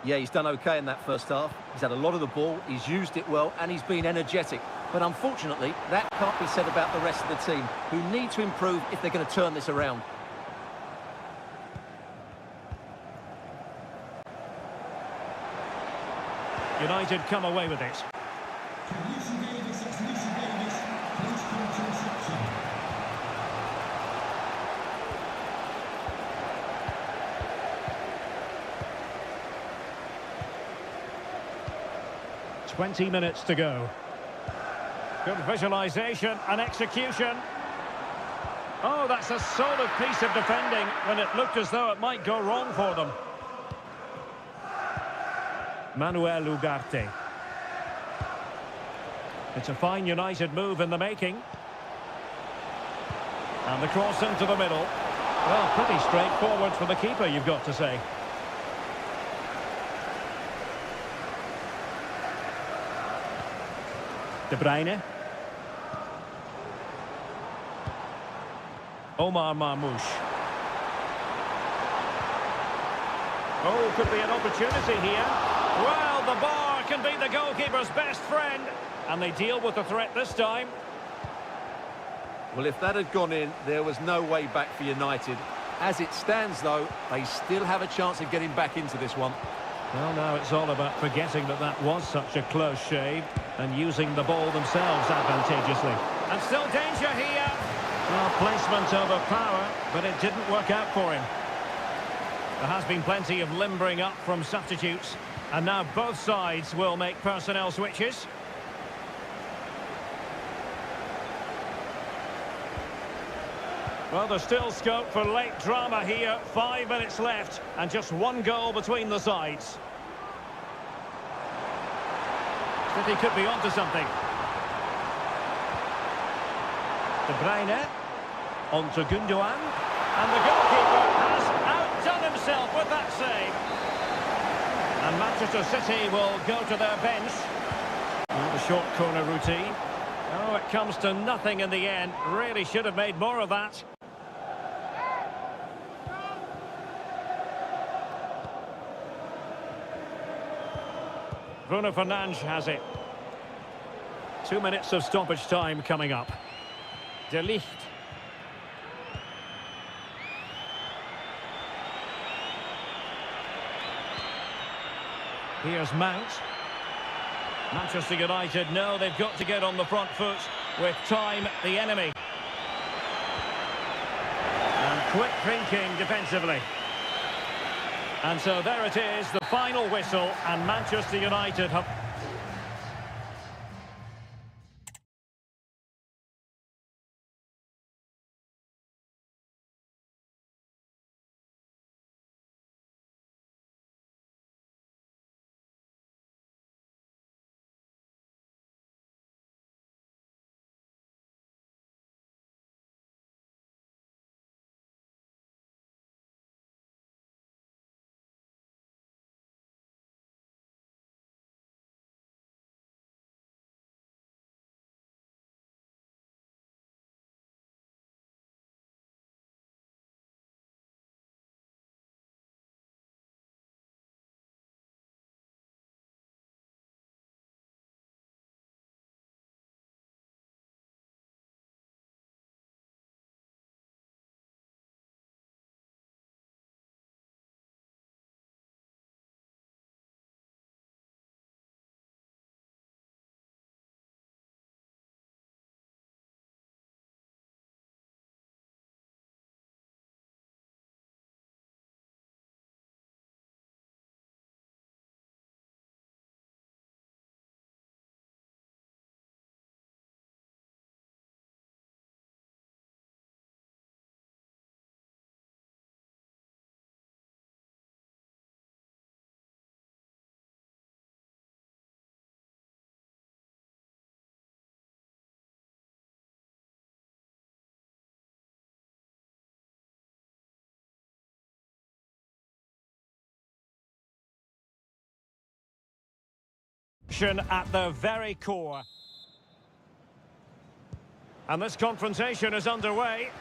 Yeah, he's done okay in that first half. He's had a lot of the ball, he's used it well, and he's been energetic. But unfortunately, that can't be said about the rest of the team, who need to improve if they're going to turn this around. United come away with it. Please come to reception. 20 minutes to go. Good visualisation and execution. Oh, that's a solid piece of defending when it looked as though it might go wrong for them. Manuel Ugarte. It's a fine United move in the making. And the cross into the middle. Well, pretty straightforward for the keeper, you've got to say. De Bruyne. Omar Marmoush. Oh, could be an opportunity here. Well, the bar can be the goalkeeper's best friend. And they deal with the threat this time. Well, if that had gone in, there was no way back for United. As it stands, though, they still have a chance of getting back into this one. Well, now it's all about forgetting that that was such a close shave and using the ball themselves advantageously. And still danger here. Well, placement over power, but it didn't work out for him. There has been plenty of limbering up from substitutes, and now both sides will make personnel switches. Well, there's still scope for late drama here. 5 minutes left, and just one goal between the sides. City could be onto something. De Bruyne, onto Gundogan, and the goalkeeper has outdone himself with that save. And Manchester City will go to their bench. Oh, the short corner routine. Oh, it comes to nothing in the end. Really should have made more of that. Bruno Fernandes has it. 2 minutes of stoppage time coming up. De Ligt. Here's Mount. Manchester United know they've got to get on the front foot with time the enemy. And quick thinking defensively. And so there it is, the final whistle, and Manchester United have... at the very core. And this confrontation is underway.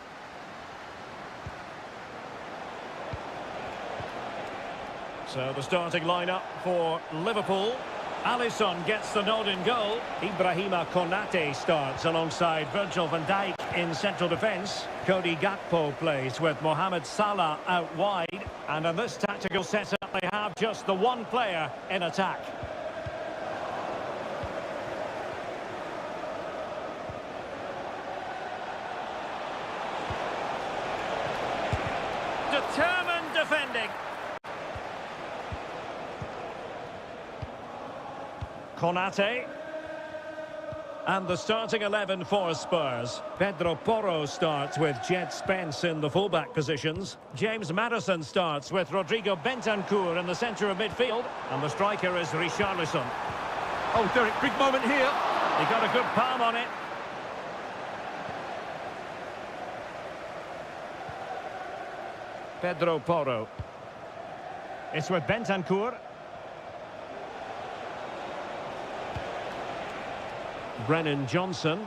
So the starting lineup for Liverpool. Alisson gets the nod in goal. Ibrahima Konate starts alongside Virgil van Dijk in central defence. Cody Gakpo plays with Mohamed Salah out wide. And in this tactical setup, they have just the one player in attack. Determined defending. Konate. And the starting 11 for Spurs. Pedro Porro starts with Jed Spence in the fullback positions. James Maddison starts with Rodrigo Bentancur in the centre of midfield. And the striker is Richarlison. Oh, Derek, big moment here. He got a good palm on it. Pedro Porro. It's with Bentancur. Brennan Johnson.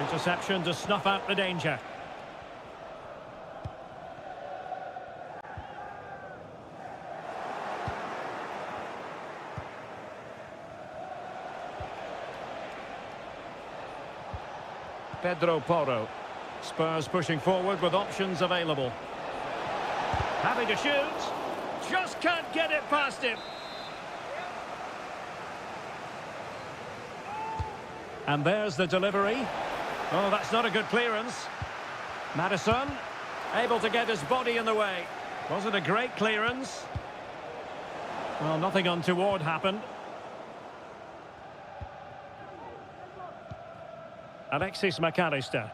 Interception to snuff out the danger. Pedro Porro. Spurs pushing forward with options available. Having to shoot. Just can't get it past him. And there's the delivery. Oh, that's not a good clearance. Madison, able to get his body in the way. Wasn't a great clearance. Well, nothing untoward happened. Alexis McAllister.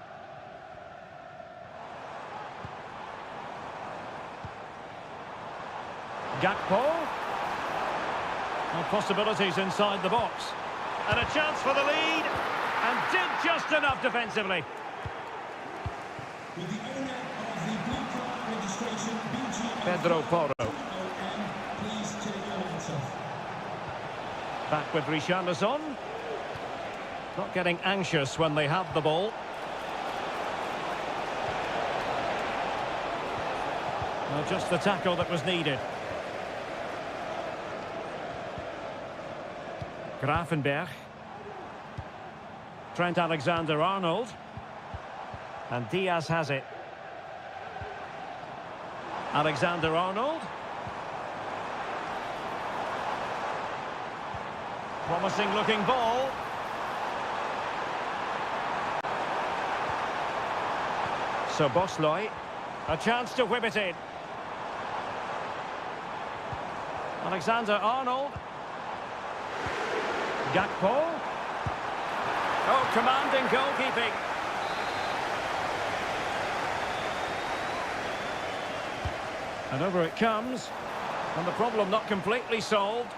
Gakpo. No possibilities inside the box. And a chance for the lead. And did just enough defensively. With the owner of the blue card registration, BG Pedro Porro. please take your lights off. Back with Richarlison. Not getting anxious when they have the ball. Well, just the tackle that was needed. Grafenberg. Trent Alexander-Arnold. And Diaz has it. Alexander-Arnold. Promising looking ball. So Bosloy. A chance to whip it in. Alexander-Arnold. Gakpo. Oh, commanding goalkeeping. And over it comes. And the problem not completely solved.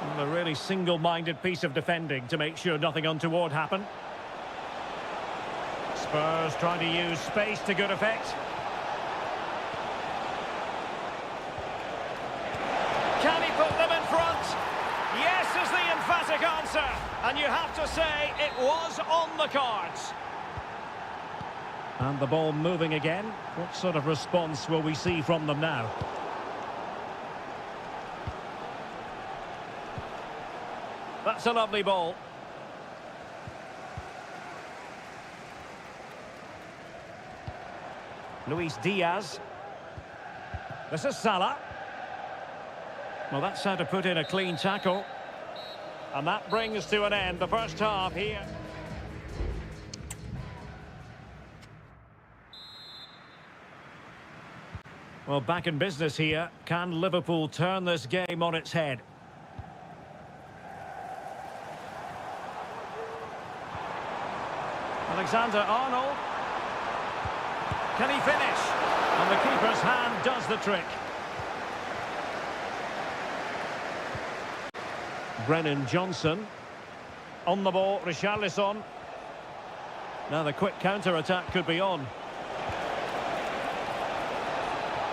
And a really single-minded piece of defending to make sure nothing untoward happened. Spurs trying to use space to good effect. Can he put them in front? Yes is the emphatic answer. And you have to say it was on the cards. And the ball moving again. What sort of response will we see from them now? That's a lovely ball. Luis Diaz. This is Salah. Well, that's how to put in a clean tackle. And that brings to an end the first half here. Well, back in business here. Can Liverpool turn this game on its head? Alexander-Arnold. Can he finish? And the keeper's hand does the trick. Brennan Johnson. On the ball, Richarlison. Now the quick counter-attack could be on.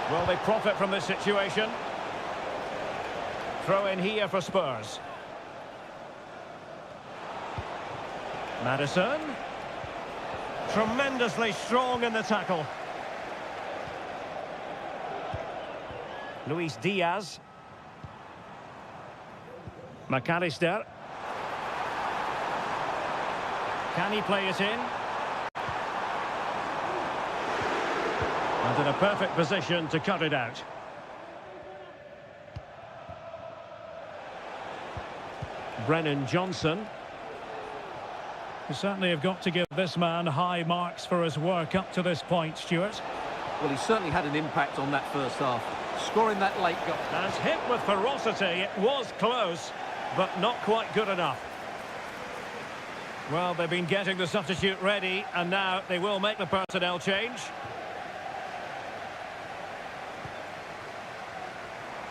Will they profit from this situation? Throw in here for Spurs. Madison. Tremendously strong in the tackle. Luis Diaz. McAllister. Can he play it in? And in a perfect position to cut it out. Brennan Johnson. You certainly have got to give this man high marks for his work up to this point, Stuart. Well, he certainly had an impact on that first half. Scoring that late goal. And hit with ferocity, it was close, but not quite good enough. Well, they've been getting the substitute ready, and now they will make the personnel change.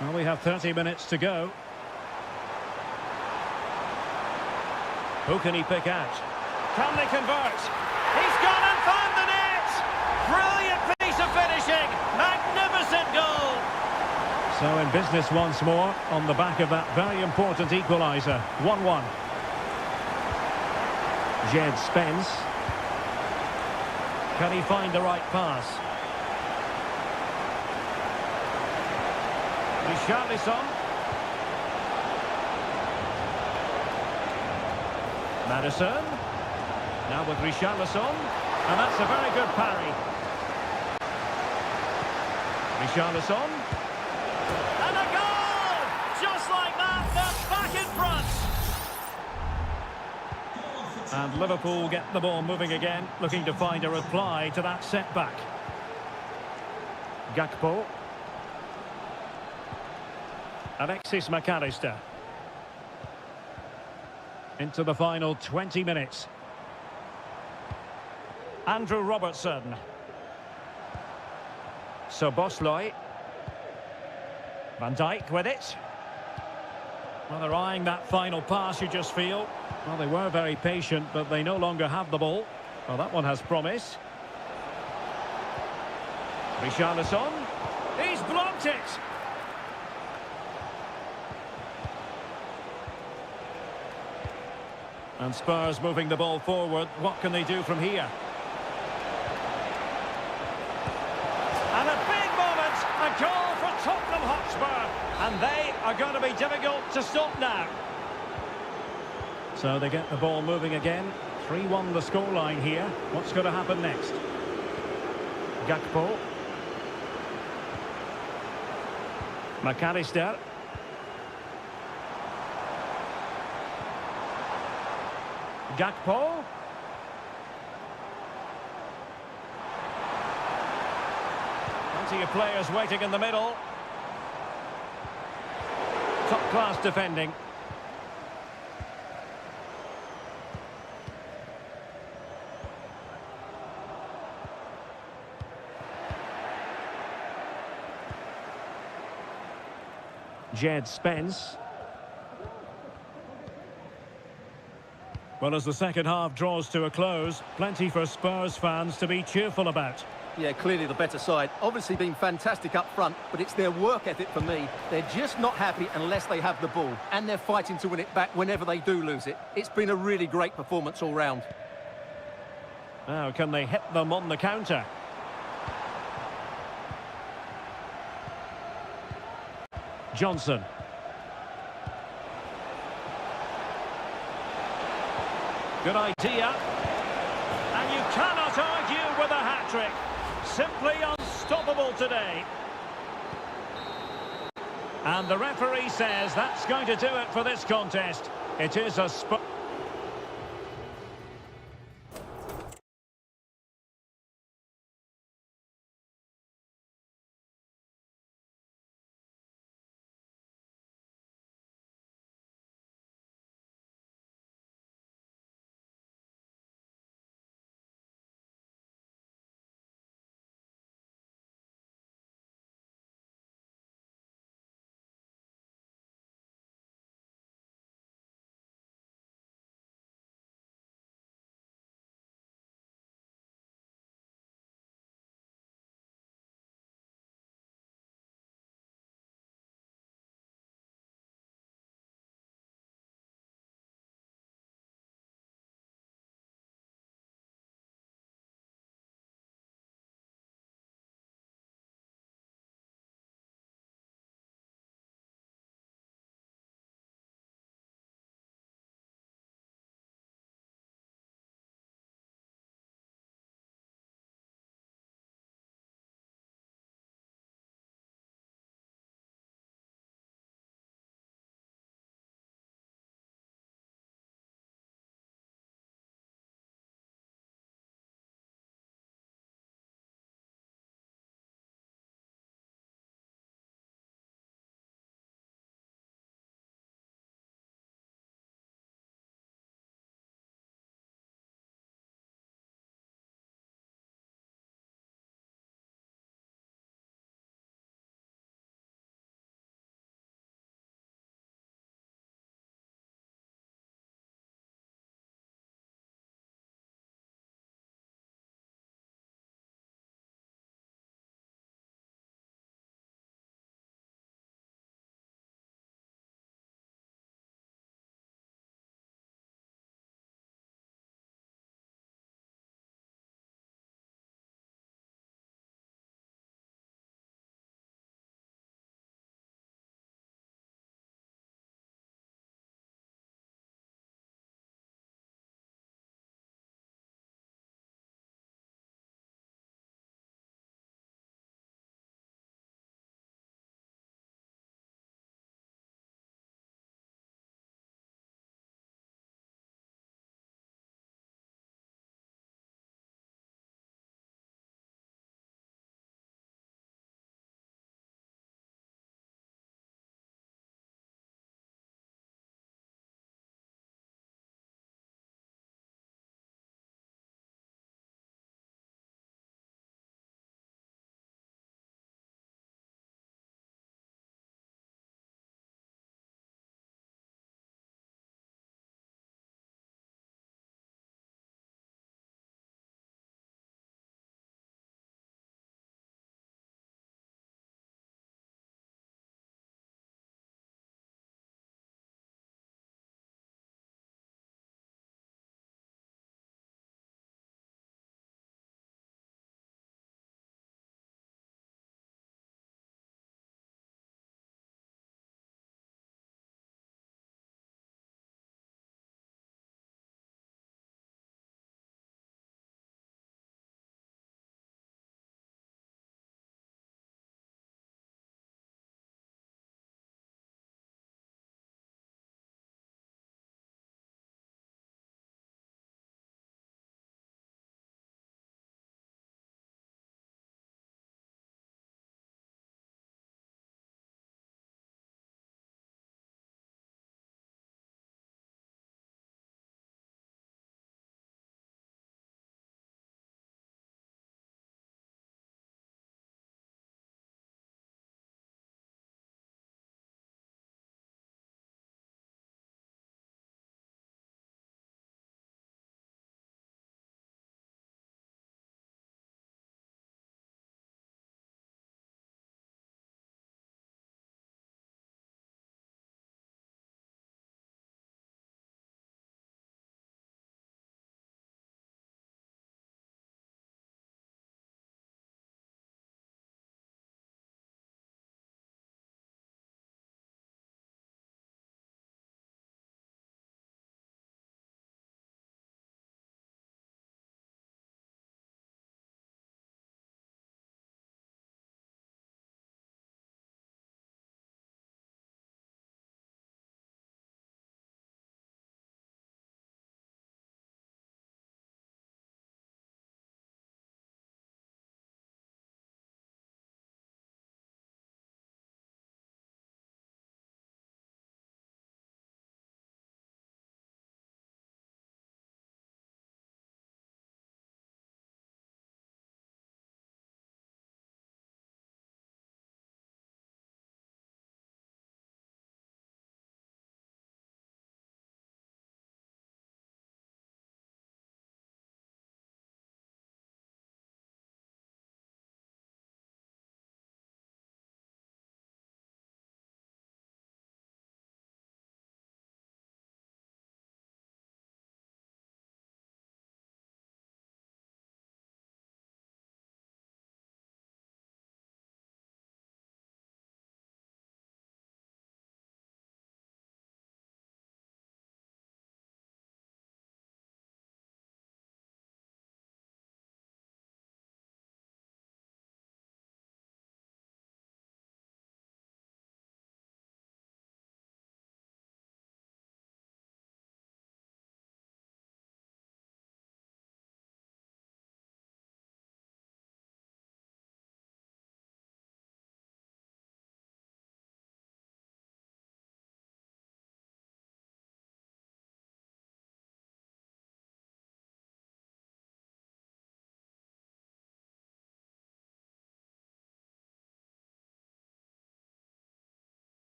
Well, we have 30 minutes to go. Who can he pick out? Can they convert? He's gone and found the net! Brilliant piece of finishing! Magnificent goal! So in business once more, on the back of that very important equaliser. 1-1. Jed Spence. Can he find the right pass? Richarlison. Madison. Now with Richarlison. And that's a very good parry. Richarlison. And a goal! Just like that, they're back in front. And Liverpool get the ball moving again, looking to find a reply to that setback. Gakpo. Alexis McAllister. Into the final 20 minutes. Andrew Robertson. Sobosloy. Van Dijk with it. Well, they're eyeing that final pass, you just feel. Well, they were very patient, but they no longer have the ball. Well, that one has promise. Richarlison. He's blocked it. And Spurs moving the ball forward. What can they do from here? And a big moment. A goal for Tottenham Hotspur. And they are going to be difficult to stop now. So they get the ball moving again. 3-1 the scoreline here. What's going to happen next? Gakpo. McAllister. Gakpo. Plenty of players waiting in the middle. Top-class defending. Jed Spence. Well, as the second half draws to a close, plenty for Spurs fans to be cheerful about. Yeah, clearly the better side. Obviously been fantastic up front, but it's their work ethic for me. They're just not happy unless they have the ball, and they're fighting to win it back whenever they do lose it. It's been a really great performance all round. Now, can they hit them on the counter? Johnson. Good idea. And you cannot argue with a hat-trick. Simply unstoppable today. And the referee says that's going to do it for this contest. It is a...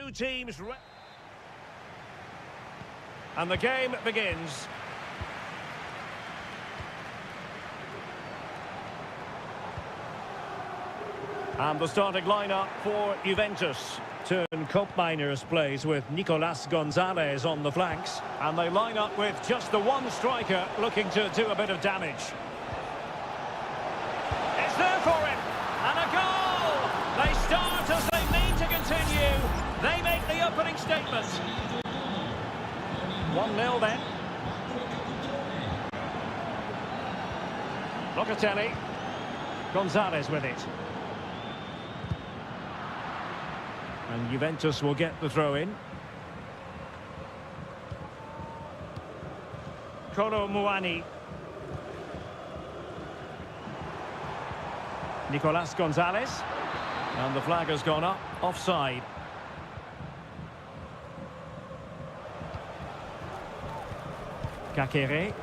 two teams. And the game begins. And the starting lineup for Juventus. Turn Koopmeiners plays with Nicolas Gonzalez on the flanks. And they line up with just the one striker looking to do a bit of damage. It's there for him. And a goal! They start as they mean to continue. They make the opening statement. 1-0 then. Locatelli. Gonzalez with it. And Juventus will get the throw in. Kolo Muani. Nicolas Gonzalez. And the flag has gone up, offside. Kakere.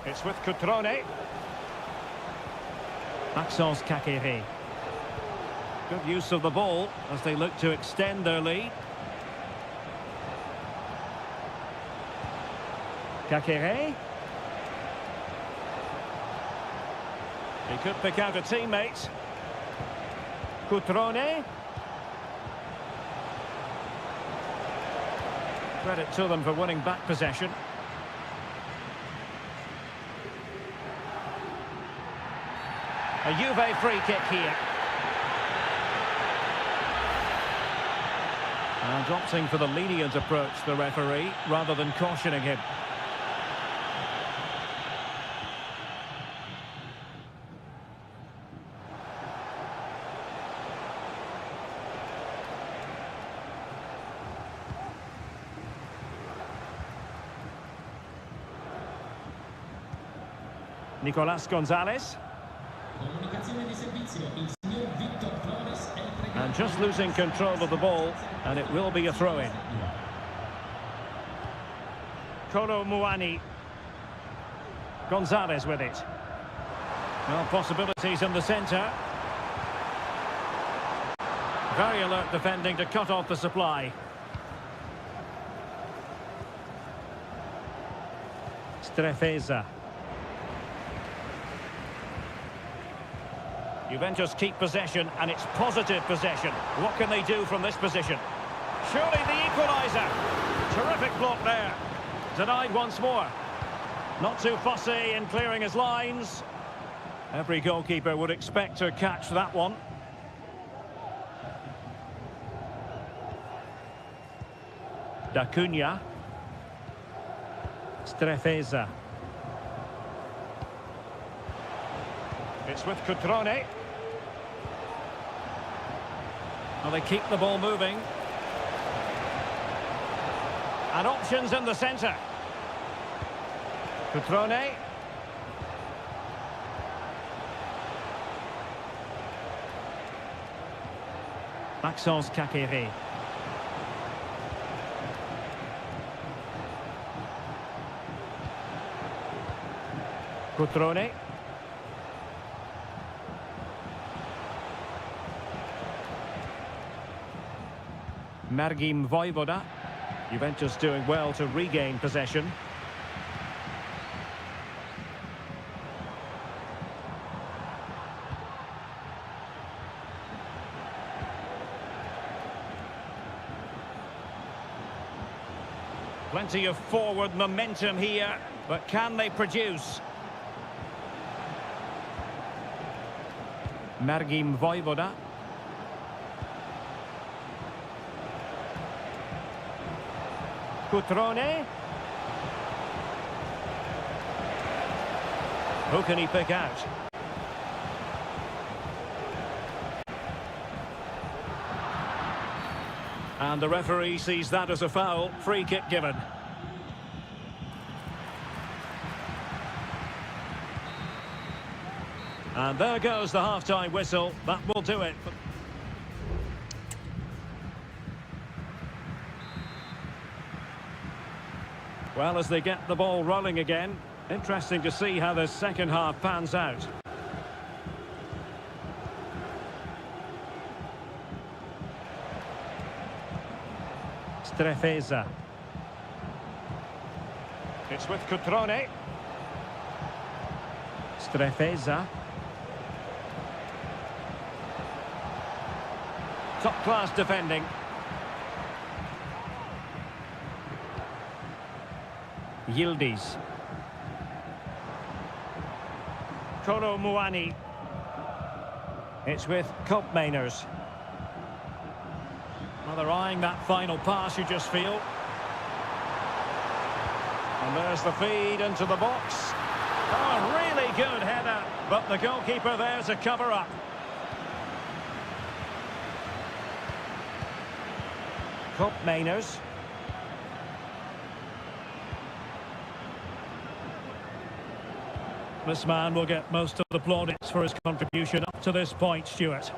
It's with Cutrone. Maxence Kakere. Good use of the ball as they look to extend their lead. Kakere. He could pick out a teammate. Cutrone. Credit to them for winning back possession. A Juve free kick here. And opting for the lenient approach, the referee, rather than cautioning him. Nicolas Gonzalez. And just losing control of the ball, and it will be a throw-in. Kolo Muani. Gonzalez with it. Well, possibilities in the centre. Very alert defending to cut off the supply. Strefeza. Juventus keep possession, and it's positive possession. What can they do from this position? Surely the equaliser. Terrific block there. Denied once more. Not too fussy in clearing his lines. Every goalkeeper would expect to catch that one. Da Cunha. Strefeza. It's with Cutrone. Well, they keep the ball moving. And options in the centre. Cutrone. Maxence Kakere. Cutrone. Margim Vojvoda. Juventus doing well to regain possession. Plenty of forward momentum here, but can they produce? Margim Vojvoda. Cutrone. Who can he pick out? And the referee sees that as a foul. Free kick given. And there goes the half-time whistle. That will do it. Well, as they get the ball rolling again, interesting to see how the second half pans out. Strefeza. It's with Cutrone. Strefeza. Top-class defending. Yildiz. Koro Muani. It's with Koopmeiners. Well, they're eyeing that final pass, you just feel. And there's the feed into the box. Oh, really good header, but the goalkeeper there to cover up. Koopmeiners. This man will get most of the plaudits for his contribution up to this point, Stuart.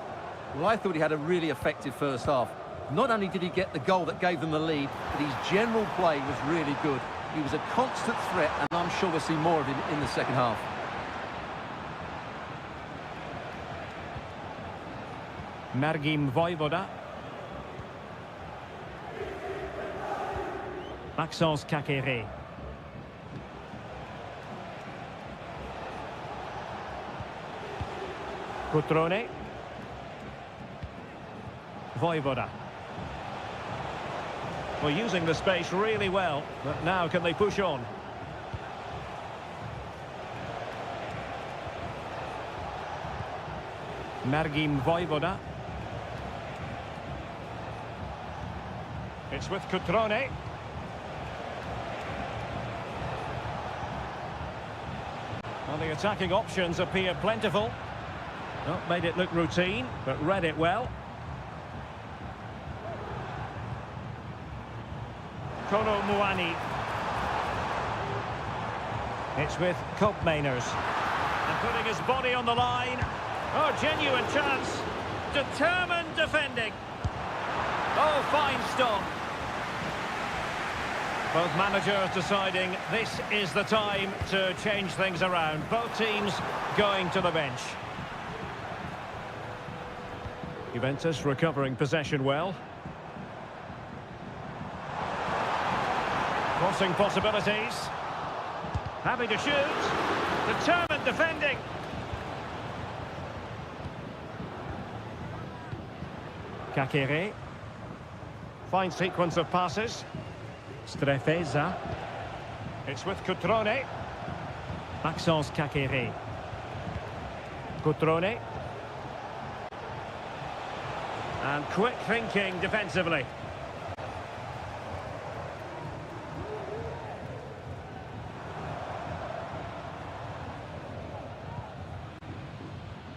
Well, I thought he had a really effective first half. Not only did he get the goal that gave them the lead, but his general play was really good. He was a constant threat, and I'm sure we'll see more of him in the second half. Margim Voivoda. Maxence Kakere. Cutrone. Voivoda. Well, using the space really well, but now can they push on? Margim Voivoda. It's with Cutrone. Well, the attacking options appear plentiful. Not made it look routine, but read it well. Koro Muani. It's with Koopmeiners. And putting his body on the line. Oh, genuine chance. Determined defending. Oh, fine stop. Both managers deciding this is the time to change things around. Both teams going to the bench. Juventus recovering possession well. Crossing possibilities. Happy to shoot. Determined defending. Kakere. Fine sequence of passes. Strefeza. It's with Cutrone. Maxence Kakere. Cutrone. And quick thinking defensively.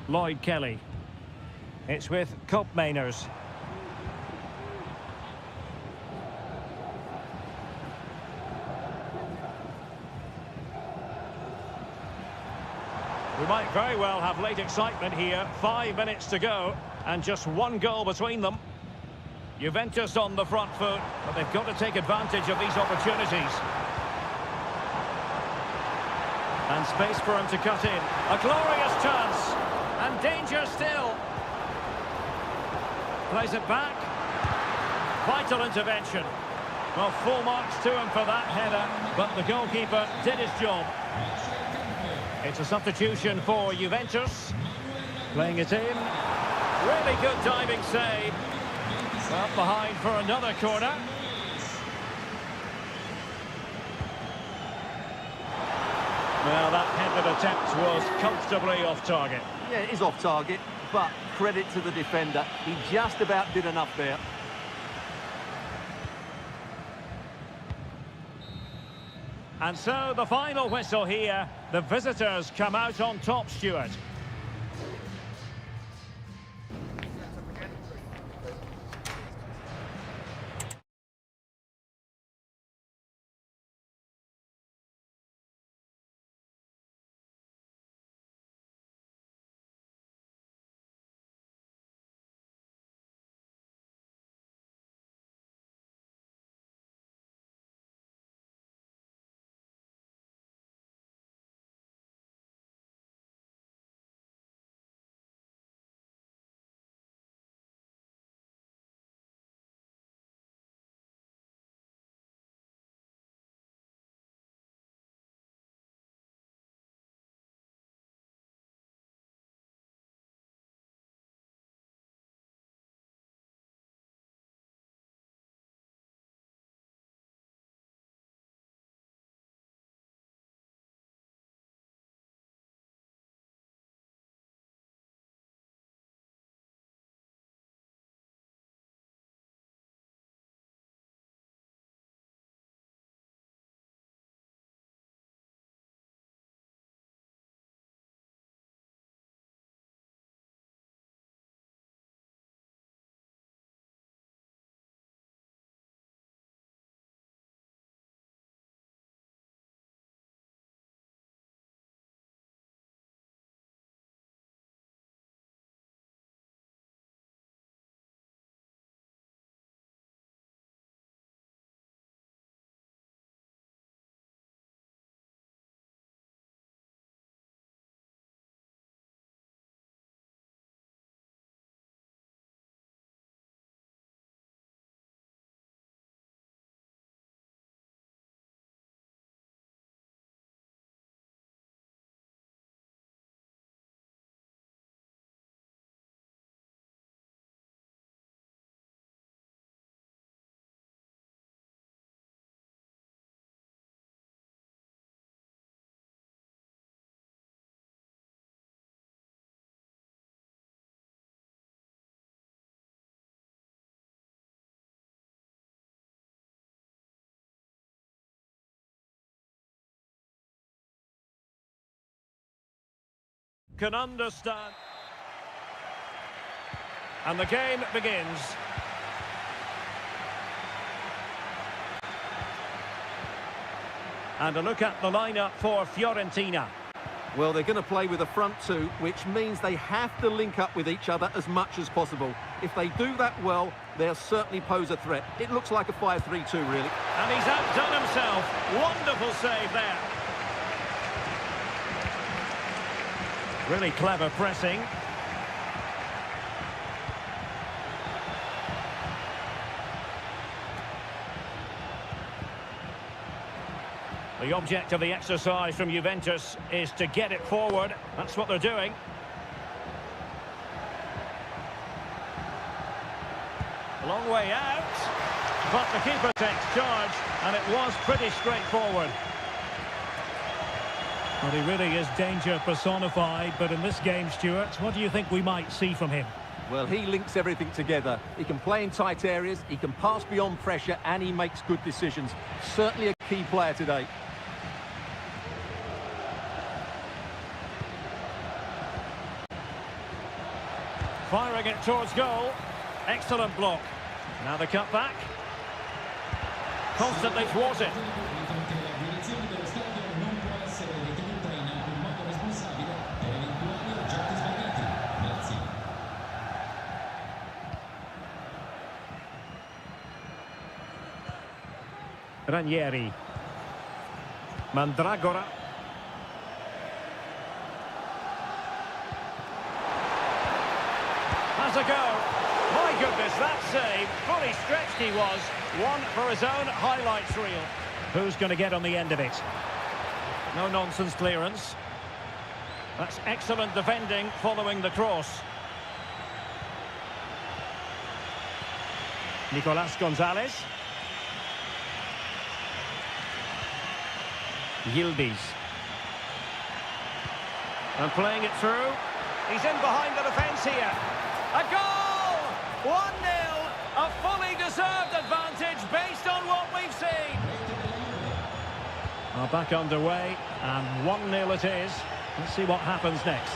Lloyd Kelly. It's with Koopmeiners. We might very well have late excitement here. 5 minutes to go and just one goal between them. Juventus on the front foot, but they've got to take advantage of these opportunities. And space for him to cut in. A glorious chance. And danger still. Plays it back. Vital intervention. Well, full marks to him for that header, but the goalkeeper did his job. It's a substitution for Juventus. Playing it in. Really good diving save. Well, behind for another corner. Well, that headed attempt was comfortably off target. Yeah, it is off target, but credit to the defender. He just about did enough there. And so the final whistle here. The visitors come out on top, Stuart. can understand. And the game begins. And a look at the lineup for Fiorentina. Well, they're going to play with a front two, which means they have to link up with each other as much as possible. If they do that well, they'll certainly pose a threat. It looks like a 5-3-2, really. And he's outdone himself. Wonderful save there. Really clever pressing. The object of the exercise from Juventus is to get it forward. That's what they're doing. A long way out. But the keeper takes charge, and it was pretty straightforward. Well, he really is danger personified, but in this game, Stuart, what do you think we might see from him? Well, he links everything together. He can play in tight areas, he can pass beyond pressure, and he makes good decisions. Certainly a key player today. Firing it towards goal. Excellent block. Now the cut back. Constantly thwarted. Ranieri. Mandragora. Has a go. My goodness, that save. Fully stretched he was. One for his own highlights reel. Who's going to get on the end of it? No nonsense clearance. That's excellent defending following the cross. Nicolas Gonzalez. Yildiz. And playing it through. He's in behind the defence here. A goal! 1-0. A fully deserved advantage based on what we've seen. Are back underway, and 1-0 it is. Let's see what happens next.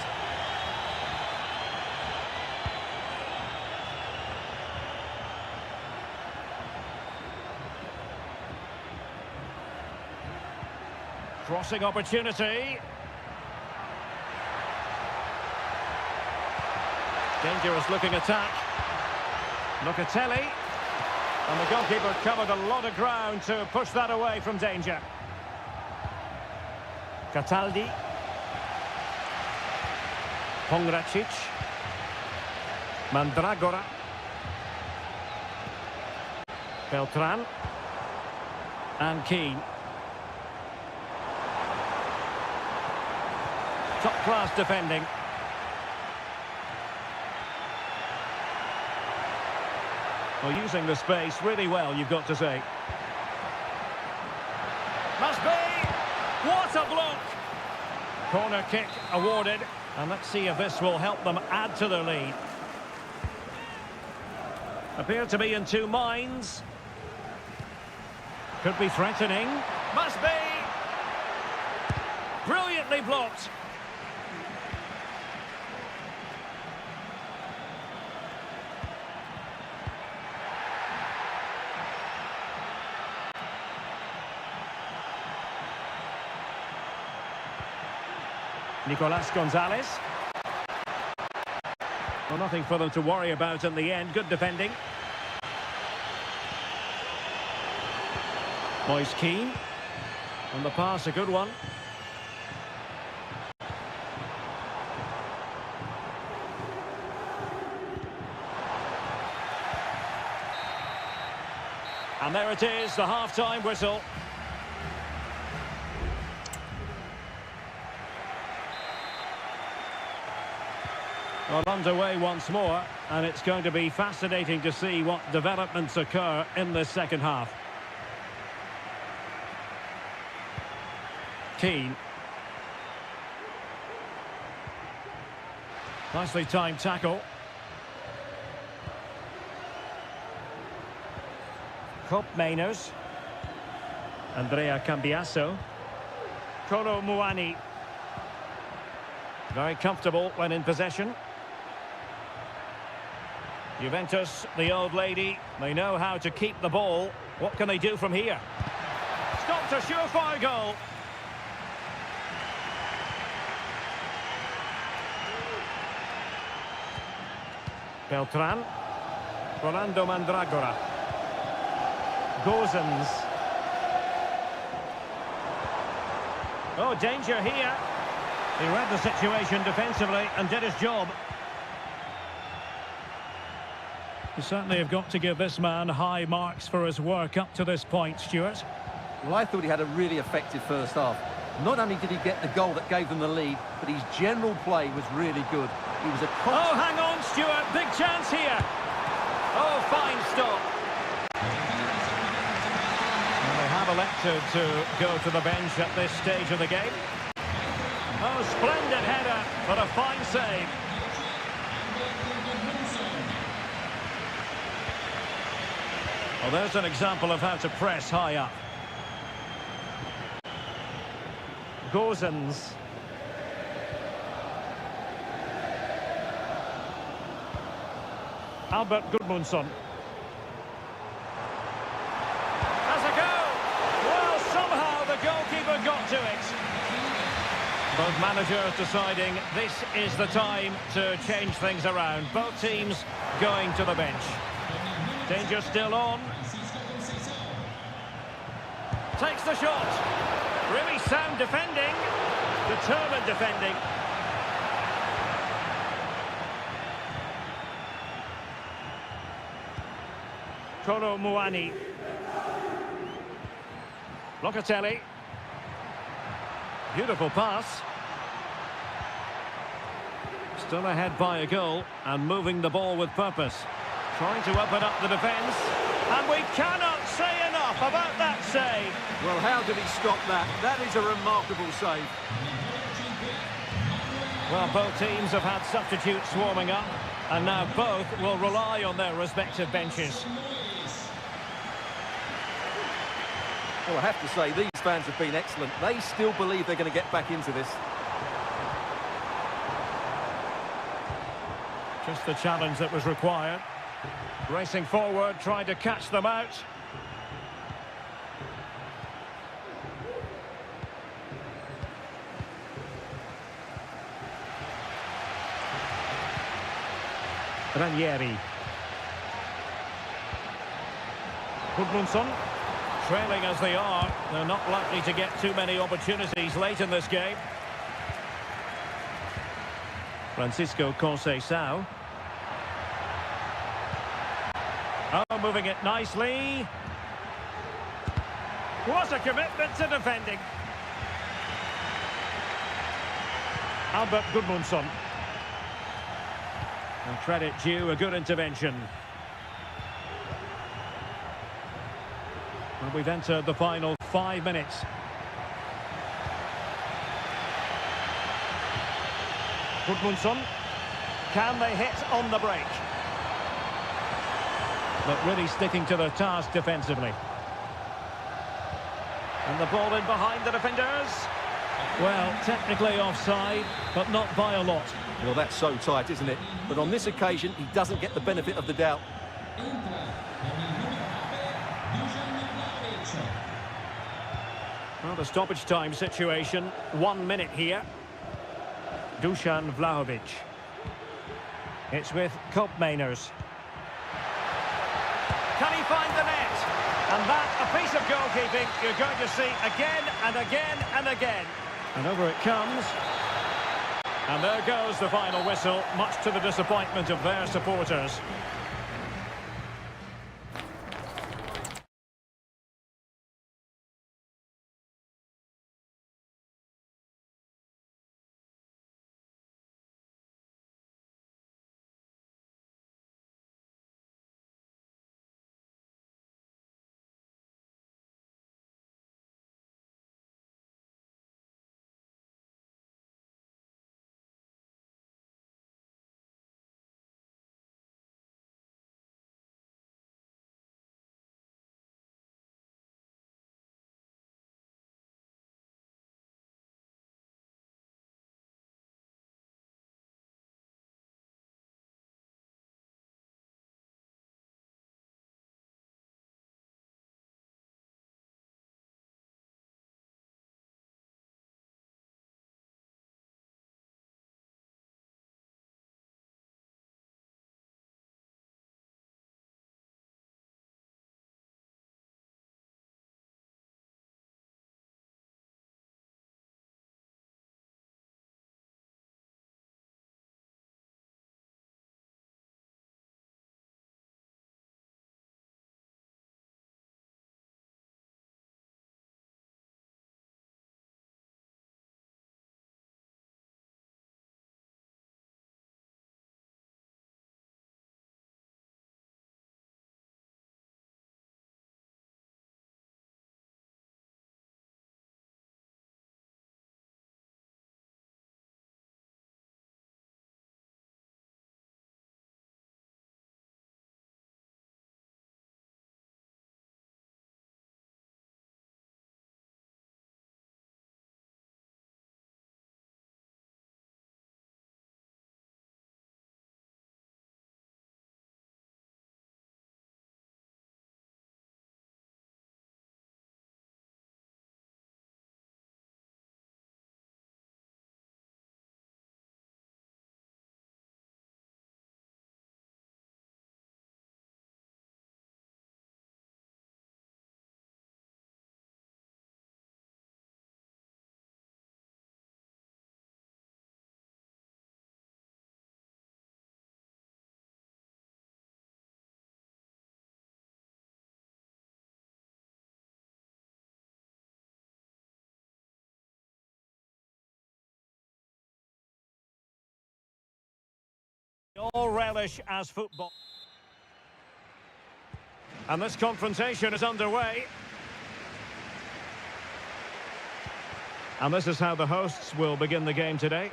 Crossing opportunity. Dangerous looking attack. Locatelli. And the goalkeeper covered a lot of ground to push that away from danger. Cataldi. Pongracic. Mandragora. Beltran. And Keane. Top-class defending. Well, using the space really well, you've got to say. Must be! What a block! Corner kick awarded. And let's see if this will help them add to their lead. Appear to be in two minds. Could be threatening. Must be! Brilliantly blocked. Nicolas Gonzalez. Well, nothing for them to worry about in the end. Good defending. Moise Keane. On the pass, a good one. And there it is, the half-time whistle. Well, underway once more, and it's going to be fascinating to see what developments occur in this second half. Keane. Nicely timed tackle. Cop Mainers. Andrea Cambiasso. Kolo Muani. Very comfortable when in possession. Juventus, the old lady, they know how to keep the ball. What can they do from here? Stops a surefire goal. Beltran. Rolando Mandragora. Gozens. Oh, danger here. He read the situation defensively and did his job. You certainly have got to give this man high marks for his work up to this point, Stuart. Well, I thought he had a really effective first half. Not only did he get the goal that gave them the lead, but his general play was really good. He was a Oh, hang on, Stuart. Big chance here. Oh, fine stop. And they have elected to go to the bench at this stage of the game. Oh, splendid header, but a fine save. Well, there's an example of how to press high up. Gozens. Albert Gudmundsson. Has a go! Well, somehow the goalkeeper got to it. Both managers deciding this is the time to change things around. Both teams going to the bench. Danger still on. Takes the shot. Really sound defending. Determined defending. Kolo Muani. Locatelli. Beautiful pass. Still ahead by a goal and moving the ball with purpose. Trying to open up the defence. And we cannot say enough about that save. Well, how did he stop that? That is a remarkable save. Well, both teams have had substitutes warming up, and now both will rely on their respective benches. Well, I have to say, these fans have been excellent. They still believe they're going to get back into this. Just the challenge that was required. Racing forward, trying to catch them out. Ranieri. Gudmundsson. Trailing as they are, they're not likely to get too many opportunities late in this game. Francisco Conceição. Oh, moving it nicely. What a commitment to defending. Albert Gudmundsson. And credit due, a good intervention. And we've entered the final 5 minutes. Gudmundsson. Can they hit on the break? But really sticking to their task defensively. And the ball in behind the defenders. Well, technically offside, but not by a lot. Well, that's so tight, isn't it? But on this occasion, he doesn't get the benefit of the doubt. Well, the stoppage time situation, 1 minute here. Dusan Vlahovic. It's with Koopmeiners. Can he find the net? And that, a piece of goalkeeping you're going to see again and again and again. And over it comes. And there goes the final whistle, much to the disappointment of their supporters. all relish as football. And this confrontation is underway. And this is how the hosts will begin the game today.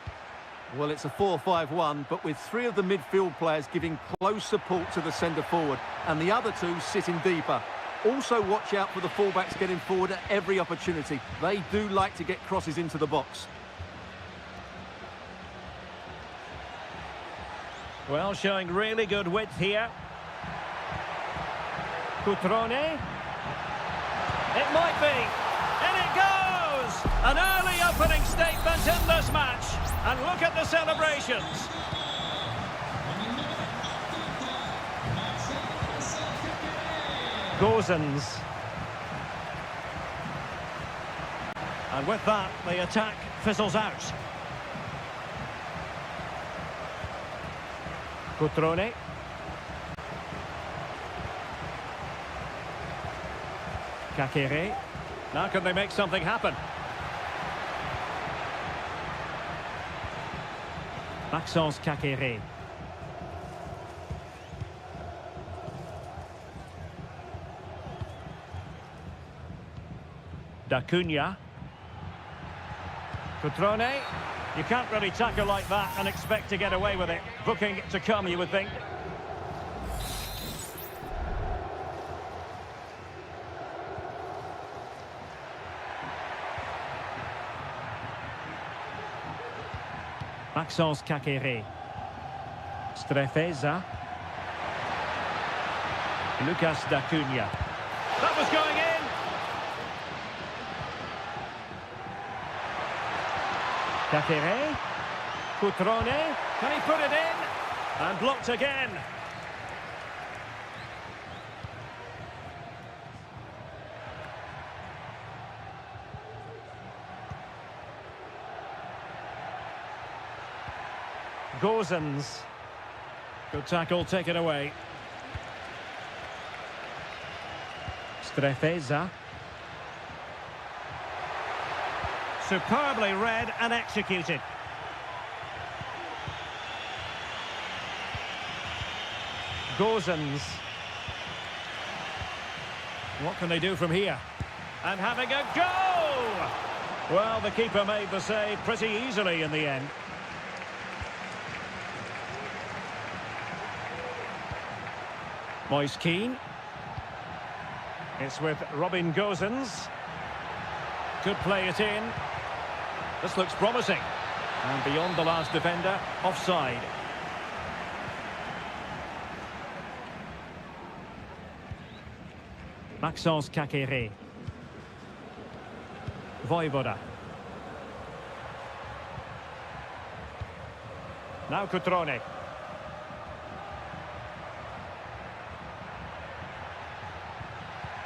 Well, it's a 4-5-1, but with three of the midfield players giving close support to the centre forward, and the other two sitting deeper. Also watch out for the fullbacks getting forward at every opportunity. They do like to get crosses into the box. Well, showing really good width here. Cutrone. It might be. And it goes! An early opening statement in this match. And look at the celebrations. Gozens. And with that, the attack fizzles out. Cutrone. Kakere. Now can they make something happen? Maxence Kakere. D'Acunha. Cutrone. You can't really tackle like that and expect to get away with it. Booking to come, you would think. Maxence Kakere. Strefeza. Lucas D'Acunha. That was going in. Kakere. Cutrone. Can he put it in? And blocked again. Gozens. Good tackle, take it away. Strefeza. Superbly read and executed. Gozens. What can they do from here? And having a go! Well, the keeper made the save pretty easily in the end. Moise Keane. It's with Robin Gozens. Could play it in. This looks promising. And beyond the last defender, offside. Maxence Kakere. Voivoda. Now Cutrone.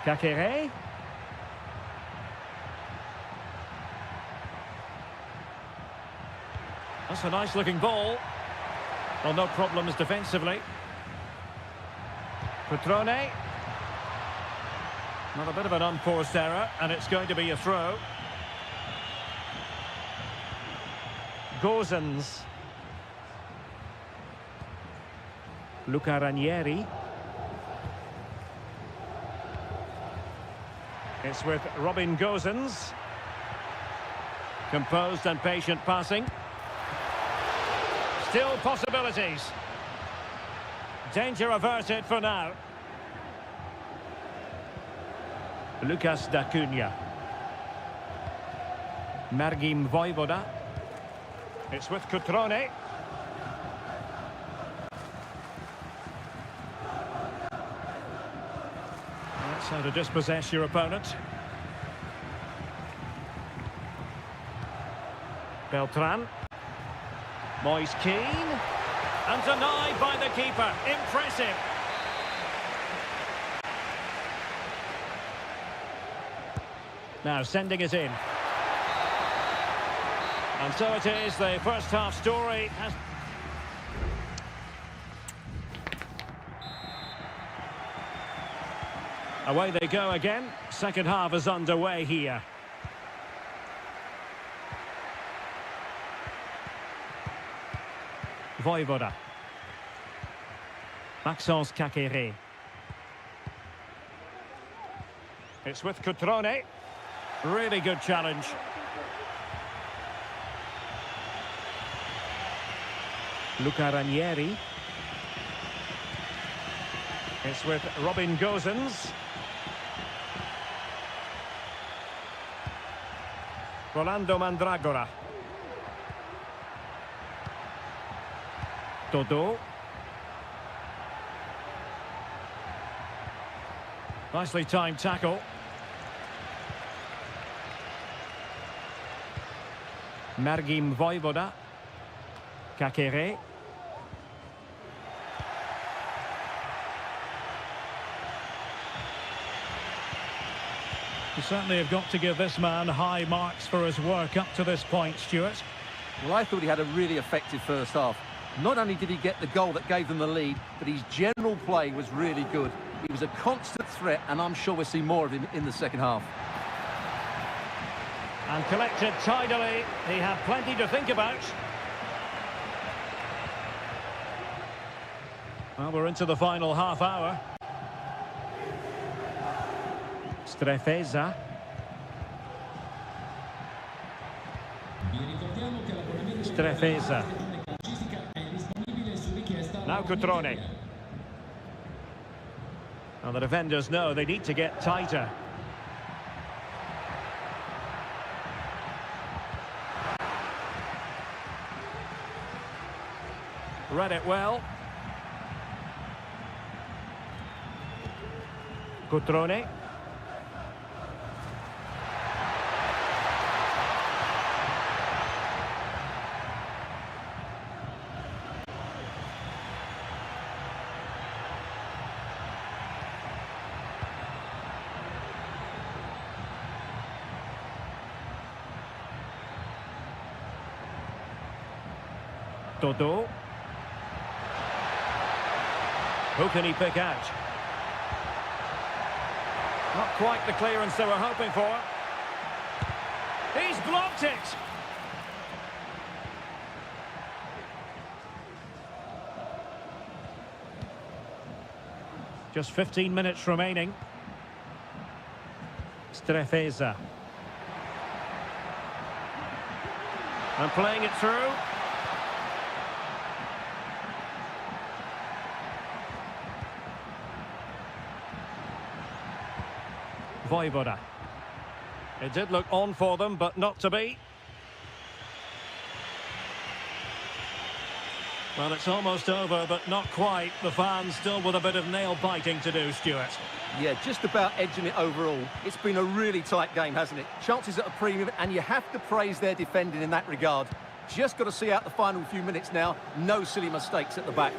Kakere. That's a nice looking ball. Well, no problems defensively. Cutrone. Not a bit of an unforced error, and it's going to be a throw. Gozens. Luca Ranieri. It's with Robin Gozens. Composed and patient passing. Still possibilities. Danger averted for now. Lucas D'Acunha. Margim Voivoda. It's with Cutrone. That's how to dispossess your opponent. Beltran. Moise Keane. And denied by the keeper. Impressive. Now sending it in. And so it is, the first half story has... Away they go again. Second half is underway here. Voivoda. Maxence Caqueret. It's with Cutrone. Really good challenge. Luca Ranieri. It's with Robin Gosens. Rolando Mandragora. Dodo. Nicely timed tackle. Margim Voivoda. Caqueret. You certainly have got to give this man high marks for his work up to this point, Stuart. Well, I thought he had a really effective first half. Not only did he get the goal that gave them the lead, but his general play was really good. He was a constant threat, and I'm sure we'll see more of him in the second half. And collected tidily. He had plenty to think about. Well, we're into the final half hour. Strefeza. Strefeza. Now Cutrone. Well, the defenders know they need to get tighter. Read it well. Cutrone. Dodo. Who can he pick out? Not quite the clearance they were hoping for. He's blocked it! Just 15 minutes remaining. Strefeza. And playing it through. Voivoda. It did look on for them, but not to be. Well, it's almost over, but not quite. The fans still with a bit of nail-biting to do, Stuart. Yeah, just about edging it overall. It's been a really tight game, hasn't it? Chances at a premium, and you have to praise their defending in that regard. Just got to see out the final few minutes now. No silly mistakes at the back.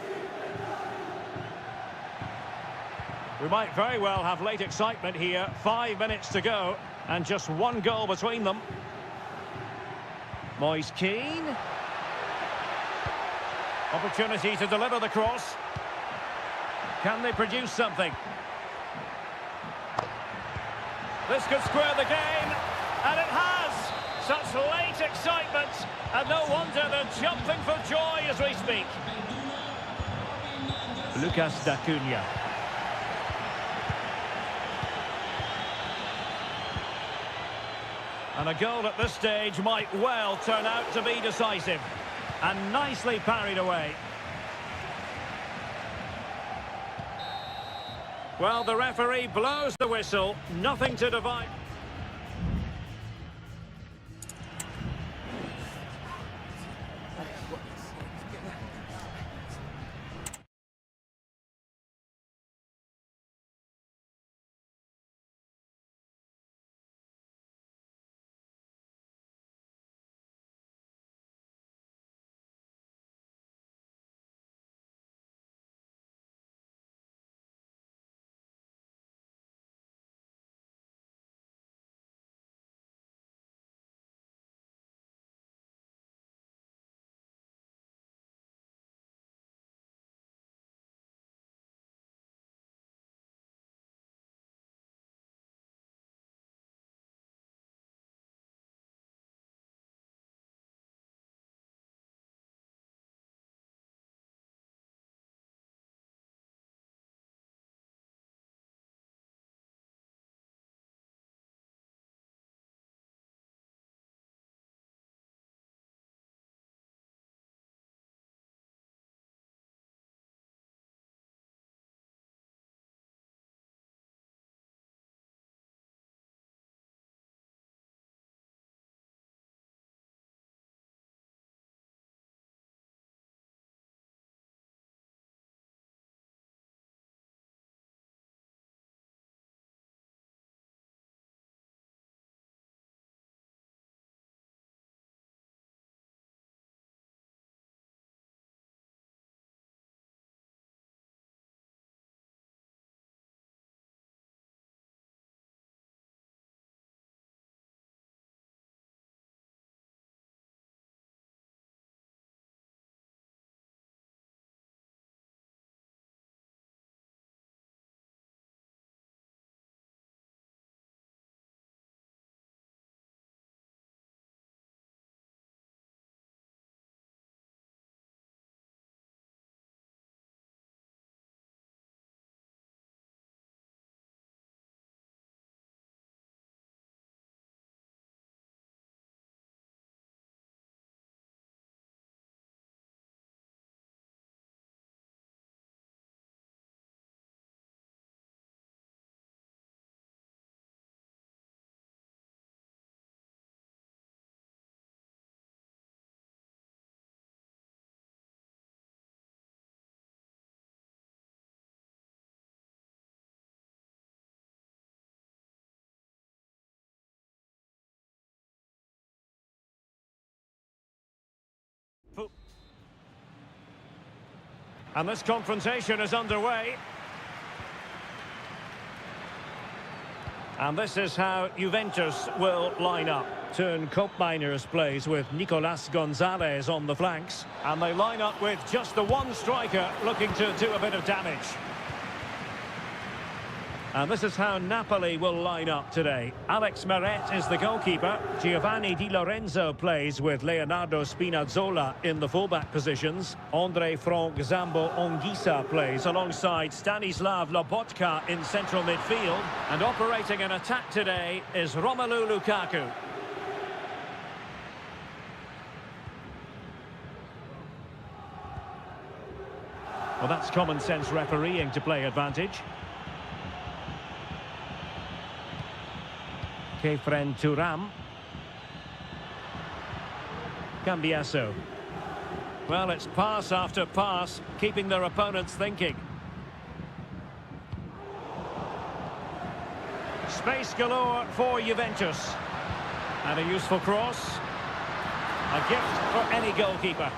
We might very well have late excitement here. 5 minutes to go, and just one goal between them. Moise Keane. Opportunity to deliver the cross. Can they produce something? This could square the game, and it has! Such late excitement, and no wonder they're jumping for joy as we speak. Lucas D'Acunha. And a goal at this stage might well turn out to be decisive. And nicely parried away. Well, the referee blows the whistle. Nothing to divide. And this confrontation is underway. And this is how Juventus will line up. Turn Koopmeiners plays with Nicolas Gonzalez on the flanks. And they line up with just the one striker looking to do a bit of damage. And this is how Napoli will line up today. Alex Meret is the goalkeeper. Giovanni Di Lorenzo plays with Leonardo Spinazzola in the fullback positions. Andre Frank Zambo Ongisa plays alongside Stanislav Lobotka in central midfield. And operating an attack today is Romelu Lukaku. Well, that's common sense refereeing to play advantage. Kefren Turam. Cambiasso. Well, it's pass after pass, keeping their opponents thinking. Space galore for Juventus. And a useful cross. A gift for any goalkeeper.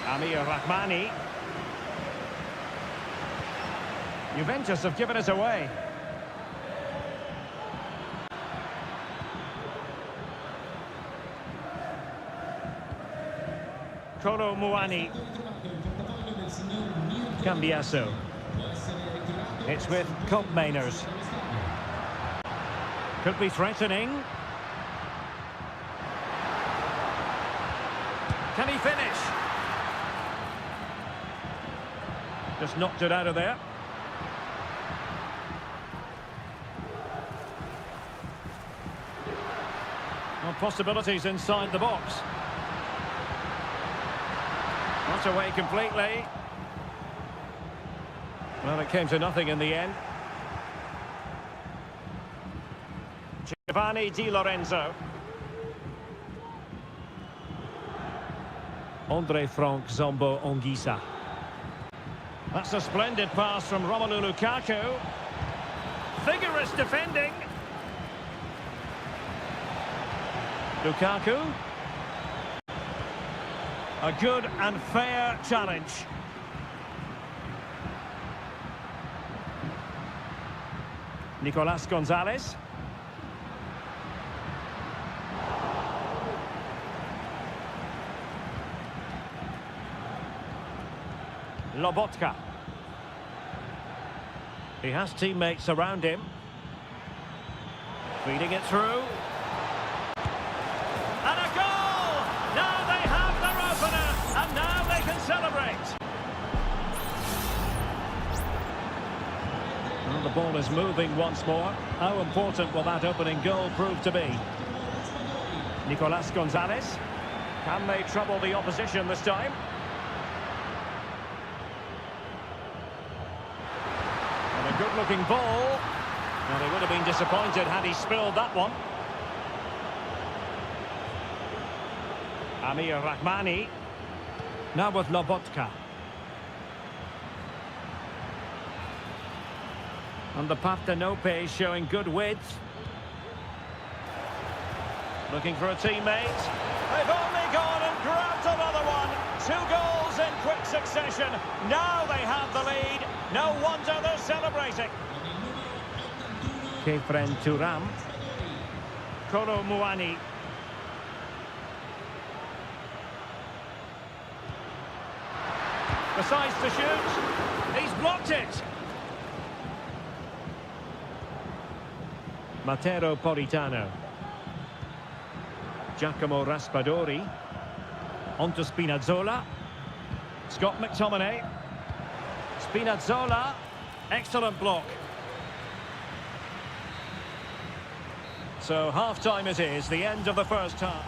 Amir Rahmani. Juventus have given it away. Kolo Muani. Cambiasso. It's with Koopmeiners. Could be threatening. Can he finish? Just knocked it out of there. Well, possibilities inside the box. Not away completely. Well, it came to nothing in the end. Giovanni Di Lorenzo. Andre Frank Zambo Ongisa. That's a splendid pass from Romelu Lukaku. Vigorous defending. Lukaku. A good and fair challenge. Nicolas Gonzalez. Lobotka. He has teammates around him. Feeding it through. And a goal! Now they have their opener, and now they can celebrate. Well, the ball is moving once more. How important will that opening goal prove to be? Nicolas Gonzalez. Can they trouble the opposition this time? And a good-looking ball. Well, he would have been disappointed had he spilled that one. Amir Rahmani. Now with Lobotka. And the Parthenope showing good width. Looking for a teammate. They've only gone and grabbed another one. 2 goals in quick succession. Now they have the lead. No wonder they're celebrating. Kefren Turam. Kolo Muani. Decides to shoot. He's blocked it. Matteo Politano. Giacomo Raspadori. On to Spinazzola. Scott McTominay. Spinazzola. Excellent block. So half-time it is, the end of the first half.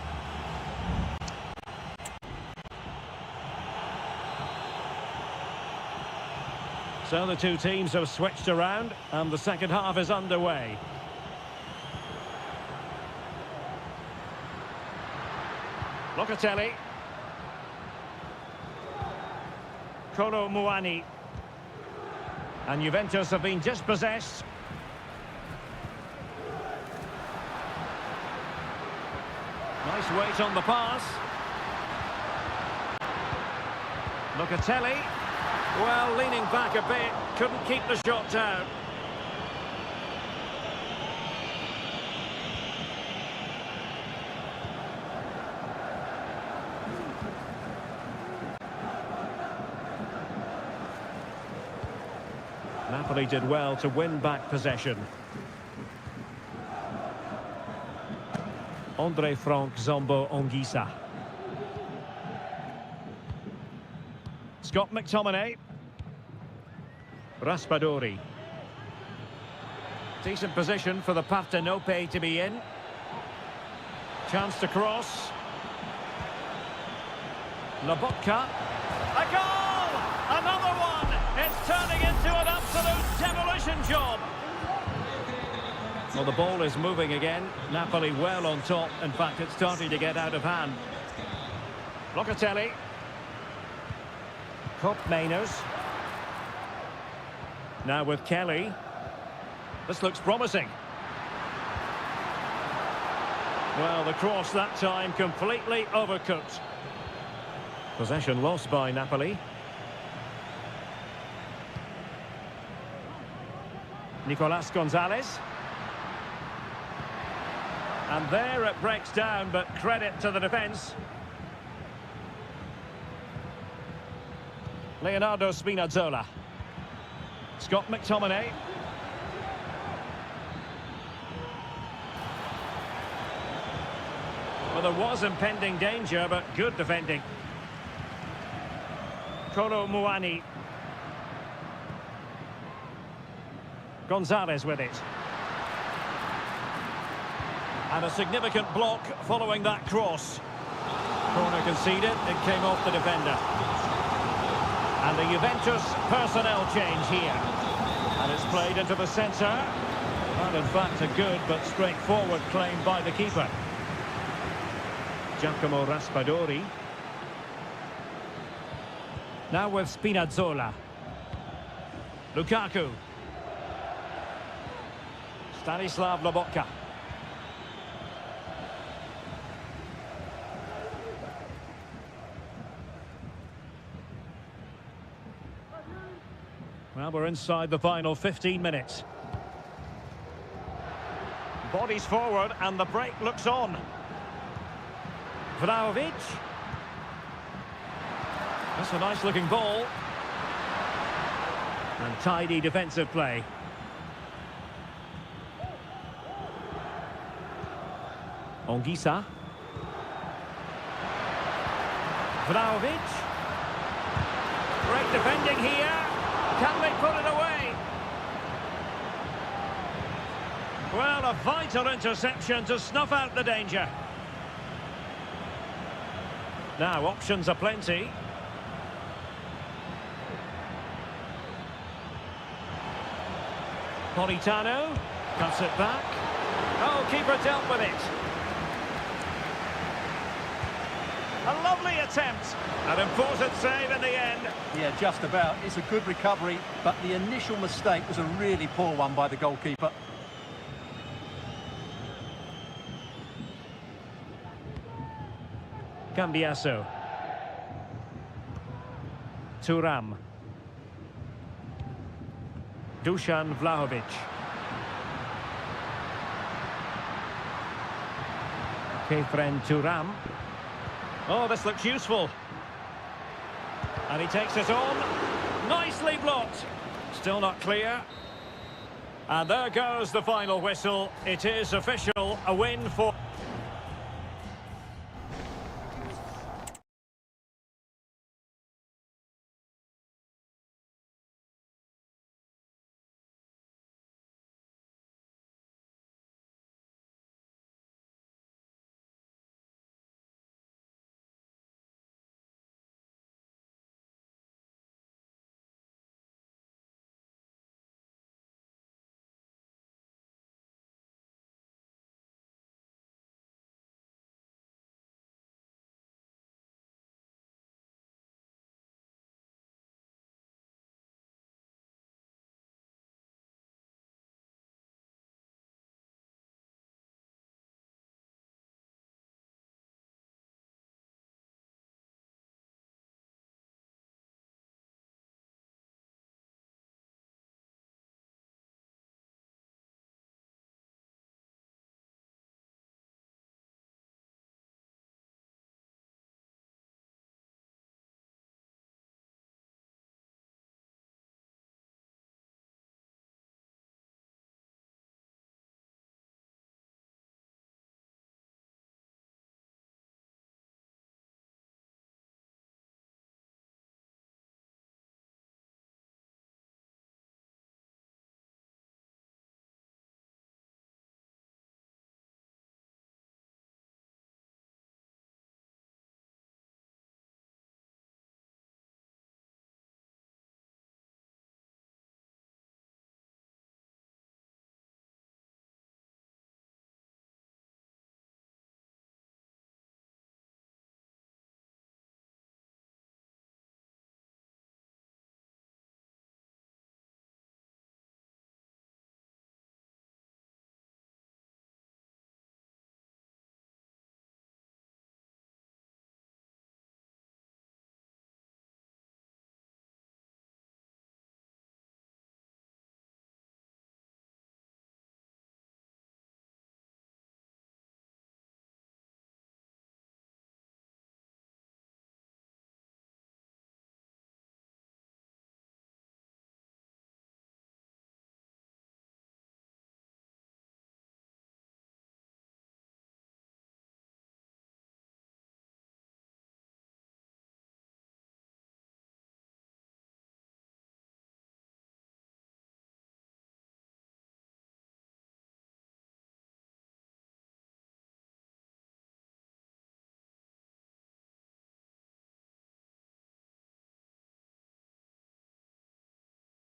So the two teams have switched around and the second half is underway. Locatelli. Kolo Muani. And Juventus have been dispossessed. Nice weight on the pass. Locatelli. Well, leaning back a bit, couldn't keep the shot down. Napoli did well to win back possession. Andre Frank Zombo Ongisa. Scott McTominay. Raspadori. Decent position for the Partenope to be in. Chance to cross. Lobotka. A goal! Another one! It's turning into an absolute demolition job. Well, the ball is moving again. Napoli well on top. In fact, it's starting to get out of hand. Locatelli. Cop Mainers. Now with Kelly. This looks promising. Well, the cross that time completely overcooked. Possession lost by Napoli. Nicolas Gonzalez. And there it breaks down, but credit to the defence. Leonardo Spinazzola. Scott McTominay. Well, there was impending danger, but good defending. Kolo Muani. Gonzalez with it. And a significant block following that cross. Corner conceded, it came off the defender. And the Juventus personnel change here. And it's played into the centre. And in fact, a good but straightforward claim by the keeper. Giacomo Raspadori. Now with Spinazzola. Lukaku. Stanislav Lobotka. Well, we're inside the final 15 minutes. Bodies forward and the break looks on. Vlahovic. That's a nice looking ball. And tidy defensive play. Ongisa. Vlahovic. Great defending here. Can they put it away? Well, a vital interception to snuff out the danger. Now, options are plenty. Politano cuts it back. Oh, keeper dealt with it. A lovely attempt. An important save in the end. Yeah, just about. It's a good recovery, but the initial mistake was a really poor one by the goalkeeper. Cambiaso. Thuram. Dusan Vlahovic. Kefren Thuram. Oh, this looks useful. And he takes it on. Nicely blocked. Still not clear. And there goes the final whistle. It is official. A win for...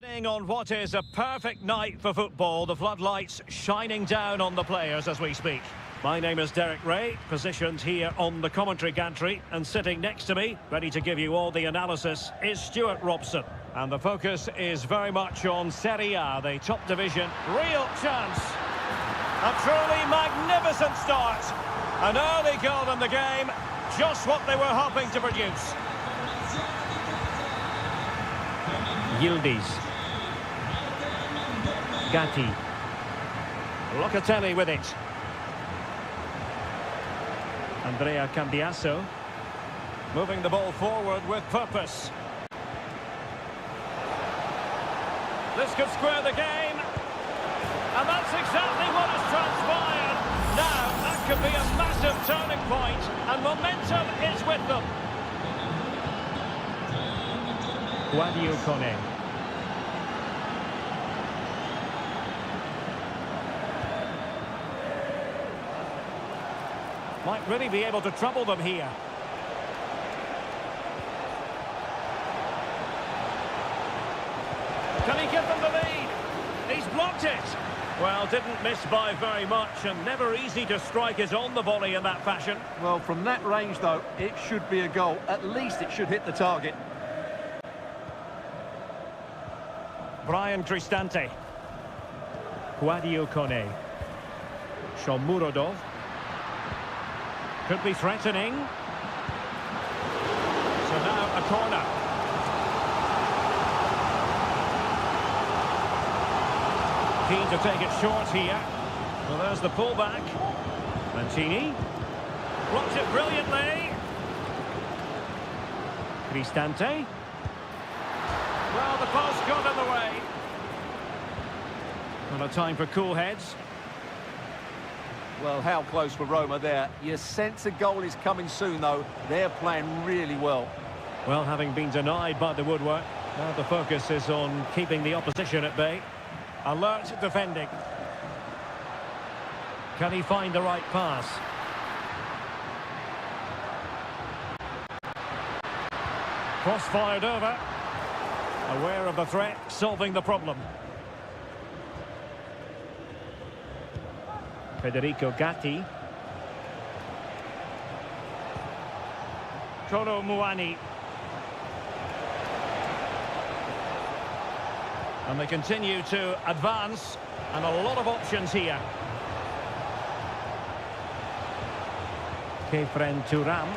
On what is a perfect night for football, the floodlights shining down on the players as we speak. My name is Derek Ray, positioned here on the commentary gantry, and sitting next to me, ready to give you all the analysis, is Stuart Robson. And the focus is very much on Seria, the top division. Real chance. A truly magnificent start. An early goal in the game, just what they were hoping to produce. Yildiz. Gatti. Locatelli with it. Andrea Cambiasso. Moving the ball forward with purpose. This could square the game. And that's exactly what has transpired. Now, that could be a massive turning point, and momentum is with them. Guadio Kone. Might really be able to trouble them here. Can he give them the lead? He's blocked it. Well, didn't miss by very much, and never easy to strike his on the volley in that fashion. Well, from that range, though, it should be a goal. At least it should hit the target. Brian Cristante. Guadio Kone. Shomurodov. Could be threatening. So now a corner. Keen to take it short here. Well, there's the pullback. Mancini. Blocks it brilliantly. Cristante. Well, the post got in the way. Not a time for cool heads. Well, how close for Roma there. You sense a goal is coming soon, though. They're playing really well. Well, having been denied by the woodwork, now the focus is on keeping the opposition at bay. Alert defending. Can he find the right pass? Cross fired over. Aware of the threat, solving the problem. Federico Gatti. Kolo Muani. And they continue to advance, and a lot of options here. Kefren Turam.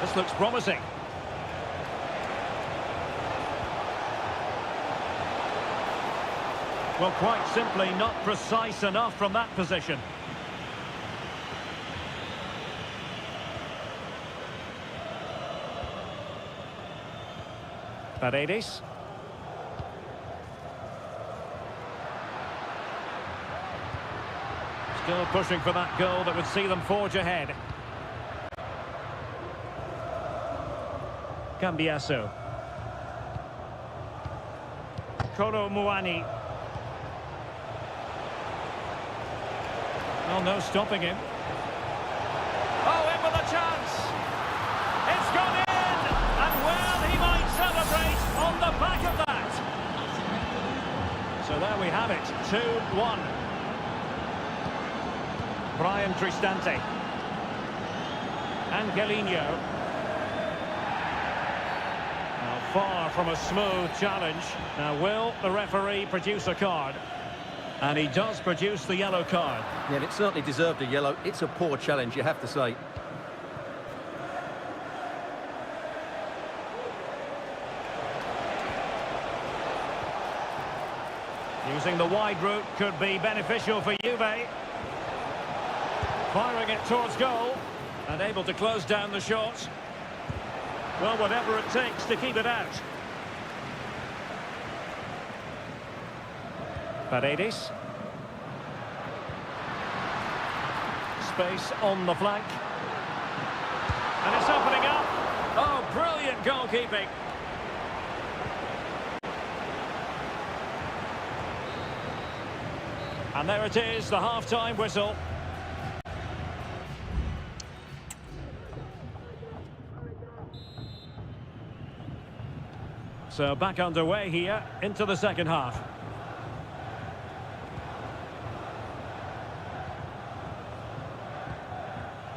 This looks promising. Well, quite simply not precise enough from that position. Paredes. Still pushing for that goal that would see them forge ahead. Cambiasso. Kolo Muani. Well, no stopping him. Oh, in with a chance. It's gone in. And well, he might celebrate on the back of that. So there we have it. 2-1. Brian Cristante. Angelino. Now far from a smooth challenge. Now will the referee produce a card? And he does produce the yellow card. Yeah, and it certainly deserved a yellow. It's a poor challenge, you have to say. Using the wide route could be beneficial for Juve. Firing it towards goal and able to close down the shot. Well, whatever it takes to keep it out. Paredes. Space on the flank. And it's opening up. Oh, brilliant goalkeeping. And there it is, the half-time whistle. So back underway here into the second half.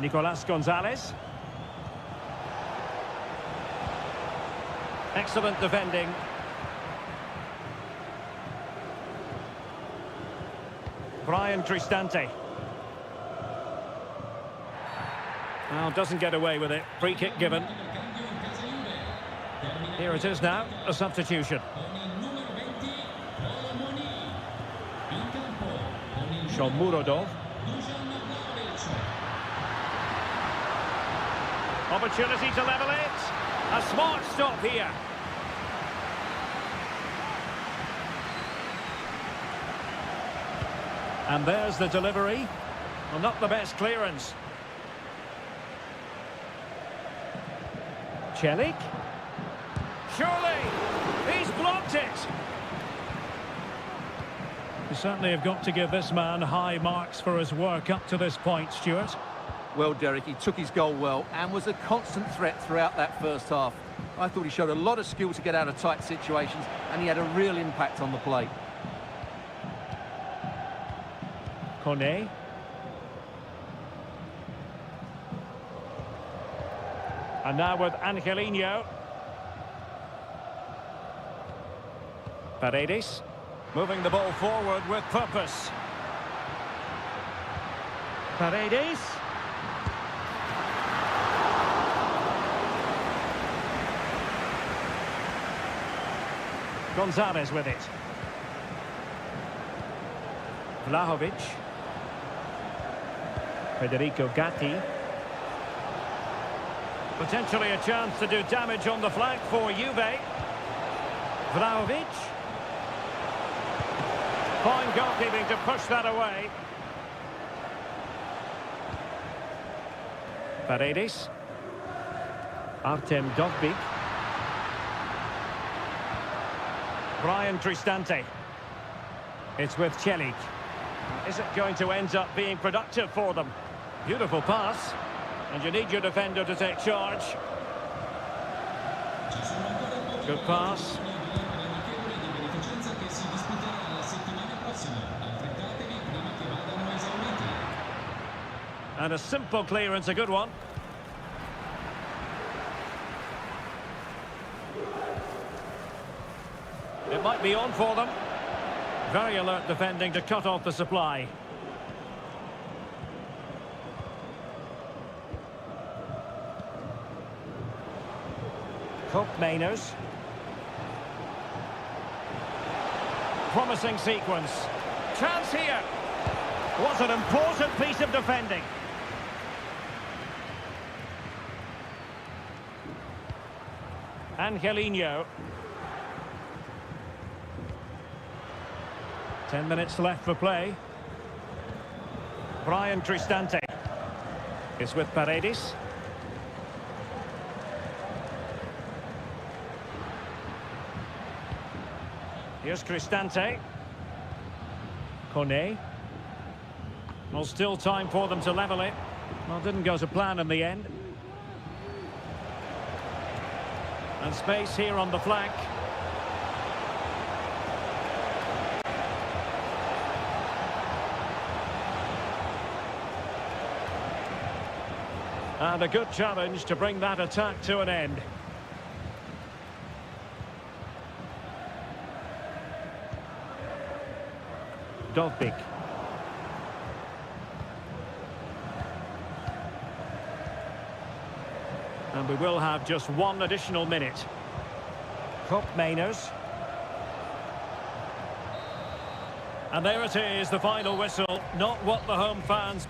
Nicolas Gonzalez. Excellent defending. Brian Cristante. Well, doesn't get away with it. Free kick given. Here it is now, a substitution. Shomurodov. Opportunity to level it. A smart stop here. And there's the delivery. Well, not the best clearance. Celik. Surely, he's blocked it. You certainly have got to give this man high marks for his work up to this point, Stuart. Well, Derek, he took his goal well and was a constant threat throughout that first half. I thought he showed a lot of skill to get out of tight situations, and he had a real impact on the play. Kone. And now with Angelino. Paredes. Moving the ball forward with purpose. Paredes. Gonzalez with it. Vlahovic. Federico Gatti. Potentially a chance to do damage on the flank for Juve. Vlahovic. Fine goalkeeping to push that away. Paredes. Artem Dovbyk. Brian Cristante. It's with Celik. Is it going to end up being productive for them? Beautiful pass. And you need your defender to take charge. Good pass. And a simple clearance, a good one. It might be on for them. Very alert defending to cut off the supply. Cope Mainers. Promising sequence. Chance here. What an important piece of defending. Angelino. 10 minutes left for play. Brian Cristante is with Paredes. Here's Cristante. Kone. Well, still time for them to level it. Well, didn't go to plan in the end. And space here on the flank. And a good challenge to bring that attack to an end. Dovbyk. And we will have just one additional minute. Cope Mainers. And there it is, the final whistle. Not what the home fans...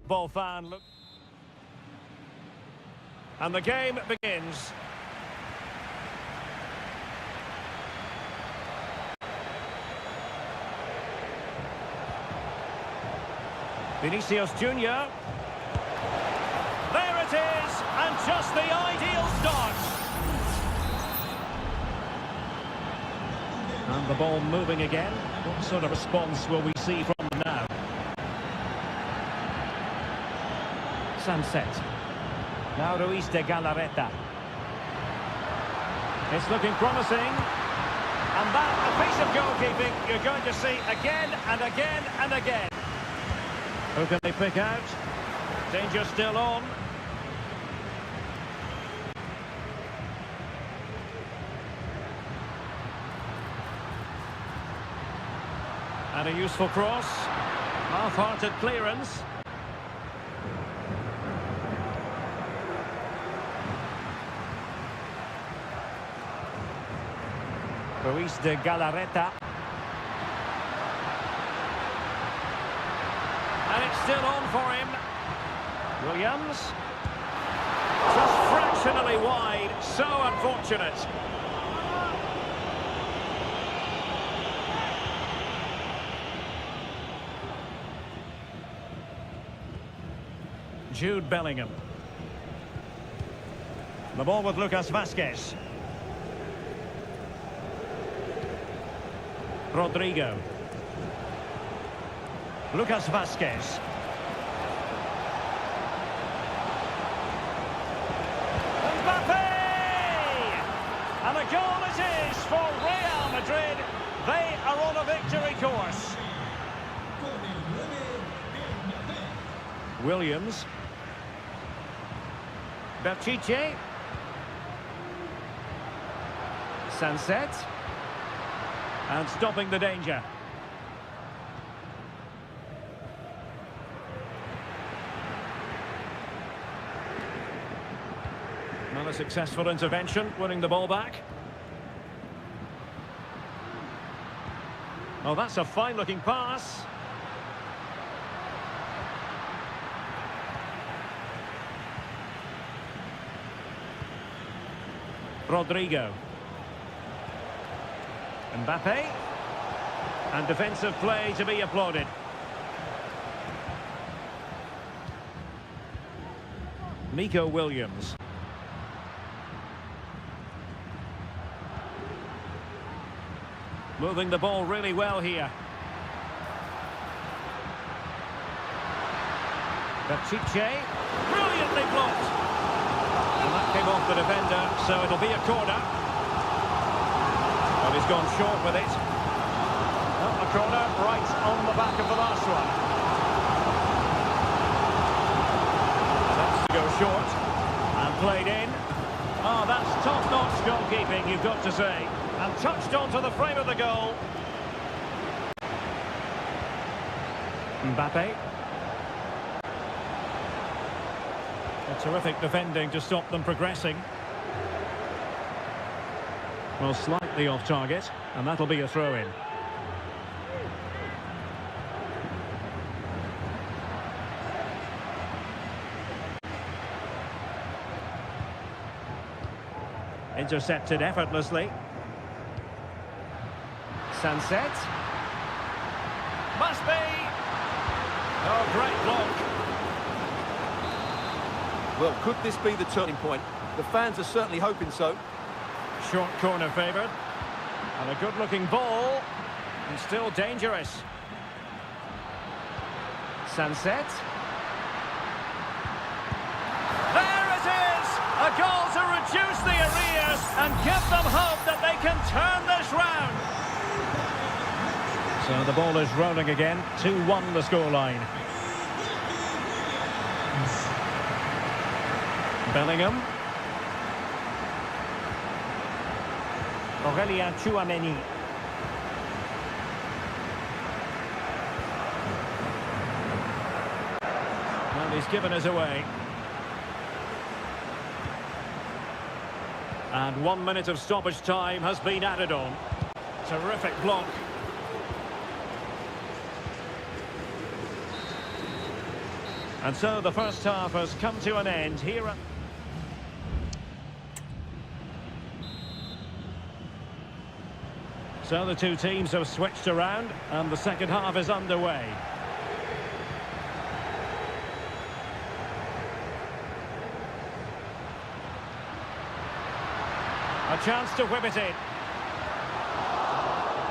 football fan. Look. And the game begins. Vinicius Junior. There it is, and just the ideal start. And the ball moving again. What sort of response will we see from them now? Sunset. Now Ruiz de Galarreta. It's looking promising. And that, a piece of goalkeeping you're going to see again and again and again. Who can they pick out? Danger still on. And a useful cross. Half-hearted clearance. Ruiz de Galarreta. And it's still on for him. Williams. Just fractionally wide. So unfortunate. Jude Bellingham. The ball with Lucas Vazquez. Rodrigo. Lucas Vazquez. Mbappe! And a goal it is for Real Madrid. They are on a victory course. Williams. Pichetty. Sunset. And stopping the danger. Not a successful intervention, winning the ball back. Oh, that's a fine-looking pass. Rodrigo. Mbappe. And defensive play to be applauded. Nico Williams. Moving the ball really well here. Pichetty. Brilliantly blocked. And that came off the defender, so it'll be a corner. But he's gone short with it. Not a corner, right on the back of the last one. That's to go short. And played in. Oh, that's top-notch goalkeeping, you've got to say. And touched onto the frame of the goal. Mbappe. A terrific defending to stop them progressing. Well, slightly off target, and that'll be a throw-in. Intercepted effortlessly. Sunset. Must be! Oh, great block. Well, could this be the turning point? The fans are certainly hoping so. Short corner favoured. And a good-looking ball. And still dangerous. Sunset. There it is! A goal to reduce the arrears and give them hope that they can turn this round. So the ball is rolling again. 2-1 the scoreline. Bellingham. Aurélien Tchouaméni. Well, he's given us away. And 1 minute of stoppage time has been added on. Terrific block. And so the first half has come to an end here. So the two teams have switched around and the second half is underway. A chance to whip it in.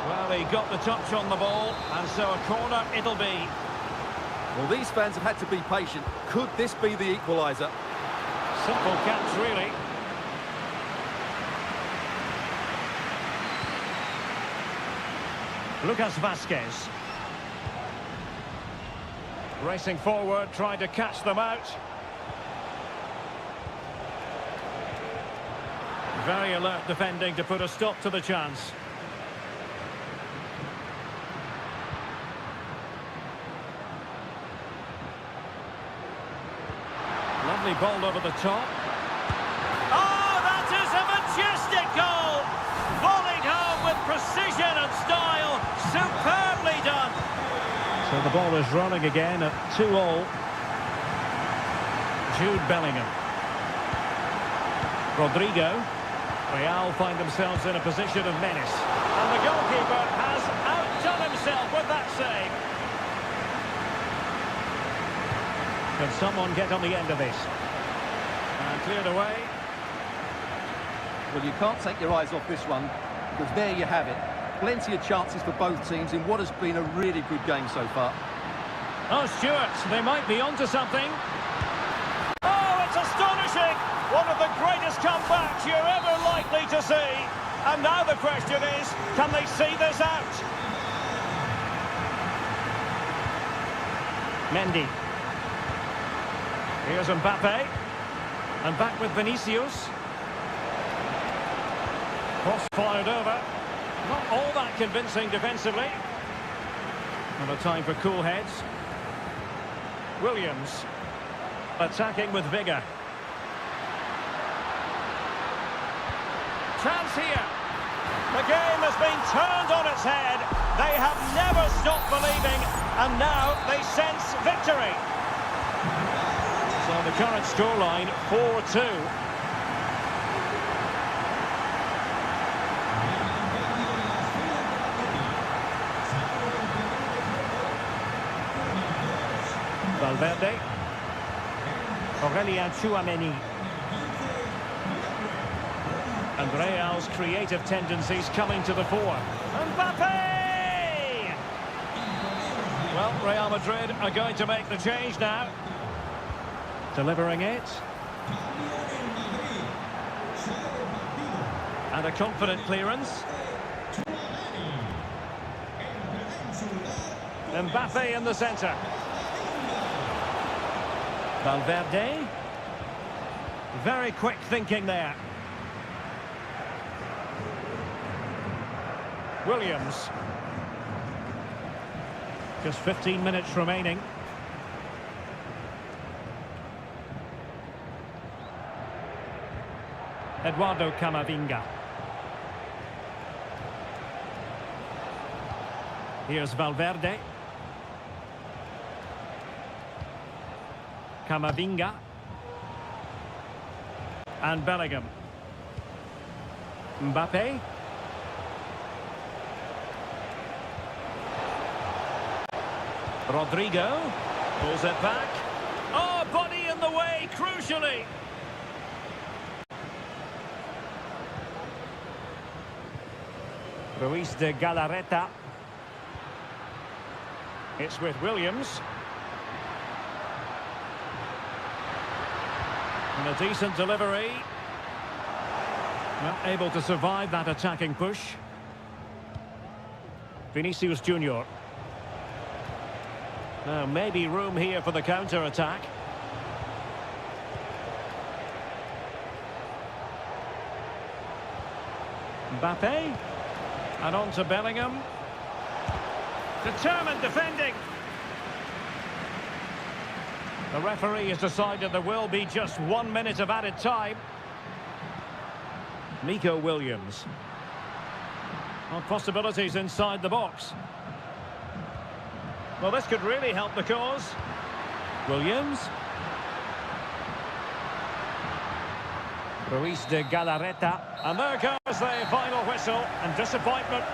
Well, he got the touch on the ball, and so a corner it'll be. Well, these fans have had to be patient. Could this be the equaliser? Simple catch, really. Lucas Vazquez. Racing forward, trying to catch them out. Very alert defending to put a stop to the chance. Lovely ball over the top. Oh, that is a majestic goal! Volleyed home with precision and style. Superbly done. So the ball is running again at 2-all. Jude Bellingham. Rodrigo. Real find themselves in a position of menace. And the goalkeeper has outdone himself with that save. Can someone get on the end of this? And cleared away. Well, you can't take your eyes off this one, because there you have it. Plenty of chances for both teams in what has been a really good game so far. Oh, Stuart, they might be onto something. Oh, it's astonishing! One of the greatest comebacks you're ever likely to see. And now the question is, can they see this out? Mendy. Here's Mbappe. And back with Vinicius. Cross fired over. Not all that convincing defensively. And a time for cool heads. Williams. Attacking with vigour. Chance here. The game has been turned on its head. They have never stopped believing, and now they sense victory. So the current scoreline, 4-2. Valverde. Aurelien Tchouameni. And Real's creative tendencies coming to the fore. Mbappe! Well, Real Madrid are going to make the change now. Delivering it. And a confident clearance. Mbappe in the centre. Valverde. Very quick thinking there. Williams. Just 15 minutes remaining. Eduardo Camavinga. Here's Valverde. Camavinga. And Bellingham. Mbappe. Rodrigo pulls it back. Oh, body in the way, crucially. Ruiz de Galarreta. It's with Williams. And a decent delivery. Not able to survive that attacking push. Vinicius Junior. Now, maybe room here for the counter-attack. Mbappe. And on to Bellingham. Determined defending. The referee has decided there will be just 1 minute of added time. Nico Williams. Well, possibilities inside the box. Well, this could really help the cause. Williams. Ruiz de Galarreta. And there goes the final whistle, and disappointment.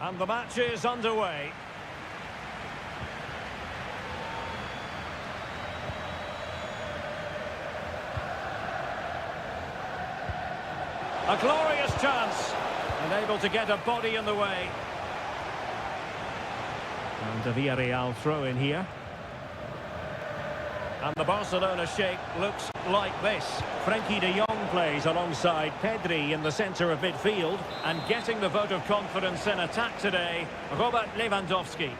And the match is underway. A glorious chance. Unable to get a body in the way. And a Villarreal throw in here. And the Barcelona shape looks like this. Frenkie de Jong plays alongside Pedri in the centre of midfield. And getting the vote of confidence in attack today, Robert Lewandowski.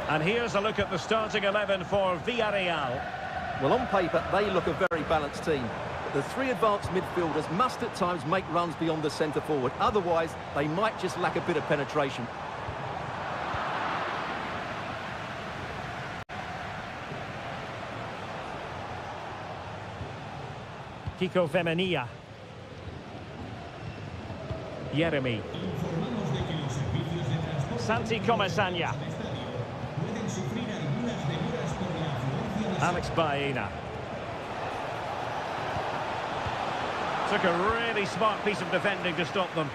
And here's a look at the starting 11 for Villarreal. Well, on paper, they look a very balanced team. But the three advanced midfielders must at times make runs beyond the centre forward. Otherwise, they might just lack a bit of penetration. Kiko Femenia. Jeremy. Santi Comesaña. Alex Baena. Took a really smart piece of defending to stop them.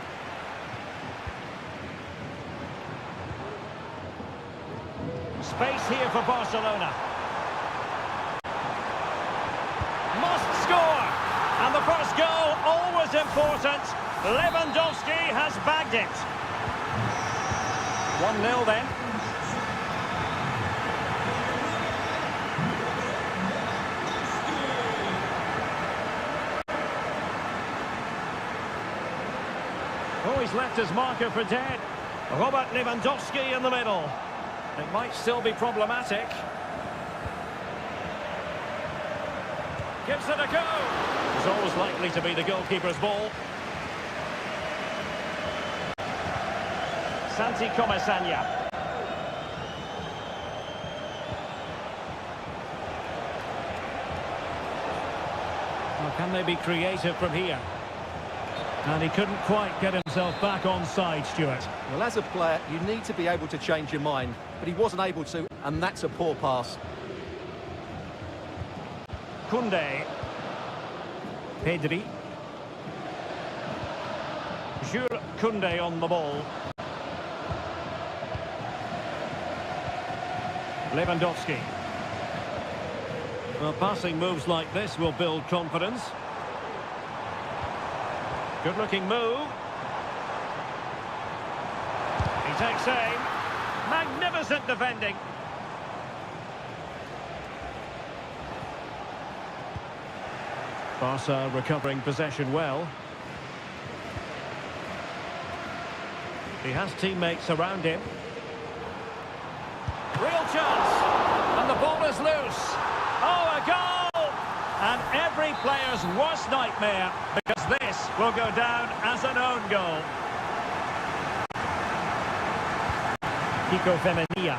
Space here for Barcelona. Must score! And the first goal, always important. Lewandowski has bagged it. 1-0 then. Oh, he's left his marker for dead. Robert Lewandowski in the middle. It might still be problematic. Gives it a go. It's always likely to be the goalkeeper's ball. Santi Comesaña. Well, can they be creative from here? And he couldn't quite get himself back on side, Stuart. Well, as a player, you need to be able to change your mind. But he wasn't able to, and that's a poor pass. Koundé. Pedri. Jules Koundé on the ball. Lewandowski. Well, passing moves like this will build confidence. Good-looking move. He takes aim. Magnificent defending. Barca recovering possession well. He has teammates around him. Real chance. And the ball is loose. Oh, a goal! And every player's worst nightmare, because this will go down as an own goal. Kiko Femenia.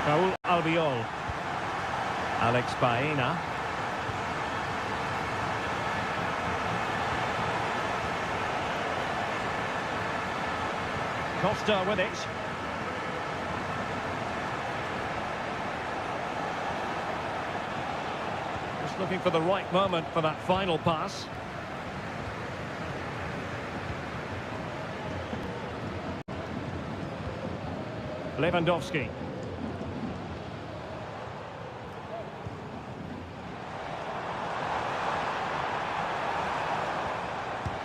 Raul Albiol. Alex Baena. Costa with it. Just looking for the right moment for that final pass. Lewandowski.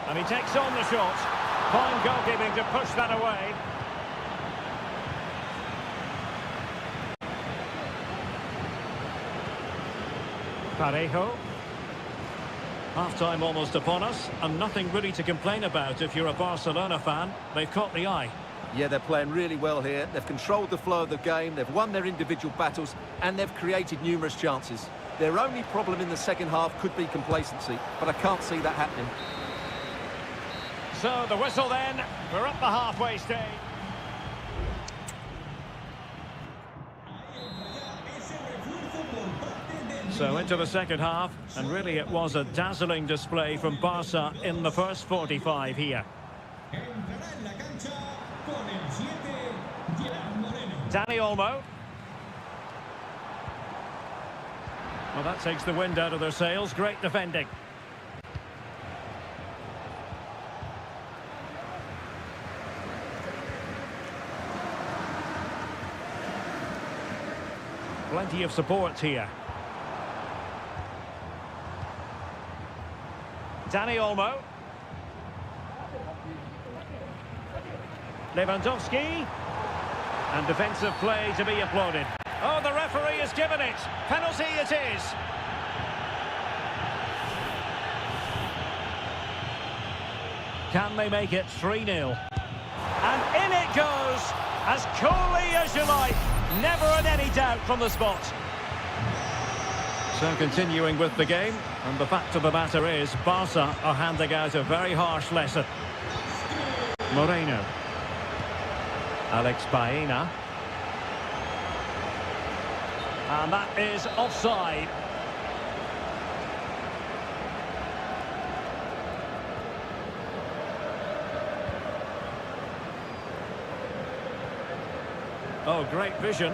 And he takes on the shot. Fine goalkeeping to push that away. Parejo. Half-time almost upon us, and nothing really to complain about if you're a Barcelona fan. They've caught the eye. Yeah, they're playing really well here. They've controlled the flow of the game, they've won their individual battles, and they've created numerous chances. Their only problem in the second half could be complacency, but I can't see that happening. So the whistle then, we're up the halfway stage. So into the second half, and really it was a dazzling display from Barca in the first 45 here. Dani Olmo. Well, that takes the wind out of their sails. Great defending. Plenty of support here. Dani Olmo. Lewandowski. And defensive play to be applauded. Oh, the referee has given it. Penalty it is. Can they make it 3-0? And in it goes, as coolly as you like. Never in any doubt from the spot. So continuing with the game, and the fact of the matter is, Barca are handing out a very harsh lesson. Moreno. Alex Baena. And that is offside. Oh, great vision.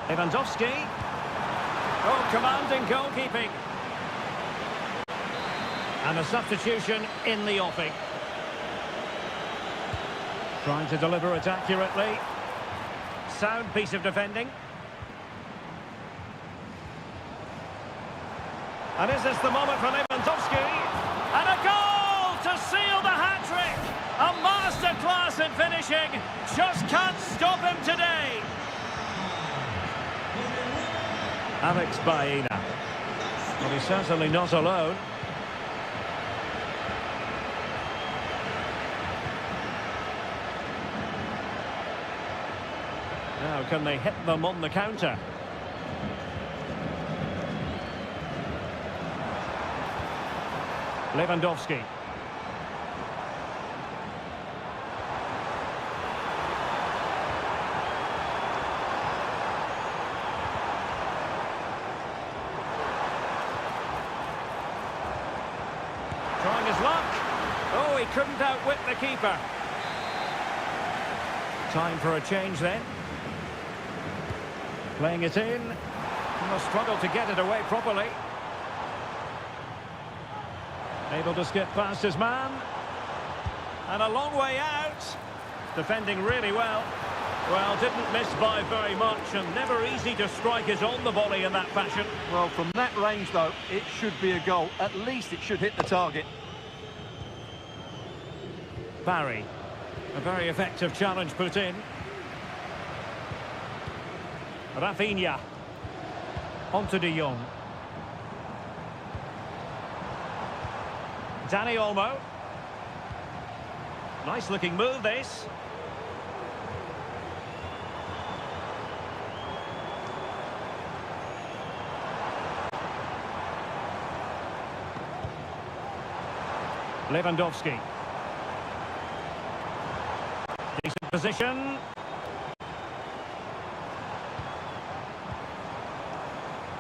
Lewandowski. Oh, commanding goalkeeping. And a substitution in the offing. Trying to deliver it accurately. Sound piece of defending. And is this the moment for Lewandowski? And a goal to seal the hat-trick! A masterclass in finishing. Just can't stop him today. Alex Baena. Well, he's certainly not alone. Now, can they hit them on the counter? Lewandowski. Trying his luck. Oh, he couldn't outwit the keeper. Time for a change then. Playing it in. Must struggle to get it away properly. Able to skip past his man. And a long way out. Defending really well. Well, didn't miss by very much, and never easy to strike it on the volley in that fashion. Well, from that range, though, it should be a goal. At least it should hit the target. Barry. A very effective challenge put in. Rafinha. On to De Jong. Danny Olmo. Nice looking move, this. Lewandowski. Decent position.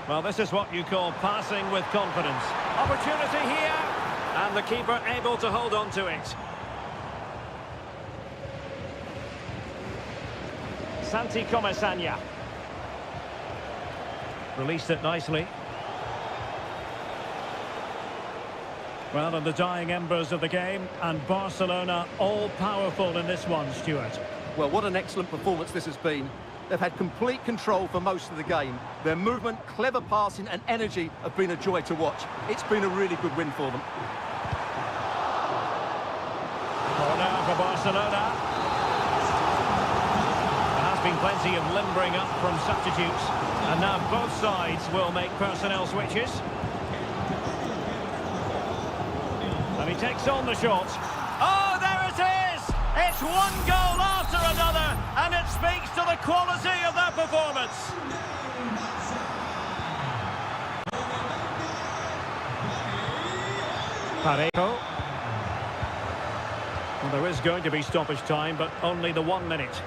Well, this is what you call passing with confidence. Opportunity here. And the keeper able to hold on to it. Santi Comesaña. Released it nicely. Well, in the dying embers of the game, and Barcelona all-powerful in this one, Stuart. Well, what an excellent performance this has been. They've had complete control for most of the game. Their movement, clever passing and energy have been a joy to watch. It's been a really good win for them. Corner for Barcelona. There has been plenty of limbering up from substitutes. And now both sides will make personnel switches. And he takes on the shot. Oh, there it is! It's one goal after another, and it speaks to the quality of their performance. Parejo. Well, there is going to be stoppage time, but only the 1 minute.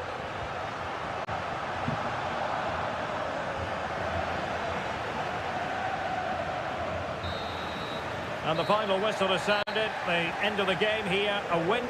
And the final whistle has sounded. The end of the game here, a win.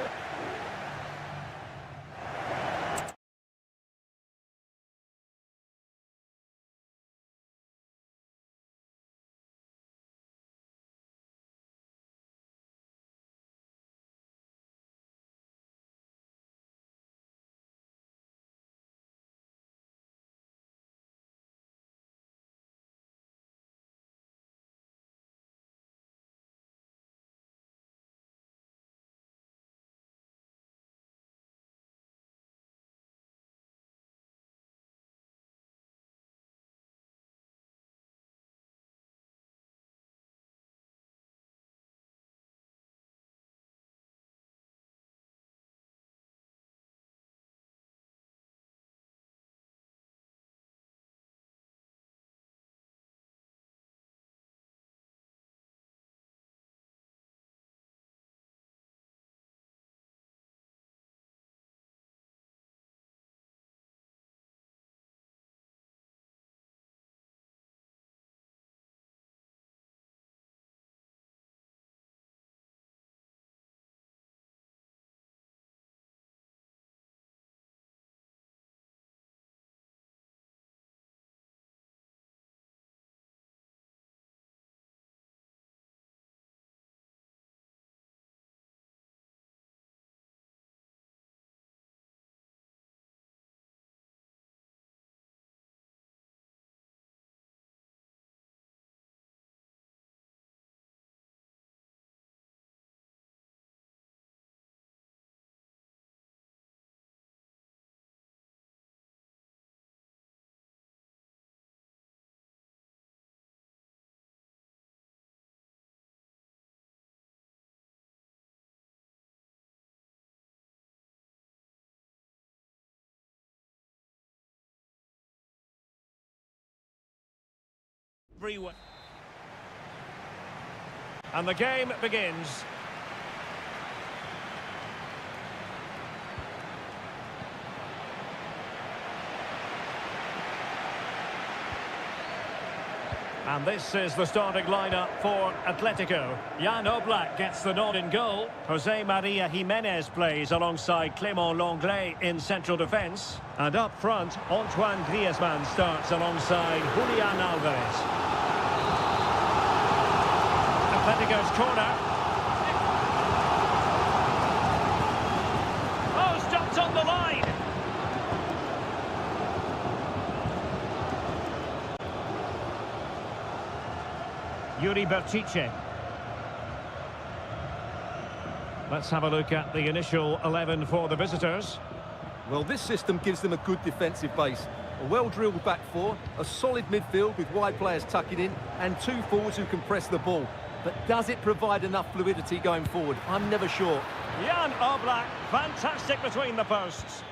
And the game begins. And this is the starting lineup for Atletico. Jan Oblak gets the nod in goal. Jose Maria Jimenez plays alongside Clément Lenglet in central defence. And up front, Antoine Griezmann starts alongside Julian Alvarez. Atletico's corner. Oh, stopped on the line. Yuri Berchiche. Let's have a look at the initial 11 for the visitors. Well, this system gives them a good defensive base. A well-drilled back four, a solid midfield with wide players tucking in, and two forwards who can press the ball. But does it provide enough fluidity going forward? I'm never sure. Jan Oblak, fantastic between the posts.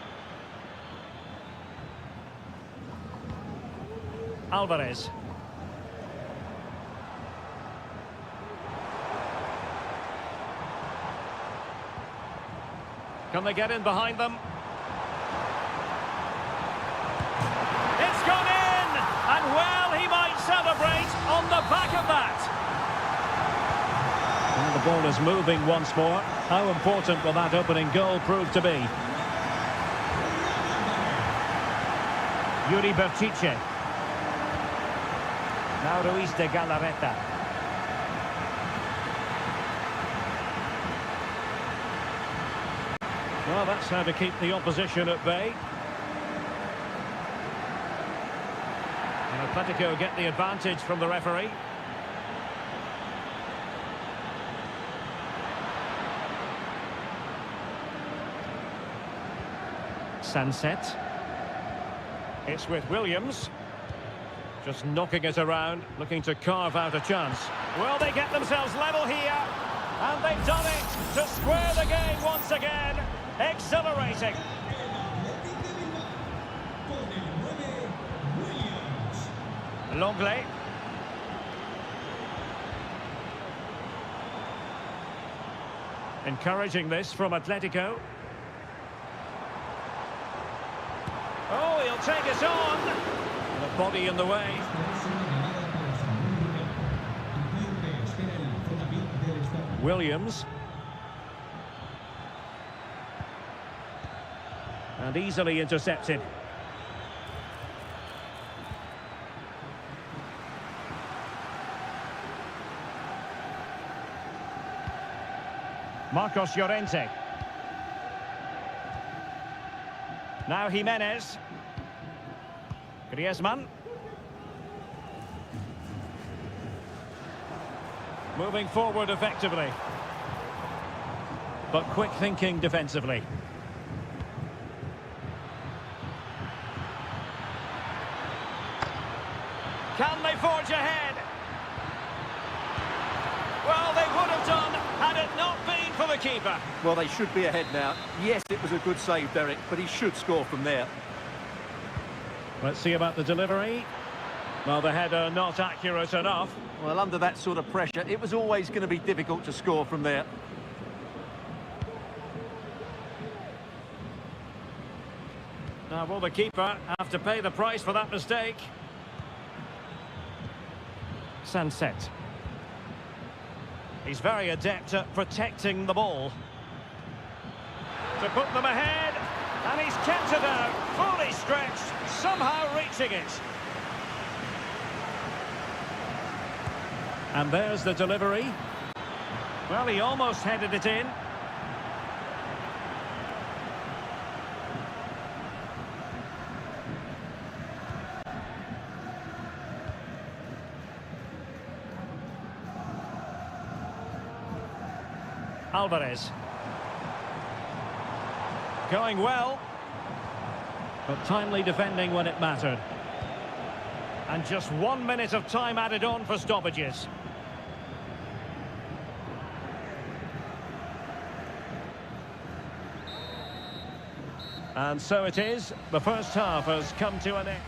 Alvarez. Can they get in behind them? It's gone in! And well, he might celebrate on the back of that. And the ball is moving once more. How important will that opening goal prove to be? Yuri Berchiche. Now Ruiz de Galarreta. Well, that's how to keep the opposition at bay. And Atletico get the advantage from the referee. Sunset. It's with Williams. Just knocking it around, looking to carve out a chance. Will they get themselves level here? And they've done it to square the game once again. Exhilarating. Longley. Encouraging this from Atletico. Oh, he'll take it on. The body in the way. Williams. And easily intercepted. Marcos Llorente. Now Jimenez. Griezmann. Moving forward effectively. But quick thinking defensively. Can they forge ahead? Well, they would have done had it not been for the keeper. Well, they should be ahead now. Yes, it was a good save, Derek, but he should score from there. Let's see about the delivery. Well, the header not accurate enough. Well, under that sort of pressure, it was always going to be difficult to score from there. Now, will the keeper have to pay the price for that mistake? Sunset. He's very adept at protecting the ball. To put them ahead, and he's kept it out, fully stretched, somehow reaching it. And there's the delivery. Well, he almost headed it in. Alvarez. Going well, but timely defending when it mattered. And just 1 minute of time added on for stoppages. And so it is. The first half has come to an end.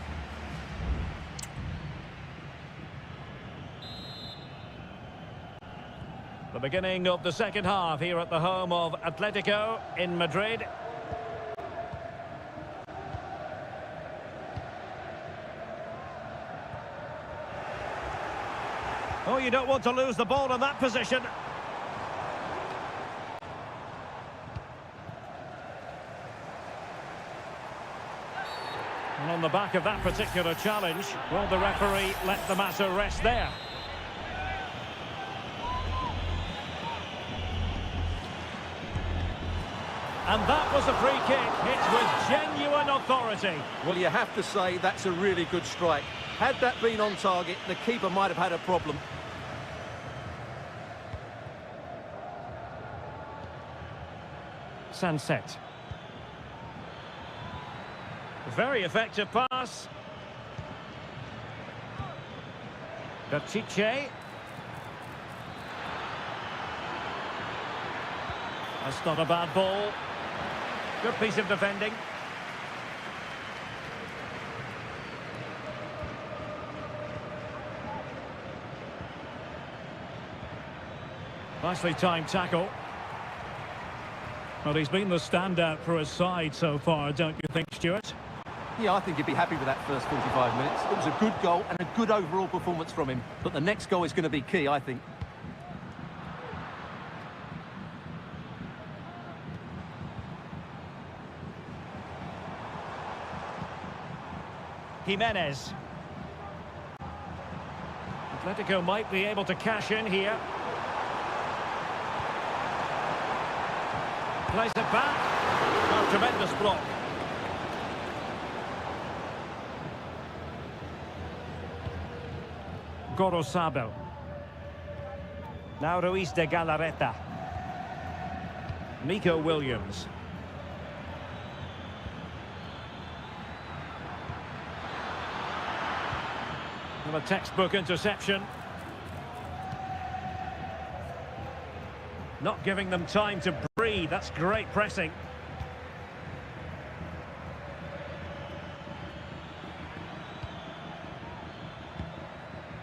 The beginning of the second half here at the home of Atletico in Madrid. Oh, you don't want to lose the ball in that position. And on the back of that particular challenge, will the referee let the matter rest there? And that was a free kick, hit with genuine authority. Well, you have to say that's a really good strike. Had that been on target, the keeper might have had a problem. Sunset. Very effective pass. pass. Pírat's. That's not a bad ball. Good piece of defending. Nicely timed tackle. Well, he's been the standout for his side so far, don't you think, Stuart? Yeah, I think he'd be happy with that first 45 minutes. It was a good goal and a good overall performance from him. But the next goal is going to be key, I think. Jimenez. Atletico might be able to cash in here. Plays it back. Oh, tremendous block. Gorosabel. Now Ruiz de Galarreta. Nico Williams. Well, a textbook interception. Not giving them time to breathe. That's great pressing.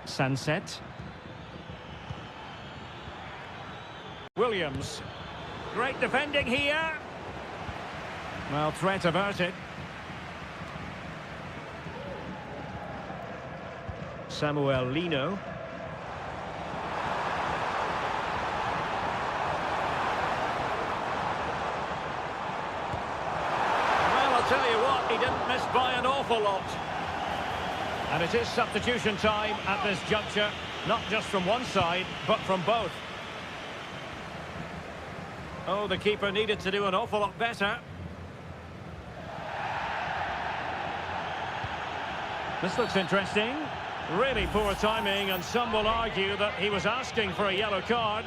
Sunset. Williams. Great defending here. Well, threat averted. Samuel Lino. Well, I'll tell you what, he didn't miss by an awful lot. And it is substitution time at this juncture, not just from one side, but from both. Oh, the keeper needed to do an awful lot better. This looks interesting. Really poor timing, and some will argue that he was asking for a yellow card.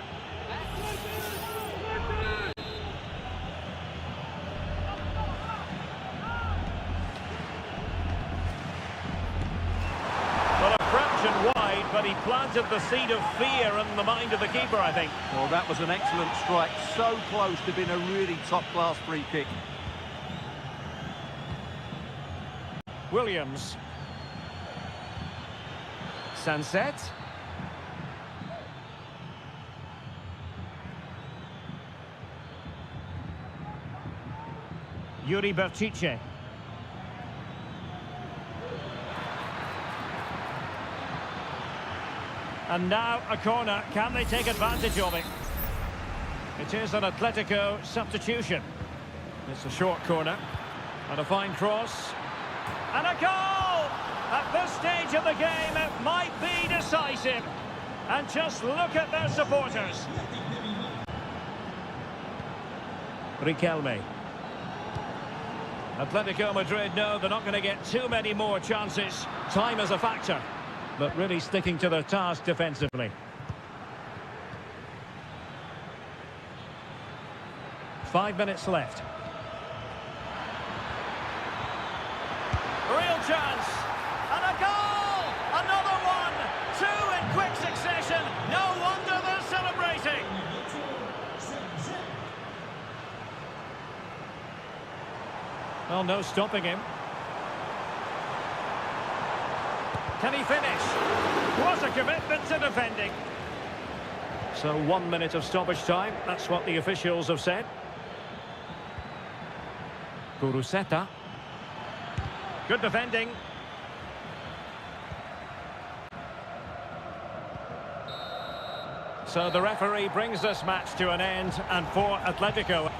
Well, a fraction wide, but he planted the seed of fear in the mind of the keeper, I think. Well, that was an excellent strike. So close to being a really top-class free kick. Williams. Sunset. Yuri Berchiche. And now a corner. Can they take advantage of it? It is an Atletico substitution. It's a short corner. And a fine cross. And a goal! At this stage of the game, it might be decisive. And just look at their supporters. Riquelme. Atletico Madrid know they're not going to get too many more chances. Time is a factor, but really sticking to their task defensively. 5 minutes left. Real chance. And a goal! Another one! Two in quick succession. No wonder they're celebrating. Well, no stopping him. Can he finish? What a commitment to defending. So 1 minute of stoppage time. That's what the officials have said. Kuruseta. Good defending. So the referee brings this match to an end, and for Atletico...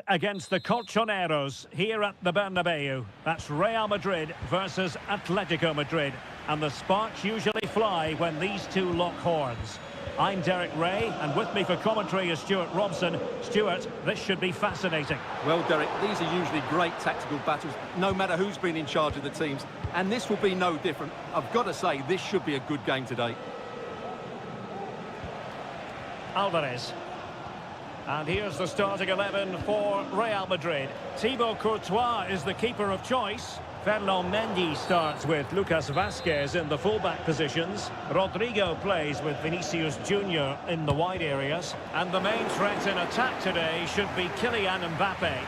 Against the Colchoneros here at the Bernabeu. That's Real Madrid versus Atletico Madrid. And the sparks usually fly when these two lock horns. I'm Derek Ray, and with me for commentary is Stuart Robson. Stuart, this should be fascinating. Well, Derek, these are usually great tactical battles, no matter who's been in charge of the teams. And this will be no different. I've got to say, this should be a good game today. Alvarez. And here's the starting 11 for Real Madrid. Thibaut Courtois is the keeper of choice. Ferland Mendy starts with Lucas Vazquez in the fullback positions. Rodrigo plays with Vinicius Junior in the wide areas. And the main threat in attack today should be Kylian Mbappe.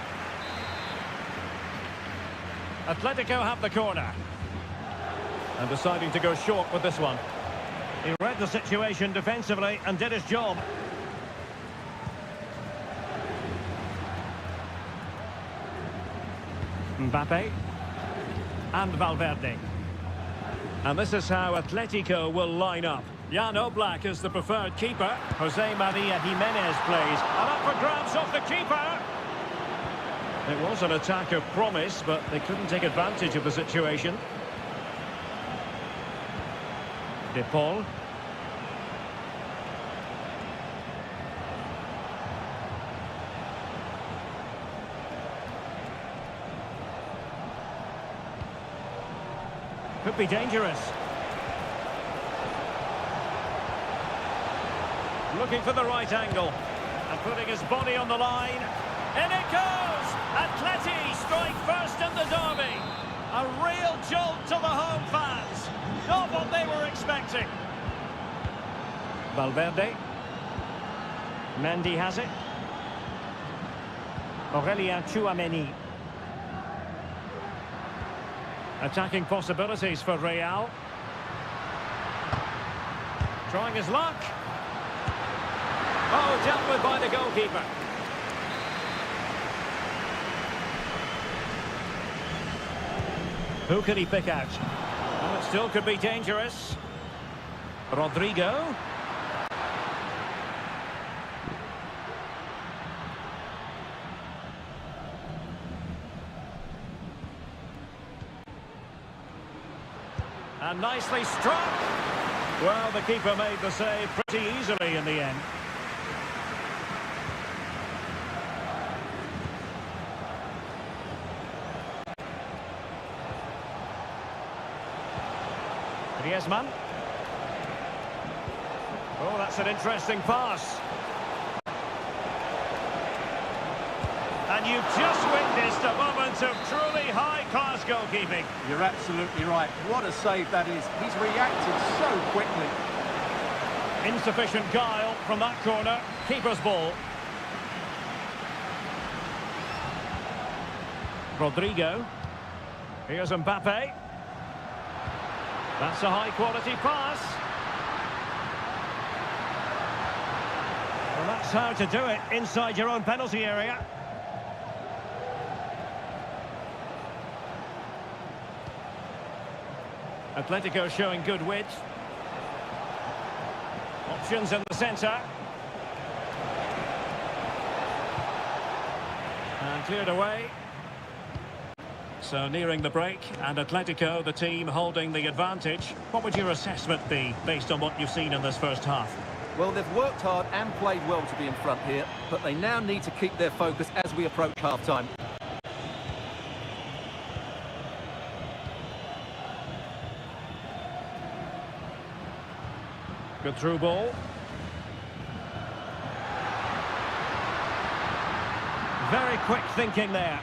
Atletico have the corner. And deciding to go short with this one. He read the situation defensively and did his job. Mbappe and Valverde. And this is how Atletico will line up. Jan Oblak is the preferred keeper. Jose Maria Jimenez plays. And up for grabs off the keeper. It was an attack of promise, but they couldn't take advantage of the situation. De Paul. Could be dangerous. Looking for the right angle. And putting his body on the line. In it goes! Atleti strike first in the derby. A real jolt to the home fans. Not what they were expecting. Valverde. Mendy has it. Aurelien Tchouameni. Attacking possibilities for Real. Trying his luck. Oh, dealt with by the goalkeeper. Who could he pick out? Well, it still could be dangerous. Rodrigo. And nicely struck. Well, the keeper made the save pretty easily in the end. Griezmann. Oh, that's an interesting pass. And you've just witnessed a moment of truly high-class goalkeeping. You're absolutely right. What a save that is. He's reacted so quickly. Insufficient guile from that corner. Keeper's ball. Rodrigo. Here's Mbappe. That's a high-quality pass. Well, that's how to do it inside your own penalty area. Atletico showing good width. Options in the centre. And cleared away. So nearing the break, and Atletico, the team holding the advantage. What would your assessment be, based on what you've seen in this first half? Well, they've worked hard and played well to be in front here, but they now need to keep their focus as we approach half-time. Good through ball. Very quick thinking there.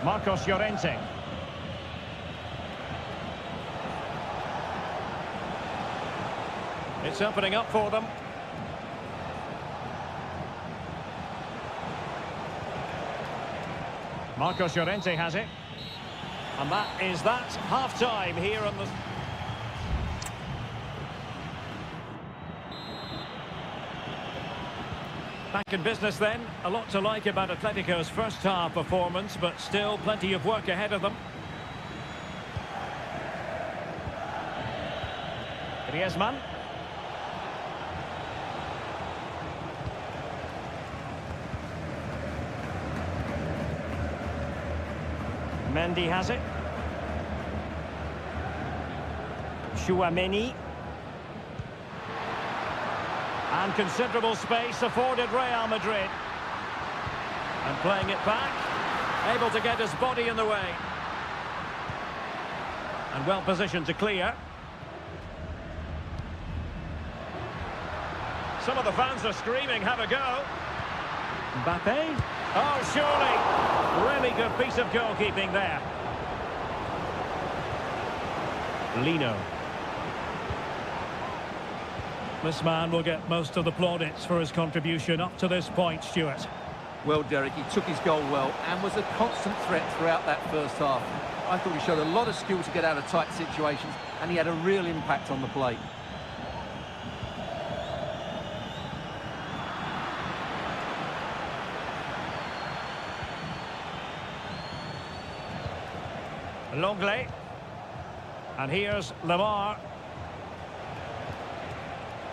Marcos Llorente. It's opening up for them. Marcos Llorente has it. And that is that. Half-time here on the... Back in business then. A lot to like about Atletico's first half performance, but still plenty of work ahead of them. Griezmann. Mendy has it. Chouameni. And considerable space afforded Real Madrid. And playing it back. Able to get his body in the way. And well positioned to clear. Some of the fans are screaming, have a go. Mbappe. Oh, surely. Really good piece of goalkeeping there. Lino. This man will get most of the plaudits for his contribution up to this point, Stuart. Well, Derek, he took his goal well and was a constant threat throughout that first half. I thought he showed a lot of skill to get out of tight situations, and he had a real impact on the play. Longley. And here's Lamar.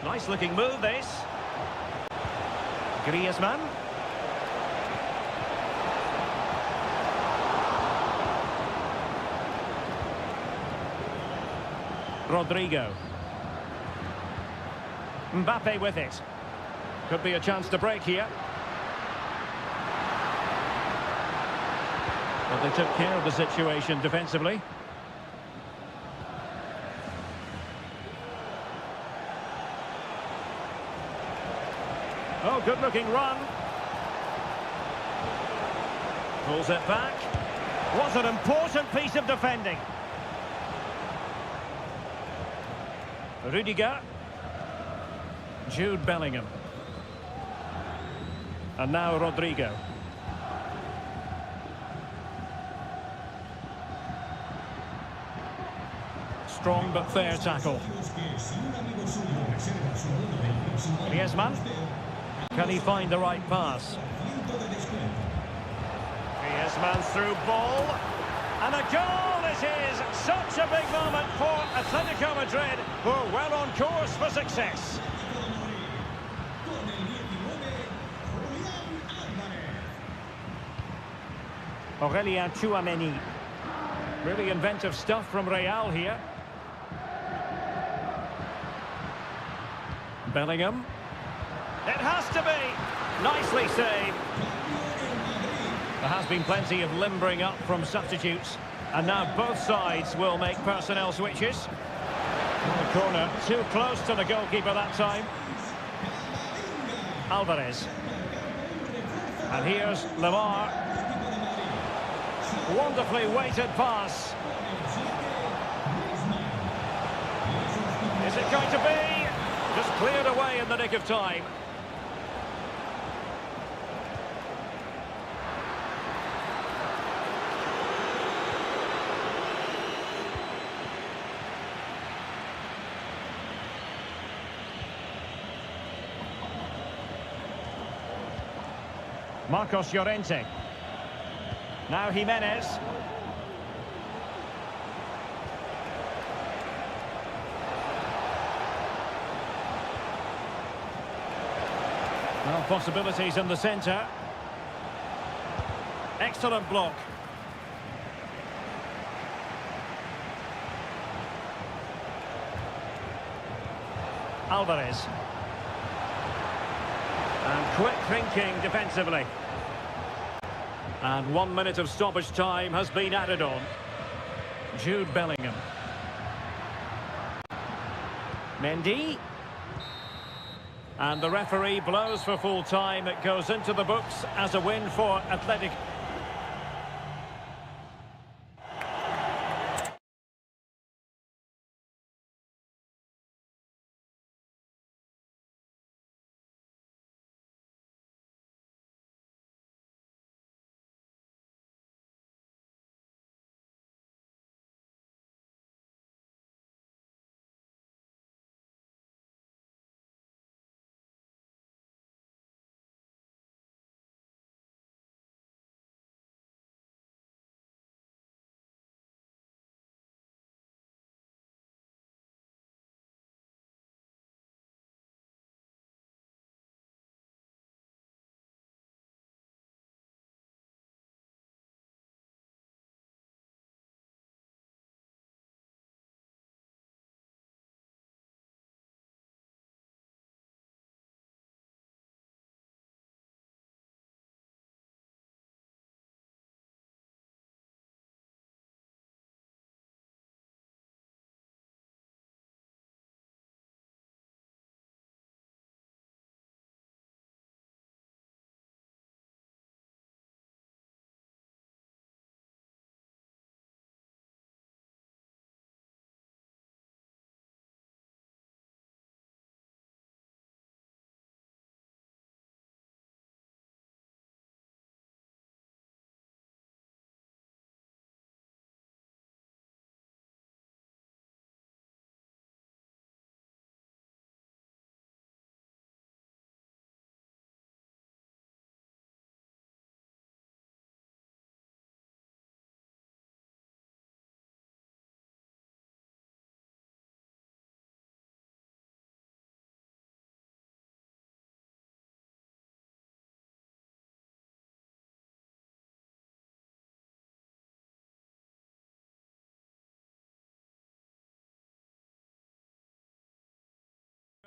Nice looking move, this. Griezmann. Rodrigo. Mbappe with it. Could be a chance to break here. But they took care of the situation defensively. Oh, good-looking run. Pulls it back. Was an important piece of defending. Rudiger. Jude Bellingham. And now Rodrigo. Strong but fair tackle. Griezmann. Can he find the right pass? Griezmann's through ball. And a goal it is! Such a big moment for Atletico Madrid, who are well on course for success. Aurelien Chouameni. Really inventive stuff from Real here. Bellingham. It has to be! Nicely saved. There has been plenty of limbering up from substitutes. And now both sides will make personnel switches. The corner too close to the goalkeeper that time. Alvarez. And here's Lamar. Wonderfully weighted pass. Is it going to be? Just cleared away in the nick of time. Marcos Llorente. Now Jimenez. Well, possibilities in the centre. Excellent block. Alvarez. And quick thinking defensively. And 1 minute of stoppage time has been added on. Jude Bellingham. Mendy. And the referee blows for full time. It goes into the books as a win for Athletic.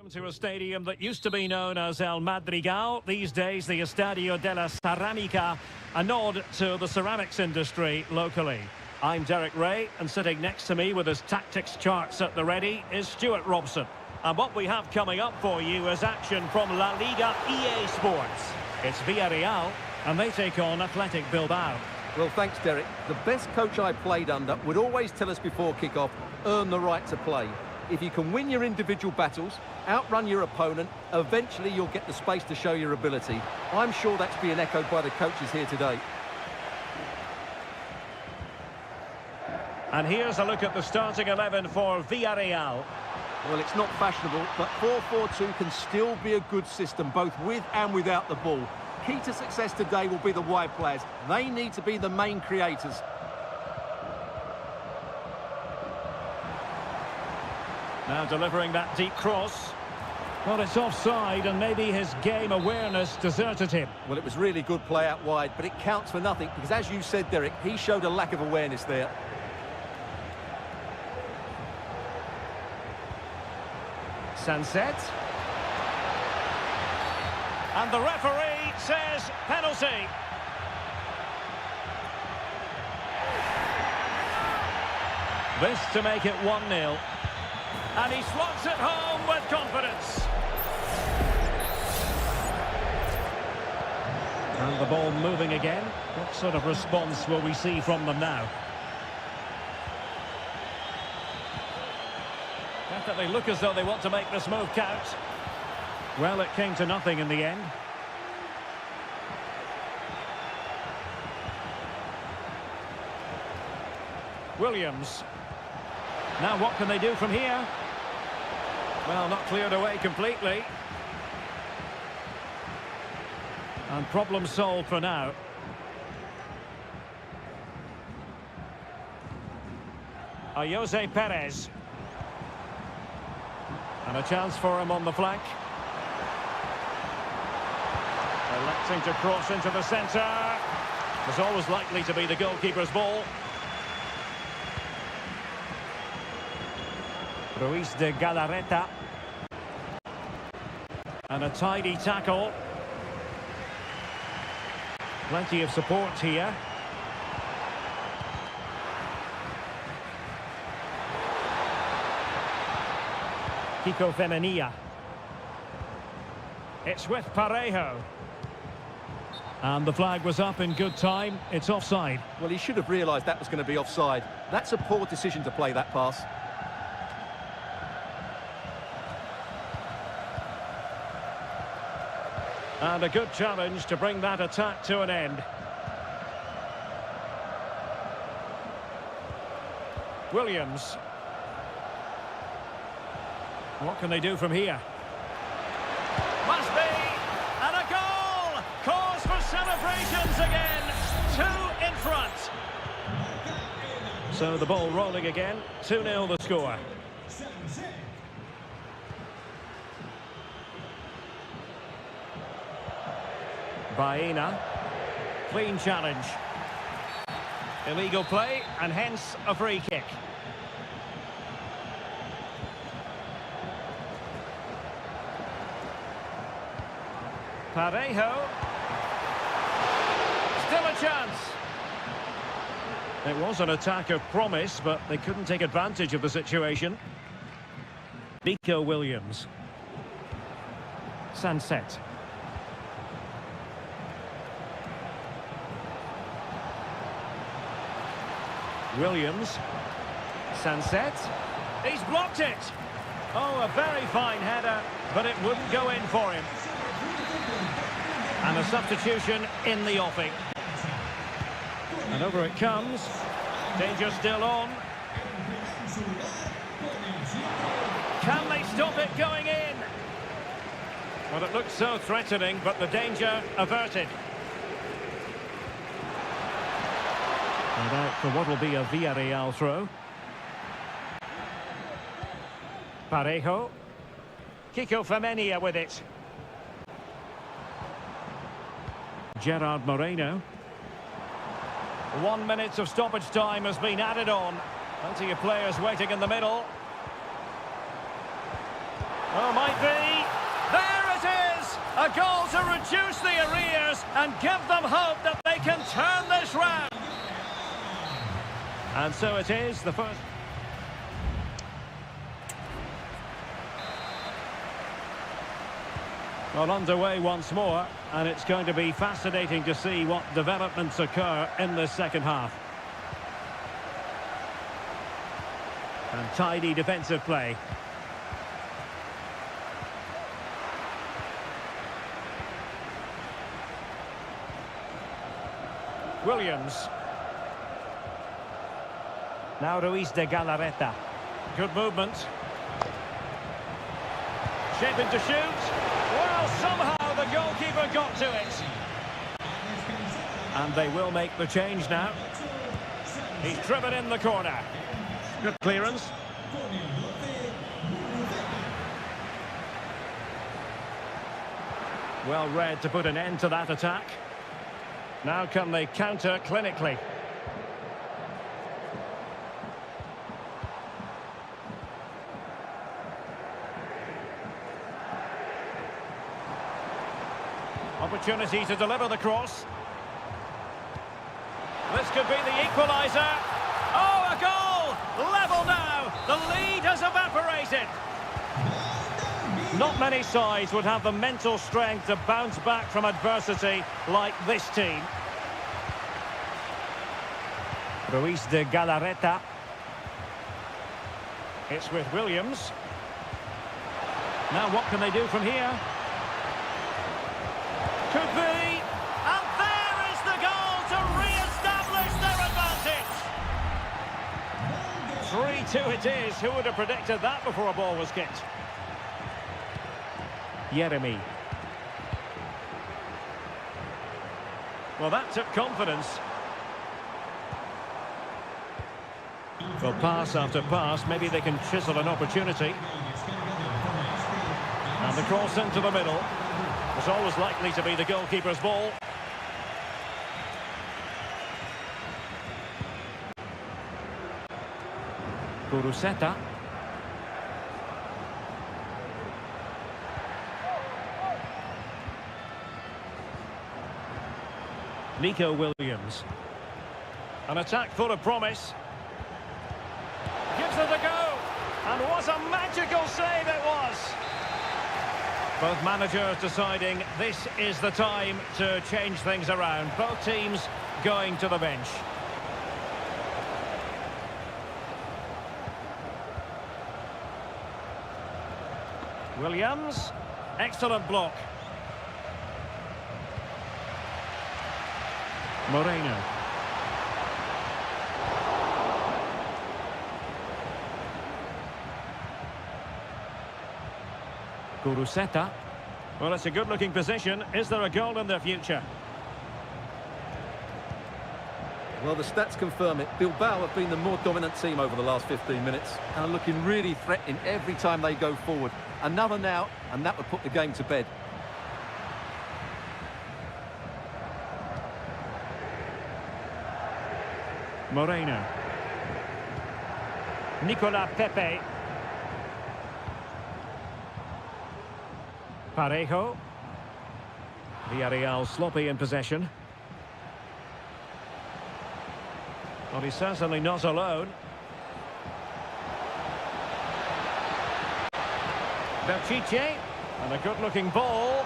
To a stadium that used to be known as El Madrigal, these days the Estadio de la Ceramica, a nod to the ceramics industry locally. I'm Derek Ray, and sitting next to me with his tactics charts at the ready is Stuart Robson. And what we have coming up for you is action from La Liga EA Sports. It's Villarreal, and they take on Athletic Bilbao. Well, thanks, Derek. The best coach I played under would always tell us before kick-off, earn the right to play. If you can win your individual battles, outrun your opponent, eventually you'll get the space to show your ability. I'm sure that's being echoed by the coaches here today. And here's a look at the starting 11 for Villarreal. Well, it's not fashionable, but 4-4-2 can still be a good system, both with and without the ball. Key to success today will be the wide players. They need to be the main creators. Now delivering that deep cross. Well, it's offside, and maybe his game awareness deserted him. Well, it was really good play out wide, but it counts for nothing, because as you said, Derek, he showed a lack of awareness there. Sunset. And the referee says penalty. This to make it 1-0. And he slots it home with confidence. And the ball moving again. What sort of response will we see from them now? Definitely look as though they want to make this move count. Well, it came to nothing in the end. Williams. Now what can they do from here? Well, not cleared away completely. And problem solved for now. Jose Perez. And a chance for him on the flank. Electing to cross into the centre. Was always likely to be the goalkeeper's ball. Ruiz de Galarreta. And a tidy tackle. Plenty of support here. Kiko Femenia. It's with Parejo. And the flag was up in good time. It's offside. Well, he should have realised that was going to be offside. That's a poor decision to play that pass. And a good challenge to bring that attack to an end. Williams. What can they do from here? Must be! And a goal! Cause for celebrations again. 2 in front. So the ball rolling again. 2-0 the score. Baena. Clean challenge. Illegal play and hence a free kick. Parejo. Still a chance. It was an attack of promise, but they couldn't take advantage of the situation. Nico Williams. Sunset. Williams. Sunset. He's blocked it. Oh, a very fine header, but it wouldn't go in for him. And a substitution in the offing. And over it comes. Danger still on. Can they stop it going in? Well, it looked so threatening, but the danger averted. And out for what will be a Villarreal throw. Parejo. Kiko Femenia with it. Gerard Moreno. 1 minute of stoppage time has been added on. Plenty of players waiting in the middle. Well, might be. There it is! A goal to reduce the arrears and give them hope that they can turn this round. And so it is, the first... Well, underway once more, and it's going to be fascinating to see what developments occur in this second half. And tidy defensive play. Williams. Now Ruiz de Galarreta. Good movement. Shaping to shoot. Well, somehow the goalkeeper got to it. And they will make the change now. He's driven in the corner. Good clearance. Well read to put an end to that attack. Now can they counter clinically? Opportunity to deliver the cross. This could be the equaliser. Oh, a goal! Level now. The lead has evaporated. Not many sides would have the mental strength to bounce back from adversity like this team. Ruiz de Galarreta. It's with Williams. Now what can they do from here? Could be. And there is the goal to re-establish their advantage. 3-2 it is. Who would have predicted that before a ball was kicked? Jeremy. Well, that took confidence. Well, pass after pass, maybe they can chisel an opportunity. And the cross into the middle. It's always likely to be the goalkeeper's ball. Kuruseta. Nico Williams. An attack full of promise. Gives it a go. And what a magical save it was. Both managers deciding this is the time to change things around. Both teams going to the bench. Williams. Excellent block. Moreno. Kuruseta. Well, it's a good-looking position. Is there a goal in their future? Well, the stats confirm it. Bilbao have been the more dominant team over the last 15 minutes and are looking really threatening every time they go forward. Another now, and that would put the game to bed. Moreno. Nicola Pepe. Parejo. Villarreal sloppy in possession. Well, he's certainly not alone. Belchiche. And a good-looking ball.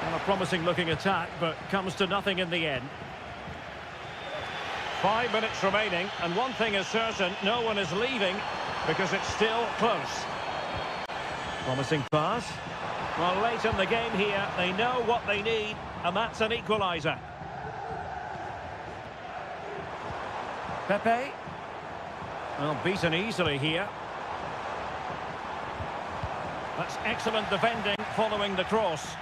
And a promising-looking attack, but comes to nothing in the end. 5 minutes remaining, and one thing is certain, no one is leaving because it's still close. Promising pass. Well, late in the game here, they know what they need, and that's an equaliser. Pepe. Well, beaten easily here. That's excellent defending following the cross.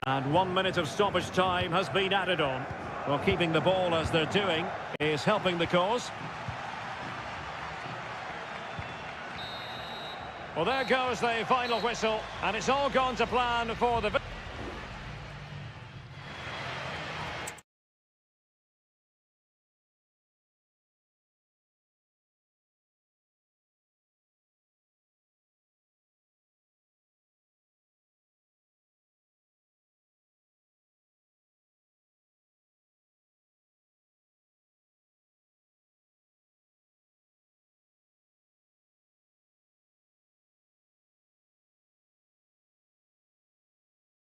And 1 minute of stoppage time has been added on. Well, keeping the ball as they're doing is helping the cause. Well, there goes the final whistle, and it's all gone to plan for the...